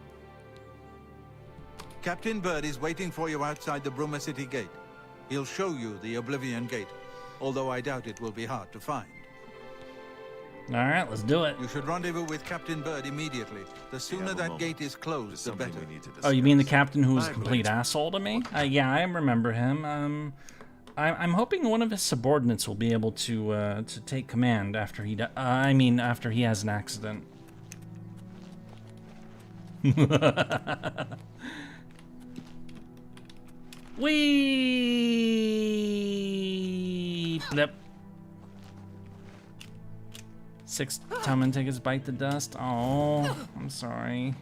Captain Bird is waiting for you outside the Bruma City gate. He'll show you the Oblivion gate, although I doubt it will be hard to find. Alright, let's do it. You should rendezvous with Captain Bird immediately. The sooner that gate is closed, the better. Oh, you mean the captain who was a complete asshole to me? Yeah, I remember him. I'm hoping one of his subordinates will be able to take command after he after he has an accident. Wee flip. 6 Tummen tickets bite the dust. Oh, I'm sorry.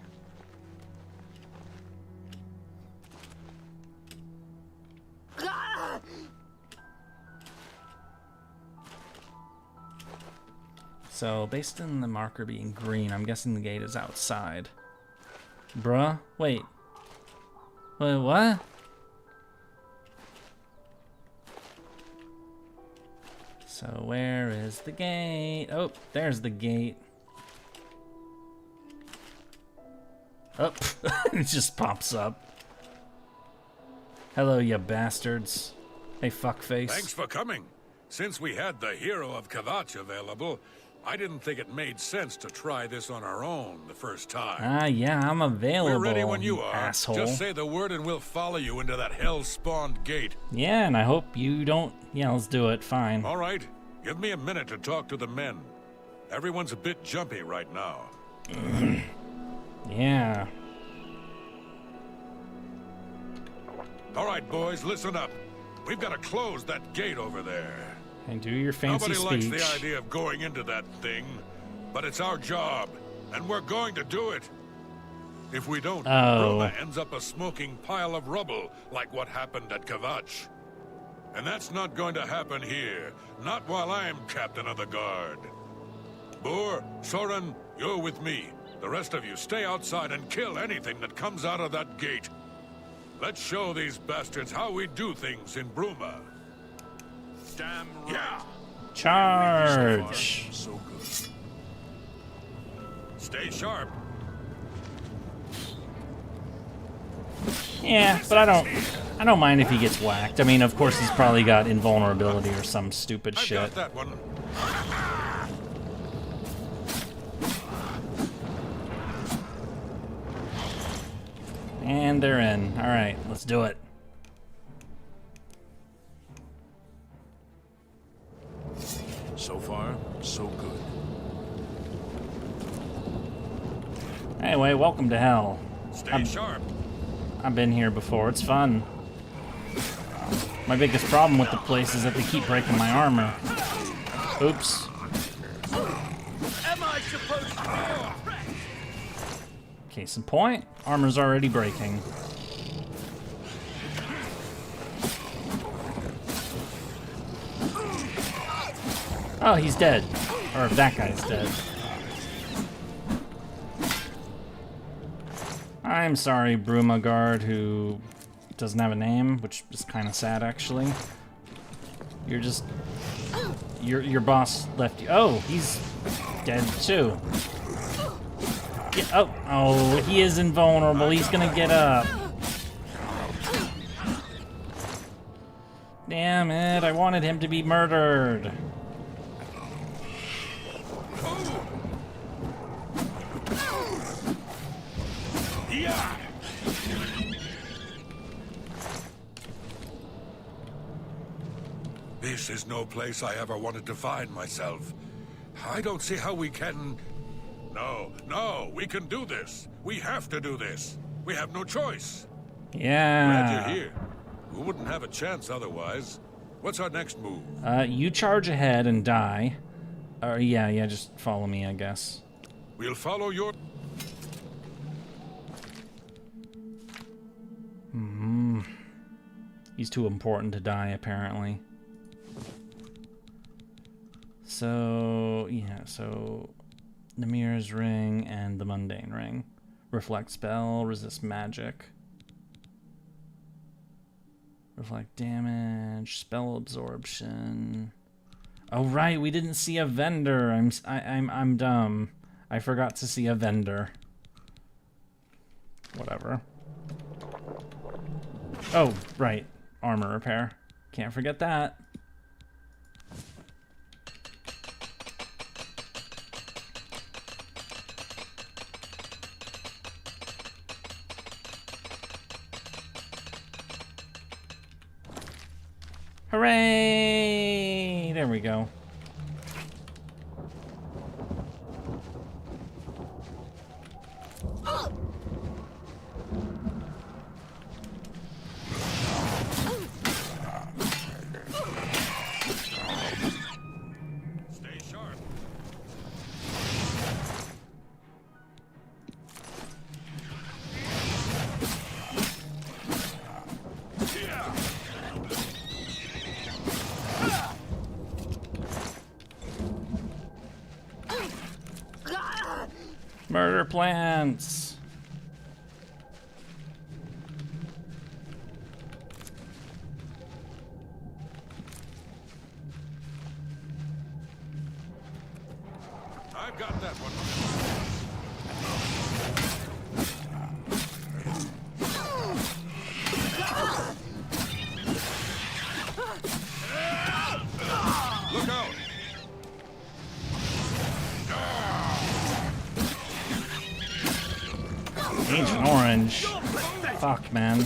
So, based on the marker being green, I'm guessing the gate is outside. Bruh? Wait. Wait, what? So where is the gate? Oh, there's the gate. Oh, it just pops up. Hello, you bastards. Hey, fuckface. Thanks for coming. Since we had the hero of Kavach available, I didn't think it made sense to try this on our own the first time. Ah, yeah, I'm available. We're ready when you are. Asshole. Just say the word and we'll follow you into that hell-spawned gate. Yeah, and I hope you don't... Yeah, let's do it. Fine. All right. Give me a minute to talk to the men. Everyone's a bit jumpy right now. Yeah. All right, boys, listen up. We've got to close that gate over there. And do your fancy Nobody speech. likes the idea of going into that thing, but it's our job, and we're going to do it. If we don't, Bruma ends up a smoking pile of rubble, like what happened at Kavach. And that's not going to happen here, not while I'm captain of the guard. Boor, Soren, you're with me. The rest of you stay outside and kill anything that comes out of that gate. Let's show these bastards how we do things in Bruma. Damn right. Yeah. Charge. So good. Stay sharp. Yeah, but I don't mind if he gets whacked. I mean, of course he's probably got invulnerability or some stupid shit. Got that one. And they're in. All right, let's do it. So far, so good. Anyway, welcome to hell. Stay sharp. I've been here before. It's fun. My biggest problem with the place is that they keep breaking my armor. Oops. Am I supposed to be your friend? Case in point, armor's already breaking. Oh, he's dead. Or that guy's dead. I'm sorry, Bruma guard, who doesn't have a name, which is kind of sad, actually. You're just... Your boss left you. Oh, he's dead, too. Oh, he is invulnerable. He's gonna get up. Damn it, I wanted him to be murdered. Yeah. This is no place I ever wanted to find myself. I don't see how we can... No, we can do this. We have to do this. We have no choice. Yeah. Glad you're here. We wouldn't have a chance otherwise. What's our next move? You charge ahead and die. Yeah, just follow me, I guess. We'll follow your... He's too important to die, apparently. So, yeah, so... Namira's ring and the mundane ring. Reflect spell, resist magic. Reflect damage, spell absorption. Oh right, we didn't see a vendor. I'm dumb. I forgot to see a vendor. Whatever. Oh, right. Armor repair. Can't forget that. Hooray! There we go. Stay sharp. Murder plants. I've got that one. Look out! Ancient Orange. Fuck, man.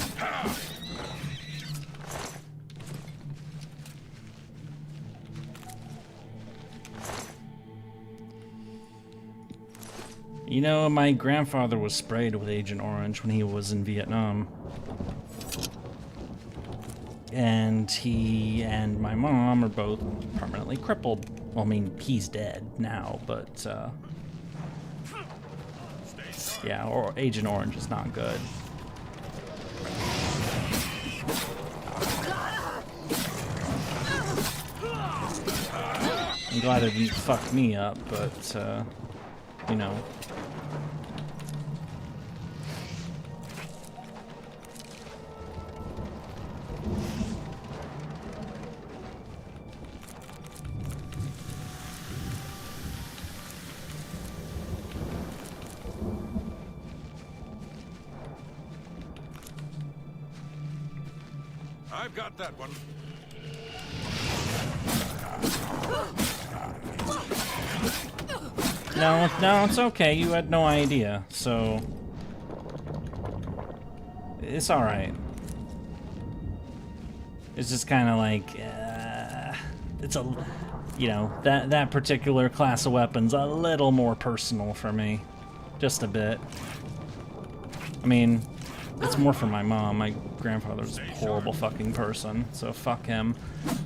You know, my grandfather was sprayed with Agent Orange when he was in Vietnam. and he and my mom are both permanently crippled. Well, I mean, he's dead now, but yeah, or Agent Orange is not good. I'm glad it didn't fuck me up, but you know. I've got that one. No, it's okay. You had no idea, so it's all right. It's just kind of like it's a, you know, that particular class of weapon's a little more personal for me, just a bit. I mean, it's more for my mom. My grandfather's a horrible fucking person, so fuck him.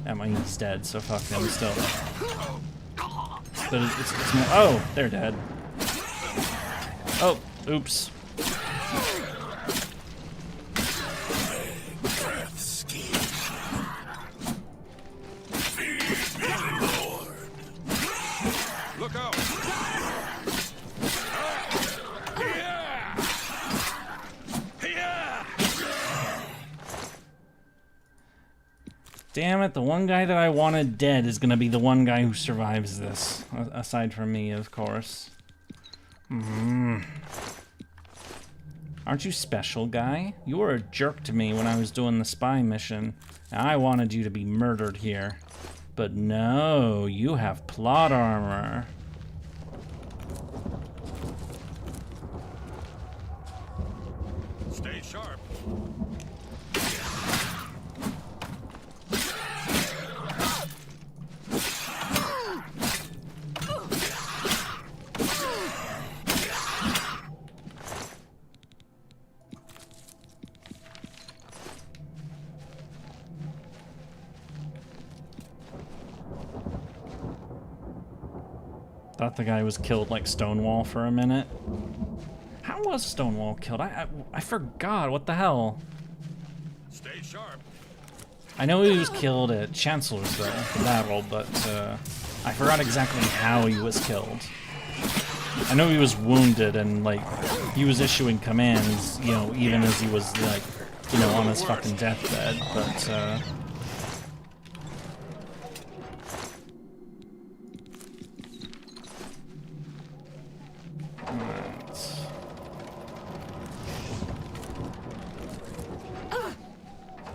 I mean, he's dead, so fuck him still. But it's more. Oh, they're dead. Oh, oops. Look out! Damn it, the one guy that I wanted dead is gonna be the one guy who survives this. Aside from me, of course. Aren't you special, guy? You were a jerk to me when I was doing the spy mission. I wanted you to be murdered here. But no, you have plot armor. Stay sharp. Thought the guy was killed like Stonewall for a minute. How was Stonewall killed? I forgot. What the hell? Stay sharp. I know he was killed at Chancellor's battle, but I forgot exactly how he was killed. I know he was wounded and like he was issuing commands, you know, even as he was like, you know, on his fucking deathbed. But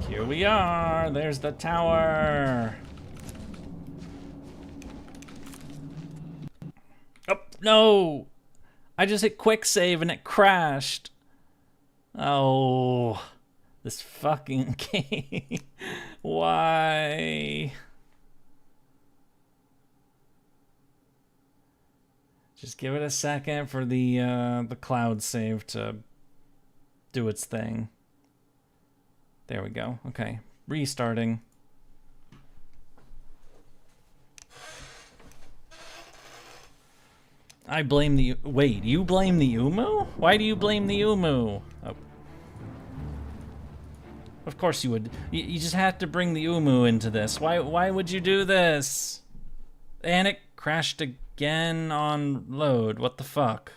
here we are. There's the tower. Oh, no. I just hit quick save and it crashed. Oh, this fucking game. Why? Just give it a second for the cloud save to do its thing. There we go. Okay, restarting. I blame the... Wait, you blame the Umu? Why do you blame the Umu? Oh. Of course you would. You just had to bring the Umu into this. Why would you do this? And it crashed again on load. What the fuck?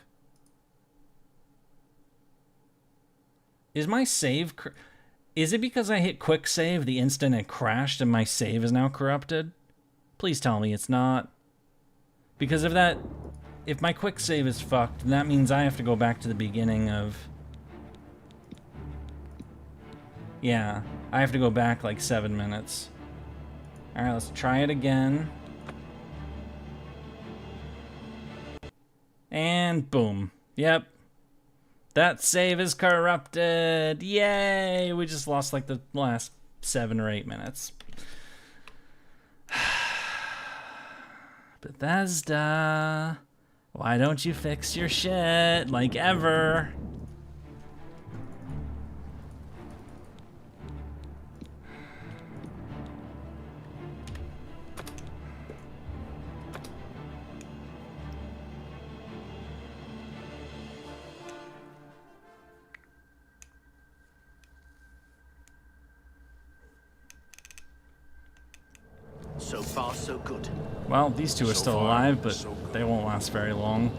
Is my save... Is it because I hit quick save the instant it crashed and my save is now corrupted? Please tell me it's not. Because if that... If my quick save is fucked, then that means I have to go back to the beginning of... Yeah, I have to go back like 7 minutes. Alright, let's try it again. And boom. Yep. That save is corrupted. Yay! We just lost like the last 7 or 8 minutes. Bethesda, why don't you fix your shit like ever? So far, so good. Well, these two are still alive, but they won't last very long.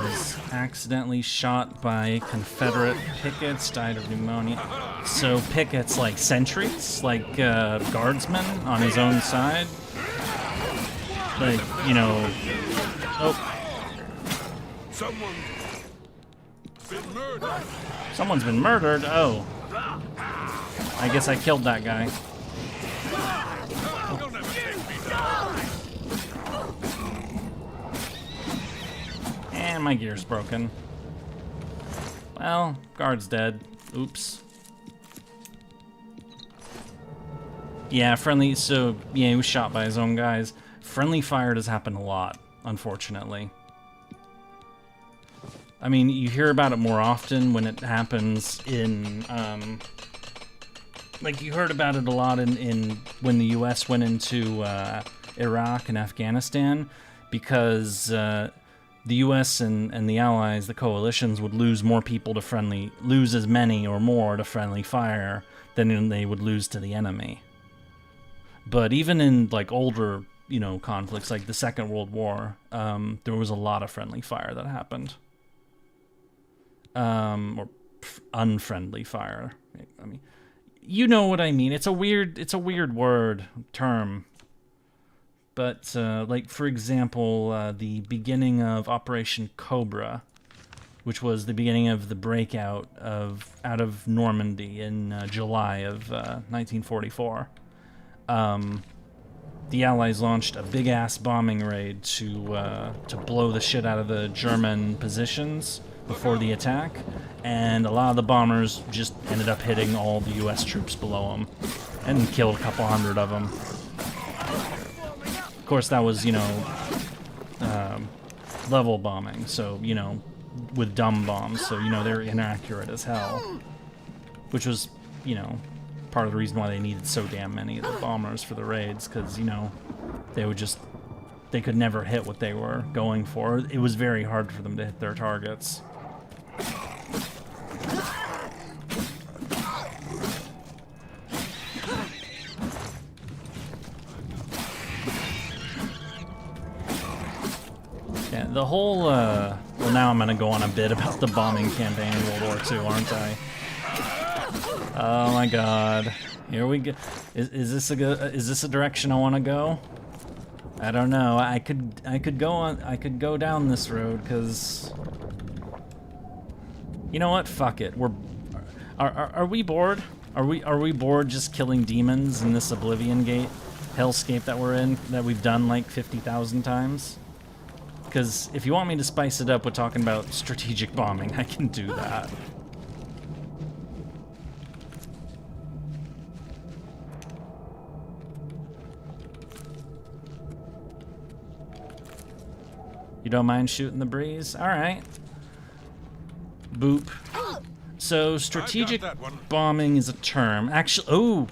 Was accidentally shot by Confederate pickets, died of pneumonia. So pickets like sentries, like guardsmen on his own side. Like, you know... Oh. Someone's been murdered? Oh. I guess I killed that guy. And my gear's broken. Well, guard's dead. Oops. Yeah, friendly, so, yeah, he was shot by his own guys. Friendly fire does happen a lot, unfortunately. I mean, you hear about it more often when it happens in, like, you heard about it a lot in when the U.S. went into Iraq and Afghanistan, because the U.S. and the Allies, the coalitions, would lose more people to friendly, lose as many or more to friendly fire than they would lose to the enemy. But even in, like, older, you know, conflicts, like the Second World War, there was a lot of friendly fire that happened. Or unfriendly fire. I mean, you know what I mean. It's a weird term. But, like, for example, the beginning of Operation Cobra, which was the beginning of the breakout out of Normandy in July of 1944. The Allies launched a big-ass bombing raid to blow the shit out of the German positions before the attack, and a lot of the bombers just ended up hitting all the U.S. troops below them, and killed a couple hundred of them. Of course, that was, you know, level bombing, so, you know, with dumb bombs, so, you know, they're inaccurate as hell. Which was, you know, part of the reason why they needed so damn many of the bombers for the raids, because, you know, they could never hit what they were going for. It was very hard for them to hit their targets. Yeah, the whole, well, now I'm gonna go on a bit about the bombing campaign in World War II, aren't I? Oh my god. Here we go. Is this a direction I want to go? I don't know. I could go down this road, because you know what? Fuck it. Are we bored? Are we bored just killing demons in this Oblivion Gate hellscape that we're in, that we've done like 50,000 times? Because if you want me to spice it up with talking about strategic bombing, I can do that. You don't mind shooting the breeze? Alright. Boop. So, strategic bombing is a term. Actually, oh!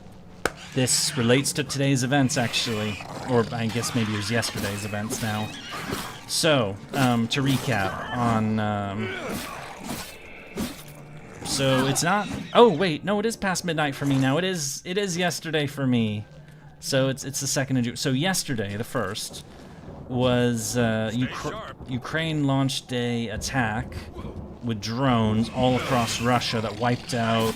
This relates to today's events, actually. Or, I guess maybe it was yesterday's events now. So, to recap on, so it's not, oh wait, no, it is past midnight for me now. It is yesterday for me. So it's the 2nd of June. So yesterday, the 1st, was Ukraine launched a attack with drones all across Russia that wiped out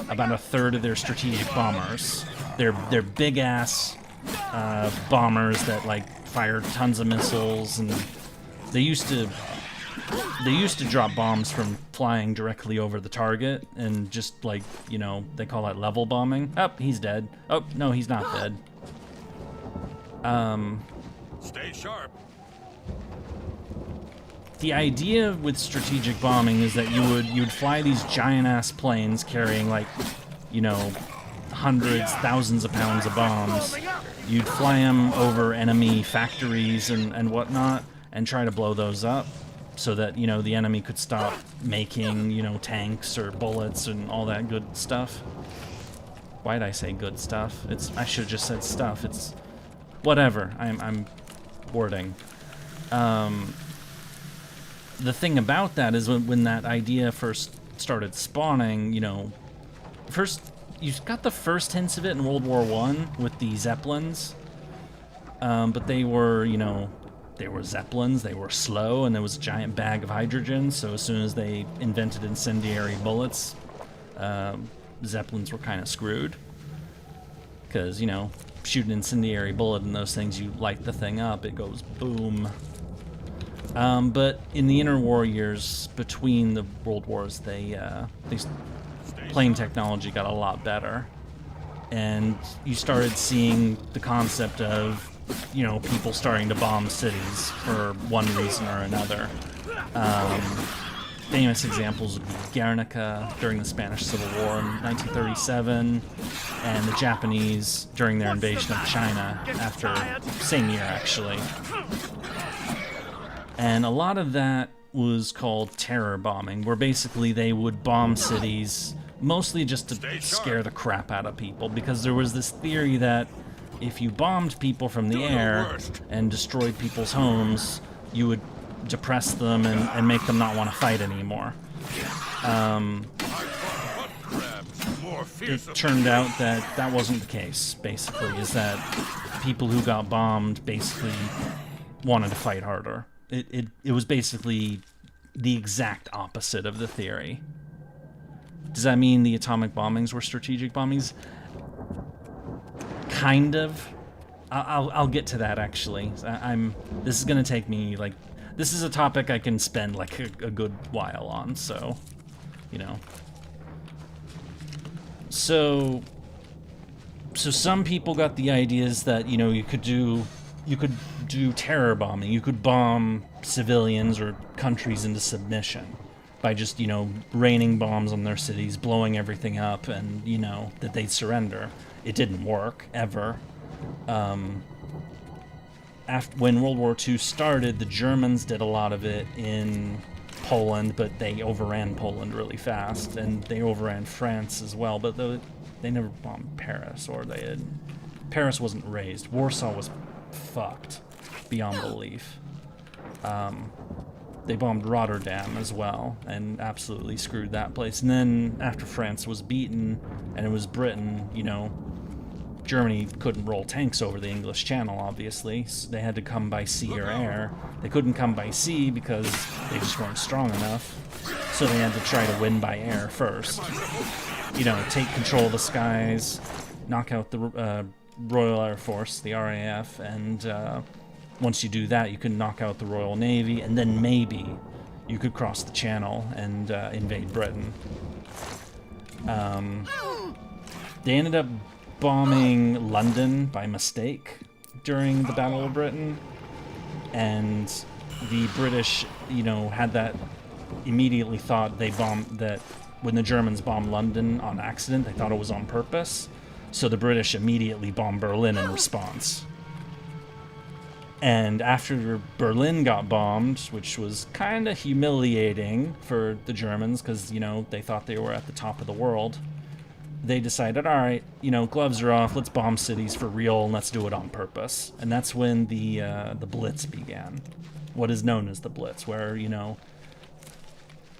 about a third of their strategic bombers. They're big ass bombers that like fired tons of missiles, and they used to drop bombs from flying directly over the target, and just like, you know, they call that level bombing. Oh, he's dead. Oh, no, he's not dead. Stay sharp. The idea with strategic bombing is that you'd fly these giant ass planes carrying like, you know, hundreds, thousands of pounds of bombs. You'd fly them over enemy factories and whatnot, and try to blow those up so that, you know, the enemy could stop making, you know, tanks or bullets and all that good stuff. Why'd I say good stuff? I should have just said stuff. It's whatever. I'm wording. The thing about that is when that idea first started spawning, you know, first you got the first hints of it in World War I with the Zeppelins, but they were, you know, they were Zeppelins, they were slow, and there was a giant bag of hydrogen, so as soon as they invented incendiary bullets, Zeppelins were kind of screwed. Because, you know, shoot an incendiary bullet in those things, you light the thing up, it goes boom. But in the interwar years between the world wars, plane technology got a lot better. And you started seeing the concept of, you know, people starting to bomb cities for one reason or another. Famous examples would be Guernica during the Spanish Civil War in 1937, and the Japanese during their invasion of China after, same year actually. And a lot of that was called terror bombing, where basically they would bomb cities mostly just to scare the crap out of people, because there was this theory that if you bombed people from the air and destroyed people's homes, you would depress them and make them not want to fight anymore. It turned out that that wasn't the case, basically, is that people who got bombed basically wanted to fight harder. It was basically the exact opposite of the theory. Does that mean the atomic bombings were strategic bombings? Kind of. I'll get to that, actually. This is gonna take me, like, this is a topic I can spend, like, a good while on, so, you know. So some people got the ideas that, you know, you could do terror bombing. You could bomb civilians or countries into submission by just, you know, raining bombs on their cities, blowing everything up, and, you know, that they'd surrender. It didn't work, ever. When World War II started, the Germans did a lot of it in Poland, but they overran Poland really fast, and they overran France as well, but they never bombed Paris, or Paris wasn't razed. Warsaw was fucked beyond belief. They bombed Rotterdam as well, and absolutely screwed that place. And then, after France was beaten, and it was Britain, you know, Germany couldn't roll tanks over the English Channel, obviously, so they had to come by sea or air. They couldn't come by sea because they just weren't strong enough, so they had to try to win by air first. You know, take control of the skies, knock out the Royal Air Force, the RAF, and once you do that, you can knock out the Royal Navy, and then maybe you could cross the Channel and invade Britain. They ended up bombing London by mistake during the Battle of Britain, and the British, you know, had that immediately thought they bombed that when the Germans bombed London on accident, they thought it was on purpose, so the British immediately bombed Berlin in response. And after Berlin got bombed, which was kind of humiliating for the Germans because, you know, they thought they were at the top of the world, they decided, all right, you know, gloves are off, let's bomb cities for real, and let's do it on purpose. And that's when the Blitz began, what is known as the Blitz, where, you know,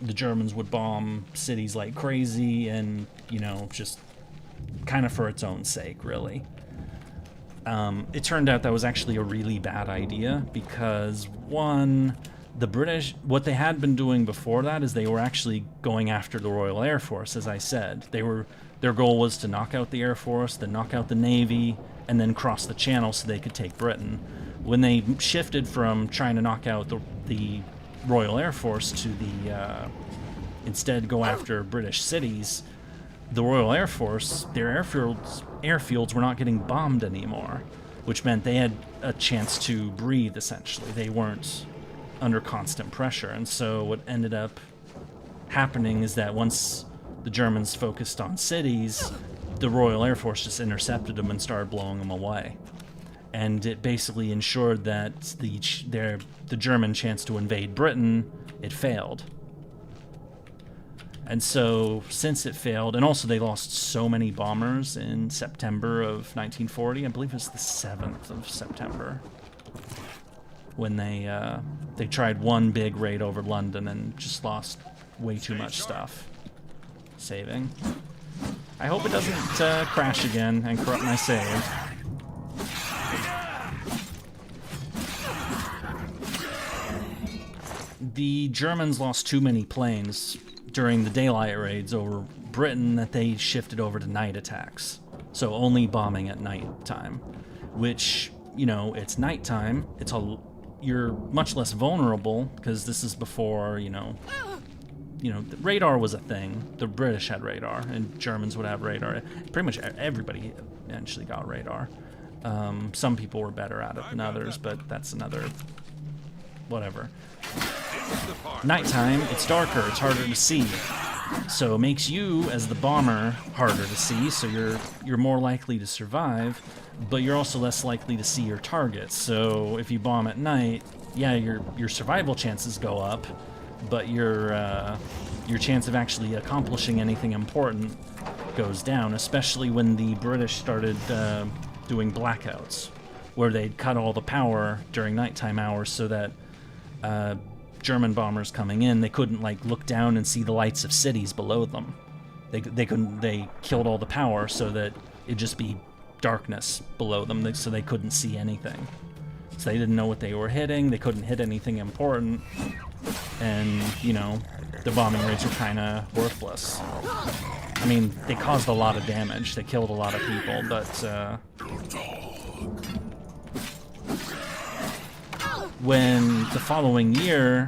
the Germans would bomb cities like crazy and, you know, just kind of for its own sake, really. It turned out that was actually a really bad idea because, one, the British, what they had been doing before that is they were actually going after the Royal Air Force, as I said. Their goal was to knock out the Air Force, then knock out the Navy, and then cross the Channel so they could take Britain. When they shifted from trying to knock out the Royal Air Force to instead go after British cities, the Royal Air Force, their airfields were not getting bombed anymore, which meant they had a chance to breathe, essentially. They weren't under constant pressure. And so what ended up happening is that once the Germans focused on cities, the Royal Air Force just intercepted them and started blowing them away. And it basically ensured that the German chance to invade Britain, it failed. And so, since it failed, and also they lost so many bombers in September of 1940, I believe it was the 7th of September. when they tried one big raid over London and just lost way too much stuff. Saving. I hope it doesn't crash again and corrupt my save. The Germans lost too many planes during the daylight raids over Britain that they shifted over to night attacks. So only bombing at night time, which, you know, it's nighttime. You're much less vulnerable because this is before, you know, the radar was a thing. The British had radar, and Germans would have radar. Pretty much everybody eventually got radar. Some people were better at it than others, but that's another whatever. Nighttime, it's darker, it's harder to see. So it makes you, as the bomber, harder to see, so you're more likely to survive, but you're also less likely to see your targets. So if you bomb at night, yeah, your survival chances go up, but your chance of actually accomplishing anything important goes down, especially when the British started doing blackouts, where they'd cut all the power during nighttime hours so that German bombers coming in, they couldn't like look down and see the lights of cities below them. They killed all the power so that it'd just be darkness below them, so they couldn't see anything. So they didn't know what they were hitting, they couldn't hit anything important, and, you know, the bombing raids were kind of worthless. I mean, they caused a lot of damage, they killed a lot of people, but when the following year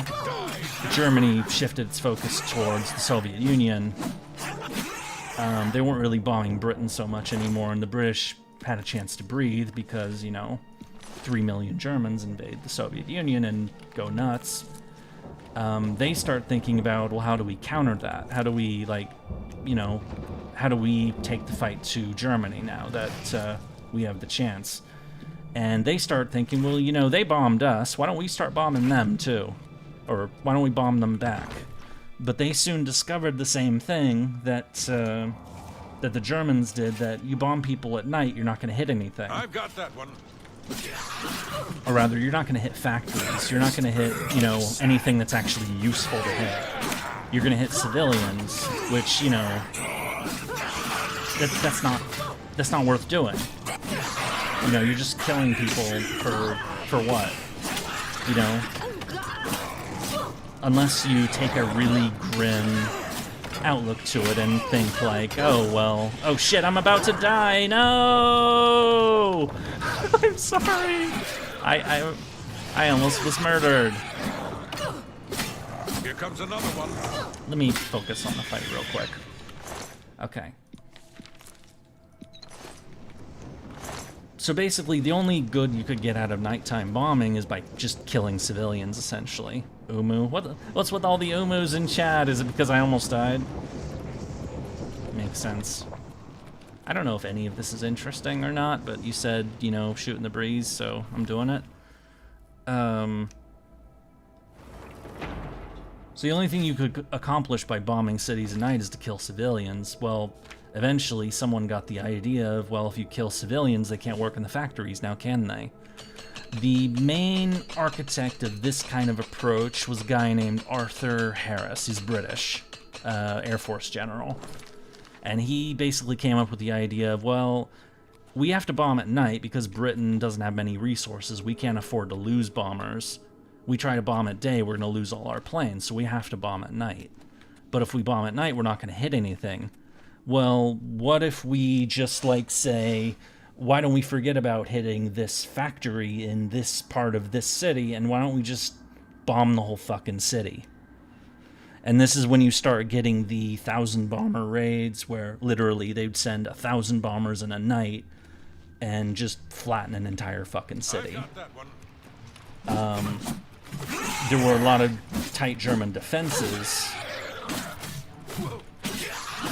Germany shifted its focus towards the Soviet Union, they weren't really bombing Britain so much anymore, and the British had a chance to breathe because, you know, 3 million Germans invade the Soviet Union and go nuts. They start thinking about, well, how do we counter that? How do we, like, you know, how do we take the fight to Germany now that we have the chance? And they start thinking, well, you know, they bombed us, why don't we start bombing them too? Or why don't we bomb them back? But they soon discovered the same thing that that the Germans did, that you bomb people at night, you're not going to hit anything. I've got that one. Or rather, you're not going to hit factories, you're not going to hit, you know, anything that's actually useful to hit. You're going to hit civilians, which, you know, that's not worth doing. You know, you're just killing people for what? You know? Unless you take a really grim outlook to it and think like, oh, well, oh shit, I'm about to die, no! I'm sorry! I almost was murdered. Here comes another one. Let me focus on the fight real quick. Okay. So basically, the only good you could get out of nighttime bombing is by just killing civilians, essentially. Umu. What's with all the Umus in chat? Is it because I almost died? Makes sense. I don't know if any of this is interesting or not, but you said, you know, shoot in the breeze, so I'm doing it. So the only thing you could accomplish by bombing cities at night is to kill civilians. Well, eventually someone got the idea of, well, if you kill civilians, they can't work in the factories now, can they? The main architect of this kind of approach was a guy named Arthur Harris. He's British, Air Force general. And he basically came up with the idea of, well, we have to bomb at night because Britain doesn't have many resources. We can't afford to lose bombers. We try to bomb at day, we're going to lose all our planes, so we have to bomb at night. But if we bomb at night, we're not going to hit anything. Well, what if we just, like, say, why don't we forget about hitting this factory in this part of this city, and why don't we just bomb the whole fucking city? And this is when you start getting the 1,000 bomber raids, where literally they'd send 1,000 bombers in a night and just flatten an entire fucking city. There were a lot of tight German defenses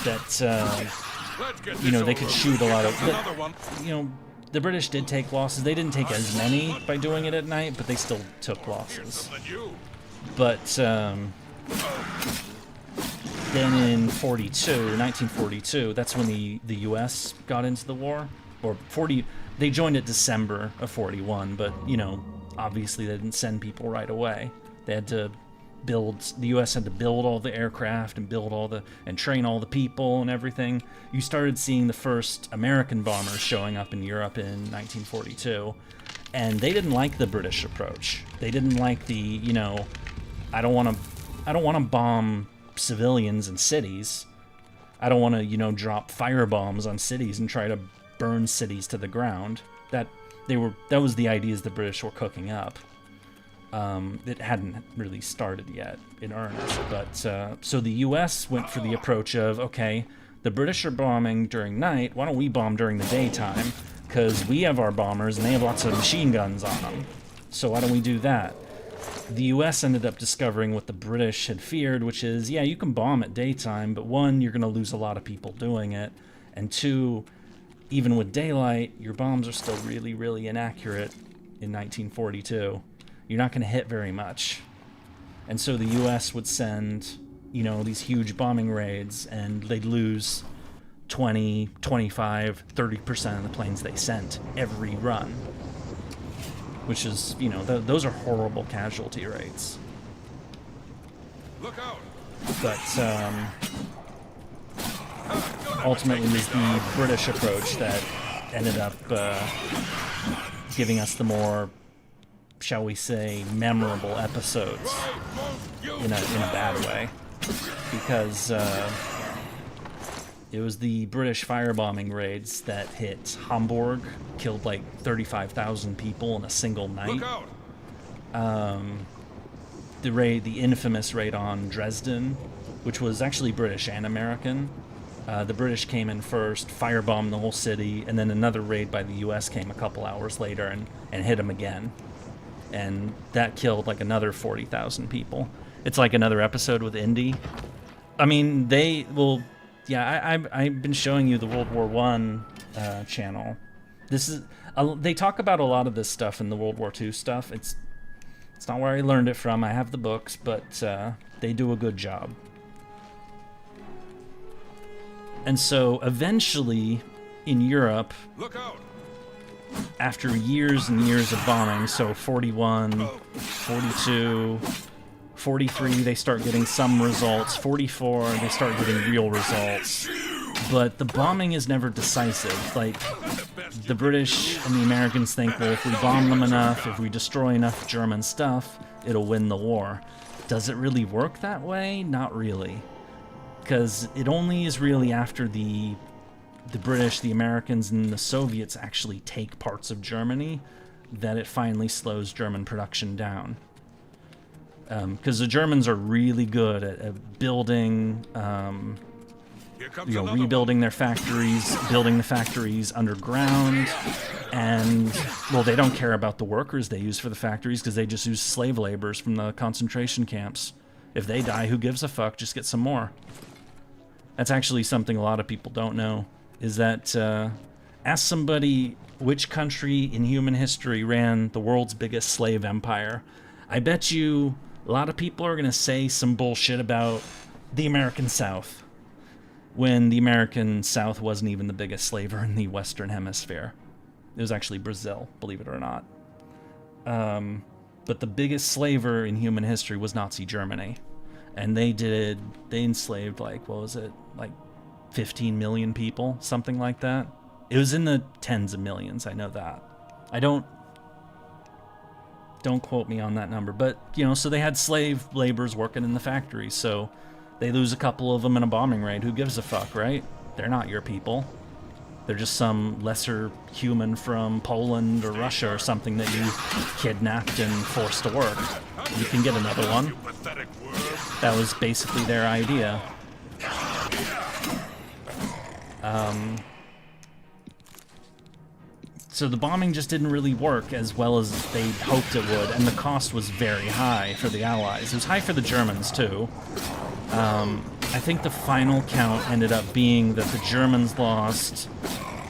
that, you know, they could shoot a lot of... But, you know, the British did take losses. They didn't take as many by doing it at night, but they still took losses. But, then in 1942, that's when the US got into the war. Or they joined it December of 41, but, you know, obviously they didn't send people right away. They had to the U.S. had to build all the aircraft and and train all the people and everything. You started seeing the first American bombers showing up in Europe in 1942, and they didn't like the British approach. They didn't like the, you know, I don't want to bomb civilians and cities. I don't want to, you know, drop firebombs on cities and try to burn cities to the ground. That was the ideas the British were cooking up. It hadn't really started yet in earnest, but so the U.S. went for the approach of, okay, the British are bombing during night, why don't we bomb during the daytime? Because we have our bombers and they have lots of machine guns on them, so why don't we do that? The U.S. ended up discovering what the British had feared, which is, yeah, you can bomb at daytime, but one, you're going to lose a lot of people doing it, and two, even with daylight, your bombs are still really, really inaccurate in 1942. You're not going to hit very much. And so the U.S. would send, you know, these huge bombing raids, and they'd lose 20, 25, 30% of the planes they sent every run. Which is, you know, those are horrible casualty rates. Look out. But ultimately, it was the British approach that ended up giving us the more, shall we say, memorable episodes in a bad way, because it was the British firebombing raids that hit Hamburg, killed like 35,000 people in a single night. Look out. The infamous raid on Dresden, which was actually British and American. The British came in first, firebombed the whole city, and then another raid by the U.S. came a couple hours later and hit them again. And that killed like another 40,000 people. It's like another episode with Indy. I mean, yeah, I've been showing you the World War I channel. They talk about a lot of this stuff in the World War II stuff. It's not where I learned it from. I have the books, but they do a good job. And so eventually, in Europe, look out. After years and years of bombing, so 41, 42, 43, they start getting some results. 44, they start getting real results. But the bombing is never decisive. Like, the British and the Americans think, well, if we bomb them enough, if we destroy enough German stuff, it'll win the war. Does it really work that way? Not really. Because it only is really after the British, the Americans, and the Soviets actually take parts of Germany that it finally slows German production down. Because the Germans are really good at building, rebuilding their factories, building the factories underground, and, well, they don't care about the workers they use for the factories because they just use slave laborers from the concentration camps. If they die, who gives a fuck? Just get some more. That's actually something a lot of people don't know, is that, ask somebody which country in human history ran the world's biggest slave empire. I bet you a lot of people are going to say some bullshit about the American South, when the American South wasn't even the biggest slaver in the Western Hemisphere. It was actually Brazil, believe it or not. But the biggest slaver in human history was Nazi Germany. And they enslaved, like, what was it? Like 15 million people, something like that. It was in the tens of millions, I know that. Don't quote me on that number, but, you know, so they had slave laborers working in the factories, so they lose a couple of them in a bombing raid. Who gives a fuck, right? They're not your people. They're just some lesser human from Poland or Russia or something that you kidnapped and forced to work. You can get another one. That was basically their idea. So the bombing just didn't really work as well as they hoped it would, and the cost was very high for the Allies. It was high for the Germans, too. I think the final count ended up being that the Germans lost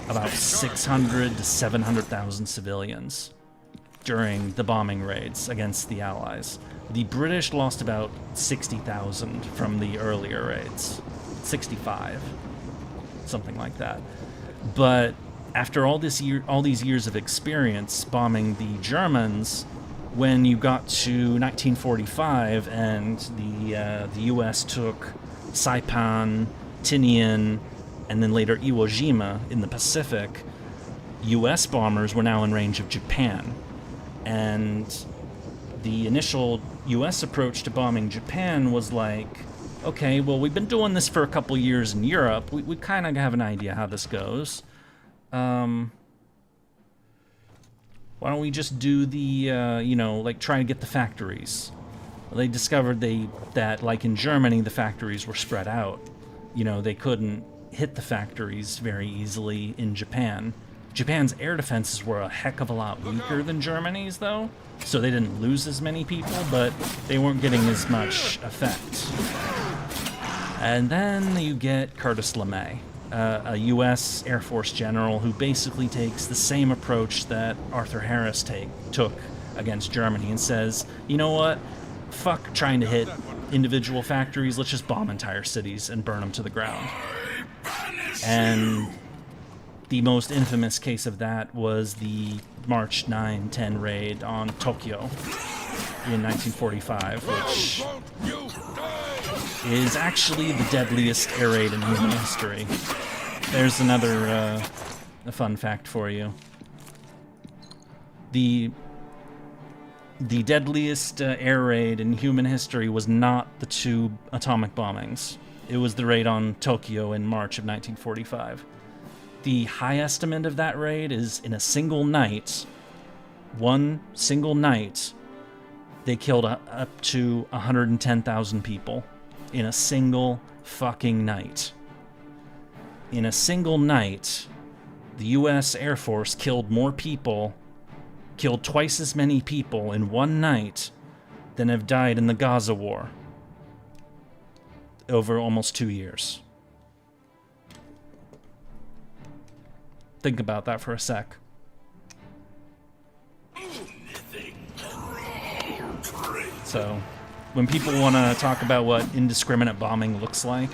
about 600 to 700,000 civilians during the bombing raids against the Allies. The British lost about 60,000 from the earlier raids. 65. Something like that. But after all these years of experience bombing the Germans, when you got to 1945 and the U.S. took Saipan, Tinian, and then later Iwo Jima in the Pacific, U.S. bombers were now in range of Japan. And the initial U.S. approach to bombing Japan was like, okay, well, we've been doing this for a couple years in Europe. We kind of have an idea how this goes. Why don't we just do the, like try to get the factories? Well, they discovered that, like in Germany, the factories were spread out. They couldn't hit the factories very easily in Japan. Japan's air defenses were a heck of a lot weaker than Germany's, though, so they didn't lose as many people, but they weren't getting as much effect. And then you get Curtis LeMay, a U.S. Air Force general who basically takes the same approach that Arthur Harris took against Germany and says, you know what, fuck trying to hit individual factories, let's just bomb entire cities and burn them to the ground. And the most infamous case of that was the March 9-10 raid on Tokyo in 1945, which is actually the deadliest air raid in human history. There's another a fun fact for you. The deadliest air raid in human history was not the two atomic bombings. It was the raid on Tokyo in March of 1945. The high estimate of that raid is in a single night, one single night, they killed up to 110,000 people. In a single fucking night. In a single night, the U.S. Air Force killed twice as many people in one night than have died in the Gaza war over almost 2 years. Think about that for a sec. So, when people want to talk about what indiscriminate bombing looks like,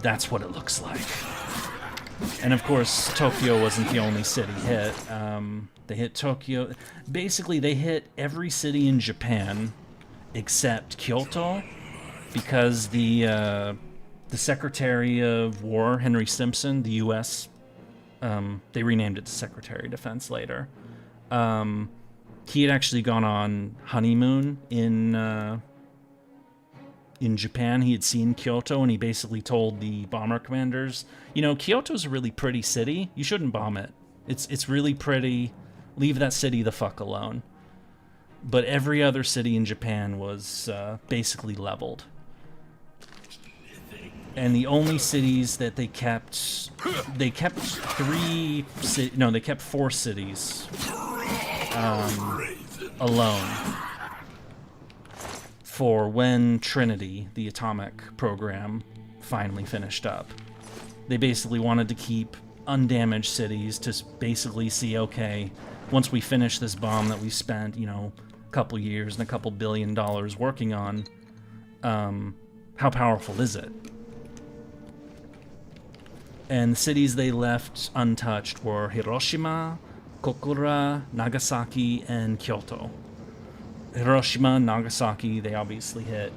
that's what it looks like. And of course, Tokyo wasn't the only city hit. They hit Tokyo. Basically, they hit every city in Japan except Kyoto, because the Secretary of War, Henry Stimson, the U.S., they renamed it to Secretary of Defense later. He had actually gone on honeymoon in Japan. He had seen Kyoto, and he basically told the bomber commanders, Kyoto's a really pretty city. You shouldn't bomb it. It's really pretty. Leave that city the fuck alone. But every other city in Japan was basically leveled. And the only cities that they kept 4 cities alone for when Trinity, the atomic program, finally finished up. They basically wanted to keep undamaged cities to basically see, okay, once we finish this bomb that we spent, a couple years and a couple $1 billion working on, how powerful is it? And the cities they left untouched were Hiroshima, Kokura, Nagasaki, and Kyoto. Hiroshima and Nagasaki, they obviously hit.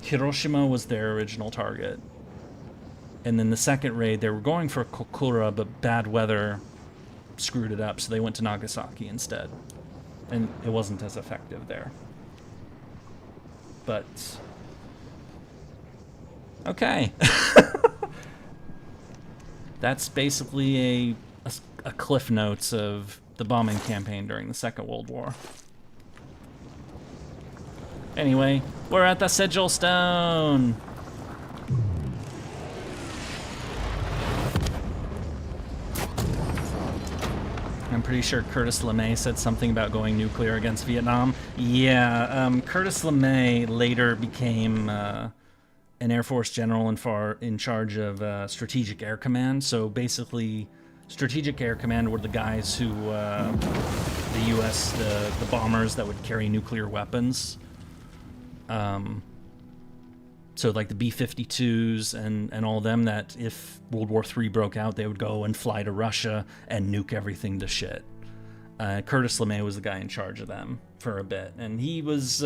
Hiroshima was their original target. And then the second raid, they were going for Kokura, but bad weather screwed it up, so they went to Nagasaki instead. And it wasn't as effective there. But... okay. That's basically a cliff notes of the bombing campaign during the Second World War. Anyway, we're at the Sigil Stone! I'm pretty sure Curtis LeMay said something about going nuclear against Vietnam. Yeah, Curtis LeMay later became an Air Force general in charge of Strategic Air Command. So basically, Strategic Air Command were the guys who, the U.S., the bombers that would carry nuclear weapons. So like the B-52s and all them, that if World War III broke out, they would go and fly to Russia and nuke everything to shit. Curtis LeMay was the guy in charge of them for a bit, and he was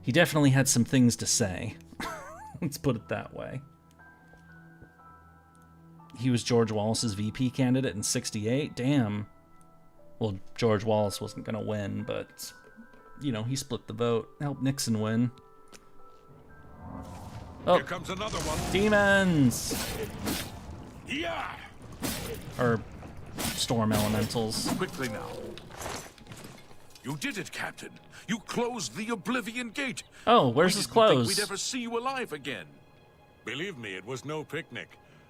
he definitely had some things to say. Let's put it that way. He was George Wallace's VP candidate in '68. Damn. Well, George Wallace wasn't gonna win, but you know, he split the vote, helped Nixon win. Oh, here comes another one. Demons! Yeah. Or storm elementals. Quickly now. You did it, Captain. You closed the Oblivion Gate. Oh, where's his I didn't think clothes? we'd ever see you alive again. Believe me, it was no picnic.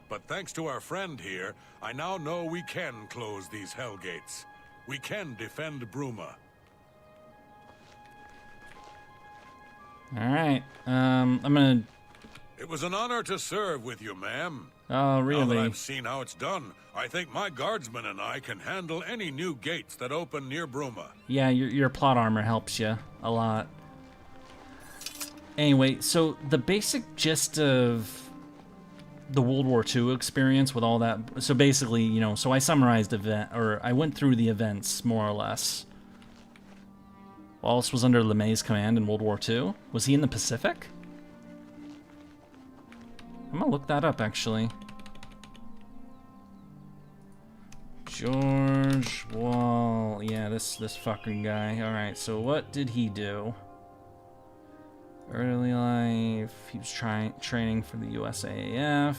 But thanks to our friend here, I now know we can close these hell gates. We can defend Bruma. Alright, I'm gonna... It was an honor to serve with you, ma'am. Oh, really? Now that I've seen how it's done, I think my guardsmen and I can handle any new gates that open near Bruma. Yeah, your plot armor helps you a lot. Anyway, so the basic gist of the World War II experience with all that... So basically, you know, so I summarized I went through the events, more or less. Wallace was under LeMay's command in World War II. Was he in the Pacific? I'm gonna look that up, actually. George Wall... Yeah, this fucking guy. Alright, so what did he do? Early life... He was training for the USAF.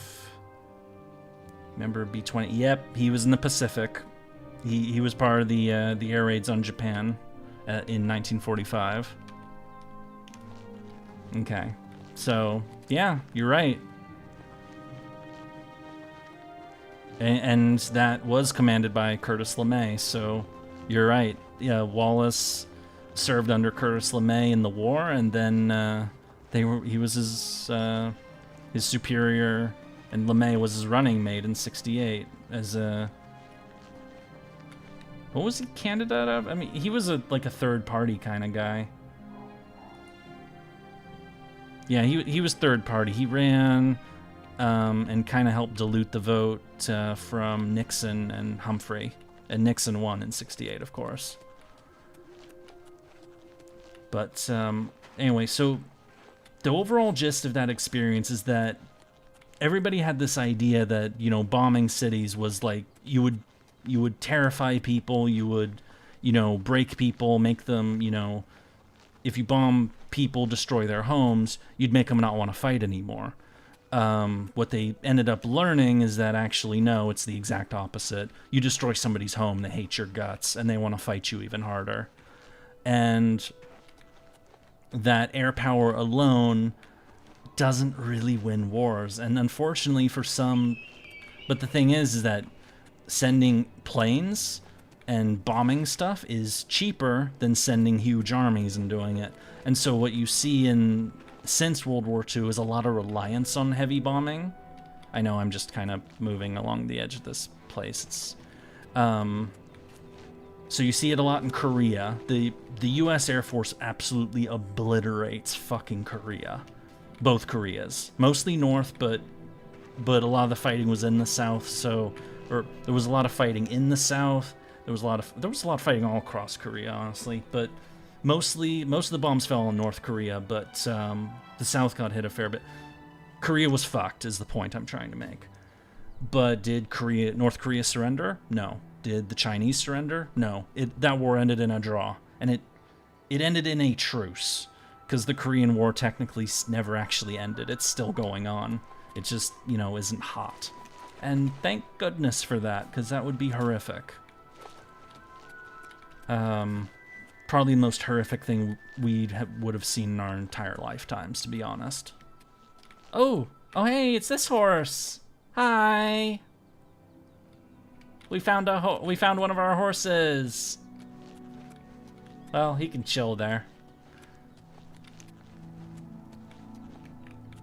Member B-20... Yep, he was in the Pacific. He was part of the air raids on Japan in 1945. Okay. So, yeah, you're right. And that was commanded by Curtis LeMay, so you're right. Yeah, Wallace served under Curtis LeMay in the war, and then he was his superior, and LeMay was his running mate in '68 as a... What was he candidate of? I mean, he was like a third party kind of guy. Yeah, he was third party. He ran and kind of helped dilute the vote from Nixon and Humphrey. And Nixon won in '68, of course. But anyway, so the overall gist of that experience is that everybody had this idea that, you know, bombing cities was like, you would terrify people, you would, you know, break people, make them, you know, if you bomb people, destroy their homes, you'd make them not want to fight anymore. What they ended up learning is that actually, no, it's the exact opposite. You destroy somebody's home, they hate your guts, and they want to fight you even harder. And that air power alone doesn't really win wars. And unfortunately for some, but the thing is that sending planes and bombing stuff is cheaper than sending huge armies and doing it. And so what you see since World War II is a lot of reliance on heavy bombing. I know I'm just kind of moving along the edge of this place. It's so you see it a lot in Korea. The US Air Force absolutely obliterates fucking Korea. Both Koreas. Mostly north, but a lot of the fighting was in the south, so or there was a lot of fighting in the south. There was a lot of fighting all across Korea, honestly, but most of the bombs fell on North Korea, but the South got hit a fair bit. Korea was fucked, is the point I'm trying to make. But did North Korea surrender? No. Did the Chinese surrender? No. That war ended in a draw, and it ended in a truce, because the Korean War technically never actually ended. It's still going on. It just, you know, isn't hot. And thank goodness for that, because that would be horrific. Probably the most horrific thing we would have seen in our entire lifetimes, to be honest. Oh, hey, it's this horse. Hi. We found one of our horses. Well, he can chill there.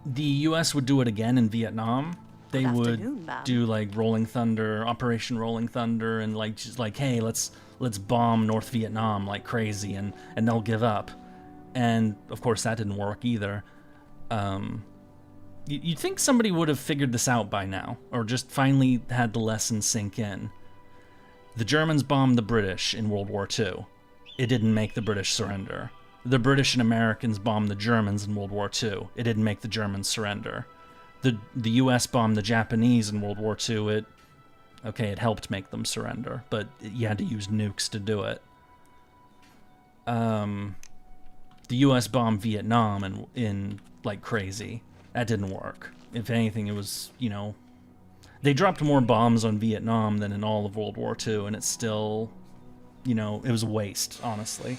The U.S. would do it again in Vietnam. They would do like Rolling Thunder, Operation Rolling Thunder, and like just like, hey, let's bomb North Vietnam like crazy, and they'll give up. And of course that didn't work either. You'd think somebody would have figured this out by now, or just finally had the lesson sink in. The Germans bombed the British in World War II. It didn't make the British surrender. The British and Americans bombed the Germans in World War II. It didn't make the Germans surrender. The US bombed the Japanese in World War II. It helped make them surrender, but you had to use nukes to do it. The US bombed Vietnam in like crazy. That didn't work. If anything, it was, they dropped more bombs on Vietnam than in all of World War II, and it's still, it was a waste, honestly.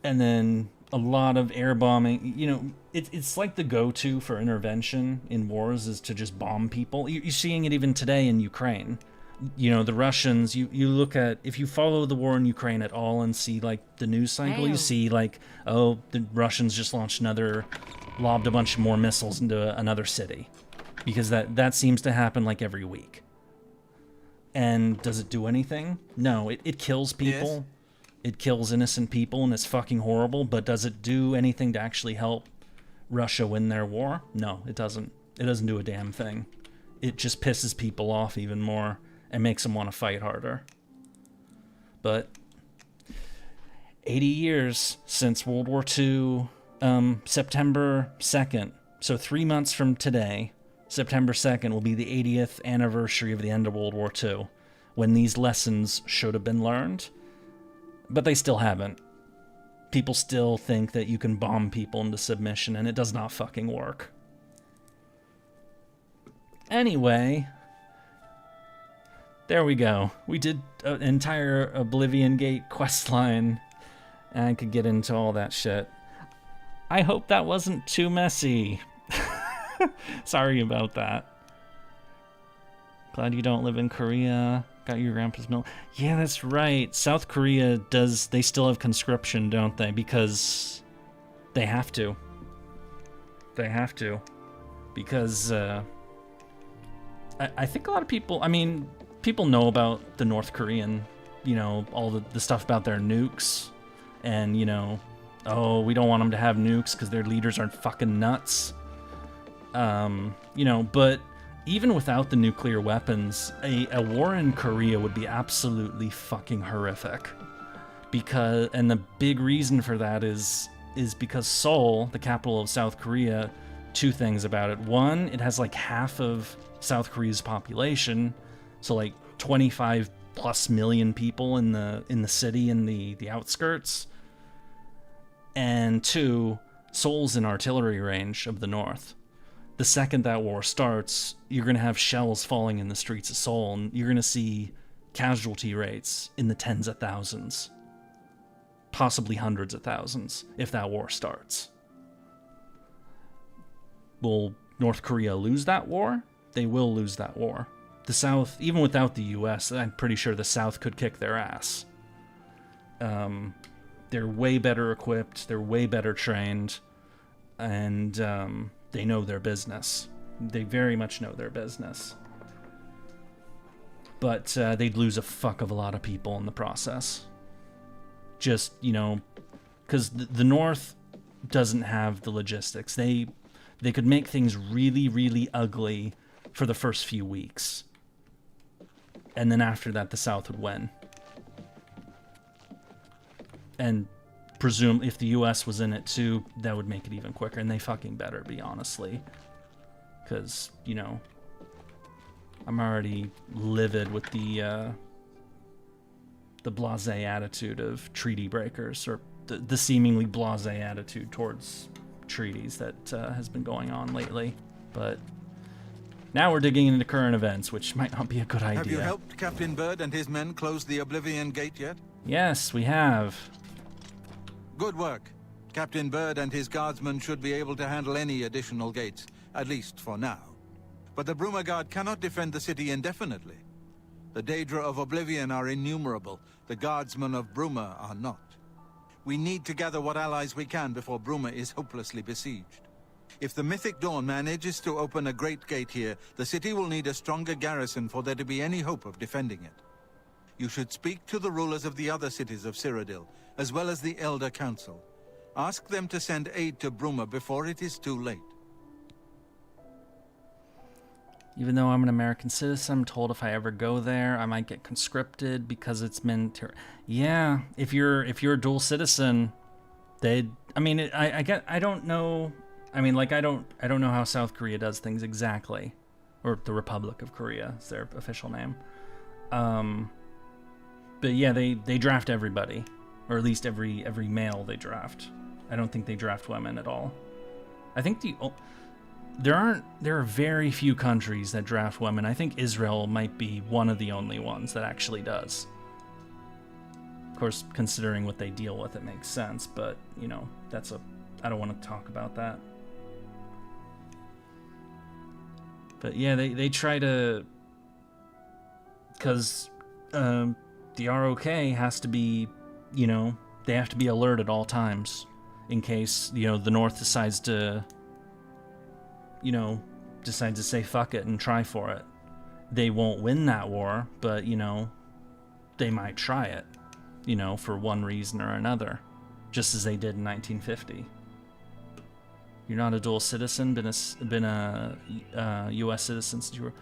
And then a lot of air bombing, it's like the go-to for intervention in wars is to just bomb people. You're seeing it even today in Ukraine. The Russians, you look at, if you follow the war in Ukraine at all and see, like, the news cycle, you see, like, oh, the Russians just lobbed a bunch more missiles into another city. Because that seems to happen, like, every week. And does it do anything? No, it kills people. Yes. It kills innocent people, and it's fucking horrible, but does it do anything to actually help Russia win their war? No, it doesn't. It doesn't do a damn thing. It just pisses people off even more and makes them want to fight harder. But 80 years since World War II, September 2nd, so 3 months from today, September 2nd will be the 80th anniversary of the end of World War II, when these lessons should have been learned. But they still haven't. People still think that you can bomb people into submission, and it does not fucking work. Anyway, there we go. We did an entire Oblivion Gate questline, and I could get into all that shit. I hope that wasn't too messy. Sorry about that. Glad you don't live in Korea. Got your grandpa's milk. Yeah, that's right. South Korea they still have conscription, don't they? Because they have to. They have to. Because, I think a lot of people, people know about the North Korean, all the stuff about their nukes. And, oh, we don't want them to have nukes because their leaders aren't fucking nuts. But even without the nuclear weapons, a war in Korea would be absolutely fucking horrific. And the big reason for that is because Seoul, the capital of South Korea, two things about it. One, it has like half of South Korea's population, so like 25 plus million people in the city and the outskirts. And two, Seoul's in artillery range of the north. The second that war starts, you're going to have shells falling in the streets of Seoul, and you're going to see casualty rates in the tens of thousands, possibly hundreds of thousands, if that war starts. Will North Korea lose that war? They will lose that war. The South, even without the US, I'm pretty sure the South could kick their ass. They're way better equipped, they're way better trained, and they know their business. They very much know their business. But they'd lose a fuck of a lot of people in the process. Just, because the North doesn't have the logistics. They could make things really, really ugly for the first few weeks. And then after that, the South would win. And presume if the US was in it too, that would make it even quicker, and they fucking better be, honestly. Because, I'm already livid with the blasé attitude of treaty breakers, or the seemingly blasé attitude towards treaties that has been going on lately. But now we're digging into current events, which might not be a good idea. Have you helped Captain Bird and his men close the Oblivion Gate yet? Yes, we have. Good work. Captain Bird and his guardsmen should be able to handle any additional gates, at least for now. But the Bruma Guard cannot defend the city indefinitely. The Daedra of Oblivion are innumerable. The guardsmen of Bruma are not. We need to gather what allies we can before Bruma is hopelessly besieged. If the Mythic Dawn manages to open a great gate here, the city will need a stronger garrison for there to be any hope of defending it. You should speak to the rulers of the other cities of Cyrodiil, as well as the Elder Council. Ask them to send aid to Bruma before it is too late. Even though I'm an American citizen, I'm told if I ever go there, I might get conscripted because it's meant to. Yeah, if you're a dual citizen, they. I mean, I don't know. I mean, like I don't know how South Korea does things exactly, or the Republic of Korea is their official name. But yeah, they draft everybody, or at least every male they draft. I don't think they draft women at all. I think there are very few countries that draft women. I think Israel might be one of the only ones that actually does. Of course, considering what they deal with, it makes sense, but, you know, I don't want to talk about that. But yeah, they try to, because the ROK has to be, you know, they have to be alert at all times in case, you know, the North decides to say fuck it and try for it. They won't win that war, but, you know, they might try it, you know, for one reason or another, just as they did in 1950. You're not a dual citizen, been a U.S. citizen since you were.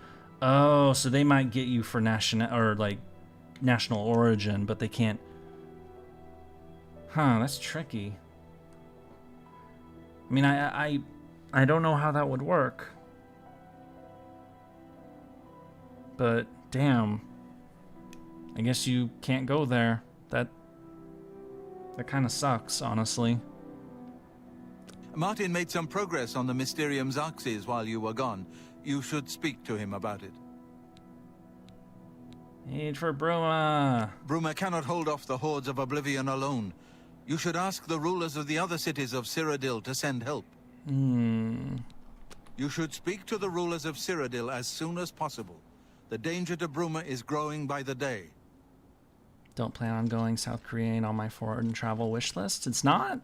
Oh, so they might get you for national origin, but they can't. Huh, that's tricky. I mean, I don't know how that would work. But damn, I guess you can't go there. That kind of sucks, honestly. Martin made some progress on the Mysterium Xarxes while you were gone. You should speak to him about it. Need for Bruma. Bruma cannot hold off the hordes of Oblivion alone. You should ask the rulers of the other cities of Cyrodiil to send help. You should speak to the rulers of Cyrodiil as soon as possible. The danger to Bruma is growing by the day. Don't plan on going South Korean on my foreign travel wish list. It's not?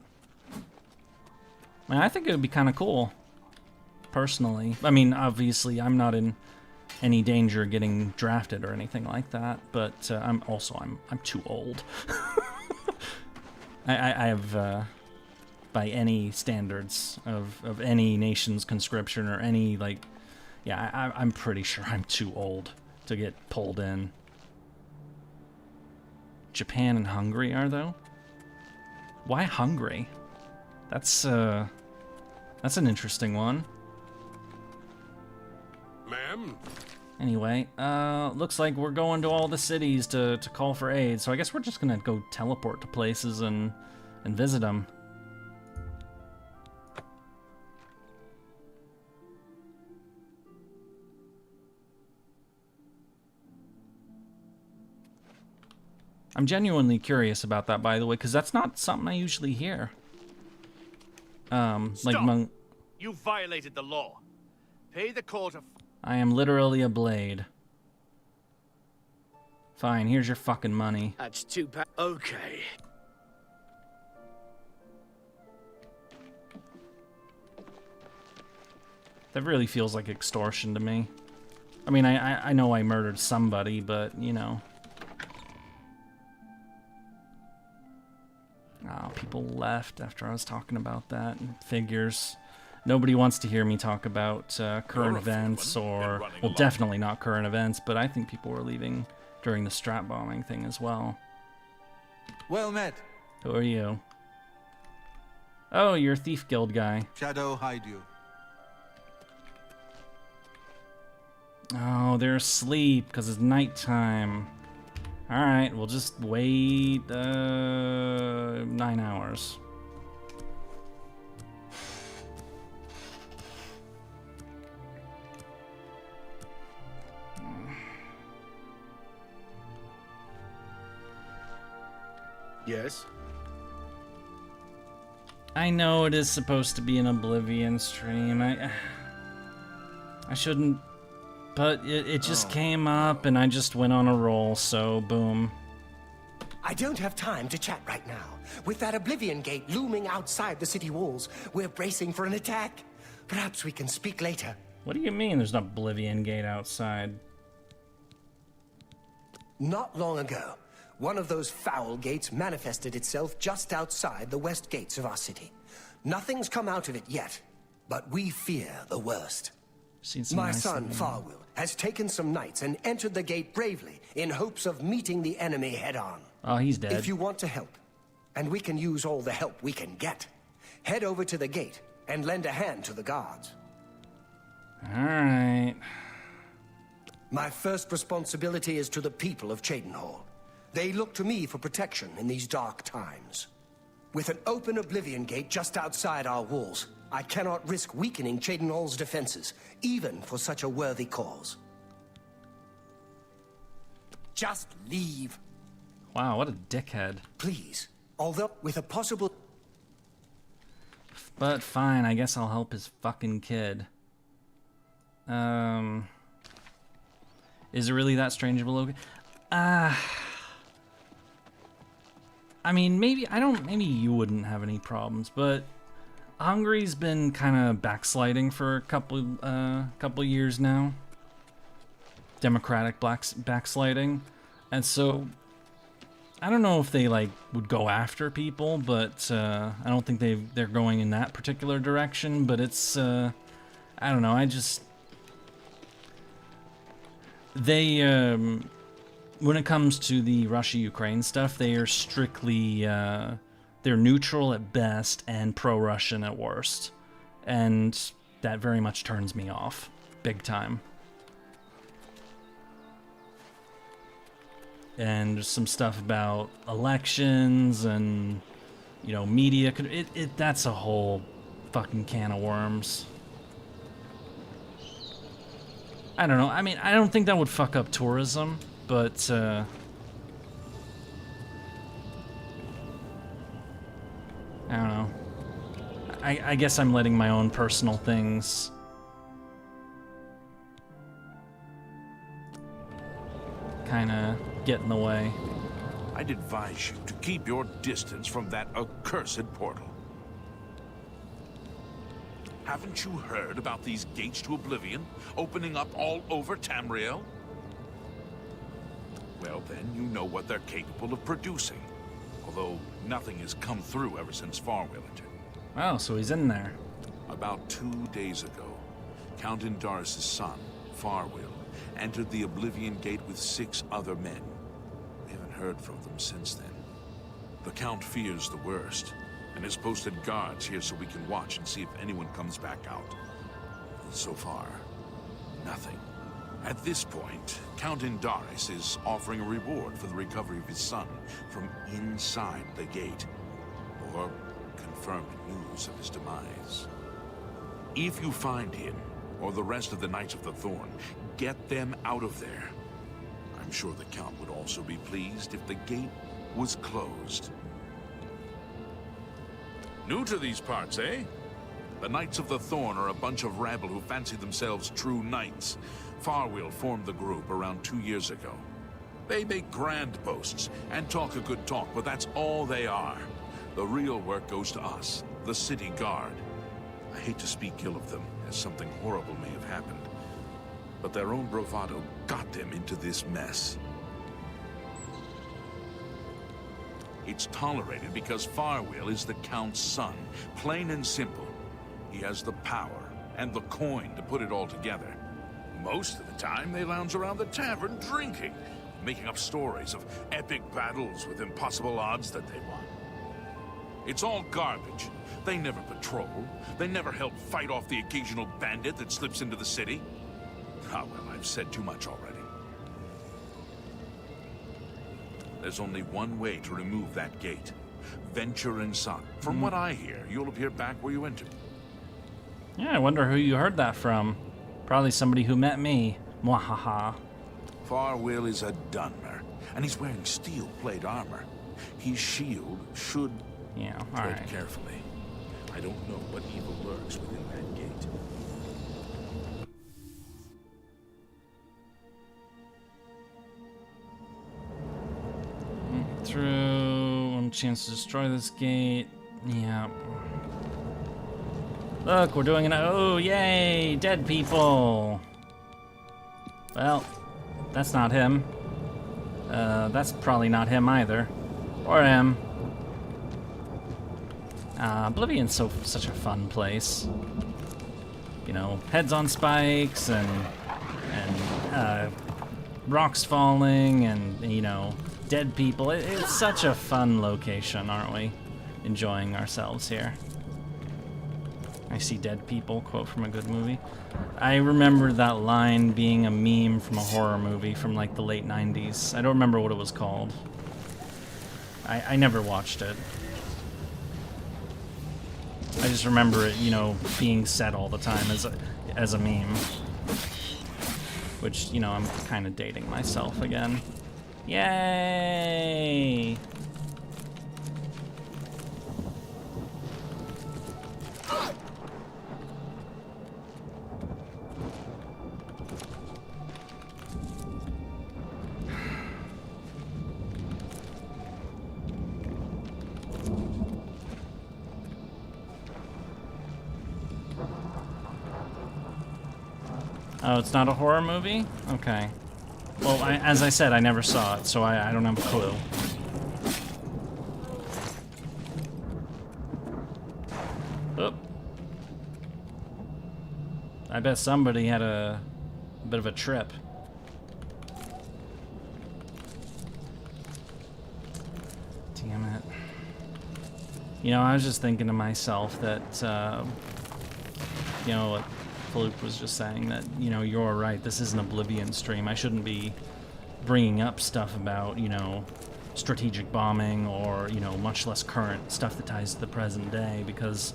I mean, I think it would be kind of cool, personally. I mean, obviously, I'm not in any danger of getting drafted or anything like that, but I'm too old. I have, by any standards of any nation's conscription or any, like, yeah, I'm pretty sure I'm too old to get pulled in. Japan and Hungary are, though? Why Hungary? That's an interesting one. Ma'am? Anyway, looks like we're going to all the cities to call for aid, so I guess we're just gonna go teleport to places and visit them. I'm genuinely curious about that, by the way, because that's not something I usually hear. Stop. You violated the law. Pay the court a... I am literally a blade. Fine, here's your fucking money. That's too bad. Okay. That really feels like extortion to me. I mean, I know I murdered somebody, but, you know. Oh, people left after I was talking about that. Figures. Nobody wants to hear me talk about current events, or... Well, definitely not current events, but I think people were leaving during the strap bombing thing as well. Well met. Who are you? Oh, you're a Thief Guild guy. Shadow hide you. Oh, they're asleep because it's nighttime. Alright, we'll just wait 9 hours. Yes? I know it is supposed to be an Oblivion stream. I shouldn't... But it just came up, and I just went on a roll, so boom. I don't have time to chat right now. With that Oblivion Gate looming outside the city walls, we're bracing for an attack. Perhaps we can speak later. What do you mean there's an Oblivion Gate outside? Not long ago, one of those foul gates manifested itself just outside the west gates of our city. Nothing's come out of it yet, but we fear the worst. Seen some My nice son, things. Farwill, has taken some knights and entered the gate bravely in hopes of meeting the enemy head-on. Oh, he's dead. If you want to help, and we can use all the help we can get, head over to the gate and lend a hand to the guards. Alright. My first responsibility is to the people of Cheydinhal. They look to me for protection in these dark times. With an open Oblivion gate just outside our walls, I cannot risk weakening Cheydinhal's defenses, even for such a worthy cause. Just leave. Wow, what a dickhead. Please. Although, with a possible... But fine, I guess I'll help his fucking kid. Is it really that strange of a logo? I mean, maybe you wouldn't have any problems, but Hungary's been kind of backsliding for a couple years now. Democratic backsliding, and so I don't know if they like would go after people, but I don't think they're going in that particular direction. But it's I don't know. They when it comes to the Russia-Ukraine stuff, they are strictly they're neutral at best and pro-Russian at worst, and that very much turns me off big time. And some stuff about elections and, you know, media. That's a whole fucking can of worms. I don't know. I mean, I don't think that would fuck up tourism, but I don't know. I guess I'm letting my own personal things kind of get in the way. I'd advise you to keep your distance from that accursed portal. Haven't you heard about these gates to Oblivion opening up all over Tamriel? Well, then you know what they're capable of producing. Although nothing has come through ever since Farwill entered. Oh, so he's in there. About 2 days ago, Count Indaris' son, Farwill, entered the Oblivion Gate with 6 other men. We haven't heard from them since then. The Count fears the worst, and has posted guards here so we can watch and see if anyone comes back out. So far, nothing. At this point, Count Indaris is offering a reward for the recovery of his son from inside the gate, or confirmed news of his demise. If you find him, or the rest of the Knights of the Thorn, get them out of there. I'm sure the Count would also be pleased if the gate was closed. New to these parts, eh? The Knights of the Thorn are a bunch of rabble who fancy themselves true knights. Farwill formed the group around 2 years ago. They make grand boasts and talk a good talk, but that's all they are. The real work goes to us, the city guard. I hate to speak ill of them, as something horrible may have happened. But their own bravado got them into this mess. It's tolerated because Farwill is the Count's son, plain and simple. He has the power and the coin to put it all together. Most of the time, they lounge around the tavern drinking, making up stories of epic battles with impossible odds that they won. It's all garbage. They never patrol. They never help fight off the occasional bandit that slips into the city. Ah, well, I've said too much already. There's only one way to remove that gate. Venture inside. From what I hear, you'll appear back where you entered. Yeah, I wonder who you heard that from. Probably somebody who met me. Mwahaha. Farwill is a Dunmer, and he's wearing steel plate armor. His shield should tread carefully. I don't know what evil lurks within that gate. Through. One chance to destroy this gate. Yeah. Look, we're doing an. Oh, yay! Dead people! Well, that's not him. That's probably not him either. Or him. Oblivion's such a fun place. you know, heads on spikes and rocks falling and, you know, dead people. It's such a fun location, aren't we? Enjoying ourselves here. I see dead people, quote from a good movie. I remember that line being a meme from a horror movie from like the late 90s. I don't remember what it was called. I never watched it. I just remember it, you know, being said all the time as a meme. Which, you know, I'm kind of dating myself again. Yay! Oh, it's not a horror movie? Okay. Well, as I said, I never saw it, so I don't have a clue. Oop. I bet somebody had a bit of a trip. Damn it. You know, I was just thinking to myself that, you know, what Luke was just saying that, you know, you're right, this is an Oblivion stream. I shouldn't be bringing up stuff about, you know, strategic bombing or, you know, much less current stuff that ties to the present day, because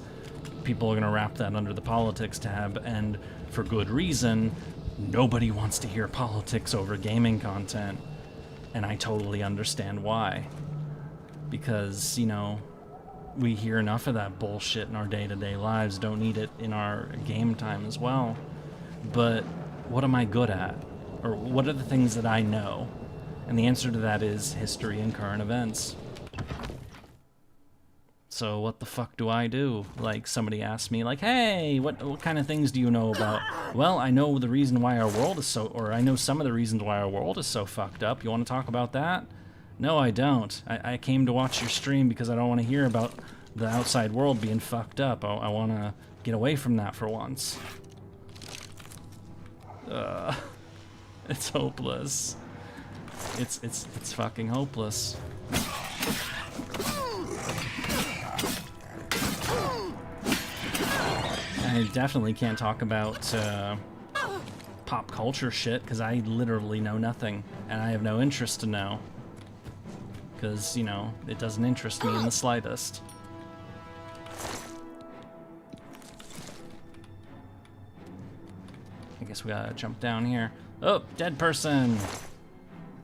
people are going to wrap that under the politics tab, and for good reason. Nobody wants to hear politics over gaming content, and I totally understand why. Because, you know, we hear enough of that bullshit in our day-to-day lives, don't need it in our game time as well. But what am I good at? Or what are the things that I know? And the answer to that is history and current events. So what the fuck do I do? Like, somebody asked me, like, hey, what kind of things do you know about? Well, I know the reason why our world is so, or I know some of the reasons why our world is so fucked up. You want to talk about that? No, I don't. I came to watch your stream because I don't want to hear about the outside world being fucked up. I want to get away from that for once. It's hopeless. It's fucking hopeless. I definitely can't talk about pop culture shit because I literally know nothing, and I have no interest to know. Because, you know, it doesn't interest me in the slightest. I guess we gotta jump down here. Oh, dead person!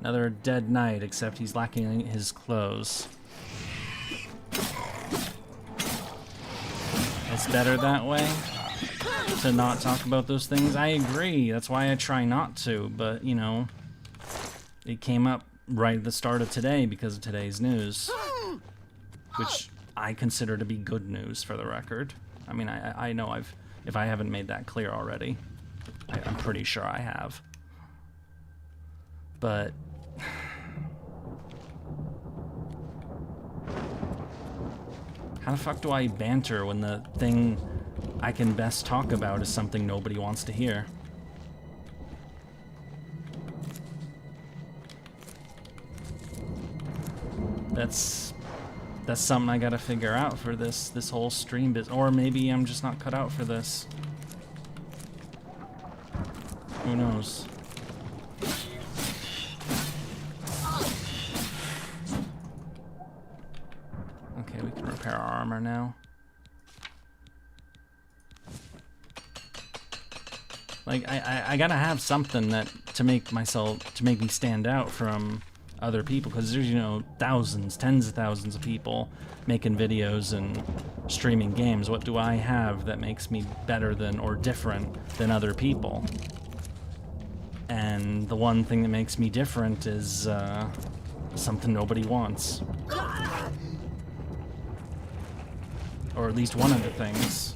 Another dead knight, except he's lacking his clothes. It's better that way, to not talk about those things. I agree, that's why I try not to, but, you know, it came up right at the start of today because of today's news, which I consider to be good news, for the record. I mean, I know if I haven't made that clear already, I'm pretty sure I have. But how the fuck do I banter when the thing I can best talk about is something nobody wants to hear? That's something I gotta figure out for this whole stream business. Or maybe I'm just not cut out for this. Who knows? Okay, we can repair our armor now. Like, I gotta have something that to make me stand out from other people, because there's, you know, thousands, tens of thousands of people making videos and streaming games. What do I have that makes me better than or different than other people? And the one thing that makes me different is something nobody wants. Or at least one of the things.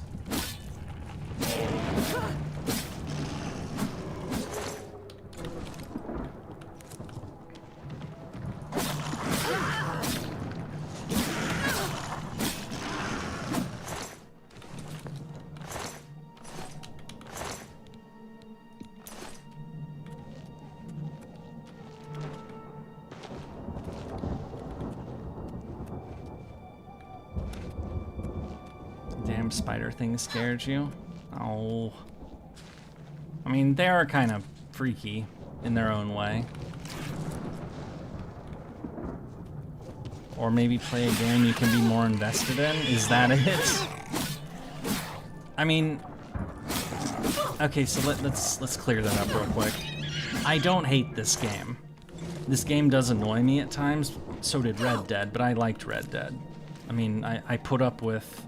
spider things scared you? Oh. I mean, they are kind of freaky in their own way. Or maybe play a game you can be more invested in? Is that it? I mean, okay, so let's clear that up real quick. I don't hate this game. This game does annoy me at times. So did Red Dead, but I liked Red Dead. I mean, I put up with...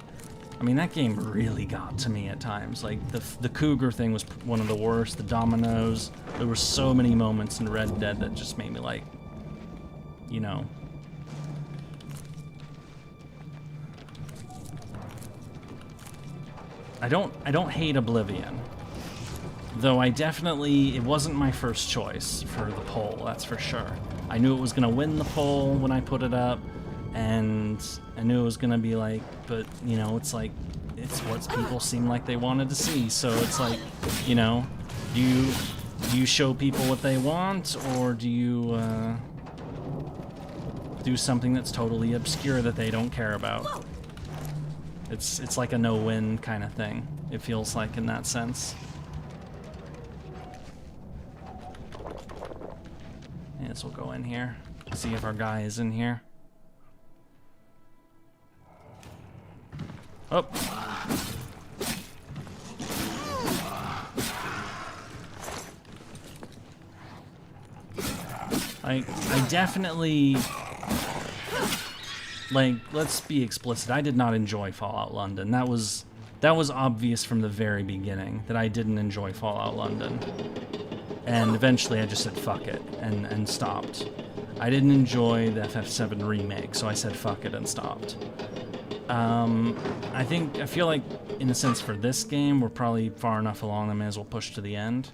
I mean, that game really got to me at times. Like, the cougar thing was one of the worst, the dominoes. There were so many moments in Red Dead that just made me, like, you know... I don't hate Oblivion. Though I definitely... It wasn't my first choice for the poll, that's for sure. I knew it was going to win the poll when I put it up. And I knew it was gonna be like, but you know, it's like, it's what people seem like they wanted to see. So it's like, you know, do you show people what they want, or do you do something that's totally obscure that they don't care about? It's like a no-win kind of thing. It feels like in that sense. Yes, we'll go in here, see if our guy is in here. Oh. I definitely, like, let's be explicit, I did not enjoy Fallout London. That was obvious from the very beginning that I didn't enjoy Fallout London. And eventually I just said fuck it and stopped. I didn't enjoy the FF7 remake, so I said fuck it and stopped. I feel like, in a sense, for this game, we're probably far enough along, I may as well push to the end.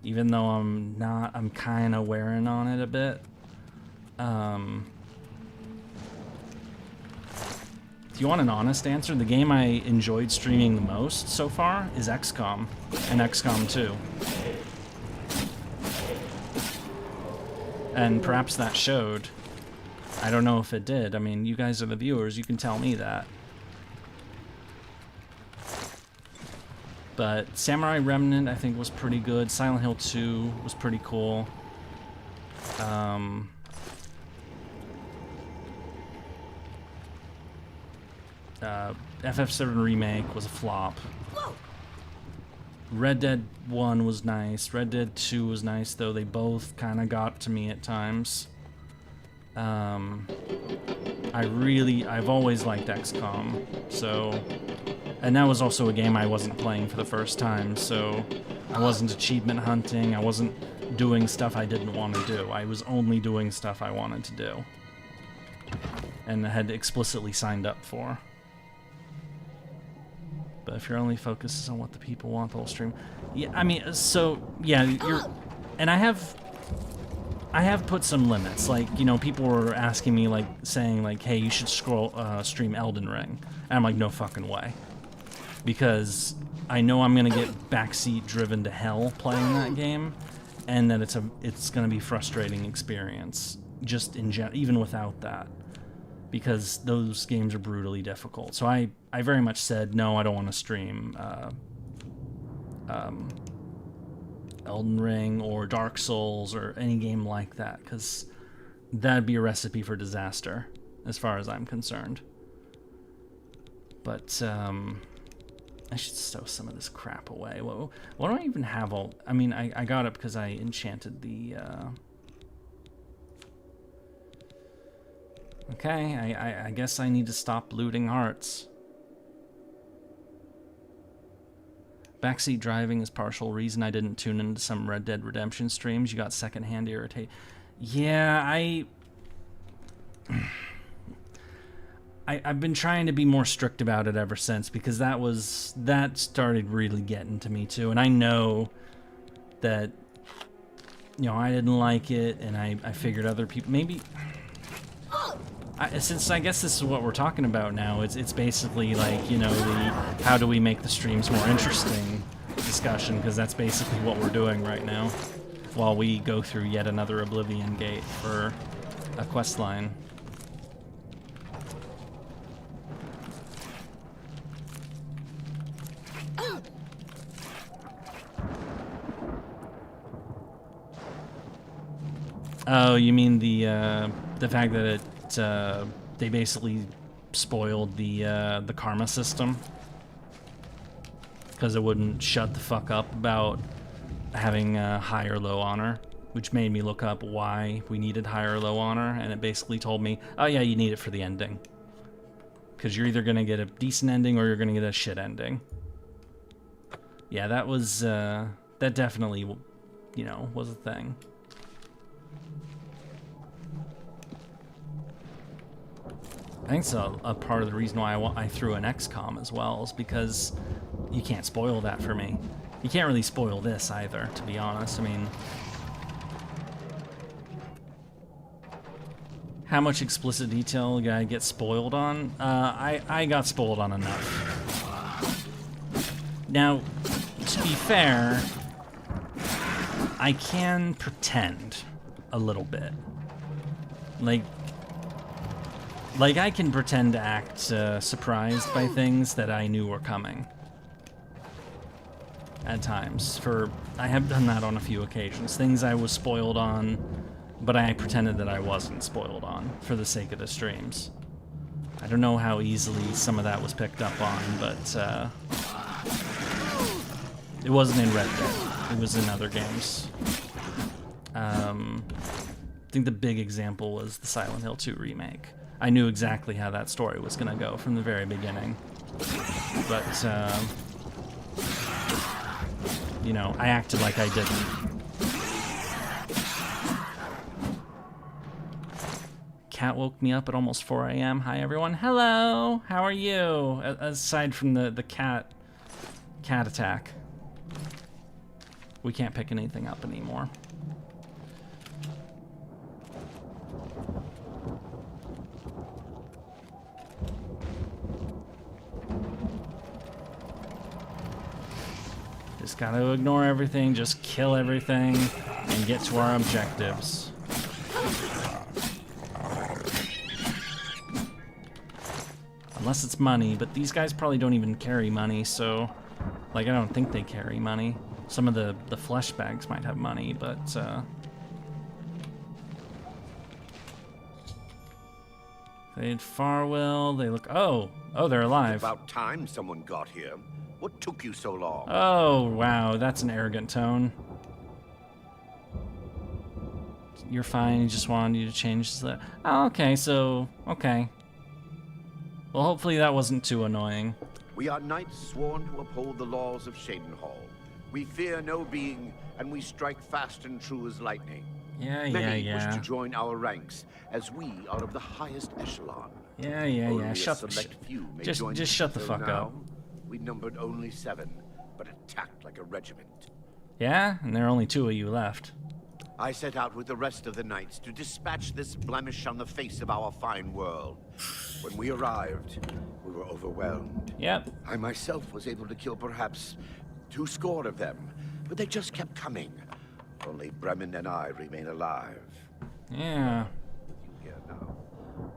Even though I'm kind of wearing on it a bit. If you want an honest answer, the game I enjoyed streaming the most so far is XCOM, and XCOM 2. And perhaps that showed. I don't know if it did. I mean, you guys are the viewers, you can tell me that. But Samurai Remnant, I think, was pretty good. Silent Hill 2 was pretty cool. FF7 Remake was a flop. Red Dead 1 was nice. Red Dead 2 was nice, though they both kind of got to me at times. I've always liked XCOM, so... And that was also a game I wasn't playing for the first time, so I wasn't achievement hunting, I wasn't doing stuff I didn't want to do. I was only doing stuff I wanted to do. And had explicitly signed up for. But if your only focus is on what the people want the whole stream... Yeah, I mean, so, yeah, you're... And I have put some limits, like, you know, people were asking me, like, saying, like, hey, you should stream Elden Ring. And I'm like, no fucking way. Because I know I'm gonna get backseat driven to hell playing that game, and that it's gonna be a frustrating experience, just in general, even without that. Because those games are brutally difficult. So I very much said, no, I don't want to stream Elden Ring or Dark Souls or any game like that, because that'd be a recipe for disaster, as far as I'm concerned. But, I should stow some of this crap away. What do I even have all... I mean, I got it because I enchanted the, Okay, I guess I need to stop looting hearts. Backseat driving is partial reason I didn't tune into some Red Dead Redemption streams. You got secondhand irritate. Yeah, I've been trying to be more strict about it ever since, because that started really getting to me too. And I know that, you know, I didn't like it, and I figured other people maybe. Since I guess this is what we're talking about now, it's basically like, you know, the how do we make the streams more interesting discussion, because that's basically what we're doing right now, while we go through yet another Oblivion gate for a quest line. Oh, you mean the fact that it they basically spoiled the karma system because it wouldn't shut the fuck up about having high or low honor, which made me look up why we needed high or low honor, and it basically told me, oh yeah, you need it for the ending. Because you're either gonna get a decent ending or you're gonna get a shit ending. Yeah, that was, that definitely, you know, was a thing. I think so. A part of the reason why I threw an XCOM as well is because you can't spoil that for me. You can't really spoil this either, to be honest. I mean, how much explicit detail did I get spoiled on? I got spoiled on enough. Now, to be fair, I can pretend a little bit. Like I can pretend to act surprised by things that I knew were coming. At times. I have done that on a few occasions. Things I was spoiled on, but I pretended that I wasn't spoiled on for the sake of the streams. I don't know how easily some of that was picked up on, but it wasn't in Red Dead. It was in other games. I think the big example was the Silent Hill 2 remake. I knew exactly how that story was going to go from the very beginning. But, you know, I acted like I didn't. Cat woke me up at almost 4 a.m. Hi, everyone. Hello! How are you? Aside from the cat attack. We can't pick anything up anymore. Just gotta ignore everything, just kill everything, and get to our objectives. Unless it's money, but these guys probably don't even carry money, so... Like, I don't think they carry money. Some of the flesh bags might have money, but, Fade Farwell, they look... Oh, they're alive. It's about time someone got here. What took you so long? Oh, wow, that's an arrogant tone. You're fine, he just wanted you to change the... Oh, okay, so... Okay. Well, hopefully that wasn't too annoying. We are knights sworn to uphold the laws of Shadenhall. We fear no being, and we strike fast and true as lightning. Many wish to join our ranks, as we are of the highest echelon. Yeah. Just shut the fuck up. We numbered only 7, but attacked like a regiment. Yeah? And there are only 2 of you left. I set out with the rest of the knights to dispatch this blemish on the face of our fine world. When we arrived, we were overwhelmed. Yep. I myself was able to kill perhaps 200 of them, but they just kept coming. Only Bremen and I remain alive. Yeah. Here now.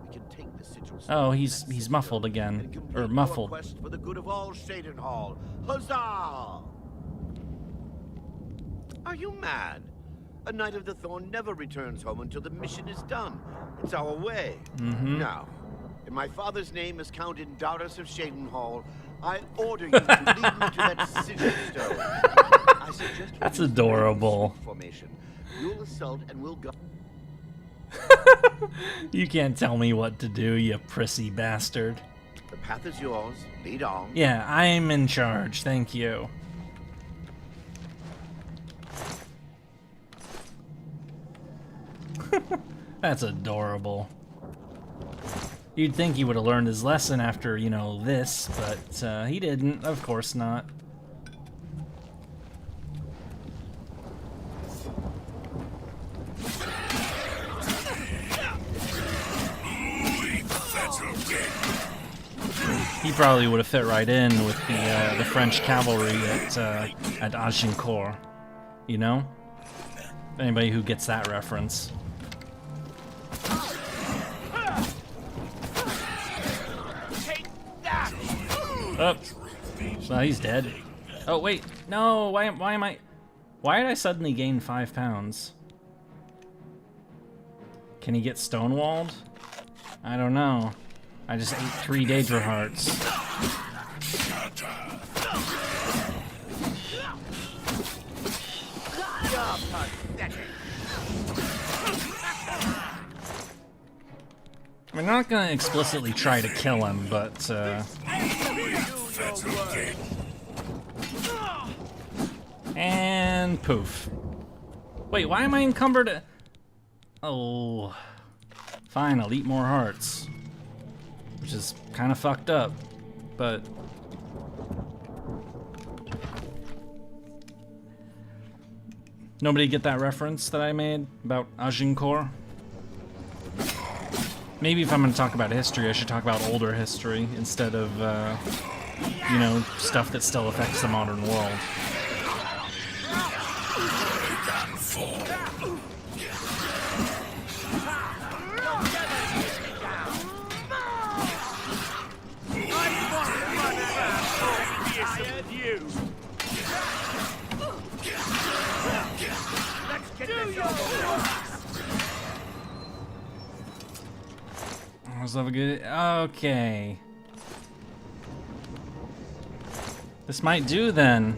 We can take the sigil. Oh, he's muffled again. Or muffled. Quest for the good of all Shadenhall. Huzzah! Are you mad? A Knight of the Thorn never returns home until the mission is done. It's our way. Now, in my father's name as Count Indaris of Shadenhall, I order you to lead me to that sigil stone. I suggest that's adorable. Formation. You'll assault and we'll go. You can't tell me what to do, you prissy bastard. The path is yours. Lead on. Yeah, I'm in charge. Thank you. That's adorable. You'd think he would have learned his lesson after, you know, this, but he didn't. Of course not. He probably would have fit right in with the French cavalry at Agincourt, you know? Anybody who gets that reference. Oh, well, he's dead. Oh wait, no. Why did I suddenly gain 5 pounds? Can he get stonewalled? I don't know. I just ate 3 Daedra hearts. I'm not gonna explicitly try to kill him, but and poof. Wait, why am I encumbered? Oh, fine, I'll eat more hearts, which is kind of fucked up, but nobody get that reference that I made about Agincourt? Maybe if I'm going to talk about history, I should talk about older history instead of, you know, stuff that still affects the modern world. Let's have a good. Okay. This might do then.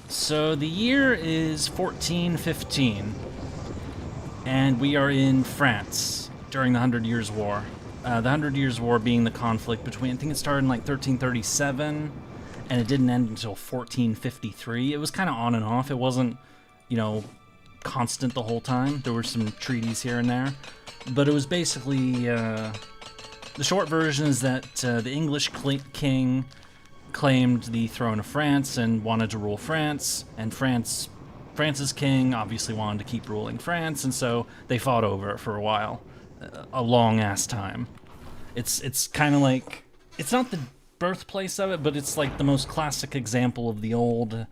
So the year is 1415, and we are in France during the 100 Years' War. The 100 Years' War being the conflict between, I think it started in like 1337, and it didn't end until 1453. It was kind of on and off. It wasn't, you know, constant the whole time. There were some treaties here and there, but it was basically the short version is that the English king claimed the throne of France and wanted to rule France, and France's king obviously wanted to keep ruling France, and so they fought over it for a while, a long ass time. It's kind of like, it's not the birthplace of it, but it's like the most classic example of the old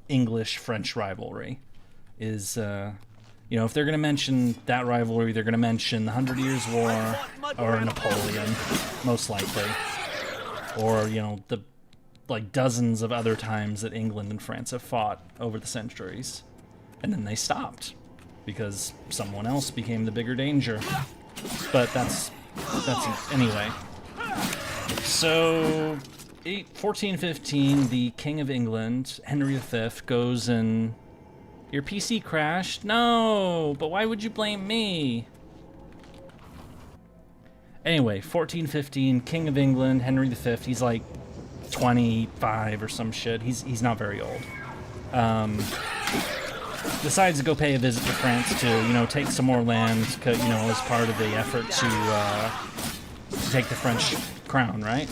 English-French rivalry. Is, you know, if they're going to mention that rivalry, they're going to mention the 100 Years' War or Napoleon, most likely. Or, you know, the, like, dozens of other times that England and France have fought over the centuries. And then they stopped, because someone else became the bigger danger. But that's anyway. So, 1415, the King of England, Henry V, goes and... Your PC crashed? No, but why would you blame me? Anyway, 1415, King of England, Henry V, he's like 25 or some shit. He's not very old. Decides to go pay a visit to France to, you know, take some more land, you know, as part of the effort to take the French crown, right?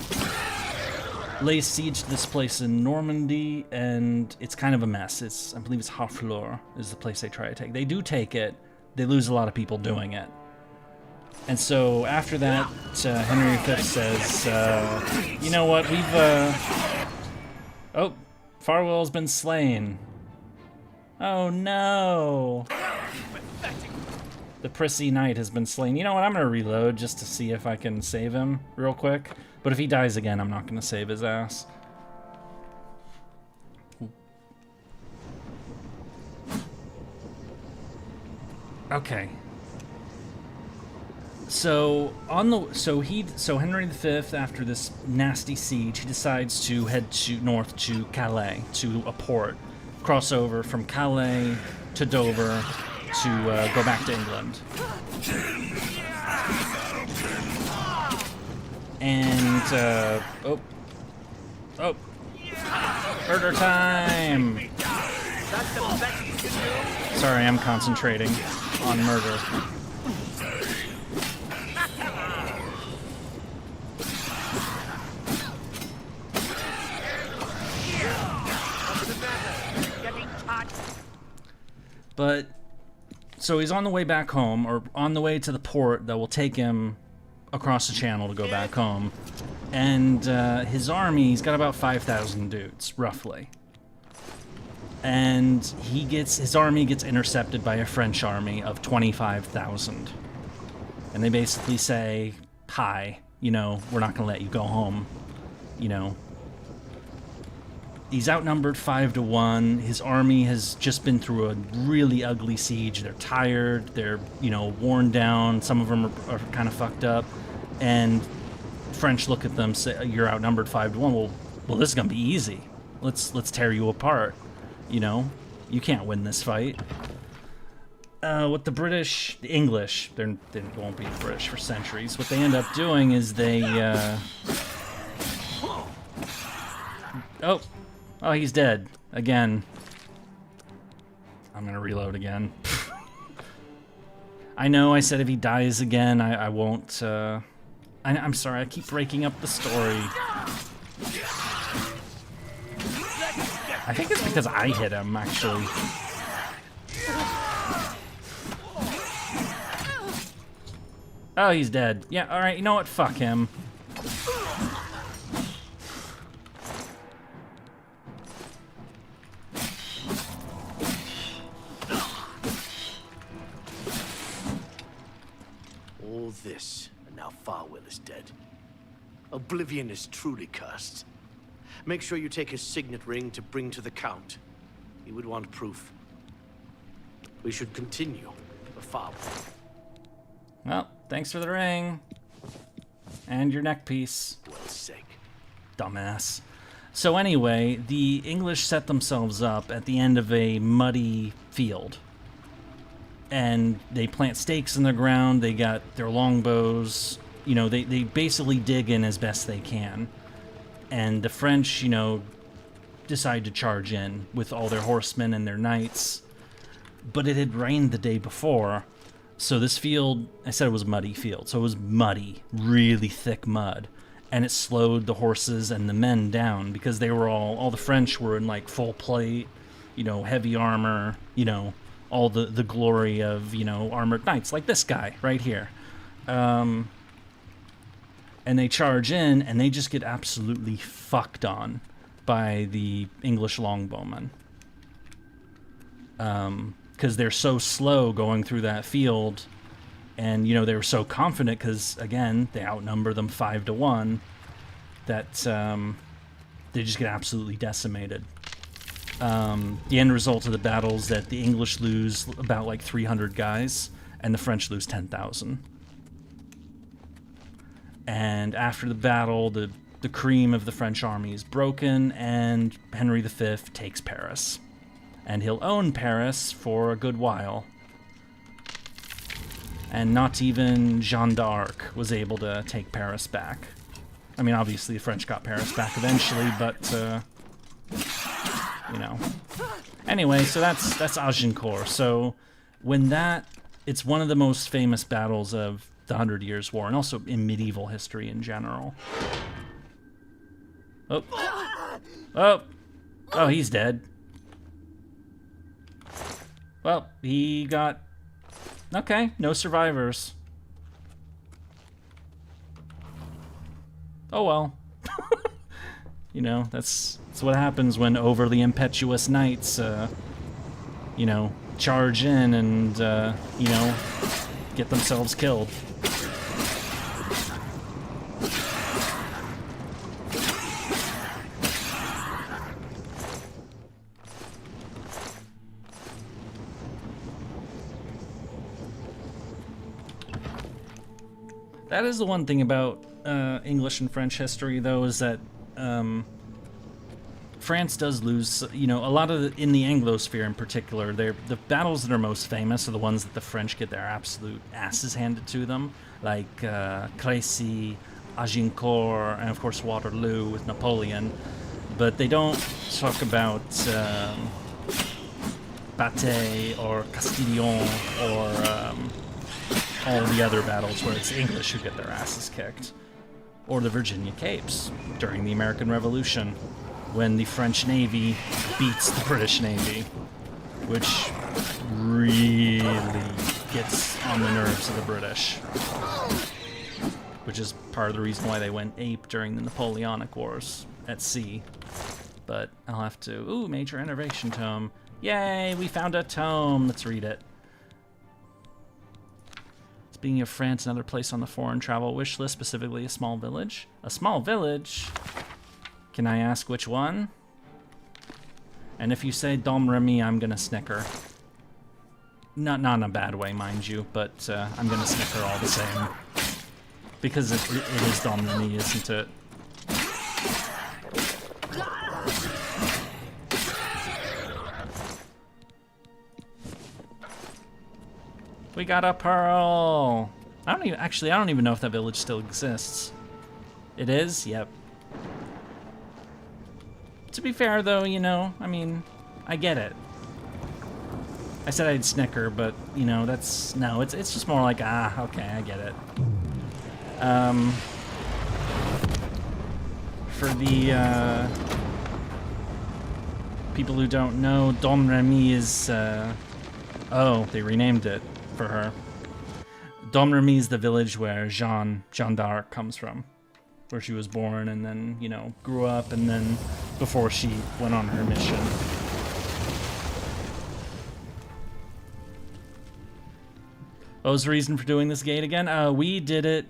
Lays siege to this place in Normandy, and it's kind of a mess. I believe it's Harfleur is the place they try to take. They do take it. They lose a lot of people doing it. And so after that, Henry V says, you know what, we've, oh, Farwell's been slain. Oh no. The prissy knight has been slain. You know what, I'm gonna reload just to see if I can save him real quick. But if he dies again, I'm not going to save his ass. Okay. So Henry V, after this nasty siege, he decides to head north to Calais, to a port, cross over from Calais to Dover to go back to England. And, murder time! Sorry, I'm concentrating on murder. But, so he's on the way back home, or on the way to the port that will take him across the channel to go back home, and his army, he's got about 5,000 dudes, roughly. And his army gets intercepted by a French army of 25,000. And they basically say, hi, you know, we're not gonna let you go home, you know. He's outnumbered 5-1. His army has just been through a really ugly siege. They're tired. They're, you know, worn down. Some of them are kind of fucked up. And French look at them, say, "You're outnumbered 5-1. Well, this is gonna be easy. Let's tear you apart. You know, you can't win this fight." What the English, they won't be the British for centuries. What they end up doing is they, Oh, he's dead. Again. I'm gonna reload again. I know I said if he dies again, I won't, I'm sorry, I keep breaking up the story. I think it's because I hit him, actually. Oh, he's dead. Yeah, alright, you know what? Fuck him. All this, and now Farwell is dead. Oblivion is truly cursed. Make sure you take his signet ring to bring to the Count. He would want proof. We should continue for Farwell. Well, thanks for the ring. And your neck piece. Well, sake. Dumbass. So anyway, the English set themselves up at the end of a muddy field. And they plant stakes in the ground, they got their longbows, you know, they basically dig in as best they can. And the French, you know, decide to charge in with all their horsemen and their knights. But it had rained the day before, so this field, I said it was a muddy field, so it was muddy, really thick mud. And it slowed the horses and the men down because they were all the French were in like full plate, you know, heavy armor, you know, all the glory of, you know, armored knights, like this guy right here. And they charge in, and they just get absolutely fucked on by the English longbowmen. Because they're so slow going through that field, and, you know, they were so confident because, again, they outnumber them 5-1, that they just get absolutely decimated. The end result of the battle is that the English lose about like 300 guys, and the French lose 10,000. And after the battle, the cream of the French army is broken, and Henry V takes Paris. And he'll own Paris for a good while. And not even Jeanne d'Arc was able to take Paris back. I mean, obviously the French got Paris back eventually, but, you know. Anyway, so that's Agincourt. So when it's one of the most famous battles of the 100 Years' War, and also in medieval history in general. Oh, he's dead. Well, he got... Okay, no survivors. Oh well. You know, that's what happens when overly impetuous knights, you know, charge in and, you know, get themselves killed. That is the one thing about English and French history, though, is that France does lose, you know, a lot of in the Anglosphere in particular. The battles that are most famous are the ones that the French get their absolute asses handed to them, like Crécy, Agincourt, and of course Waterloo with Napoleon. But they don't talk about Bataille or Castillon or all the other battles where it's the English who get their asses kicked. Or the Virginia Capes during the American Revolution, when the French Navy beats the British Navy, which really gets on the nerves of the British. Which is part of the reason why they went ape during the Napoleonic Wars at sea. But I'll have to... Ooh, Major Innovation Tome. Yay, we found a tome. Let's read it. Speaking of France, another place on the foreign travel wish list, specifically a small village. A small village? Can I ask which one? And if you say Dom Remy, I'm gonna snicker. Not in a bad way, mind you, but I'm gonna snicker all the same. Because it is Dom Remy, isn't it? We got a pearl! I don't even know if that village still exists. It is? Yep. To be fair though, you know, I mean, I get it. I said I'd snicker, but, you know, it's just more like, okay, I get it. For the, people who don't know, Dom Remy is, oh, they renamed it for her. Dom Remy is the village where Jeanne d'Arc comes from. Where she was born and then, you know, grew up and then before she went on her mission. What was the reason for doing this gate again? We did it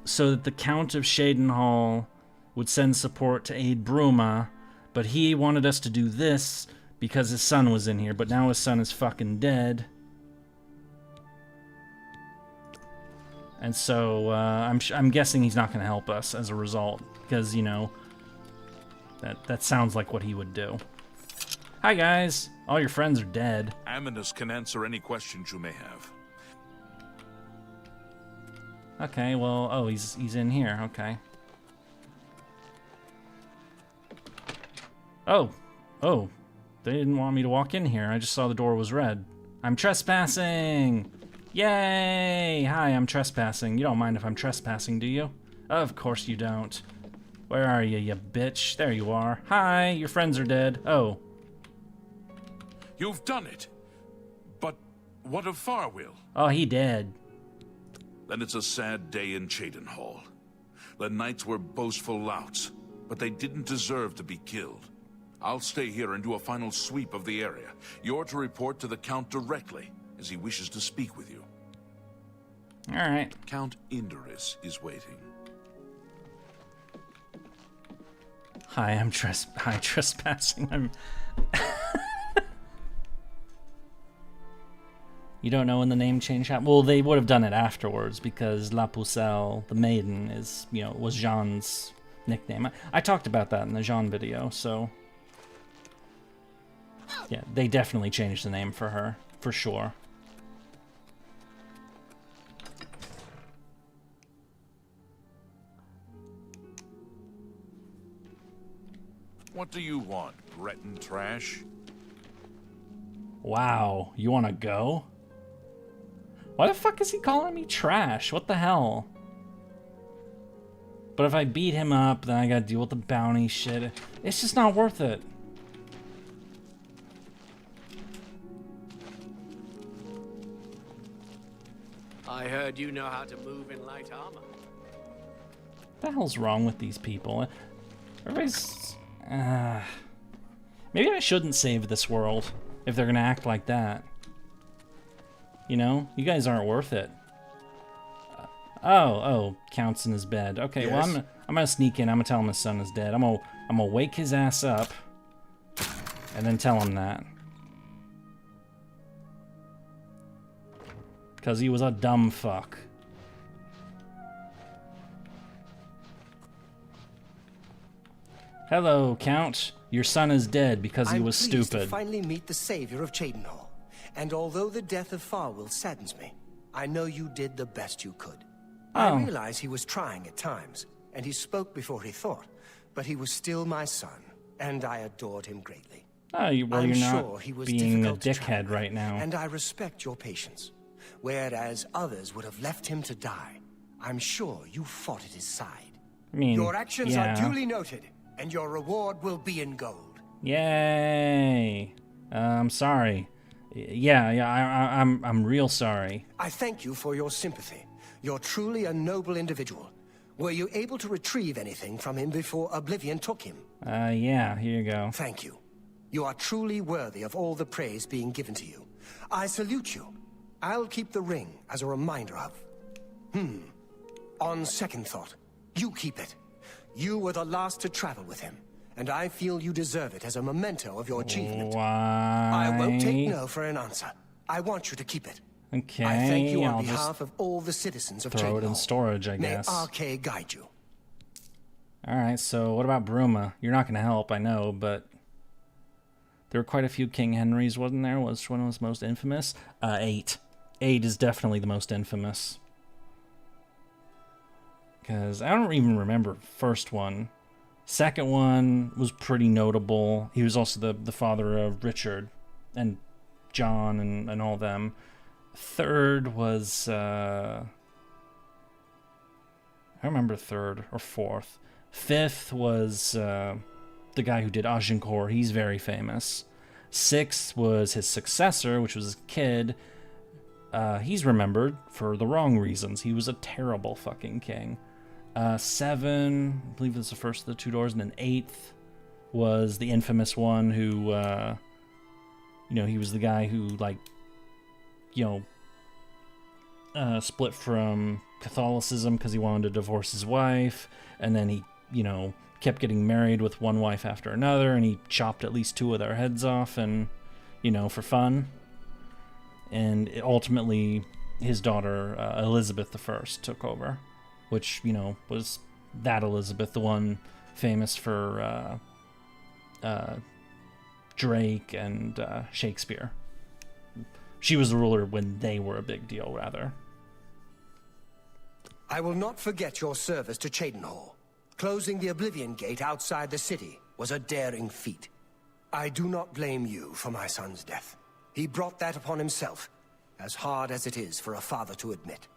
so that the Count of Shadenhall would send support to aid Bruma, but he wanted us to do this because his son was in here, but now his son is fucking dead. And so, I'm guessing he's not going to help us as a result, because, you know, that sounds like what he would do. Hi, guys. All your friends are dead. Aminus can answer any questions you may have. Okay, well, oh, he's in here, okay. Oh, they didn't want me to walk in here. I just saw the door was red. I'm trespassing! Yay! Hi, I'm trespassing. You don't mind if I'm trespassing, do you? Of course you don't. Where are you, you bitch? There you are. Hi, your friends are dead. Oh. You've done it. But what of Farwill? Oh, he dead. Then it's a sad day in Shadenhall. The knights were boastful louts, but they didn't deserve to be killed. I'll stay here and do a final sweep of the area. You're to report to the Count directly, as he wishes to speak with you. Alright. Count Indorus is waiting. Hi, I'm trespassing. I'm... You don't know when the name change happened? Well, they would have done it afterwards because La Pucelle, the maiden, is, you know, was Jean's nickname. I talked about that in the Jeanne video, so... Yeah, they definitely changed the name for her, for sure. What do you want, Breton trash? Wow, you wanna go? Why the fuck is he calling me trash? What the hell? But if I beat him up, then I gotta deal with the bounty shit. It's just not worth it. I heard you know how to move in light armor. What the hell's wrong with these people? Everybody's... Maybe I shouldn't save this world if they're gonna act like that. You know? You guys aren't worth it. Oh, Count's in his bed. Okay, yes. Well, I'm gonna sneak in. I'm gonna tell him his son is dead. I'm gonna wake his ass up and then tell him that. Because he was a dumb fuck. Hello, Count. Your son is dead because he was stupid. I'm pleased to finally meet the savior of Shadenhall. And although the death of Farwill saddens me, I know you did the best you could. Oh. I realize he was trying at times, and he spoke before he thought, but he was still my son, and I adored him greatly. Oh, well, you're not sure he was being a difficult to dickhead right now. And I respect your patience. Whereas others would have left him to die, I'm sure you fought at his side. I mean, your actions yeah. are duly noted, and your reward will be in gold. Yay! I'm sorry. Yeah, I'm real sorry. I thank you for your sympathy. You're truly a noble individual. Were you able to retrieve anything from him before Oblivion took him? Yeah, here you go. Thank you. You are truly worthy of all the praise being given to you. I salute you. I'll keep the ring as a reminder of... On second thought, you keep it. You were the last to travel with him, and I feel you deserve it as a memento of your achievement. Why? I won't take no for an answer. I want you to keep it. Okay, I thank you on I'll behalf of all the citizens of throw it in Cheydinhal. storage, I guess. May RK guide you. Alright, so what about Bruma? You're not going to help, I know, but there were quite a few King Henrys, wasn't there? Which one was most infamous? 8. 8 is definitely the most infamous. Because I don't even remember first one. Second one was pretty notable. He was also the father of Richard and John and all them. Third was... I remember third or fourth. Fifth was the guy who did Agincourt. He's very famous. Sixth was his successor, which was his kid. He's remembered for the wrong reasons. He was a terrible fucking king. 7, I believe it was the first of the 2 doors, and then 8th was the infamous one who, you know, he was the guy who, like, you know, split from Catholicism because he wanted to divorce his wife, and then he, you know, kept getting married with one wife after another, and he chopped at least 2 of their heads off, and, you know, for fun. And ultimately, his daughter, Elizabeth I, took over. Which, you know, was that Elizabeth, the one famous for Drake and Shakespeare. She was the ruler when they were a big deal, rather. I will not forget your service to Cheydinhal. Closing the Oblivion Gate outside the city was a daring feat. I do not blame you for my son's death. He brought that upon himself, as hard as it is for a father to admit.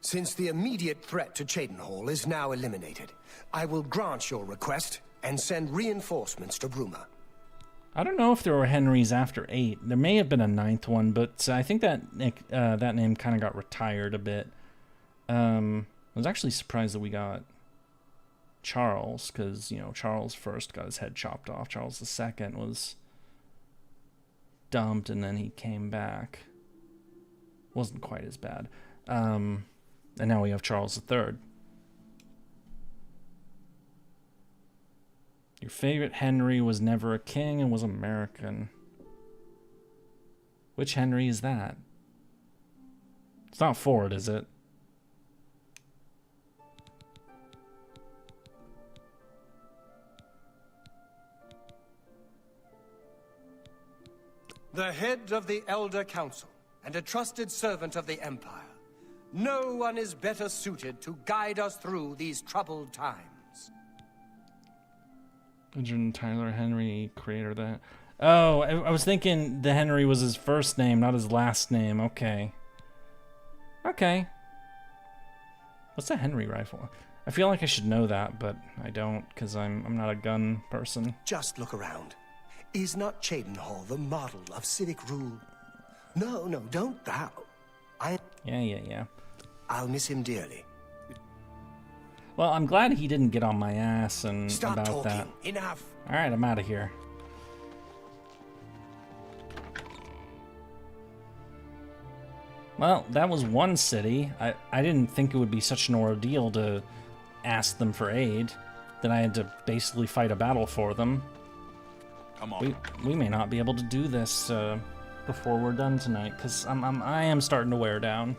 Since the immediate threat to Cheydinhal is now eliminated, I will grant your request and send reinforcements to Bruma. I don't know if there were Henrys after 8. There may have been a 9th one, but I think that that name kind of got retired a bit. I was actually surprised that we got Charles, because, you know, Charles first got his head chopped off. Charles II was dumped, and then he came back. Wasn't quite as bad. And now we have Charles III. Your favorite Henry was never a king and was American. Which Henry is that? It's not Ford, is it? The head of the Elder Council and a trusted servant of the Empire. No one is better suited to guide us through these troubled times. Benjamin Tyler Henry, creator of that. Oh, I was thinking the Henry was his first name, not his last name. Okay. Okay. What's a Henry rifle? I feel like I should know that, but I don't, because I'm not a gun person. Just look around. Is not Cheydinhal the model of civic rule? No, don't thou. Yeah. I'll miss him dearly. Well, I'm glad he didn't get on my ass and Stop about talking. that. Enough. All right, I'm out of here. Well, that was one city. I didn't think it would be such an ordeal to ask them for aid, that I had to basically fight a battle for them. Come on. We may not be able to do this before we're done tonight, because I am starting to wear down.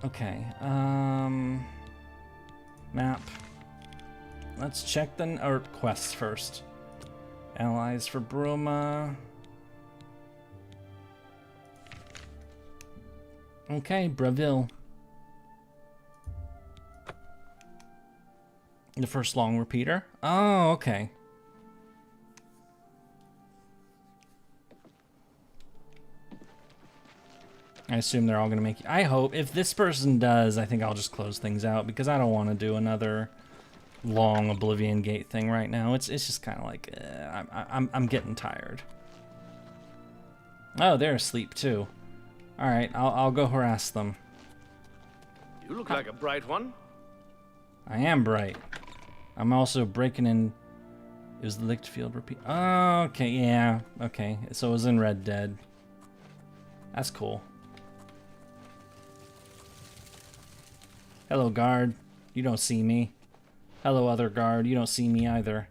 Okay, map. Let's check the quests first. Allies for Bruma. Okay, Braville. The first long repeater. Oh, okay. I assume they're all going to make... I hope. If this person does, I think I'll just close things out, because I don't want to do another long Oblivion Gate thing right now. It's just kind of like... I'm getting tired. Oh, they're asleep, too. Alright, I'll go harass them. You look like a bright one. I am bright. I'm also breaking in... It was the Lichtfield repeat... Oh, okay, yeah. Okay, so it was in Red Dead. That's cool. Hello, guard. You don't see me. Hello, other guard. You don't see me either.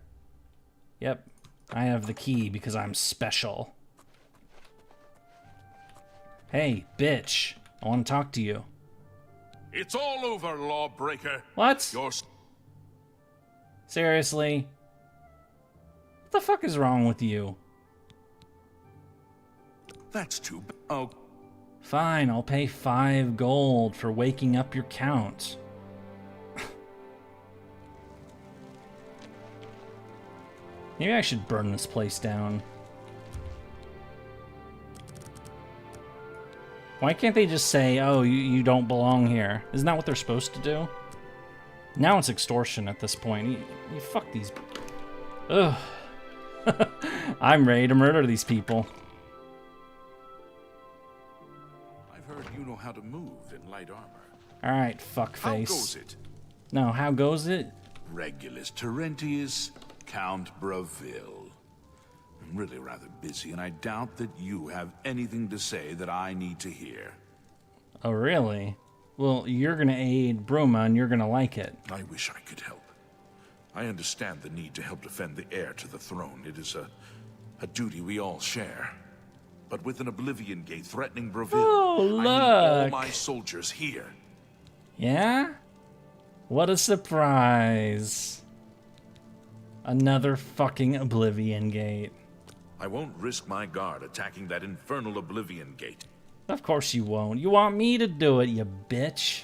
Yep. I have the key because I'm special. Hey, bitch. I want to talk to you. It's all over, lawbreaker. What? You're... Seriously? What the fuck is wrong with you? That's too bad. Oh. Fine, I'll pay 5 gold for waking up your count. Maybe I should burn this place down. Why can't they just say, oh, you don't belong here? Isn't that what they're supposed to do? Now it's extortion at this point. You fuck these... Ugh. I'm ready to murder these people. I've heard you know how to move in light armor. Alright, fuckface. How goes it? No, how goes it? Regulus Terentius, Count Bravil. I'm really rather busy, and I doubt that you have anything to say that I need to hear. Oh, really? Well, you're gonna aid Bruma, and you're gonna like it. I wish I could help. I understand the need to help defend the heir to the throne. It is a duty we all share. But with an Oblivion Gate threatening Bravil, Oh, I need all look. my soldiers here. Yeah? What a surprise. Another fucking Oblivion Gate. I won't risk my guard attacking that infernal Oblivion Gate. Of course you won't. You want me to do it, you bitch.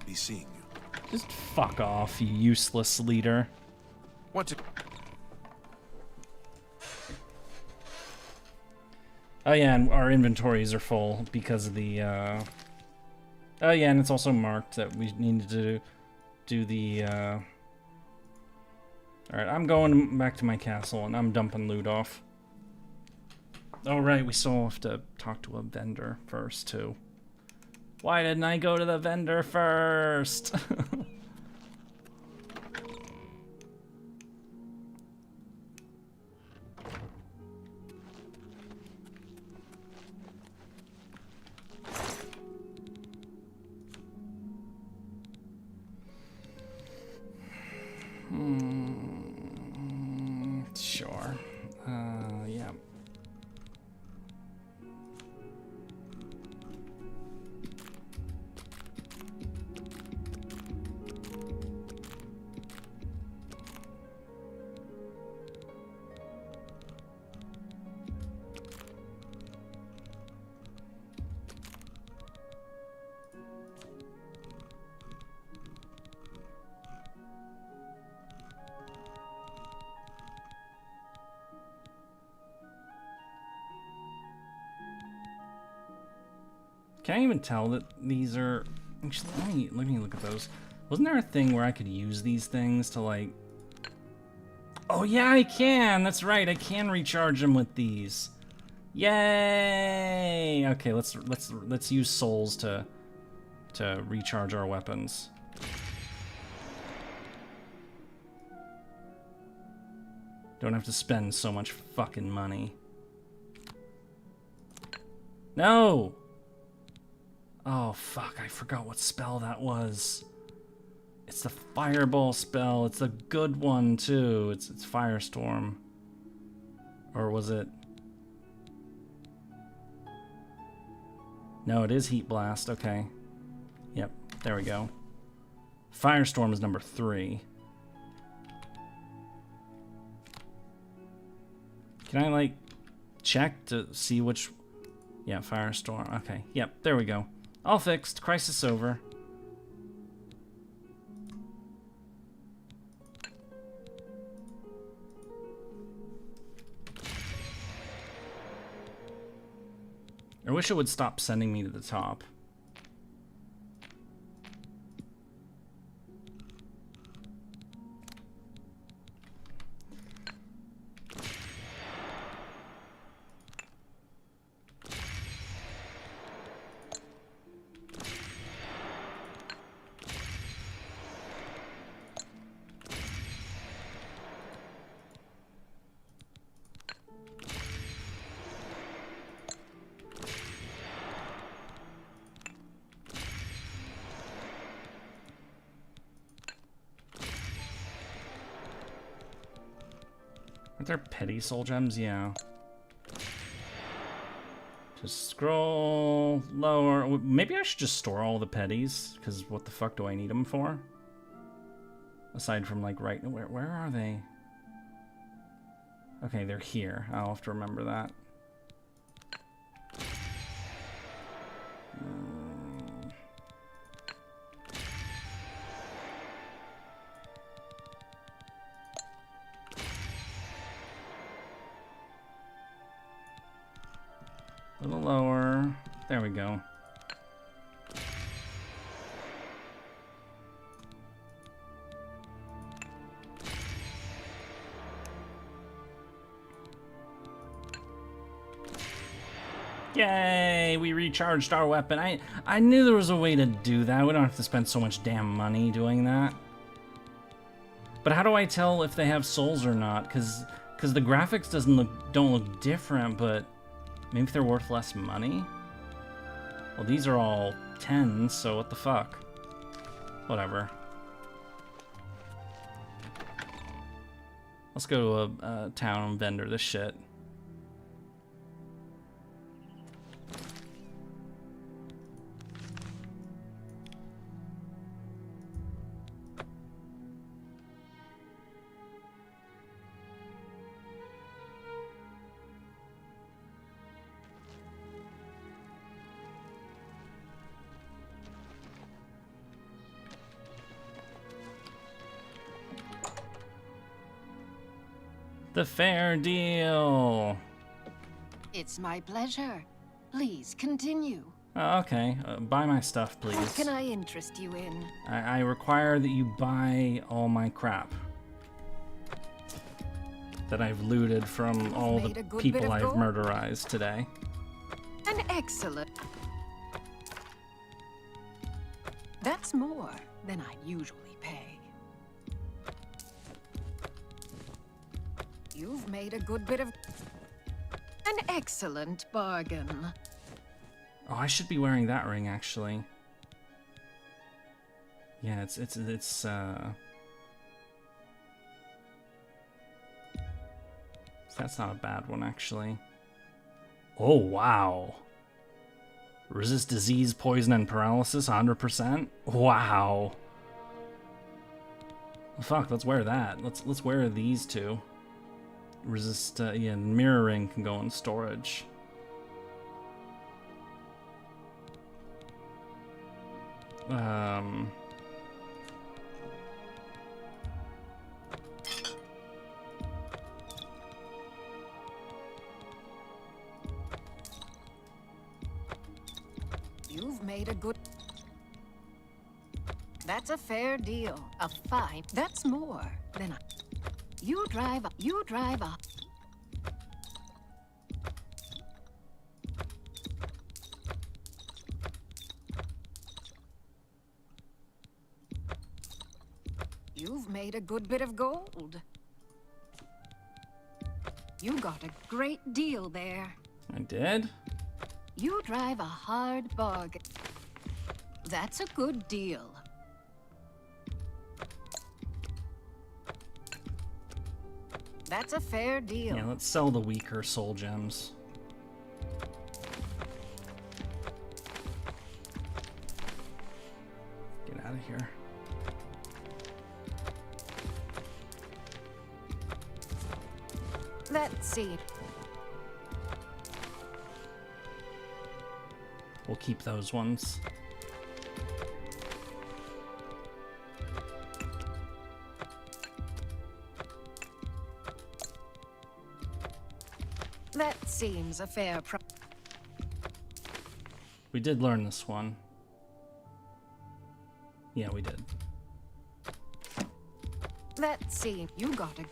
Be seeing you. Just fuck off, you useless leader. What's it? Oh yeah, and our inventories are full because of the, Oh yeah, and it's also marked that we needed to do the, Alright, I'm going back to my castle and I'm dumping loot off. Oh right, we still have to talk to a vendor first, too. Why didn't I go to the vendor first? Sure. Yeah. Can't even tell that these are... Actually, let me look at those. Wasn't there a thing where I could use these things to, like... Oh, yeah, I can! That's right, I can recharge them with these. Yay! Okay, let's use souls to recharge our weapons. Don't have to spend so much fucking money. No! Oh, fuck, I forgot what spell that was. It's the fireball spell. It's a good one, too. It's Firestorm. Or was it... No, it is Heat Blast. Okay. Yep, there we go. Firestorm is number 3. Can I, like, check to see which... Yeah, Firestorm. Okay, yep, there we go. All fixed. Crisis over. I wish it would stop sending me to the top. Aren't there petty soul gems? Yeah. Just scroll lower. Maybe I should just store all the petties, because what the fuck do I need them for? Aside from, like, right... Where are they? Okay, they're here. I'll have to remember that. A little lower. There we go. Yay! We recharged our weapon. I knew there was a way to do that. We don't have to spend so much damn money doing that. But how do I tell if they have souls or not? Because the graphics don't look different, but maybe they're worth less money? Well, these are all 10s, so what the fuck? Whatever. Let's go to a town and vendor this shit. The fair deal. It's my pleasure. Please continue. Oh, okay. Buy my stuff, please. What can I interest you in? I require that you buy all my crap that I've looted from all the people I've murderized today. An excellent. That's more than I usually pay. You've made a good bit of... An excellent bargain. Oh, I should be wearing that ring, actually. Yeah, it's that's not a bad one, actually. Oh, wow. Resist disease, poison, and paralysis 100%? Wow. Fuck, let's wear that. Let's wear these two. Resist, yeah, mirroring can go in storage. You've made a good... That's a fair deal. A fine... That's more than I... You drive a... You've made a good bit of gold. You got a great deal there. I did? You drive a hard bargain. That's a good deal. That's a fair deal. Yeah, let's sell the weaker soul gems. Get out of here. Let's see. We'll keep those ones. That seems a fair price. We did learn this one. Yeah, we did. Let's see. You got an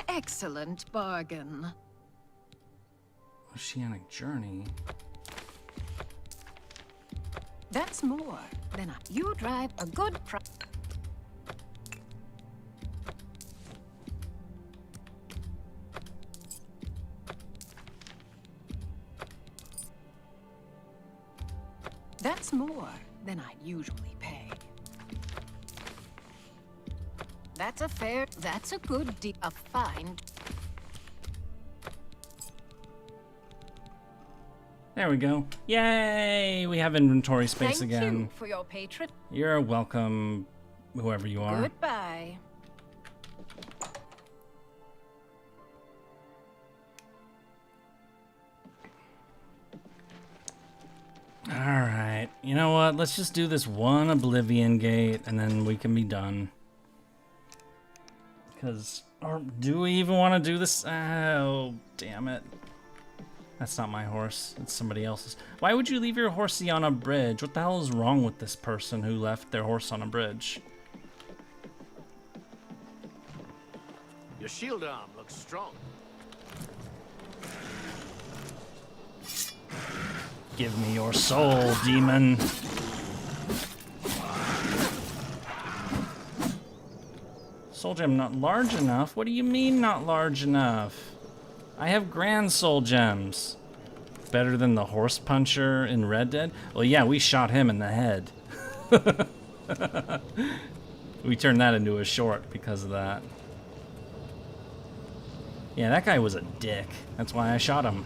excellent bargain. Oceanic journey. That's more than you drive a good price. That's more than I usually pay. That's a good deal. A fine. There we go. Yay! We have inventory space Thank again. you for your patron. You're welcome, whoever you are. Goodbye. Alright, you know what? Let's just do this one Oblivion gate and then we can be done. Because, or do we even want to do this? Oh, damn it. That's not my horse, it's somebody else's. Why would you leave your horsey on a bridge? What the hell is wrong with this person who left their horse on a bridge? Your shield arm looks strong. Give me your soul, demon. Soul gem not large enough? What do you mean not large enough? I have grand soul gems. Better than the horse puncher in Red Dead? Well, yeah, we shot him in the head. We turned that into a short because of that. Yeah, that guy was a dick. That's why I shot him.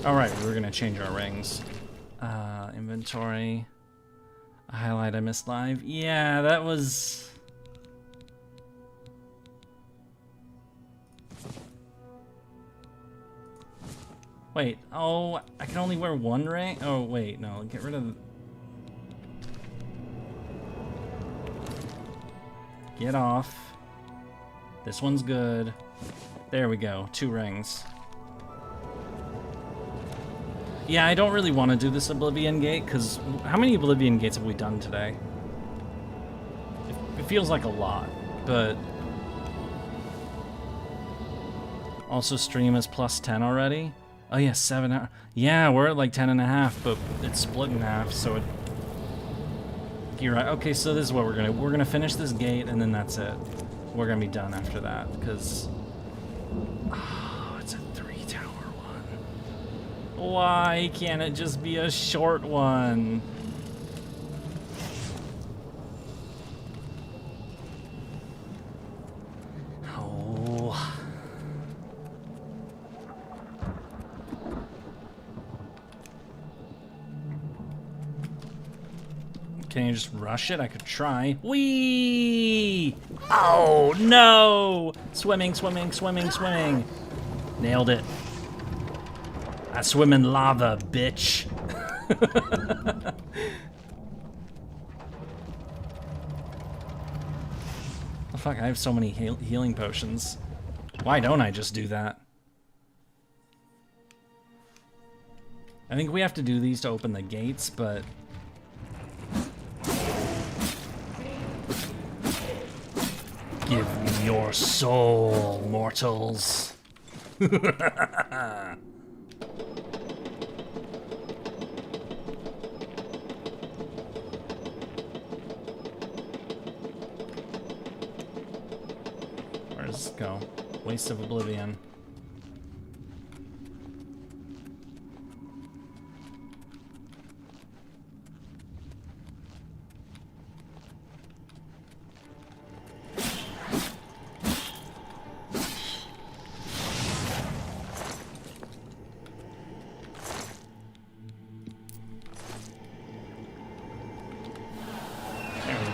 Alright, we're gonna change our rings. Inventory. A highlight I missed live. Yeah, that was... Wait, oh, I can only wear one ring? Oh, wait, no, get rid of... Get off. This one's good. There we go, 2 rings. Yeah, I don't really want to do this Oblivion gate, because how many Oblivion gates have we done today? It feels like a lot, but... Also stream is +10 already? Oh yeah, 7 hours. Yeah, we're at like 10.5, but it's split in half, so it... You're right. Okay, so this is what we're gonna finish this gate, and then that's it. We're gonna be done after that, because... Oh, it's a 3-tower one. Why can't it just be a short one? Oh. Can you just rush it? I could try. Whee! Oh, no! Swimming, swimming, swimming, swimming. Nailed it. I swim in lava, bitch. Oh, fuck, I have so many healing potions. Why don't I just do that? I think we have to do these to open the gates, but... Give me your soul, mortals. Where does this go? Waste of Oblivion.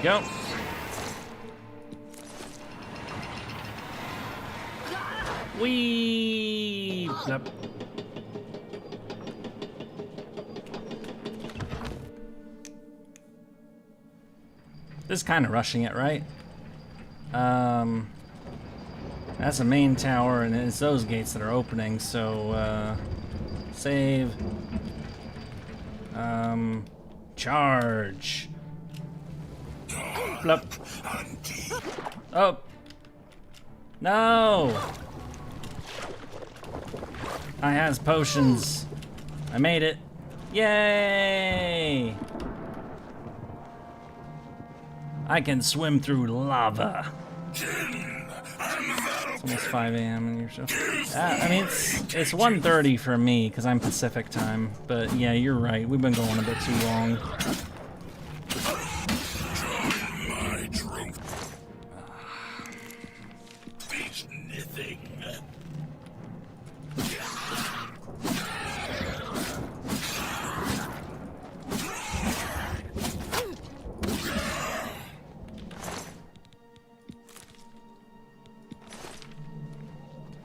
Go. Whee! Yep. This is kind of rushing it, right? That's the main tower, and it's those gates that are opening, so, save. Charge. Blup. Oh. No. I has potions. I made it. Yay. I can swim through lava. It's almost 5 a.m. in your show. I mean, it's 1:30 for me because I'm Pacific time. But yeah, you're right. We've been going a bit too long.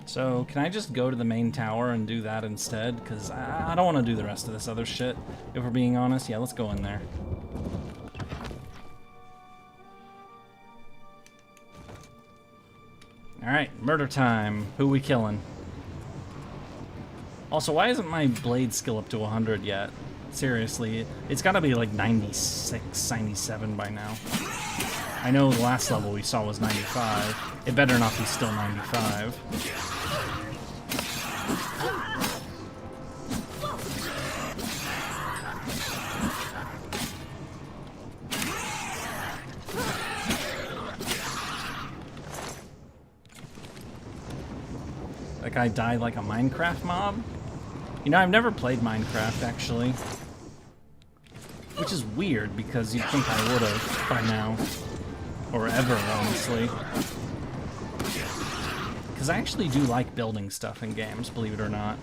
So, can I just go to the main tower and do that instead? Because I don't want to do the rest of this other shit, if we're being honest. Yeah, let's go in there. Alright, murder time. Who we killing? Also, why isn't my blade skill up to 100 yet? Seriously, it's gotta be like 96, 97 by now. I know the last level we saw was 95. It better not be still 95. That guy died like a Minecraft mob? You know, I've never played Minecraft, actually. Which is weird, because you'd think I would've by now. Or ever, honestly. Because I actually do like building stuff in games, believe it or not.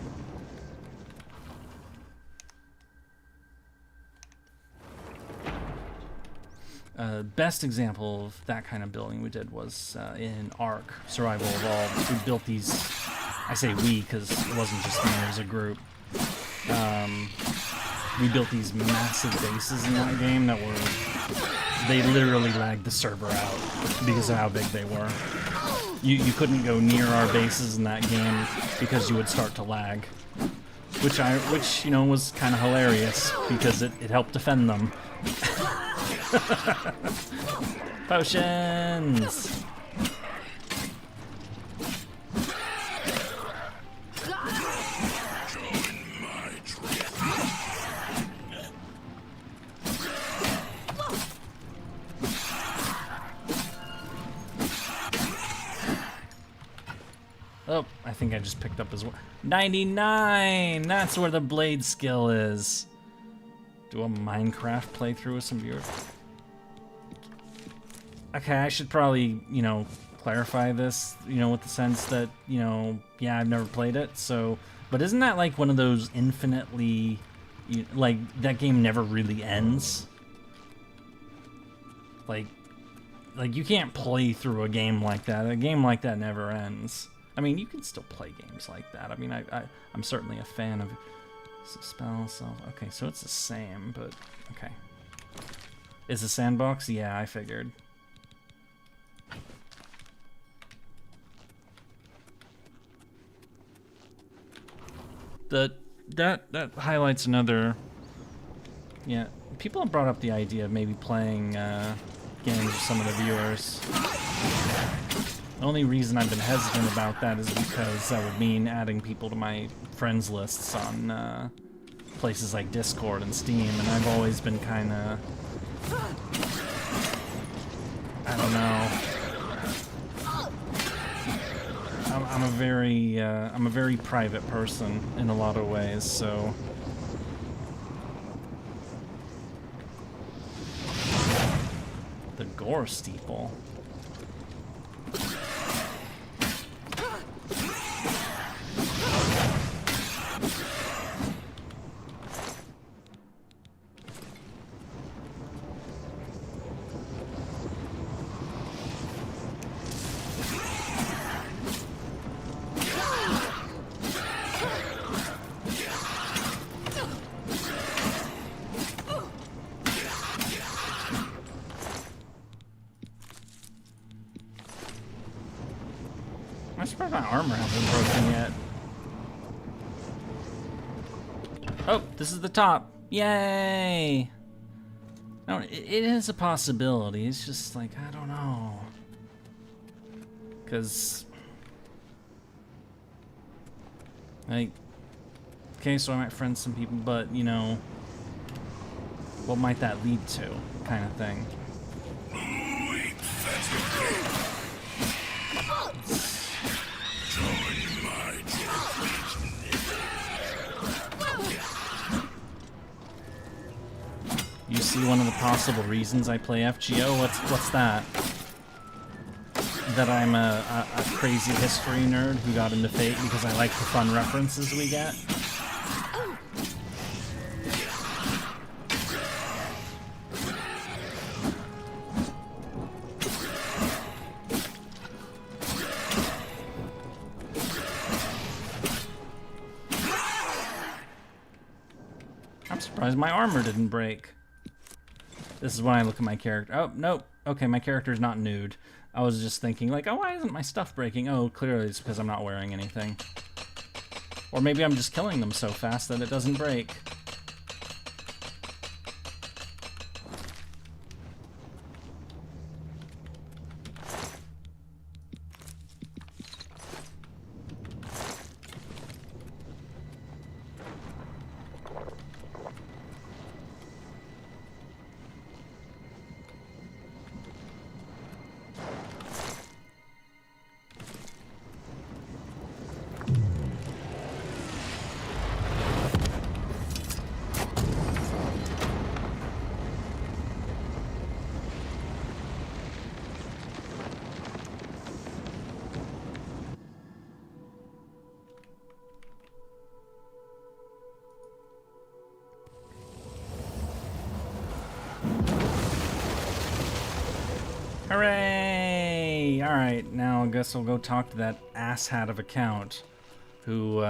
Best example of that kind of building we did was in Ark, Survival Evolved. We built these, I say we because it wasn't just me, it was a group. We built these massive bases in that game that were, they literally lagged the server out because of how big they were. You couldn't go near our bases in that game because you would start to lag. Which you know, was kind of hilarious because it helped defend them. Potions! Oh, I think I just picked up as well. 99! That's where the blade skill is. Do a Minecraft playthrough with some viewers. Okay, I should probably, you know, clarify this, you know, with the sense that, you know, yeah, I've never played it, so... But isn't that like one of those infinitely... like, that game never really ends? Like, you can't play through a game like that. A game like that never ends. I mean, you can still play games like that. I mean, I'm certainly a fan of... Spell, self... Okay, so it's the same, but... Okay. Is the sandbox? Yeah, I figured. That highlights another... Yeah, people have brought up the idea of maybe playing games with some of the viewers. The only reason I've been hesitant about that is because that would mean adding people to my friends lists on places like Discord and Steam, and I've always been kind of... I don't know. I'm a very private person in a lot of ways, so... The Gore Steeple. I'm surprised my armor hasn't broken yet. Oh, this is the top. Yay! No, it is a possibility. It's just like, I don't know. Because... like... Okay, so I might friend some people, but, you know... what might that lead to? Kind of thing. see one of the possible reasons I play FGO? What's that? That I'm a crazy history nerd who got into Fate because I like the fun references we get? I'm surprised my armor didn't break. This is when I look at my character. Oh, nope. Okay, my character's not nude. I was just thinking, like, oh, why isn't my stuff breaking? Oh, clearly it's because I'm not wearing anything. Or maybe I'm just killing them so fast that it doesn't break. Hooray! Alright, now I guess I'll go talk to that asshat of a count who,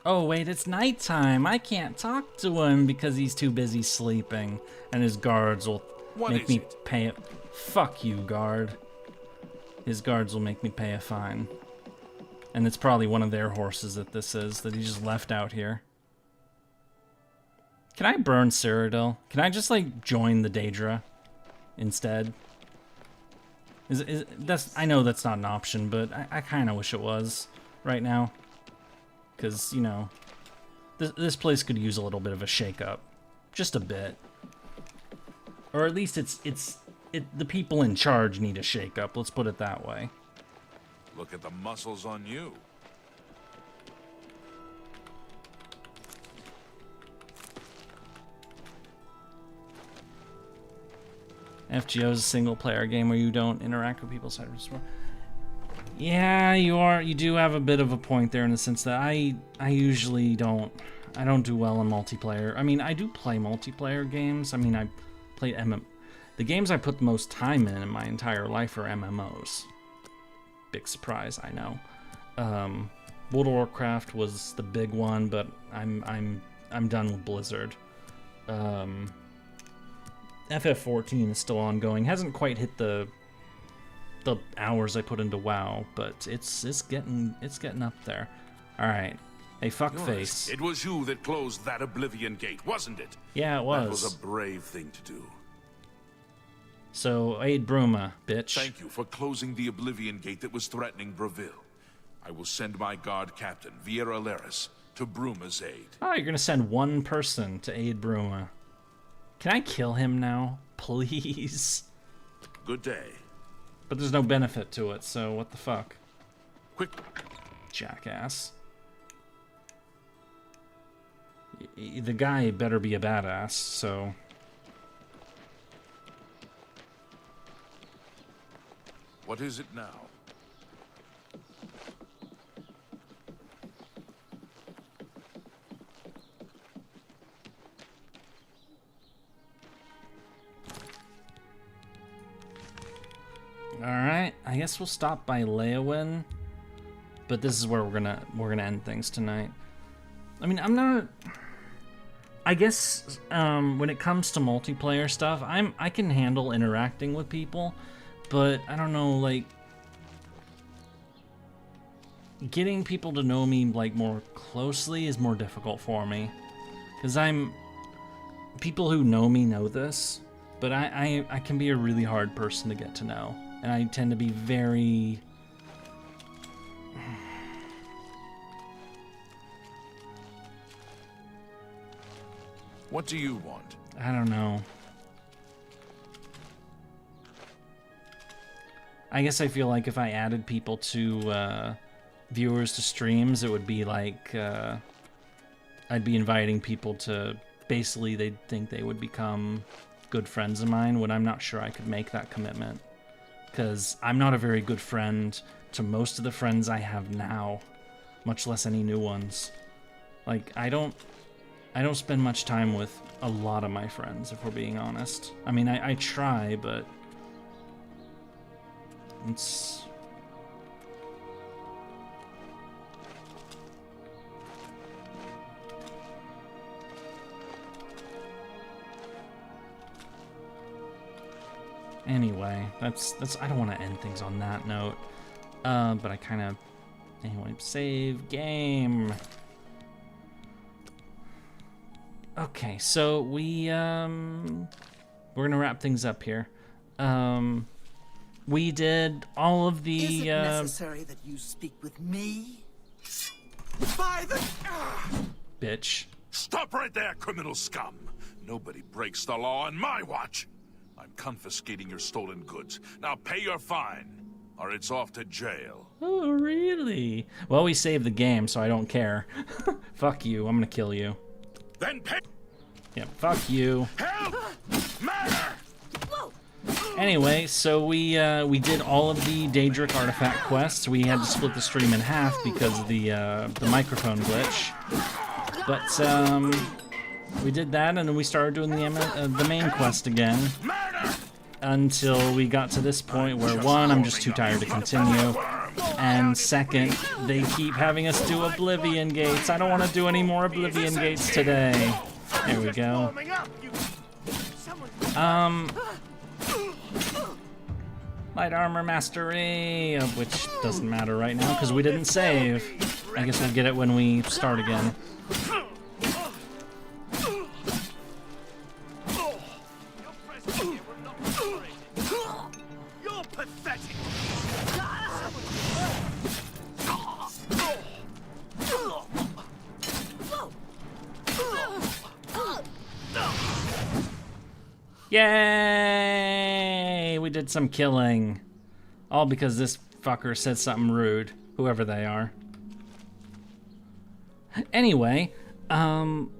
Oh, wait, it's nighttime. I can't talk to him because he's too busy sleeping, and his guards will make me pay it. Fuck you, guard. His guards will make me pay a fine. And it's probably one of their horses that this is, that he just left out here. Can I burn Cyrodiil? Can I just, like, join the Daedra instead? I know that's not an option, but I kind of wish it was right now. Because, you know, this place could use a little bit of a shake-up. Just a bit. Or at least the people in charge need a shake-up, let's put it that way. Look at the muscles on you. FGO is a single-player game where you don't interact with people side of the store. Yeah, you do have a bit of a point there in the sense that I usually don't do well in multiplayer. I mean, I do play multiplayer games. I mean, I play the games I put the most time in my entire life are MMOs. Big surprise, I know. World of Warcraft was the big one, but I'm done with Blizzard. FF14 is still ongoing. Hasn't quite hit the hours I put into WoW, but it's getting up there. All right. Hey, fuckface. It was you that closed that Oblivion gate, wasn't it? Yeah, it was. That was a brave thing to do. So, aid Bruma, bitch. Thank you for closing the Oblivion gate that was threatening Breville. I will send my guard captain, Viera Laris, to Bruma's aid. Oh, you're gonna send one person to aid Bruma. Can I kill him now? Please? Good day. But there's no benefit to it, so what the fuck? Quick. Jackass. The guy better be a badass, so... What is it now? Alright, I guess we'll stop by Leowyn. But this is where we're gonna end things tonight. I mean, I'm not... I guess when it comes to multiplayer stuff, I can handle interacting with people, but I don't know, like, getting people to know me like more closely is more difficult for me, because people who know me know this, but I can be a really hard person to get to know, and I tend to be very... What do you want? I don't know. I guess I feel like if I added people to viewers to streams, it would be like I'd be inviting people to basically they'd think they would become good friends of mine when I'm not sure I could make that commitment. Because I'm not a very good friend to most of the friends I have now, much less any new ones. Like, I don't spend much time with a lot of my friends, if we're being honest. I mean, I try, but it's... Anyway, that's I don't want to end things on that note. But I kind of... Anyway, save game. Okay, so we're gonna wrap things up here. We did all of the... Is it necessary that you speak with me? By the... Bitch. Stop right there, criminal scum. Nobody breaks the law on my watch. I'm confiscating your stolen goods. Now pay your fine, or it's off to jail. Oh, really? Well, we saved the game, so I don't care. Fuck you, I'm gonna kill you. Then pay... Yeah, fuck you. Help! Murder! Anyway, so we did all of the Daedric Artifact Quests. We had to split the stream in half because of the microphone glitch. But, we did that, and then we started doing the main quest again. Until we got to this point where, one, I'm just too tired to continue. And second, they keep having us do Oblivion Gates. I don't want to do any more Oblivion Gates today. There we go. Light armor mastery, which doesn't matter right now because we didn't save. I guess we'll get it when we start again. You're pathetic. Yay! We did some killing. All because this fucker said something rude, whoever they are. Anyway, I'm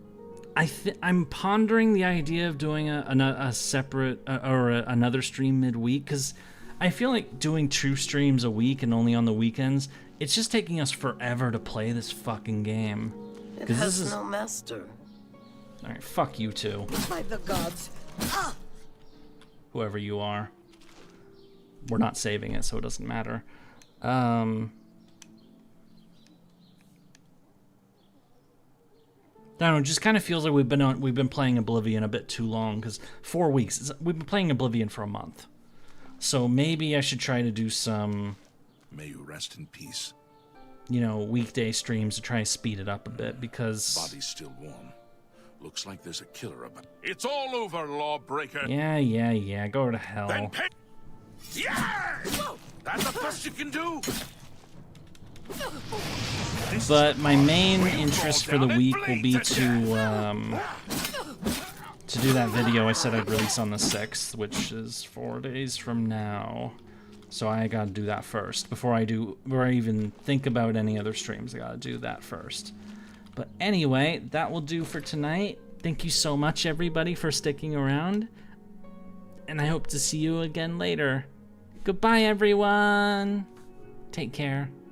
pondering the idea of doing a separate or another stream midweek, because I feel like doing 2 streams a week and only on the weekends, it's just taking us forever to play this fucking game. It has no master. Alright, fuck you two. By the gods. Whoever you are. We're not saving it, so it doesn't matter. I don't know, it just kind of feels like we've been playing Oblivion a bit too long, because 4 weeks, we've been playing Oblivion for a month. So maybe I should try to do some... May you rest in peace. You know, weekday streams to try to speed it up a bit, because... Body's still warm. Looks like there's a killer about. It's all over, lawbreaker. Yeah, go to hell. Then pay. Yeah! That's the best you can do. But my main interest for the week will be to do that video I said I'd release on the 6th, which is 4 days from now. So I gotta do that first before I even think about any other streams. I gotta do that first. But anyway, that will do for tonight. Thank you so much, everybody, for sticking around. And I hope to see you again later. Goodbye, everyone. Take care.